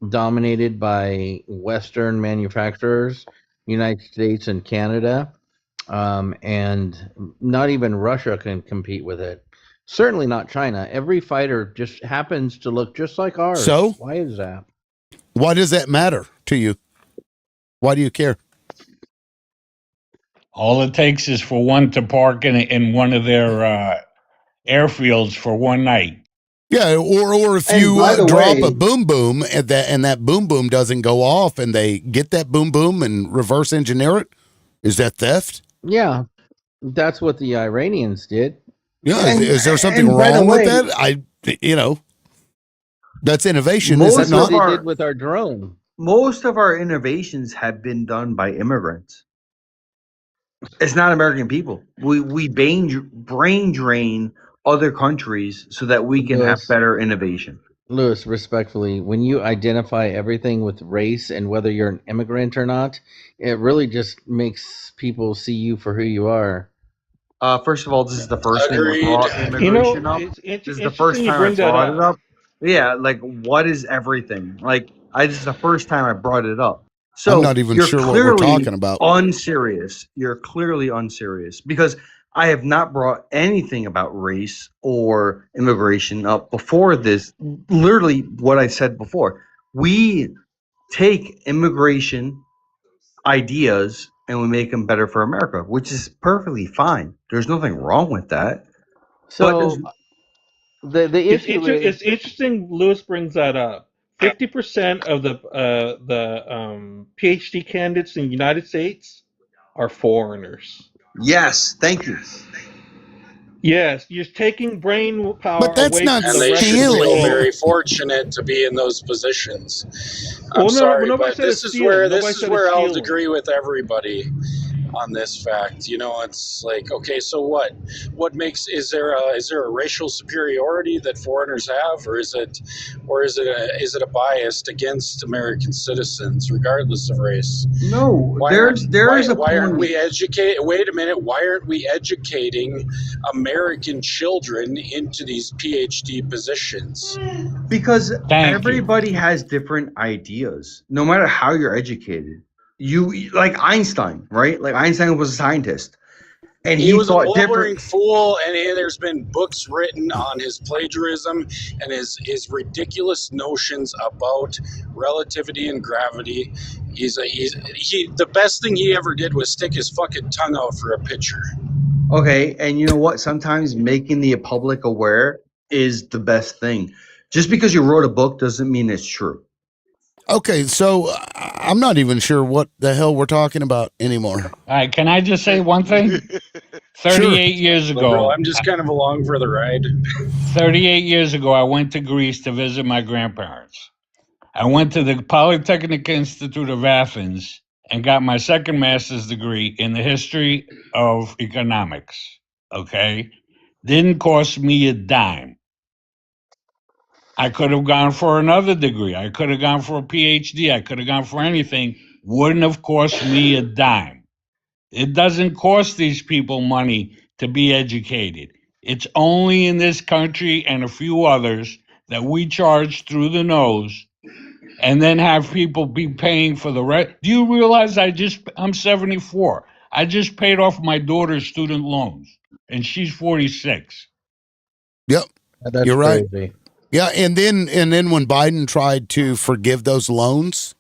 dominated by Western manufacturers, United States and Canada, and not even Russia can compete with it. Certainly not China. Every fighter just happens to look just like ours. So? Why is that? Why does that matter to you? Why do you care? All it takes is for one to park in one of their airfields for one night. Yeah, or if you drop a boom boom and that boom boom doesn't go off and they get that boom boom and reverse engineer it, is that theft? Yeah, that's what the Iranians did. Yeah, is there something wrong with that? That's innovation, is it not? That's what they did with our drone. Most of our innovations have been done by immigrants. It's not American people. We brain drain other countries so that we can have better innovation. Lewis, respectfully, when you identify everything with race and whether you're an immigrant or not, it really just makes people see you for who you are. First of all, this is the first thing we Agreed. brought immigration up. This is the first time I brought it up. Yeah, like, what is everything? Like, this is the first time I brought it up. So I'm not even sure what we're talking about. Unserious. You're clearly unserious because I have not brought anything about race or immigration up before this. Literally, what I said before. We take immigration ideas and we make them better for America, which is perfectly fine. There's nothing wrong with that. So the issue it's interesting. Lewis brings that up. 50% of the PhD candidates in the United States are foreigners. Yes, thank you. Yes, you're taking brain power But that's away not from And the they rest should of the feel stealing. world. very fortunate to be in those positions. I'm Well, no, sorry, nobody but said it's stealing. Nobody this is said it's where I'll stealing. agree with everybody on this fact. You know, it's like, okay, so what? What makes is there a racial superiority that foreigners have, or is it a bias against American citizens regardless of race? No, Why aren't there is a why aren't point. we educate? Wait a minute, why aren't we educating American children into these PhD positions? Because Thank you. everybody has different ideas, no matter how you're educated. You like Einstein, right? Like Einstein was a scientist, and He he was a thought blubbering different. fool, and there's been books written on his plagiarism and his ridiculous notions about relativity and gravity. The best thing he ever did was stick his fucking tongue out for a picture. Okay, and you know what? Sometimes making the public aware is the best thing. Just because you wrote a book doesn't mean it's true. Okay, so I'm not even sure what the hell we're talking about anymore. All right, can I just say one thing? 38 years So, bro, ago, I'm just kind of along for the ride. 38 years ago, I went to Greece to visit my grandparents. I went to the Polytechnic Institute of Athens and got my second master's degree in the history of economics. Okay? Didn't cost me a dime. I could have gone for another degree. I could have gone for a PhD. I could have gone for anything. Wouldn't have cost me a dime. It doesn't cost these people money to be educated. It's only in this country and a few others that we charge through the nose and then have people be paying for the rest. Do you realize I'm 74. I just paid off my daughter's student loans and she's 46. Yep. That's You're right. crazy. Yeah, and then when Biden tried to forgive those loans,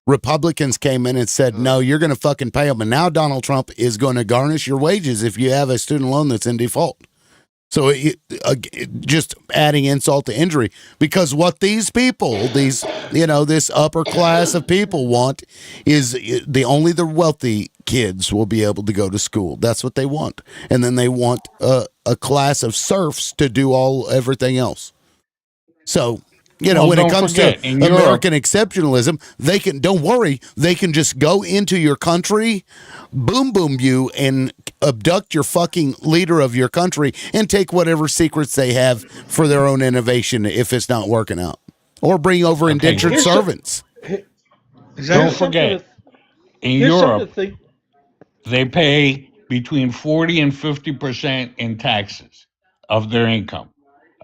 Republicans came in and said, "No, you're going to fucking pay them." And now Donald Trump is going to garnish your wages if you have a student loan that's in default. So just adding insult to injury, because what these people, this upper class of people want is only the wealthy kids will be able to go to school. That's what they want, and then they want a class of serfs to do everything else. So, Well, when it don't comes to forget, in Europe, American exceptionalism, don't worry, they can just go into your country, boom you, and abduct your fucking leader of your country and take whatever secrets they have for their own innovation if it's not working out. Or bring over indentured servants. Don't forget, in Europe, they pay between 40 and 50% in taxes of their income.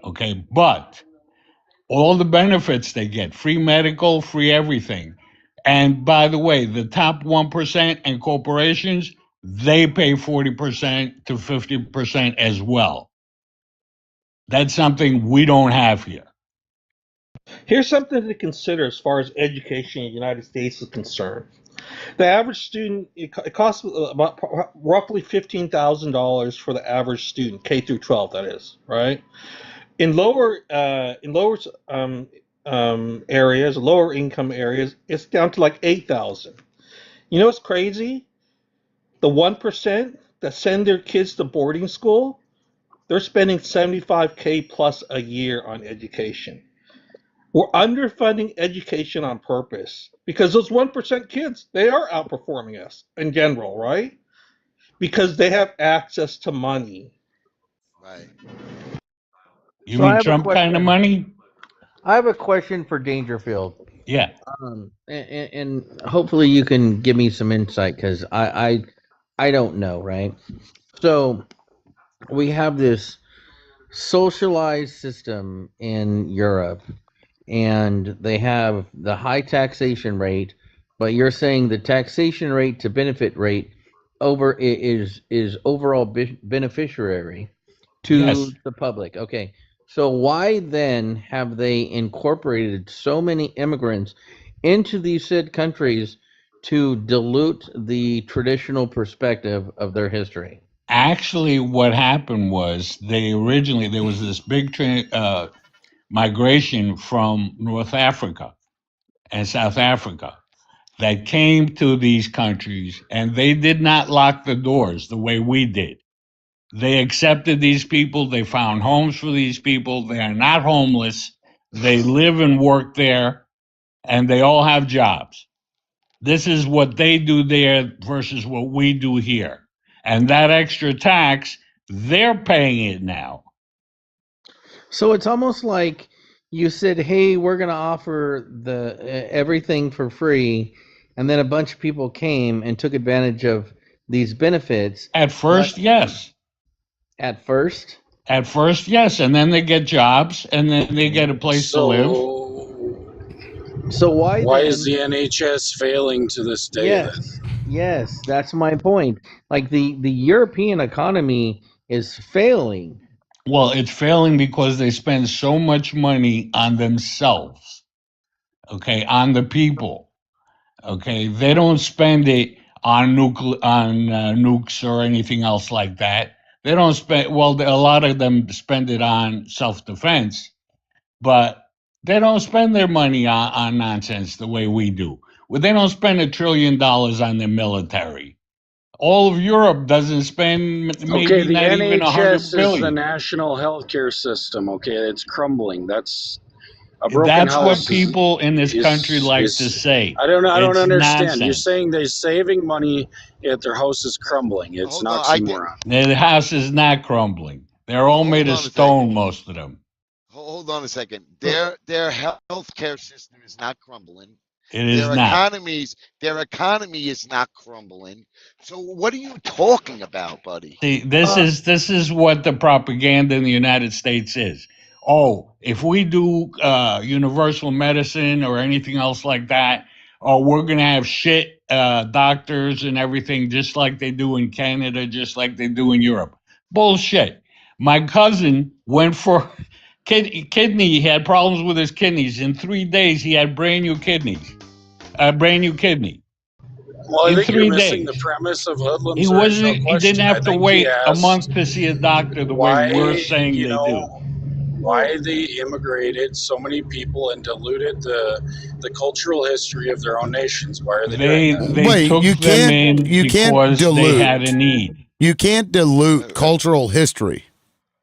Okay, but all the benefits they get, free medical, free everything. And by the way, the top 1% and corporations, they pay 40% to 50% as well. That's something we don't have here. Here's something to consider as far as education in the United States is concerned. The average student, it costs about roughly $15,000 for the average student, K through 12, that is, right? In lower areas, lower income areas, it's down to like 8,000. You know what's crazy? The 1% that send their kids to boarding school, they're spending $75K plus a year on education. We're underfunding education on purpose because those 1% kids, they are outperforming us in general, right? Because they have access to money. Right. You mean Trump kind of money? I have a question for Dangerfield. Yeah. And hopefully you can give me some insight because I don't know, right? So we have this socialized system in Europe, and they have the high taxation rate, but you're saying the taxation rate to benefit rate is overall beneficiary to Yes. the public. Okay. So why then have they incorporated so many immigrants into these said countries to dilute the traditional perspective of their history? Actually, what happened was there was this big migration from North Africa and South Africa that came to these countries, and they did not lock the doors the way we did. They accepted these people. They found homes for these people. They are not homeless. They live and work there, and they all have jobs. This is what they do there versus what we do here. And that extra tax, they're paying it now. So it's almost like you said, "Hey, we're going to offer the everything for free," and then a bunch of people came and took advantage of these benefits. At first, yes. At first? At first, yes, and then they get jobs, and then they get a place to live. So why is the NHS failing to this day? Yes, that's my point. Like the European economy is failing. Well, it's failing because they spend so much money on themselves, okay, on the people, okay. They don't spend it on nukes or anything else like that. They don't spend. Well, a lot of them spend it on self-defense, but they don't spend their money on nonsense the way we do. Well, they don't spend $1 trillion on their military. All of Europe doesn't spend maybe the not even 100 NHS is the billion. national healthcare system. Okay, it's crumbling. That's a broken That's house. what people in this country like to say. I don't It's understand. nonsense. You're saying they're saving money, yet their house is crumbling. It's Hold not on, I did- moron. The house is not crumbling. They're all made of on a stone, most of them. Hold on a second. Their healthcare system is not crumbling. It is Their not. their economy is not crumbling. So what are you talking about, buddy? See, this is what the propaganda in the United States is. Oh, if we do universal medicine or anything else like that, we're gonna have shit doctors and everything, just like they do in Canada, just like they do in Europe. Bullshit. My cousin went for kidney. He had problems with his kidneys. In 3 days, he had brand new kidneys. Brand new kidney. Well, I In think 3 you're missing days. the premise of Hoodlum's He original wasn't. He question. didn't have I to think wait he a asked month to see a doctor the way we're saying they do. why they immigrated so many people and diluted the cultural history of their own nations. Why are they doing that? They Wait, took you them in can't because they dilute. had a need. You can't dilute cultural history.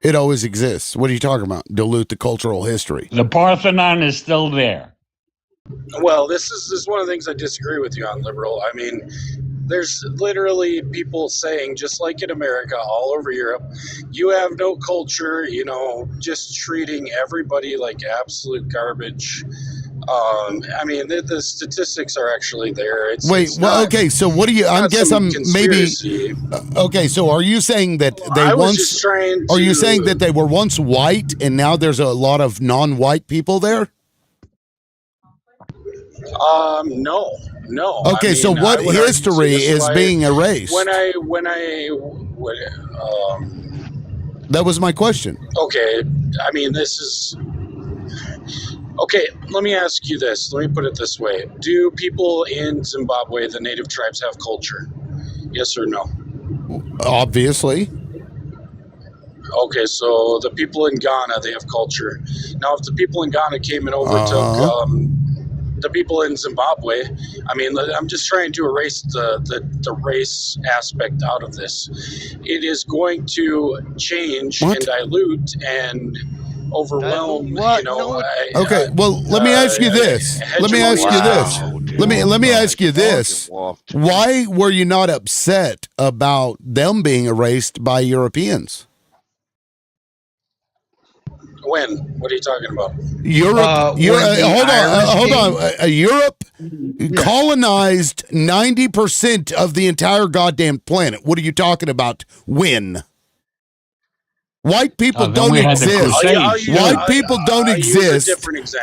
It always exists. What are you talking about? Dilute the cultural history. The Parthenon is still there. Well, this is one of the things I disagree with you on, liberal. I mean, there's literally people saying, just like in America, all over Europe, you have no culture, just treating everybody like absolute garbage. I mean, the statistics are actually there. Okay, so what do you? I guess I'm maybe. Okay, so are you saying that Are you saying that they were once white and now there's a lot of non-white people there? No. Okay, so what history is being erased? That was my question. Okay, I mean, this is... Okay, let me ask you this. Let me put it this way. Do people in Zimbabwe, the native tribes, have culture? Yes or no? Obviously. Okay, so the people in Ghana, they have culture. Now, if the people in Ghana came and overtook the people in Zimbabwe, I mean, I'm just trying to erase the race aspect out of this. It is going to change and dilute and overwhelm, Okay, well, let me ask you this. Let me ask you this. Why were you not upset about them being erased by Europeans? When? What are you talking about? Europe. Hold on. Europe colonized 90% of the entire goddamn planet. What are you talking about? When? White people don't exist. White people don't exist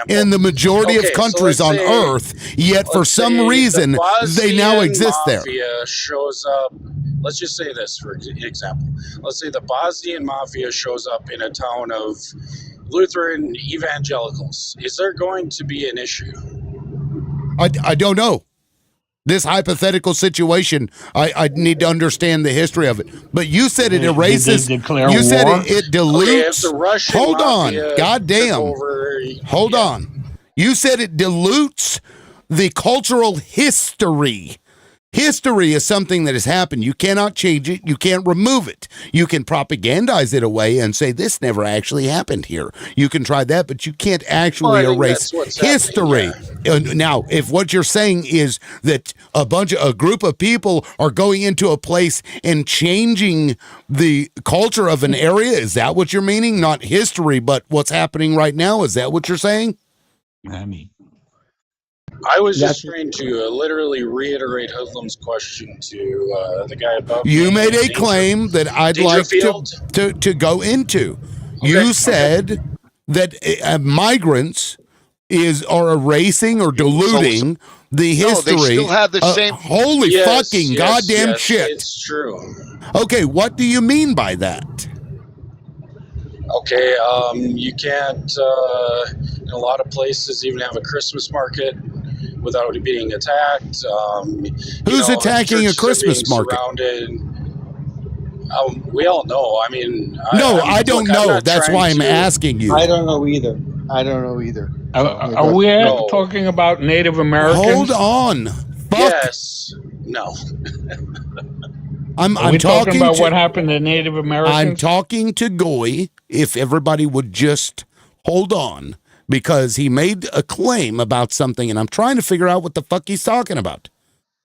in the majority of countries on Earth, yet for some reason they now exist there. Shows up. Let's just say this for example. Let's say the Bosnian mafia shows up in a town of Lutheran evangelicals. Is there going to be an issue? I don't know. This hypothetical situation, I need to understand the history of it. But you said it erases. You said it dilutes. Hold on, goddamn. Hold on. You said it dilutes the cultural history. History is something that has happened. You cannot change it. You can't remove it. You can propagandize it away and say this never actually happened here. You can try that, but you can't actually erase history. Now, if what you're saying is that a group of people are going into a place and changing the culture of an area, is that what you're meaning? Not history, but what's happening right now? Is that what you're saying? I was just trying to literally reiterate Hoodlum's question to the guy above You me. made a claim that I'd like to go into. You said that migrants are erasing or diluting the history. No, they still have the same. Holy fucking goddamn shit! It's true. Okay, what do you mean by that? Okay, you can't in a lot of places even have a Christmas market without it being attacked. Who's attacking a Christmas market? Surrounded. We all know. I mean, I don't know. That's why I'm asking you. I don't know either. Are we talking about Native Americans? Hold on. Fuck. Yes. No. I'm talking about what happened to Native Americans. I'm talking to Goy. If everybody would just hold on, because he made a claim about something, and I'm trying to figure out what the fuck he's talking about.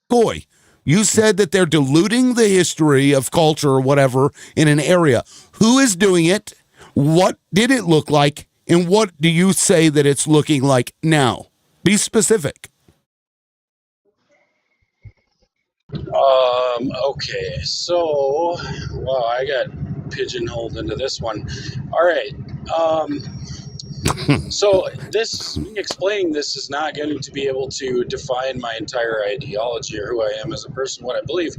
Goy, you said that they're diluting the history of culture or whatever in an area. Who is doing it? What did it look like? And what do you say that it's looking like now? Be specific. Okay, so, well, I got pigeonholed into this one. All right. So this, explaining this is not going to be able to define my entire ideology or who I am as a person, what I believe.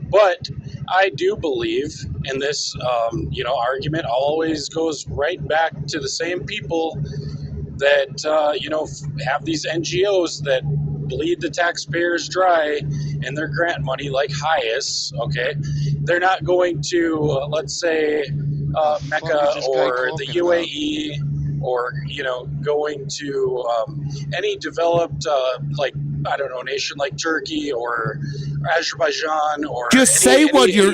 But I do believe, and this, argument always goes right back to the same people that, have these NGOs that bleed the taxpayers dry and their grant money like HIAS, okay? They're not going to, let's say, Mecca or the UAE or, going to any developed, nation like Turkey or Azerbaijan or just say what you're.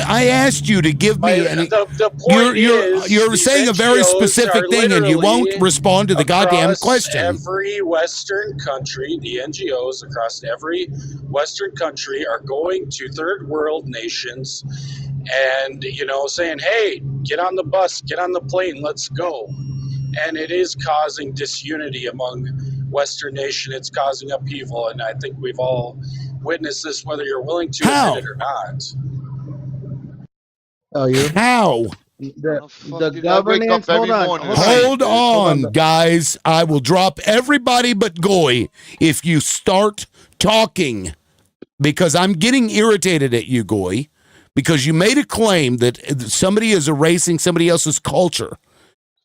I asked you to give me. The point you're saying a very specific thing, and you won't respond to the goddamn question. Every Western country, the NGOs across every Western country are going to third world nations, and saying, "Hey, get on the bus, get on the plane, let's go." And it is causing disunity among Western nation. It's causing upheaval, and I think we've all witnessed this, whether you're willing to admit it or not. How? The governance. Hold on, guys. I will drop everybody but Goy if you start talking, because I'm getting irritated at you, Goy, because you made a claim that somebody is erasing somebody else's culture.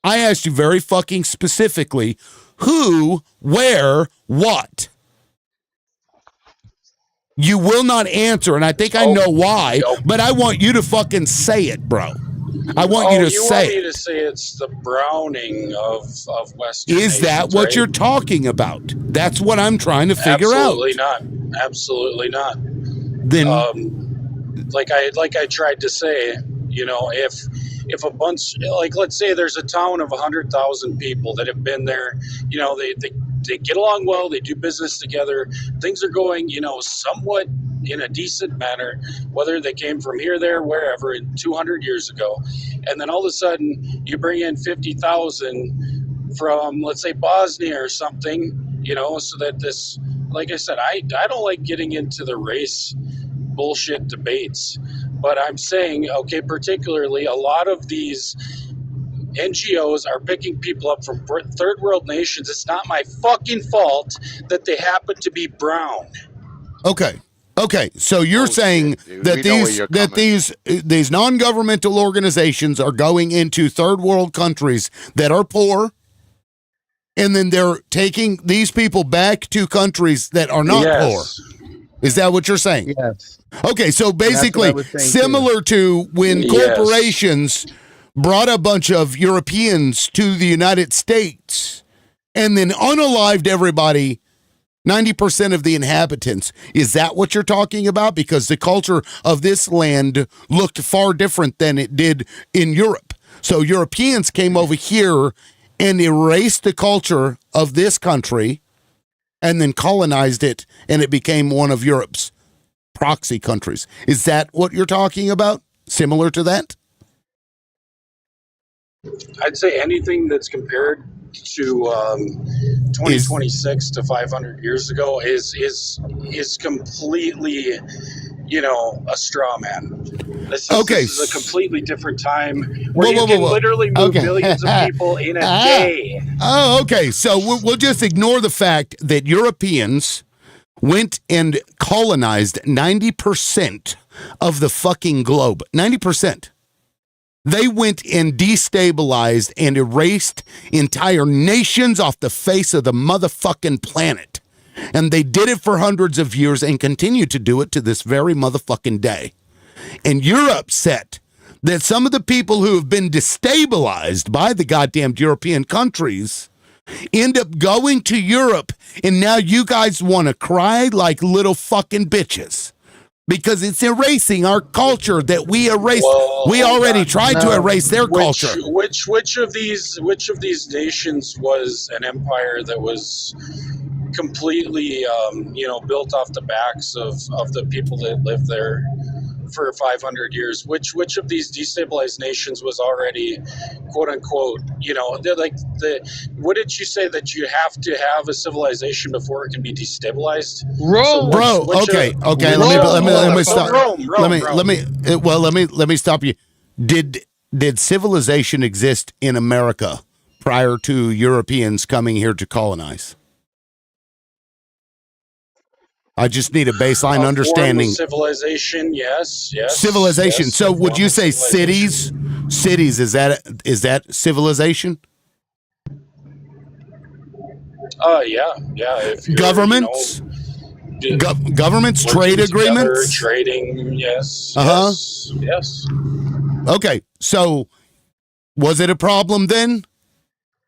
I asked you very fucking specifically who, where, what. You will not answer, and I think I know why, but I want you to fucking say it, bro. I want you to say it. You want me to say it's the browning of Western Is that nations, what right? you're talking about? That's what I'm trying to figure out. Absolutely not. Then, like I tried to say, if a bunch, like, let's say there's a town of 100,000 people that have been there, they get along well, they do business together, things are going, somewhat in a decent manner, whether they came from here, there, wherever, 200 years ago. And then all of a sudden you bring in 50,000 from, let's say, Bosnia or something, so that this, like I said, I don't like getting into the race bullshit debates, but I'm saying, okay, particularly a lot of these NGOs are picking people up from third world nations. It's not my fucking fault that they happen to be brown. Okay, so you're saying that these non-governmental organizations are going into third world countries that are poor, and then they're taking these people back to countries that are not poor. Is that what you're saying? Yes. Okay, so basically similar to when corporations brought a bunch of Europeans to the United States and then unalived everybody 90% of the inhabitants. Is that what you're talking about? Because the culture of this land looked far different than it did in Europe. So Europeans came over here and erased the culture of this country and then colonized it, and it became one of Europe's proxy countries. Is that what you're talking about? Similar to that? I'd say anything that's compared to 2026 to 500 years ago is completely, a straw man. This is a completely different time where you can literally move millions of people in a day. Oh, okay. So we'll just ignore the fact that Europeans went and colonized 90% of the fucking globe. 90%. They went and destabilized and erased entire nations off the face of the motherfucking planet. And they did it for hundreds of years and continue to do it to this very motherfucking day. And you're upset that some of the people who have been destabilized by the goddamn European countries end up going to Europe, and now you guys want to cry like little fucking bitches. Because it's erasing our culture that we erased. Well, we already tried to erase their culture. Which of these nations was an empire that was completely built off the backs of the people that lived there for 500 years? Which of these destabilized nations was already, quote unquote, they're like what did you say, that you have to have a civilization before it can be destabilized? Okay. Let me stop you. Did civilization exist in America prior to Europeans coming here to colonize? I just need a baseline understanding. Civilization, yes. Civilization. Yes, so would you say cities? Cities, is that civilization? Yeah. If governments, governments, trade agreements, trading, yes. Yes. Okay, so was it a problem then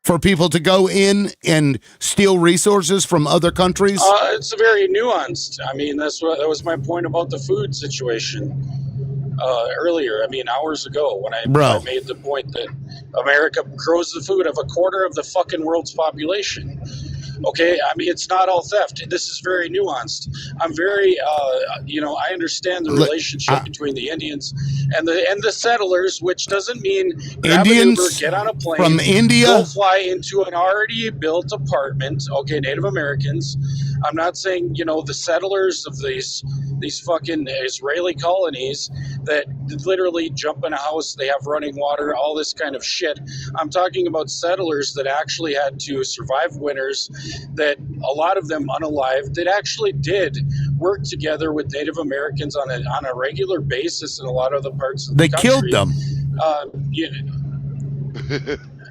for people to go in and steal resources from other countries? It's very nuanced. I mean, that was my point about the food situation earlier. I mean, hours ago when I made the point that America grows the food of a quarter of the fucking world's population. Okay, I mean, it's not all theft. This is very nuanced. I'm very, I understand the relationship between the Indians and the settlers, which doesn't mean grab Indians an Uber, get on a plane from India, go fly into an already built apartment. Okay, Native Americans. I'm not saying the settlers of these fucking Israeli colonies that literally jump in a house, they have running water, all this kind of shit. I'm talking about settlers that actually had to survive winters, that a lot of them unalived, that actually did work together with Native Americans on a regular basis in a lot of the parts of the country. They killed them.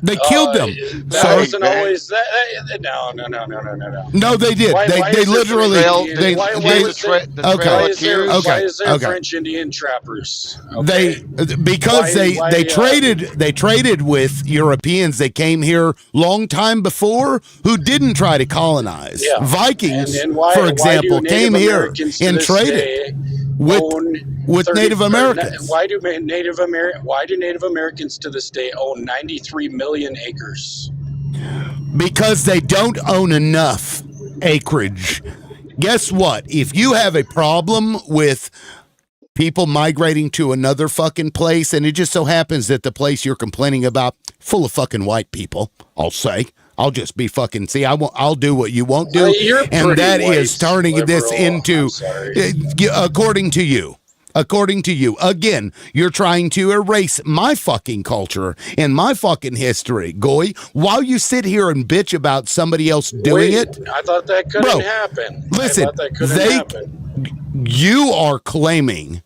They killed them. That wasn't always that. No. No, they did. They literally. Why is there French Indian trappers? Okay. They traded with Europeans. They came here long time before who didn't try to colonize. Yeah. Vikings, for example, came here and traded with Native Americans. Why do Native Americans to this day own 93 million acres? Because they don't own enough acreage. Guess what? If you have a problem with people migrating to another fucking place, and it just so happens that the place you're complaining about full of fucking white people, I'll say. I'll just be fucking, I'll do what you won't do. And that is turning this into, according to you, again, you're trying to erase my fucking culture and my fucking history, Goy, while you sit here and bitch about somebody else doing it. I thought that couldn't happen. Listen, you are claiming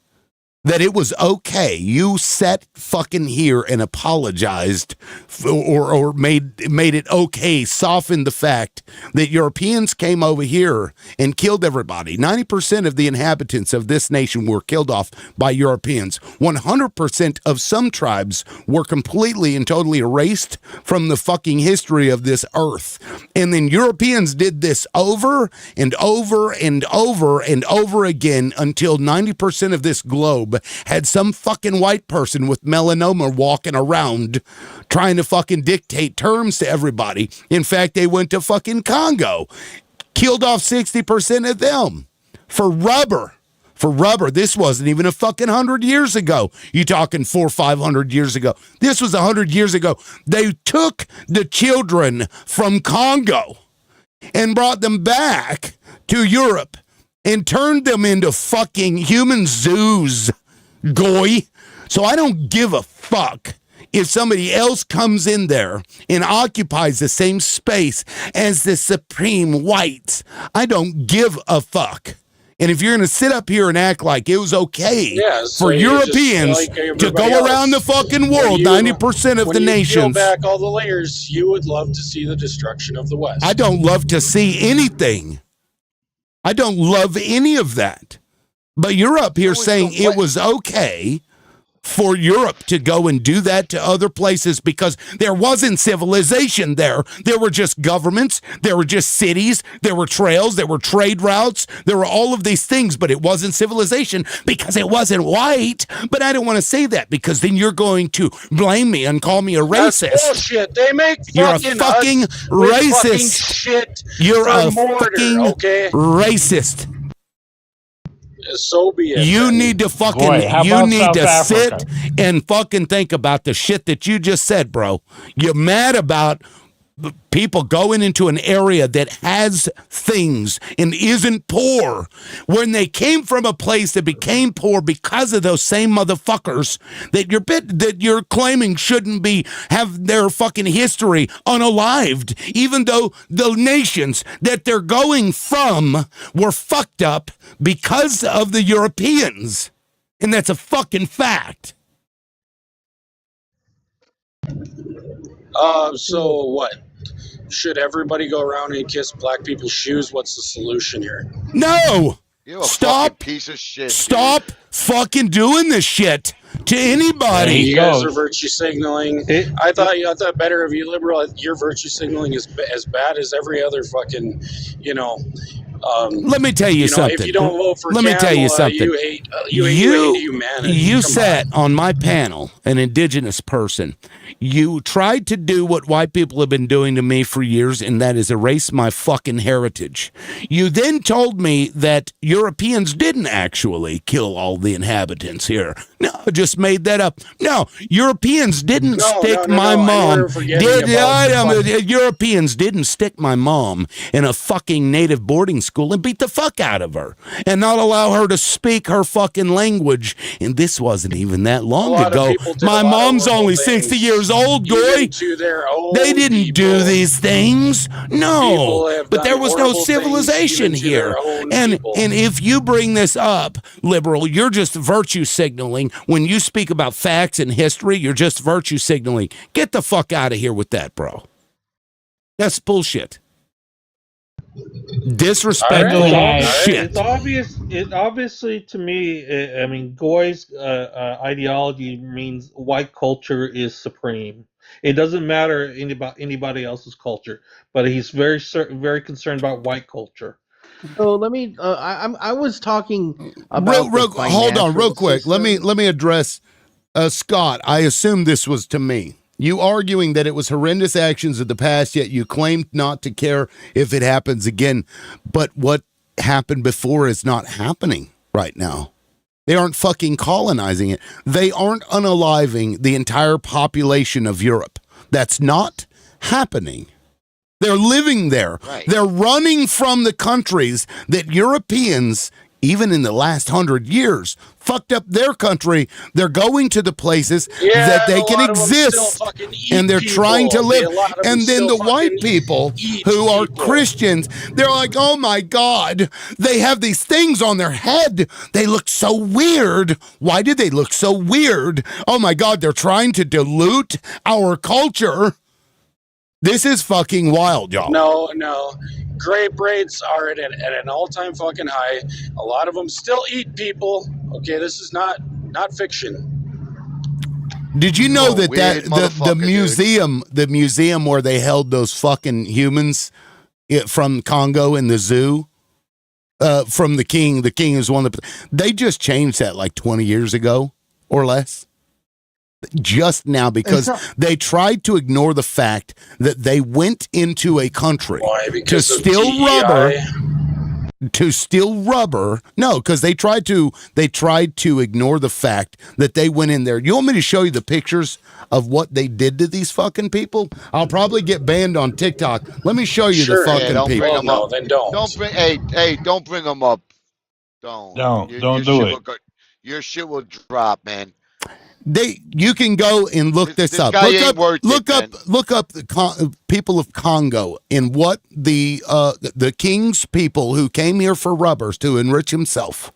that it was okay. You sat fucking here and apologized or made it okay, softened the fact that Europeans came over here and killed everybody. 90% of the inhabitants of this nation were killed off by Europeans. 100% of some tribes were completely and totally erased from the fucking history of this earth. And then Europeans did this over and over and over and over again until 90% of this globe had some fucking white person with melanoma walking around trying to fucking dictate terms to everybody. In fact, they went to fucking Congo, killed off 60% of them for rubber. For rubber. This wasn't even a fucking 100 years ago. You talking 400 or 500 years ago. This was 100 years ago. They took the children from Congo and brought them back to Europe and turned them into fucking human zoos, goy. So I don't give a fuck if somebody else comes in there and occupies the same space as the supreme whites. I don't give a fuck. And if you're going to sit up here and act like it was okay for Europeans to go around the fucking world, 90% of the nations. When you peel back all the layers, you would love to see the destruction of the West. I don't love to see anything. I don't love any of that. But you're up here saying it was okay for Europe to go and do that to other places because there wasn't civilization there. There were just governments, there were just cities, there were trails, there were trade routes, there were all of these things, but it wasn't civilization because it wasn't white. But I don't want to say that because then you're going to blame me and call me a racist. That's bullshit. They make you're a fucking racist. Fucking shit. You're a mortar, fucking racist. So be it. You need to fucking, you need to sit and fucking think about the shit that you just said, bro. You're mad about people going into an area that has things and isn't poor when they came from a place that became poor because of those same motherfuckers that you're claiming shouldn't be have their fucking history unalived, even though the nations that they're going from were fucked up because of the Europeans. And that's a fucking fact. So what? Should everybody go around and kiss black people's shoes? What's the solution here? No! You're a Stop! fucking piece of shit. Stop fucking doing this shit to anybody. You guys are virtue signaling. I thought better of you, liberal. Your virtue signaling is as bad as every other fucking, let me tell you something. If you don't vote for let me tell you something. You hate humanity. You sat on my panel, an indigenous person. You tried to do what white people have been doing to me for years, and that is erase my fucking heritage. You then told me that Europeans didn't actually kill all the inhabitants here. No, I just made that up. No, Europeans didn't stick my mom. Europeans didn't stick my mom in a fucking native boarding school and beat the fuck out of her and not allow her to speak her fucking language. And this wasn't even that long ago. My mom's only 60 years old, Goy. They didn't do these things. No, but there was no civilization here. And if you bring this up, liberal, you're just virtue signaling. When you speak about facts and history, you're just virtue signaling. Get the fuck out of here with that, bro. That's bullshit. Disrespectful shit. It's obviously to me. I mean, Goy's ideology means white culture is supreme. It doesn't matter anybody else's culture, but he's very concerned about white culture. So let me. I was talking about. Hold on, real quick. Let me address Scott. I assume this was to me. You arguing that it was horrendous actions of the past, yet you claimed not to care if it happens again. But what happened before is not happening right now. They aren't fucking colonizing it. They aren't unaliving the entire population of Europe. That's not happening. They're living there. Right. They're running from the countries that Europeans even in the last 100 years, fucked up their country. They're going to the places Yeah, that they a can lot of them still exist, fucking eat and they're people. trying to live. A lot of them And then still the fucking white people eat who are people. Christians, they're like, oh my God, they have these things on their head. They look so weird. Why do they look so weird? Oh my God, they're trying to dilute our culture. This is fucking wild, y'all. No. Grape rates are at an all-time fucking high. A lot of them still eat people. Okay, this is not fiction. Did you know that weird the motherfucker, the museum where they held those fucking humans from Congo in the zoo, from the king is one of the, they just changed that like 20 years ago or less. Just now, because they tried to ignore the fact that they went into a country to steal rubber. To steal rubber. No, because they tried to ignore the fact that they went in there. You want me to show you the pictures of what they did to these fucking people? I'll probably get banned on TikTok. Let me show you the fucking don't people. bring them up. Then don't. Don't bring. Hey, don't bring them up. Don't do it. Your shit will drop, man. You can go and look this up. Guy ain't worth look it, up the people of Congo and what the king's people who came here for rubbers to enrich himself,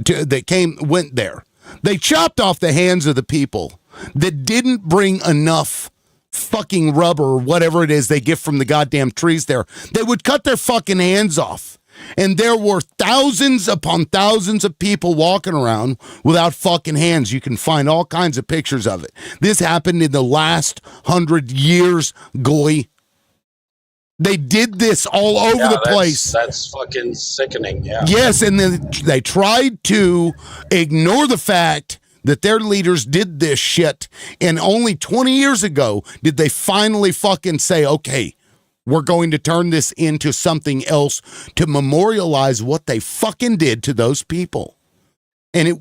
went there. They chopped off the hands of the people that didn't bring enough fucking rubber or whatever it is they get from the goddamn trees there. They would cut their fucking hands off. And there were thousands upon thousands of people walking around without fucking hands. You can find all kinds of pictures of it. This happened in the last 100 years, Goy. They did this all over the place. That's fucking sickening, yeah. Yes, and then they tried to ignore the fact that their leaders did this shit. And only 20 years ago did they finally fucking say, okay, we're going to turn this into something else to memorialize what they fucking did to those people. And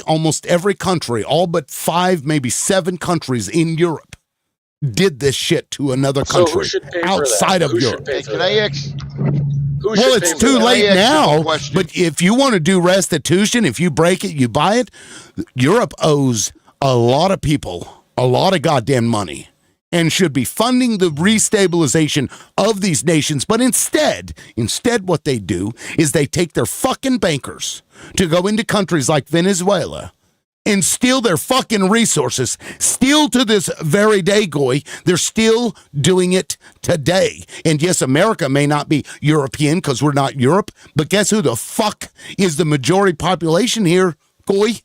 almost every country, all but 5, maybe 7 countries in Europe did this shit to another country who should pay outside for that? of Europe. Well, it's too late now, but if you want to do restitution, if you break it, you buy it, Europe owes a lot of people a lot of goddamn money and should be funding the restabilization of these nations. But instead what they do is they take their fucking bankers to go into countries like Venezuela and steal their fucking resources. Still to this very day, Goy, they're still doing it today. And yes, America may not be European because we're not Europe, but guess who the fuck is the majority population here, Goy?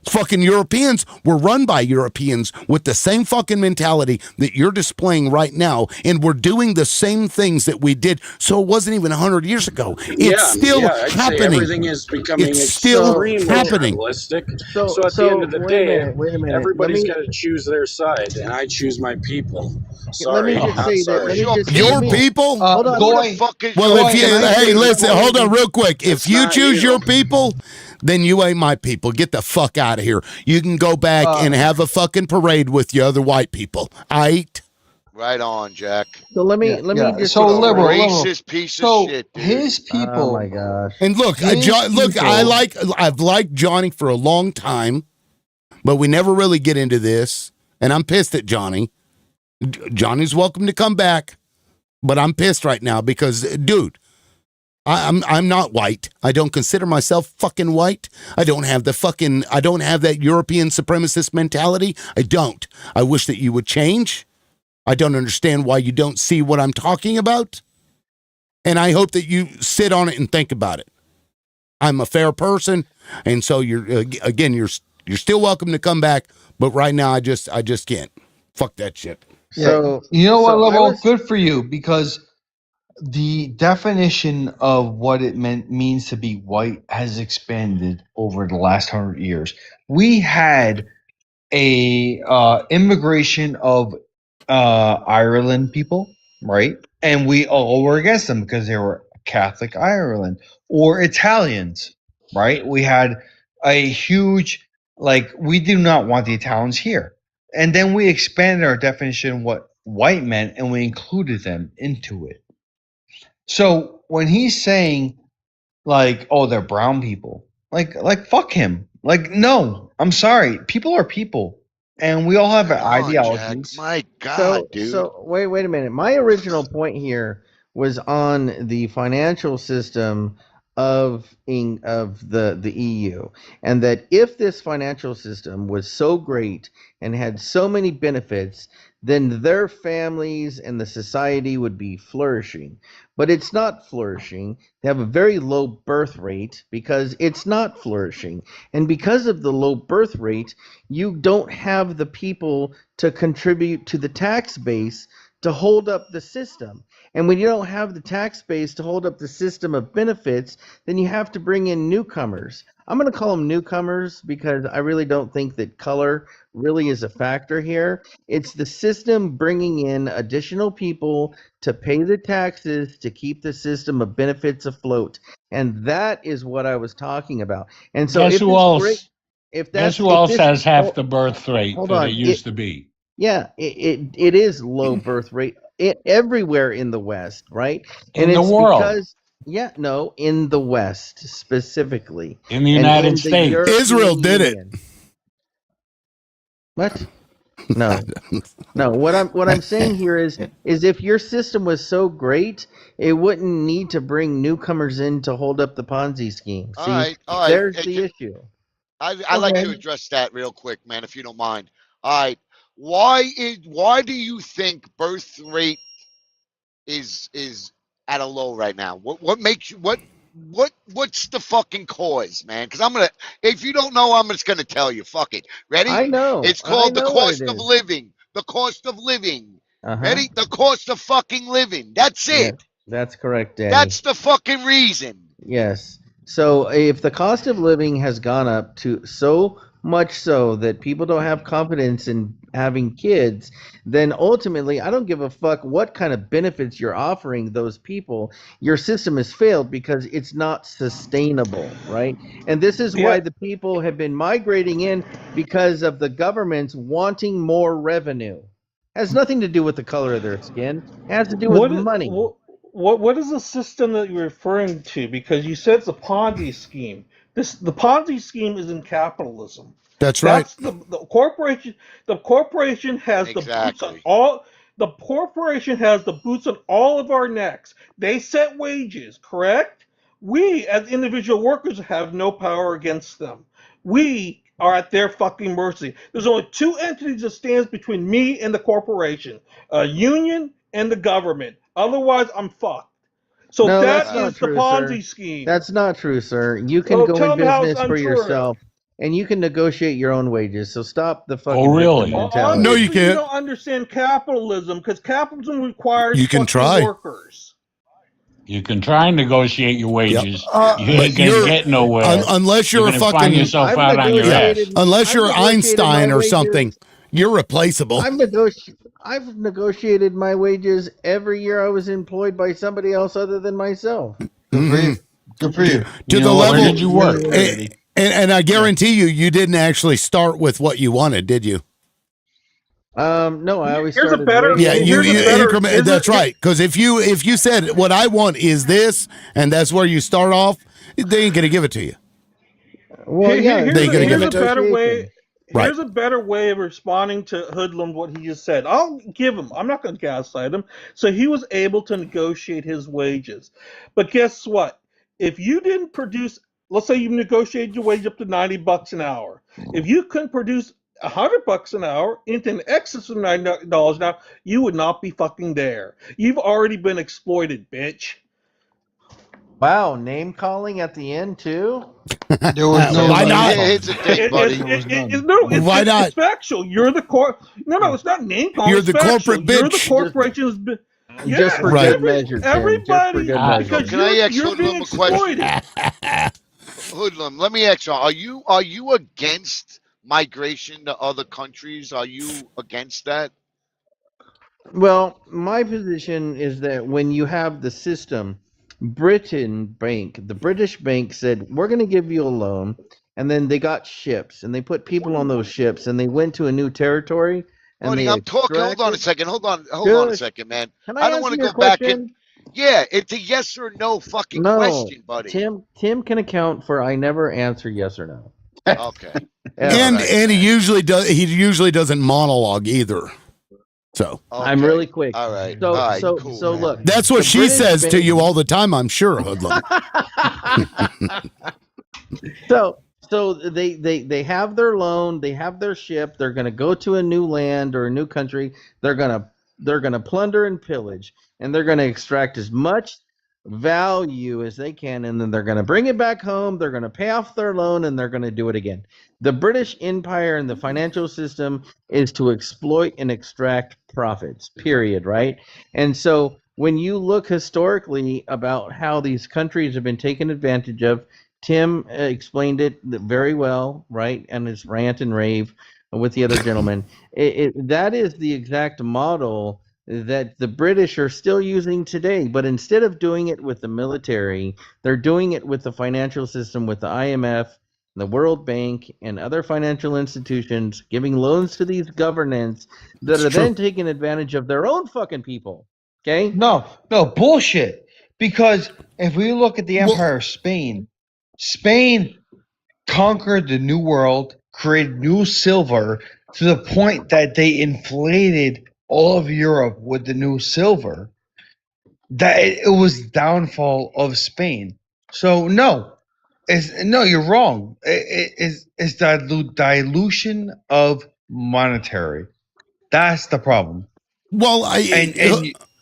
Fucking Europeans were run by Europeans with the same fucking mentality that you're displaying right now, and we're doing the same things that we did. So it wasn't even 100 years ago. It's still I'd say happening. everything is becoming It's still extremely happening. realistic. So at the end of the day, everybody's got to choose their side, and I choose my people. Sorry, let me just say that. Your people? Hold on. Well, if hey, listen, hold on real quick. If you choose your people, then you ain't my people. Get the fuck out of here. You can go back and have a fucking parade with your other white people. Right on, Jack. So let me just liberal racist piece of shit, dude. His people. Oh my gosh. And look, I've liked Johnny for a long time, but we never really get into this. And I'm pissed at Johnny. Johnny's welcome to come back, but I'm pissed right now because, dude, I'm not white. I don't consider myself fucking white. I don't have that European supremacist mentality. I don't. I wish that you would change. I don't understand why you don't see what I'm talking about. And I hope that you sit on it and think about it. I'm a fair person, and so you're still welcome to come back, but right now I just can't. Fuck that shit. So you know what, Level? Good for you, because the definition of what it means to be white has expanded over the last 100 years. We had a immigration of Ireland people, right? And we all were against them because they were Catholic Ireland, or Italians, right? We had a huge, we do not want the Italians here. And then we expanded our definition of what white meant, and we included them into it. So when he's saying like, oh, they're brown people. Like fuck him. Like, no, I'm sorry. People are people, and we all have Come on, Jack. ideologies. My God, dude. So wait a minute. My original point here was on the financial system of the EU, and that if this financial system was so great and had so many benefits, then their families and the society would be flourishing. But it's not flourishing. They have a very low birth rate because it's not flourishing. And because of the low birth rate, you don't have the people to contribute to the tax base to hold up the system. And when you don't have the tax base to hold up the system of benefits, then you have to bring in newcomers. I'm going to call them newcomers because I really don't think that color really is a factor here. It's the system bringing in additional people to pay the taxes to keep the system of benefits afloat. And that is what I was talking about. And so Guess who else? Guess who else has half the birth rate hold that on. it used to be? Yeah, it is low birth rate everywhere in the West, right? In the world. No, in the West specifically. In the United States. Israel did it. What? No. No, what I'm saying here is if your system was so great, it wouldn't need to bring newcomers in to hold up the Ponzi scheme. All See, right. there's the issue. I'd like to address that real quick, man, if you don't mind. All right. Why do you think birth rate is at a low right now? What makes you what's the fucking cause, man? Because if you don't know, I'm just gonna tell you. Fuck it. Ready? I know. It's called the cost it of is. living. The cost of living. Uh-huh. Ready? The cost of fucking living. That's it. Yes, that's correct, Danny. That's the fucking reason. Yes. So if the cost of living has gone up to so much so that people don't have confidence in having kids, then ultimately, I don't give a fuck what kind of benefits you're offering those people. Your system has failed because it's not sustainable, right? And this is why the people have been migrating in because of the governments wanting more revenue. It has nothing to do with the color of their skin. It has to do with money. What is the system that you're referring to? Because you said it's a Ponzi scheme. The Ponzi scheme is in capitalism. That's right. That's the corporation. The corporation has the boots on all. The corporation has the boots on all of our necks. They set wages, correct? We, as individual workers, have no power against them. We are at their fucking mercy. There's only two entities that stands between me and the corporation: a union and the government. Otherwise, I'm fucked. So no, that that's not is true, the Ponzi sir. scheme. That's not true, sir. You can go in business for yourself, and you can negotiate your own wages. So stop the fucking victim mentality. No, you can't. You don't understand capitalism because capitalism requires you can try. workers. You can try and negotiate your wages. You ain't gonna get nowhere. Unless you're a fucking find yourself out on your ass. Unless you're Einstein or something, you're replaceable. I've negotiated my wages every year I was employed by somebody else other than myself. Good for you. Good for you. To the level. Where did you work? And I guarantee you didn't actually start with what you wanted, did you? No, I always started. That's right. Because if you said what I want is this, and that's where you start off, they ain't gonna give it to you. Well, yeah, they ain't gonna give it to you. Here's a better way of responding to Hoodlum what he just said. I'll give him. I'm not going to gaslight him. So he was able to negotiate his wages. But guess what? If you didn't produce, let's say you negotiated your wage up to $90 an hour. If you couldn't produce $100 an hour into an excess of $90 an hour, you would not be fucking there. You've already been exploited, bitch. Wow, name calling at the end too? There was no. Why not? It's a thing, buddy. Why not? It's factual. You're the No, it's not name calling. You're the corporate bitch. You're the corporation's. Just for good measure, Tim. Everybody, because can I ask you're being exploited. Hoodlum, let me ask you: Are you against migration to other countries? Are you against that? Well, my position is that when you have the system, the British bank said, we're going to give you a loan. And then they got ships and they put people on those ships and they went to a new territory. And Buddy, I'm talking. Hold on a second. Hold on a second, man. I don't want to go back in. Yeah, it's a yes or no fucking question, buddy. Tim can account for I never answer yes or no. Okay. And Right, and right. he usually doesn't monologue either. So I'm really quick. All right. So All right. so Cool, so man. look. that's what the she British says to bank- you all the time, I'm sure, Hoodlum. So they have their loan, they have their ship, they're going to go to a new land or a new country, they're going to plunder and pillage, and they're going to extract as much value as they can, and then they're going to bring it back home, they're going to pay off their loan, and they're going to do it again. The British Empire and the financial system is to exploit and extract profits, period, right? And so when you look historically about how these countries have been taken advantage of, Tim explained it very well, right? And his rant and rave with the other gentleman. That is the exact model that the British are still using today. But instead of doing it with the military, they're doing it with the financial system, with the IMF, the World Bank, and other financial institutions, giving loans to these governments that are then taking advantage of their own fucking people. Okay? No, bullshit. Because if we look at the Empire of Spain, Spain conquered the New World, created new silver to the point that they inflated all of Europe with the new silver. That it was downfall of Spain. So no, you're wrong. It's dilution of monetary. That's the problem. Well,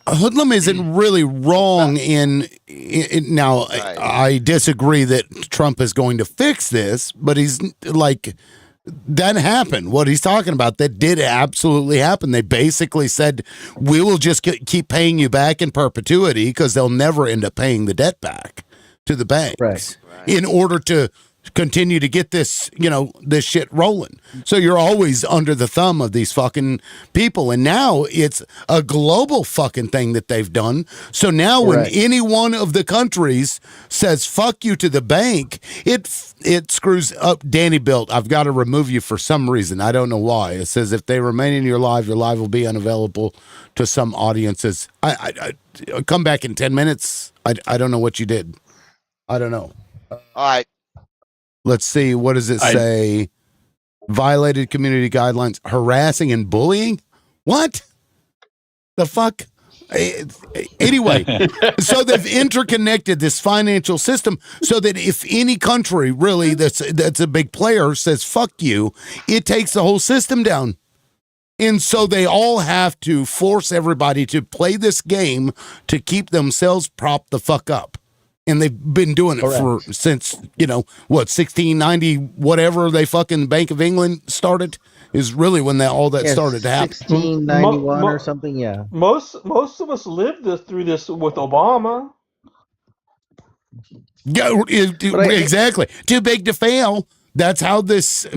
Hoodlum isn't really wrong in now. Right. I disagree that Trump is going to fix this, but he's like, that happened. What he's talking about, that did absolutely happen. They basically said, we will just keep paying you back in perpetuity because they'll never end up paying the debt back to the banks in order to continue to get this, this shit rolling. So you're always under the thumb of these fucking people. And now it's a global fucking thing that they've done. So now when any one of the countries says fuck you to the bank, it screws up. Danny Built, I've got to remove you for some reason. I don't know why. It says if they remain in your live will be unavailable to some audiences. I come back in 10 minutes. I don't know what you did. I don't know. All right. Let's see. What does it say? Violated community guidelines, harassing and bullying? What the fuck? Anyway, so they've interconnected this financial system so that if any country really that's a big player says fuck you, it takes the whole system down. And so they all have to force everybody to play this game to keep themselves propped the fuck up. And they've been doing it since, 1690, whatever they fucking Bank of England started is really when all that started to happen. 1691 or something, yeah. Most of us lived through this with Obama. Yeah, exactly. Too big to fail. That's how this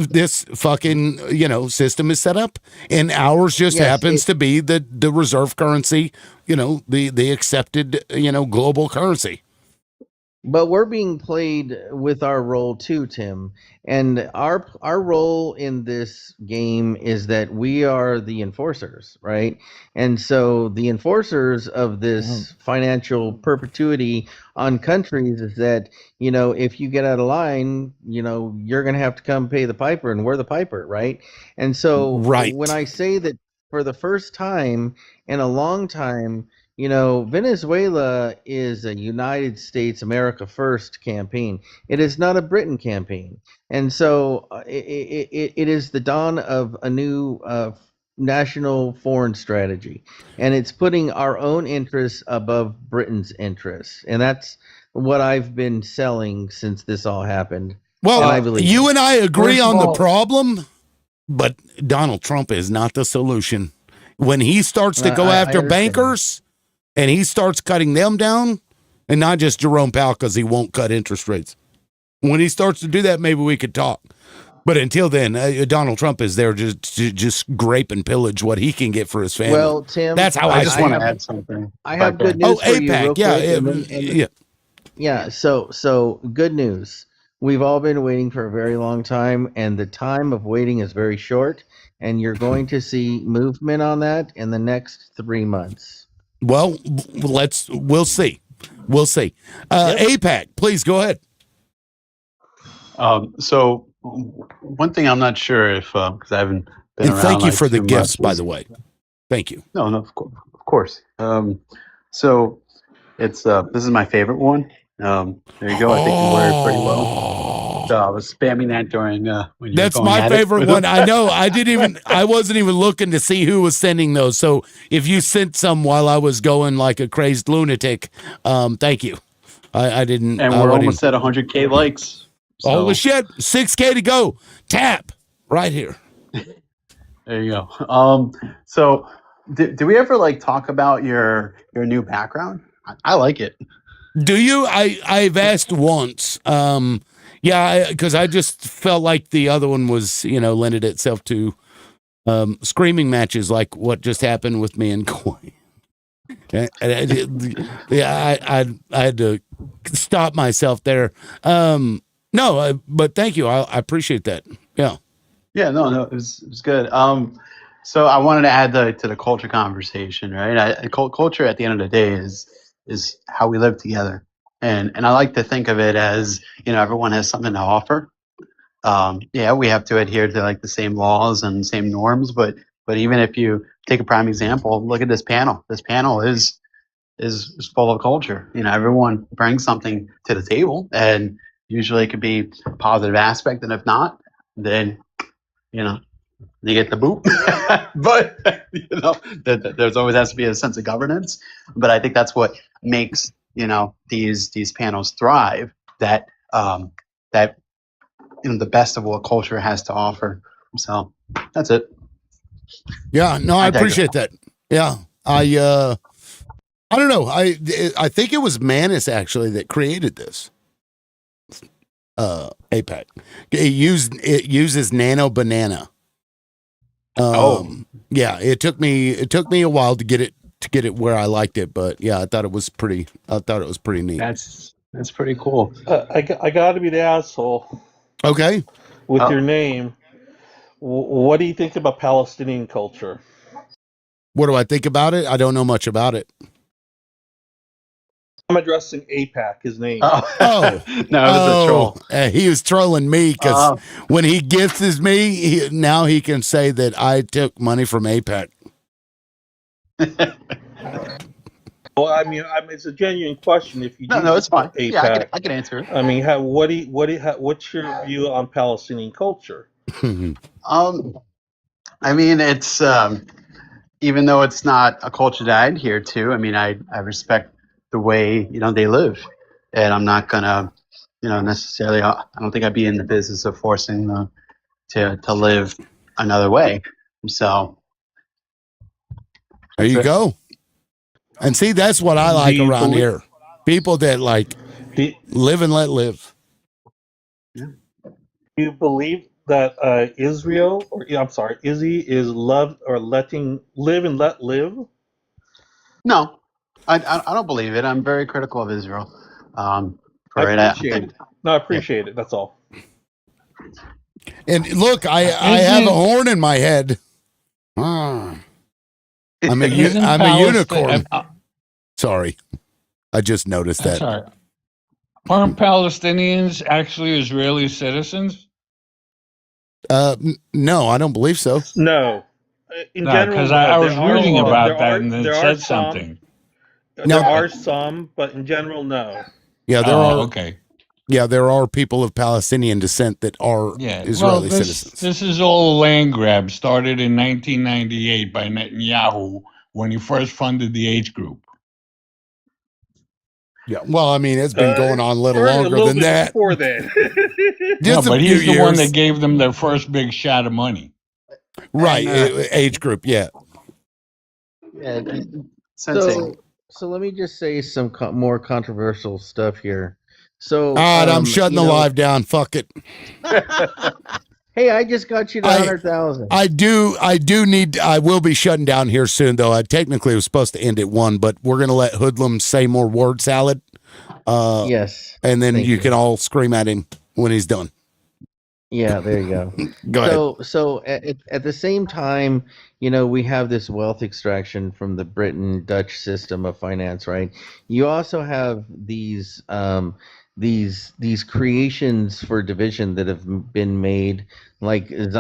fucking system is set up, and ours just happens to be the reserve currency, the accepted global currency. But we're being played with our role too, Tim. And our role in this game is that we are the enforcers, right? And so the enforcers of this financial perpetuity on countries is that, if you get out of line, you're going to have to come pay the piper, and we're the piper, right? And so when I say that for the first time in a long time, Venezuela is a United States, America First campaign. It is not a Britain campaign. And so it is the dawn of a new national foreign strategy. And it's putting our own interests above Britain's interests. And that's what I've been selling since this all happened. Well, and I believe you and I agree on the problem, but Donald Trump is not the solution. When he starts to go after bankers, and he starts cutting them down, and not just Jerome Powell because he won't cut interest rates. When he starts to do that, maybe we could talk. But until then, Donald Trump is there just grape and pillage what he can get for his family. Well, Tim, that's how I just want to add something. I have good news for you. APAC, real quick, yeah. So good news. We've all been waiting for a very long time, and the time of waiting is very short. And you're going to see movement on that in the next 3 months. Well, we'll see. We'll see. APAC, please go ahead. So one thing I'm not sure if, because I haven't been And around thank you like for the too gifts, much. by the way. Thank you. No, of course. So it's this is my favorite one. There you go. I think you wore it pretty well. So I was spamming that during when you were That's going my at it favorite with one. them. I know. I wasn't even looking to see who was sending those. So if you sent some while I was going like a crazed lunatic, thank you. I didn't. And we're almost at 100K likes. So. Holy shit! 6K to go. Tap right here. There you go. So do we ever like talk about your new background? I like it. Do you? I've asked once. Yeah, because I just felt like the other one was, lended itself to screaming matches like what just happened with me and Coy. Yeah, I had to stop myself there. No, but thank you. I appreciate that. Yeah. Yeah, no, it was good. So I wanted to add to the culture conversation, right? Culture at the end of the day is how we live together, and I like to think of it as everyone has something to offer. Yeah, we have to adhere to like the same laws and same norms, but even if you take a prime example, look at this panel. This panel is full of culture. Everyone brings something to the table, and usually it could be a positive aspect, and if not, then you get the boot. But there's always has to be a sense of governance. But I think that's what makes these panels thrive. That the best of what culture has to offer. So that's it. Yeah, no, I appreciate that. Yeah, I don't know. I think it was Manus actually that created this. APAC. It uses nano banana. Yeah, it took me a while to get it where I liked it, but yeah, I thought it was pretty neat. That's pretty cool. I got to be the asshole. Okay. With your name, what do you think about Palestinian culture? What do I think about it? I don't know much about it. I'm addressing APAC, his name. No, it was a troll. He was trolling me because when he gifts me, now he can say that I took money from APAC. Well, I mean, it's a genuine question. If you no, it's fine. APAC, yeah, I can answer it. I mean, what's your view on Palestinian culture? I mean, it's even though it's not a culture that I adhere to. I mean, I respect the way they live, and I'm not gonna necessarily. I don't think I'd be in the business of forcing them to live another way. So there you go. And see, that's what I like around here. People that like live and let live. Do you believe that Izzy is loved or live and let live? No, I don't believe it. I'm very critical of Israel. I appreciate it. No, I appreciate it. That's all. And look, I have a horn in my head. I'm a unicorn. Sorry, I just noticed that. Sorry. Aren't Palestinians actually Israeli citizens? No, I don't believe so. No. In general, because I was reading about that and it said something. There are some, but in general, no. Yeah, there are. Okay. Yeah, there are people of Palestinian descent that are Israeli citizens. This is all a land grab started in 1998 by Netanyahu when he first funded the age group. Yeah, well, I mean, it's been going on a little longer than that. Before then. No, but he's the one that gave them their first big shot of money. Right, age group, yeah. Yeah. So let me just say some more controversial stuff here. So, I'm shutting the live down. Fuck it. Hey, I just got you to 100,000. I will be shutting down here soon, though. I technically was supposed to end at 1, but we're going to let Hoodlum say more word salad. Yes. And then you can all scream at him when he's done. Yeah, there you go. Go ahead. So at the same time, we have this wealth extraction from the Britain Dutch system of finance, right? You also have these creations for division that have been made, like this,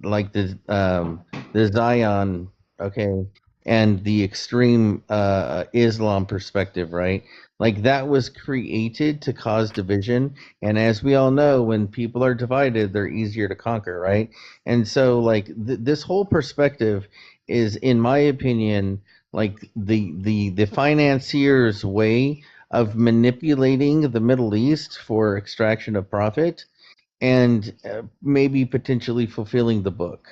like the Zion, okay, and the extreme Islam perspective, right? Like that was created to cause division, and as we all know, when people are divided, they're easier to conquer, right? And so, like this whole perspective is, in my opinion, like the financiers' way of manipulating the Middle East for extraction of profit, and maybe potentially fulfilling the book.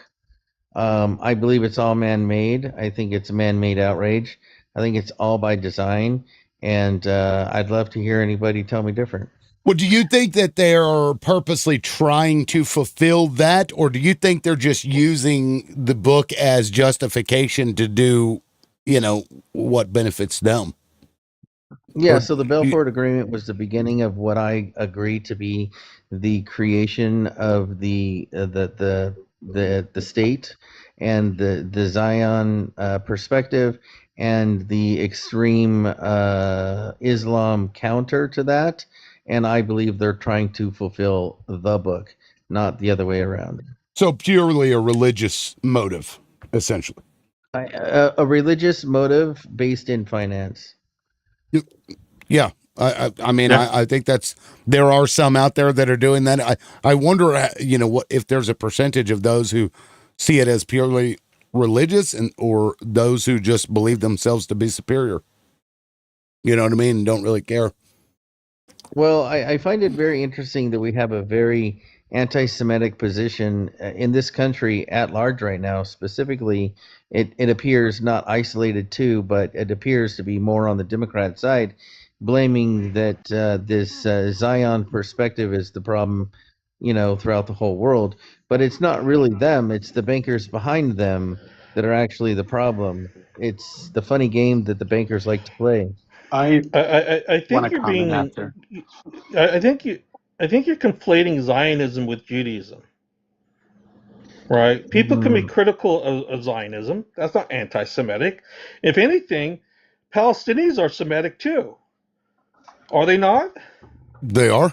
I believe it's all man-made. I think it's a man-made outrage. I think it's all by design, and I'd love to hear anybody tell me different. Well, do you think that they're purposely trying to fulfill that, or do you think they're just using the book as justification to do, what benefits them? Yeah, Or so the Belfort Agreement was the beginning of what I agreed to be the creation of the state, and the Zion perspective, and the extreme Islam counter to that. And I believe they're trying to fulfill the book, not the other way around. So purely a religious motive, essentially. A religious motive based in finance. Yeah. I think there are some out there that are doing that. I wonder, what if there's a percentage of those who see it as purely religious, or those who just believe themselves to be superior. You know what I mean? Don't really care. Well, I find it very interesting that we have a very anti-Semitic position in this country at large right now. Specifically, it appears not isolated to, but it appears to be more on the Democrat side, blaming that this Zion perspective is the problem, throughout the whole world. But it's not really them; it's the bankers behind them that are actually the problem. It's the funny game that the bankers like to play. I think you're being. I think you're conflating Zionism with Judaism. Right? People can be critical of Zionism. That's not anti-Semitic. If anything, Palestinians are Semitic too. Are they not? They are.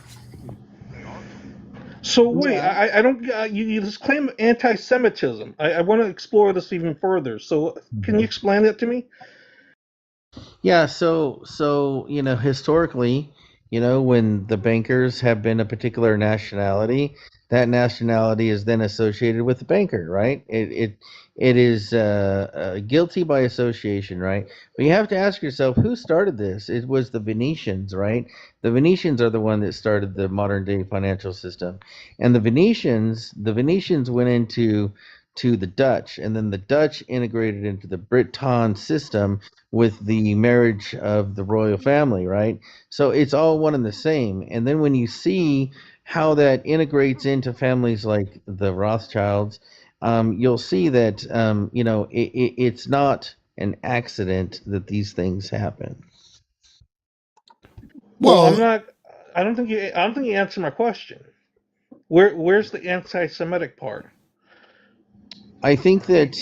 So wait, I don't. You just claim anti-Semitism. I want to explore this even further. So can you explain that to me? Yeah, so historically, when the bankers have been a particular nationality, that nationality is then associated with the banker, right? It is guilty by association, right? But you have to ask yourself, who started this? It was the Venetians, right? The Venetians are the one that started the modern day financial system, and the Venetians went into the Dutch, and then the Dutch integrated into the Breton system with the marriage of the royal family, right? So it's all one and the same. And then when you see how that integrates into families like the Rothschilds, you'll see that it's not an accident that these things happen. Well, I'm not. I don't think you answered my question. Where's the anti-Semitic part? I think that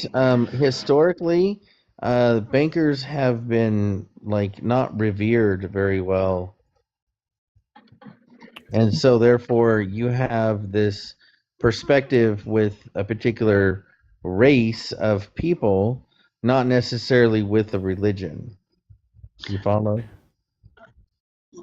historically, bankers have been not revered very well, and so therefore you have this perspective with a particular race of people, not necessarily with a religion. You follow?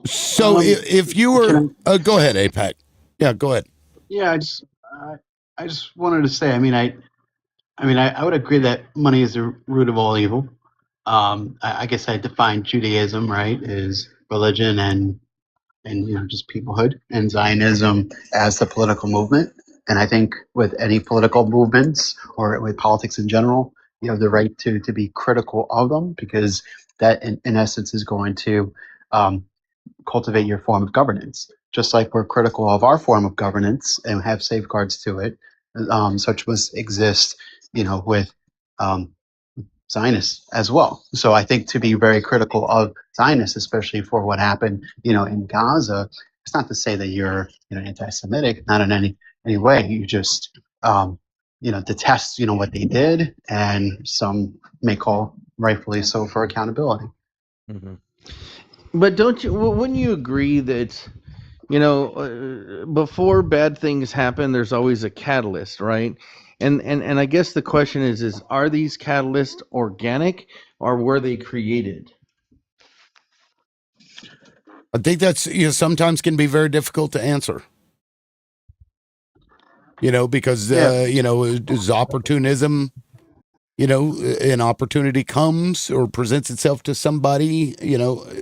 So if you were, go ahead, APAC. Yeah, go ahead. Yeah, I just wanted to say, I would agree that money is the root of all evil. I guess I define Judaism, right, as religion and just peoplehood, and Zionism as the political movement. And I think with any political movements or with politics in general, you have the right to be critical of them, because that in essence is going to cultivate your form of governance. Just like we're critical of our form of governance and have safeguards to it, such must exist, with Zionists as well. So I think to be very critical of Zionists, especially for what happened, in Gaza, it's not to say that you're, anti-Semitic, not in any any way. You just, detest, what they did, and some may call rightfully so for accountability. Mm-hmm. But wouldn't you agree that, before bad things happen, there's always a catalyst, right? And I guess the question is are these catalysts organic or were they created? I think that's, sometimes can be very difficult to answer. Because, is opportunism, an opportunity comes or presents itself to somebody,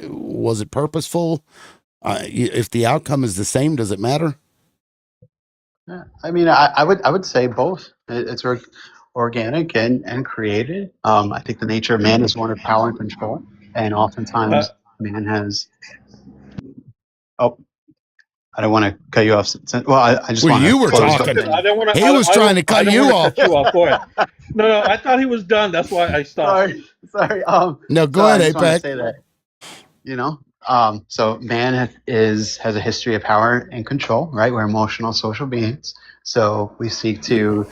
was it purposeful? If the outcome is the same, does it matter? Yeah. I mean, I would say both. It's organic and created. I think the nature of man is one of power and control, and oftentimes man has. Oh, I don't want to cut you off. Well, I just Well, want you to were close. talking. I don't want to. He was trying to cut I don't you want to off. cut you off. Go ahead. No, I thought he was done. That's why I stopped. Sorry. No, go So ahead, I just want to Apex. say that, so man has a history of power and control, right? We're emotional social beings, so we seek to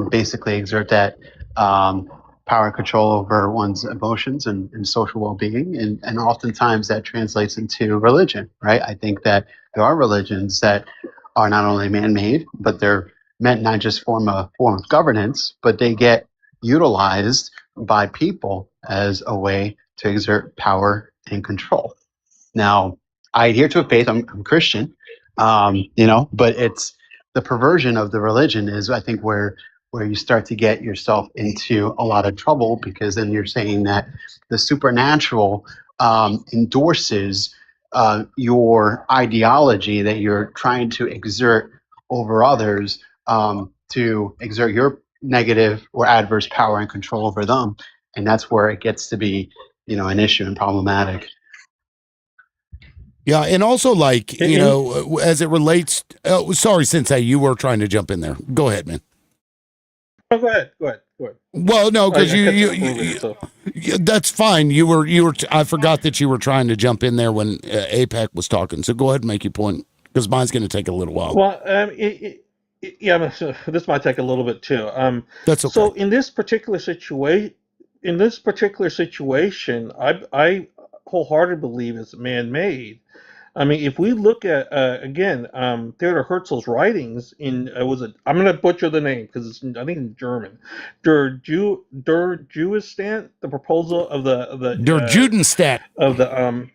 basically exert that power and control over one's emotions and social well-being, and oftentimes that translates into religion, right? I think that there are religions that are not only man-made, but they're meant not just form a form of governance, but they get utilized by people as a way to exert power and control. Now, I adhere to a faith. I'm Christian, but it's the perversion of the religion is, I think, where you start to get yourself into a lot of trouble, because then you're saying that the supernatural endorses your ideology that you're trying to exert over others, to exert your negative or adverse power and control over them, and that's where it gets to be, an issue and problematic. Yeah, and also as it relates. Oh, sorry, Sensei, you were trying to jump in there. Go ahead, man. Oh, go ahead. Well, no, because that's fine. You were. I forgot that you were trying to jump in there when APEC was talking. So go ahead and make your point, because mine's going to take a little while. Well, this might take a little bit too. That's okay. So in this particular situation, I wholeheartedly believe it's man-made. I mean, if we look at again, Theodor Herzl's writings in I'm going to butcher the name because it's I think in German, Der Judenstaat, the proposal of the Der Judenstaat of the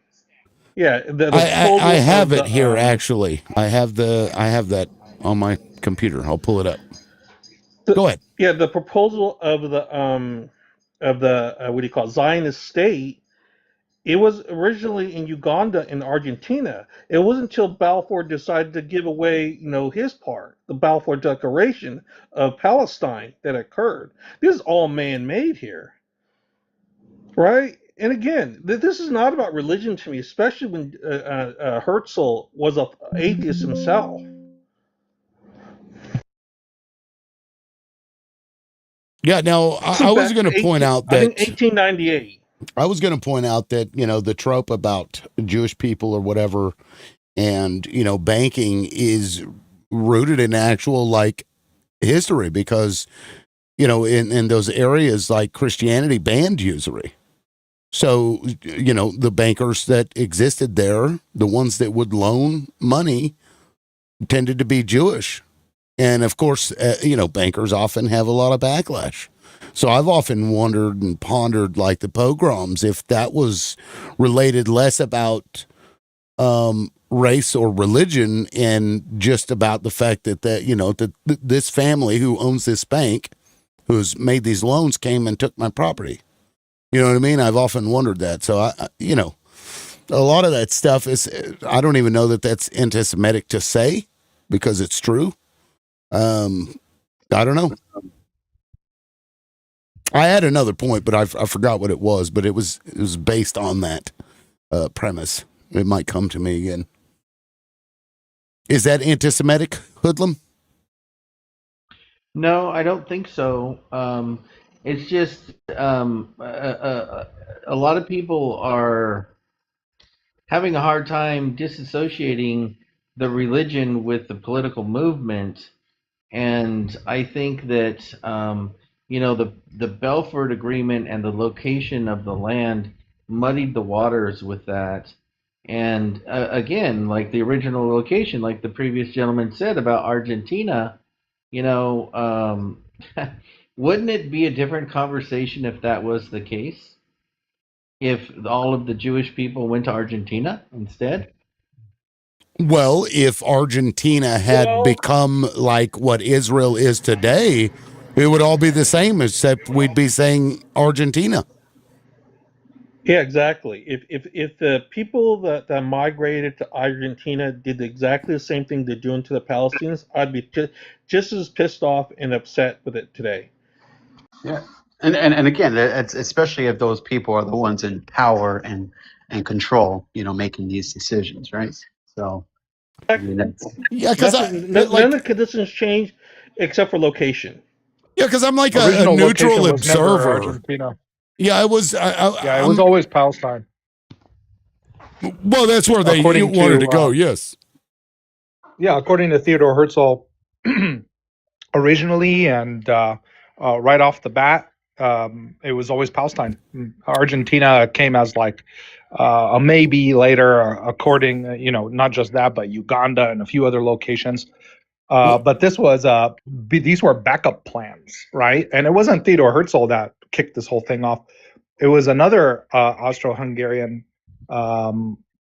the I have it the, here actually. I have that on my computer. I'll pull it up. Go ahead. Yeah, the proposal of the what do you call it, Zionist state. It was originally in Uganda and Argentina. It wasn't until Balfour decided to give away, his part, the Balfour Declaration of Palestine, that occurred. This is all man-made here, right? And again, this is not about religion to me, especially when Herzl was an atheist himself. Yeah, now I was going to point out that I think 1898. I was going to point out that the trope about Jewish people or whatever, and banking is rooted in actual history, because in those areas like Christianity banned usury. So the bankers that existed there, the ones that would loan money, tended to be Jewish. And of course, bankers often have a lot of backlash. So I've often wondered and pondered, like the pogroms, if that was related less about race or religion and just about the fact that this family who owns this bank, who's made these loans, came and took my property. You know what I mean? I've often wondered that. So a lot of that stuff is, I don't even know that that's anti-Semitic to say, because it's true. I don't know. I had another point, but I forgot what it was. But it was based on that premise. It might come to me again. Is that anti-Semitic, Hoodlum? No, I don't think so. It's just a lot of people are having a hard time disassociating the religion with the political movement, And I think that the Belfort Agreement and the location of the land muddied the waters with that. And again, like the original location, like the previous gentleman said about Argentina, you know, wouldn't it be a different conversation if that was the case? If all of the Jewish people went to Argentina instead? Well, if Argentina had become like what Israel is today, it would all be the same, except we'd be saying Argentina. Yeah, exactly. If the people that migrated to Argentina did exactly the same thing they're doing to the Palestinians, I'd be just as pissed off and upset with it today. Yeah, and again, it's especially if those people are the ones in power and control, making these decisions, right? So, I mean, Yeah, because none of the conditions change except for location. Yeah, because I'm like a Original neutral location was never observer. Argentina. Yeah, it was. Yeah, it was always Palestine. Well, that's where they wanted to go. Yes. Yeah, according to Theodore Herzl, originally and right off the bat, it was always Palestine. Argentina came as like a maybe later, according, not just that, but Uganda and a few other locations. But this was these were backup plans, right? And it wasn't Theodore Herzl that kicked this whole thing off. It was another Austro-Hungarian,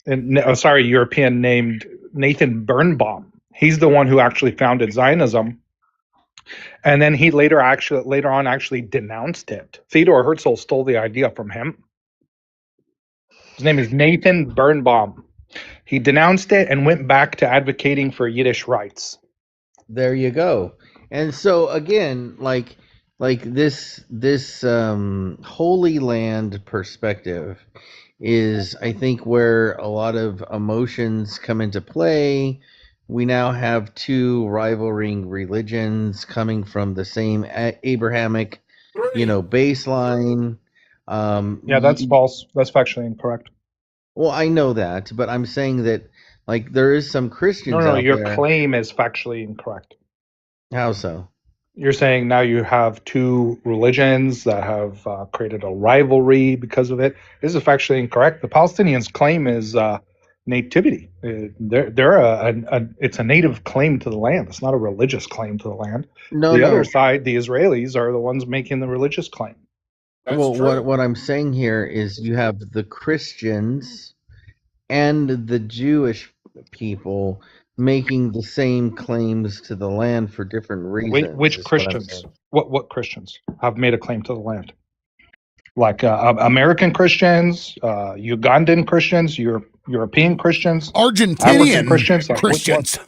European named Nathan Birnbaum. He's the one who actually founded Zionism, and then he later on actually denounced it. Theodore Herzl stole the idea from him. His name is Nathan Birnbaum. He denounced it and went back to advocating for Yiddish rights. There you go. And so again, like this Holy Land perspective is, I think, where a lot of emotions come into play. We now have two rivaling religions coming from the same Abrahamic, baseline. Yeah, that's false. That's factually incorrect. Well, I know that, but I'm saying that like there is some Christians No, out your there. claim is factually incorrect. How so? You're saying now you have two religions that have created a rivalry because of it. This is factually incorrect. The Palestinians' claim is nativity. It's a native claim to the land. It's not a religious claim to the land. The other side, the Israelis, are the ones making the religious claim. What I'm saying here is you have the Christians and the Jewish people making the same claims to the land for different reasons. Which Christians? What Christians have made a claim to the land? Like American Christians, Ugandan Christians, European Christians, Argentinian Christians. Like, Christians.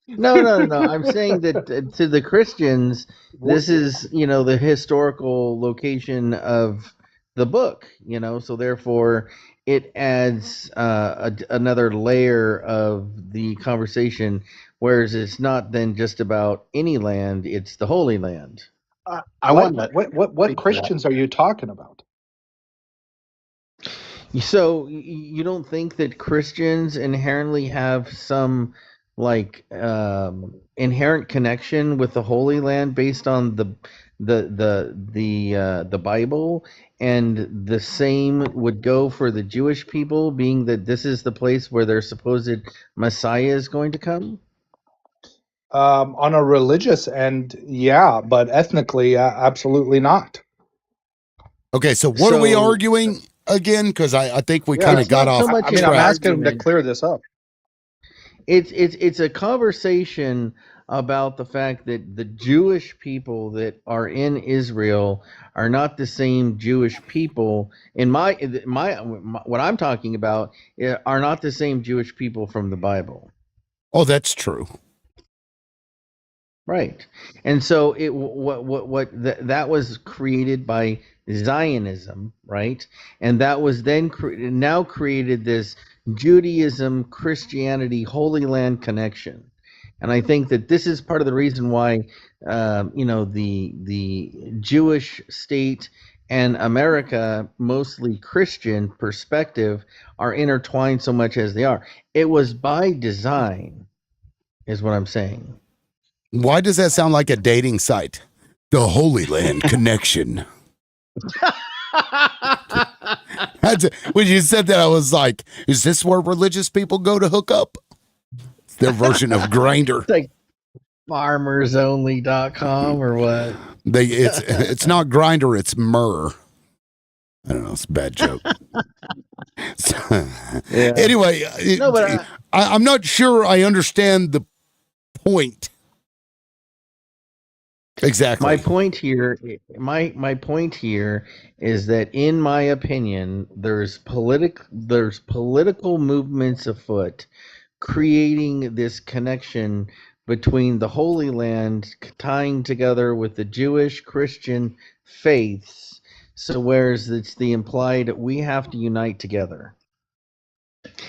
No. I'm saying that to the Christians, this is, the historical location of the book, so therefore it adds another layer of the conversation, whereas it's not then just about any land, it's the Holy Land. What Christians are you talking about? So you don't think that Christians inherently have some inherent connection with the Holy Land based on the Bible, and the same would go for the Jewish people, being that this is the place where their supposed Messiah is going to come? On a religious end, yeah, but ethnically, absolutely not. Okay, so what are we arguing again? Because I think we kind of got off. I'm asking him to clear this up. It's a conversation about the fact that the Jewish people that are in Israel are not the same Jewish people. In my what I'm talking about are not the same Jewish people from the Bible. Oh, that's true. Right. And so that was created by Zionism, right? And that was then now created this Judaism, Christianity, Holy Land connection. And I think that this is part of the reason why, the Jewish state and America, mostly Christian perspective, are intertwined so much as they are. It was by design, is what I'm saying. Why does that sound like a dating site? The Holy Land Connection. When you said that, I was like, is this where religious people go to hook up? It's their version of Grindr. It's like farmersonly.com or what? It's not Grindr, it's Myrrh. I don't know, it's a bad joke. Yeah. Anyway, No, but I'm not sure I understand the point. Exactly. My point here is that, in my opinion, there's political movements afoot creating this connection between the Holy Land tying together with the Jewish Christian faiths. So whereas it's the implied we have to unite together.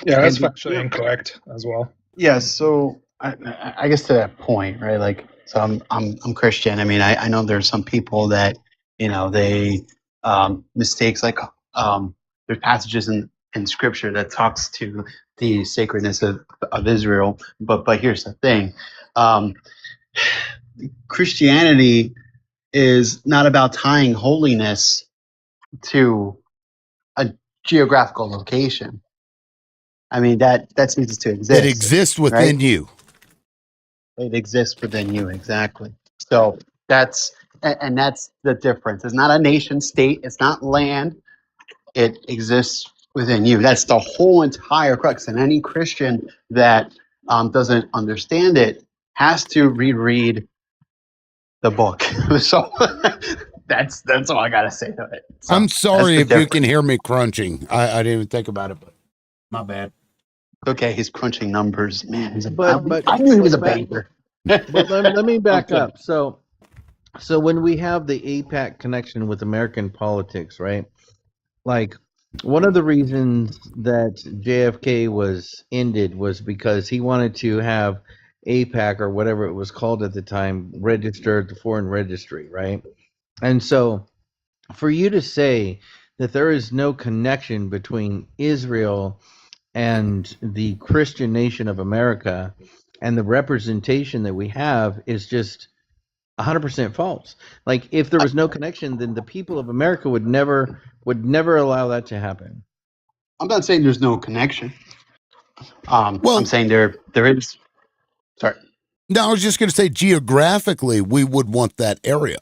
Yeah, that's factually incorrect as well. Yeah, so I guess to that point, right? Like, so I'm Christian. I mean, I know there's some people that, you know, they mistakes like there's passages in scripture that talks to the sacredness of Israel. But here's the thing. Christianity is not about tying holiness to a geographical location. I mean, that ceases to exist. It exists within you. It exists within you, exactly. So that's the difference. It's not a nation state. It's not land. It exists within you. That's the whole entire crux. And any Christian that doesn't understand it has to reread the book. So that's all I gotta say to it. So I'm sorry if you can hear me crunching. I didn't even think about it, but my bad. Okay, he's crunching numbers, man. But I knew he was a banker. But let me back up. So when we have the AIPAC connection with American politics, right? Like, one of the reasons that JFK was ended was because he wanted to have AIPAC, or whatever it was called at the time, registered at the foreign registry, right? And so for you to say that there is no connection between Israel and the Christian nation of America and the representation that we have is just 100% false. Like, if there was no connection, then the people of America would never allow that to happen. I'm not saying there's no connection. I'm saying there is. Sorry. No, I was just going to say, geographically, we would want that area,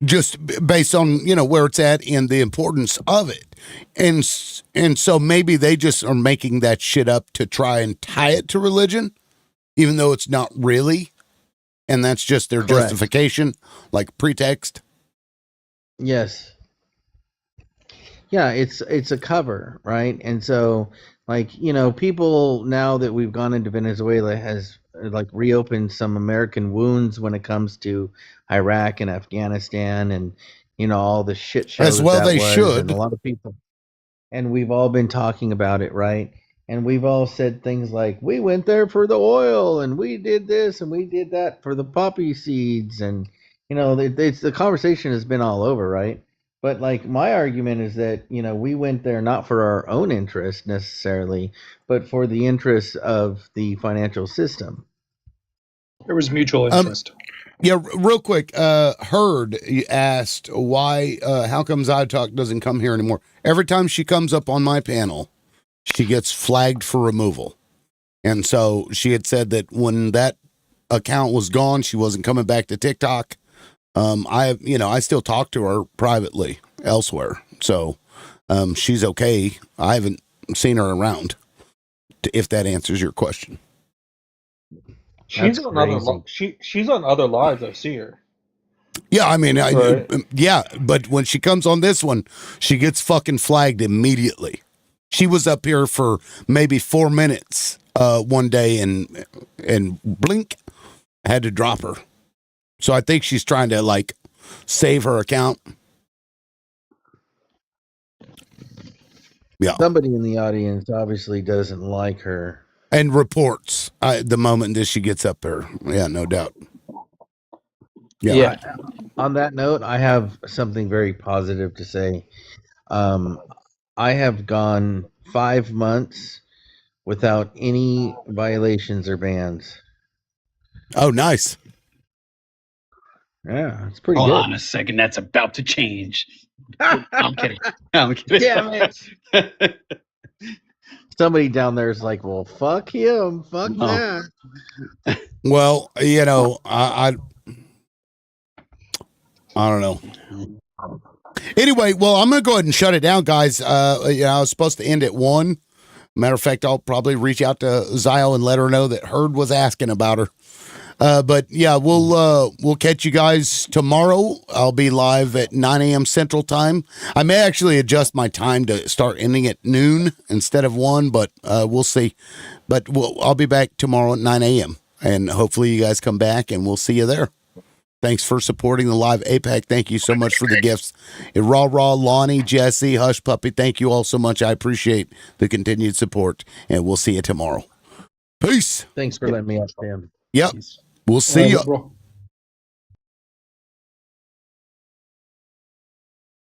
just based on, you know, where it's at and the importance of it. And so maybe they just are making that shit up to try and tie it to religion, even though it's not really. And that's just their Correct. justification, like pretext. Yes. Yeah, it's a cover, right? And so, like, you know, people, now that we've gone into Venezuela, has like reopened some American wounds when it comes to Iraq and Afghanistan, and, you know, all the shit shows As well that they was, should. and a lot of people, and we've all been talking about it, right? And we've all said things like, we went there for the oil, and we did this, and we did that for the poppy seeds, and, you know, it's the conversation has been all over, right? But, like, my argument is that, you know, we went there not for our own interest necessarily, but for the interests of the financial system. There was mutual interest. Yeah, real quick. Heard asked why, how come ZyTalk doesn't come here anymore? Every time she comes up on my panel, she gets flagged for removal. And so she had said that when that account was gone, she wasn't coming back to TikTok. I still talk to her privately elsewhere. So, she's okay. I haven't seen her around, if that answers your question. She's on other she's on other lives. I see her. Yeah, I mean, Right. but when she comes on this one, she gets fucking flagged immediately. She was up here for maybe 4 minutes one day, and blink, had to drop her. So I think she's trying to, like, save her account. Yeah. Somebody in the audience obviously doesn't like her. And reports the moment that she gets up there. Yeah, no doubt. Yeah. On that note, I have something very positive to say. I have gone 5 months without any violations or bans. Oh, nice. Yeah, it's pretty Hold good. on a second. That's about to change. I'm kidding. I'm kidding. Damn it. Somebody down there is like, well, fuck him. Fuck that. Well, you know, I don't know. Anyway, well, I'm going to go ahead and shut it down, guys. I was supposed to end at 1. Matter of fact, I'll probably reach out to Zio and let her know that Herd was asking about her. But yeah, we'll catch you guys tomorrow. I'll be live at 9 a.m. Central Time. I may actually adjust my time to start ending at noon instead of 1, but we'll see. But I'll be back tomorrow at 9 a.m. and hopefully you guys come back and we'll see you there. Thanks for supporting the live APAC. Thank you so much for the gifts. Raw, Lonnie, Jesse, Hush Puppy, thank you all so much. I appreciate the continued support, and we'll see you tomorrow. Peace. Thanks for letting me understand. Yep. We'll see you.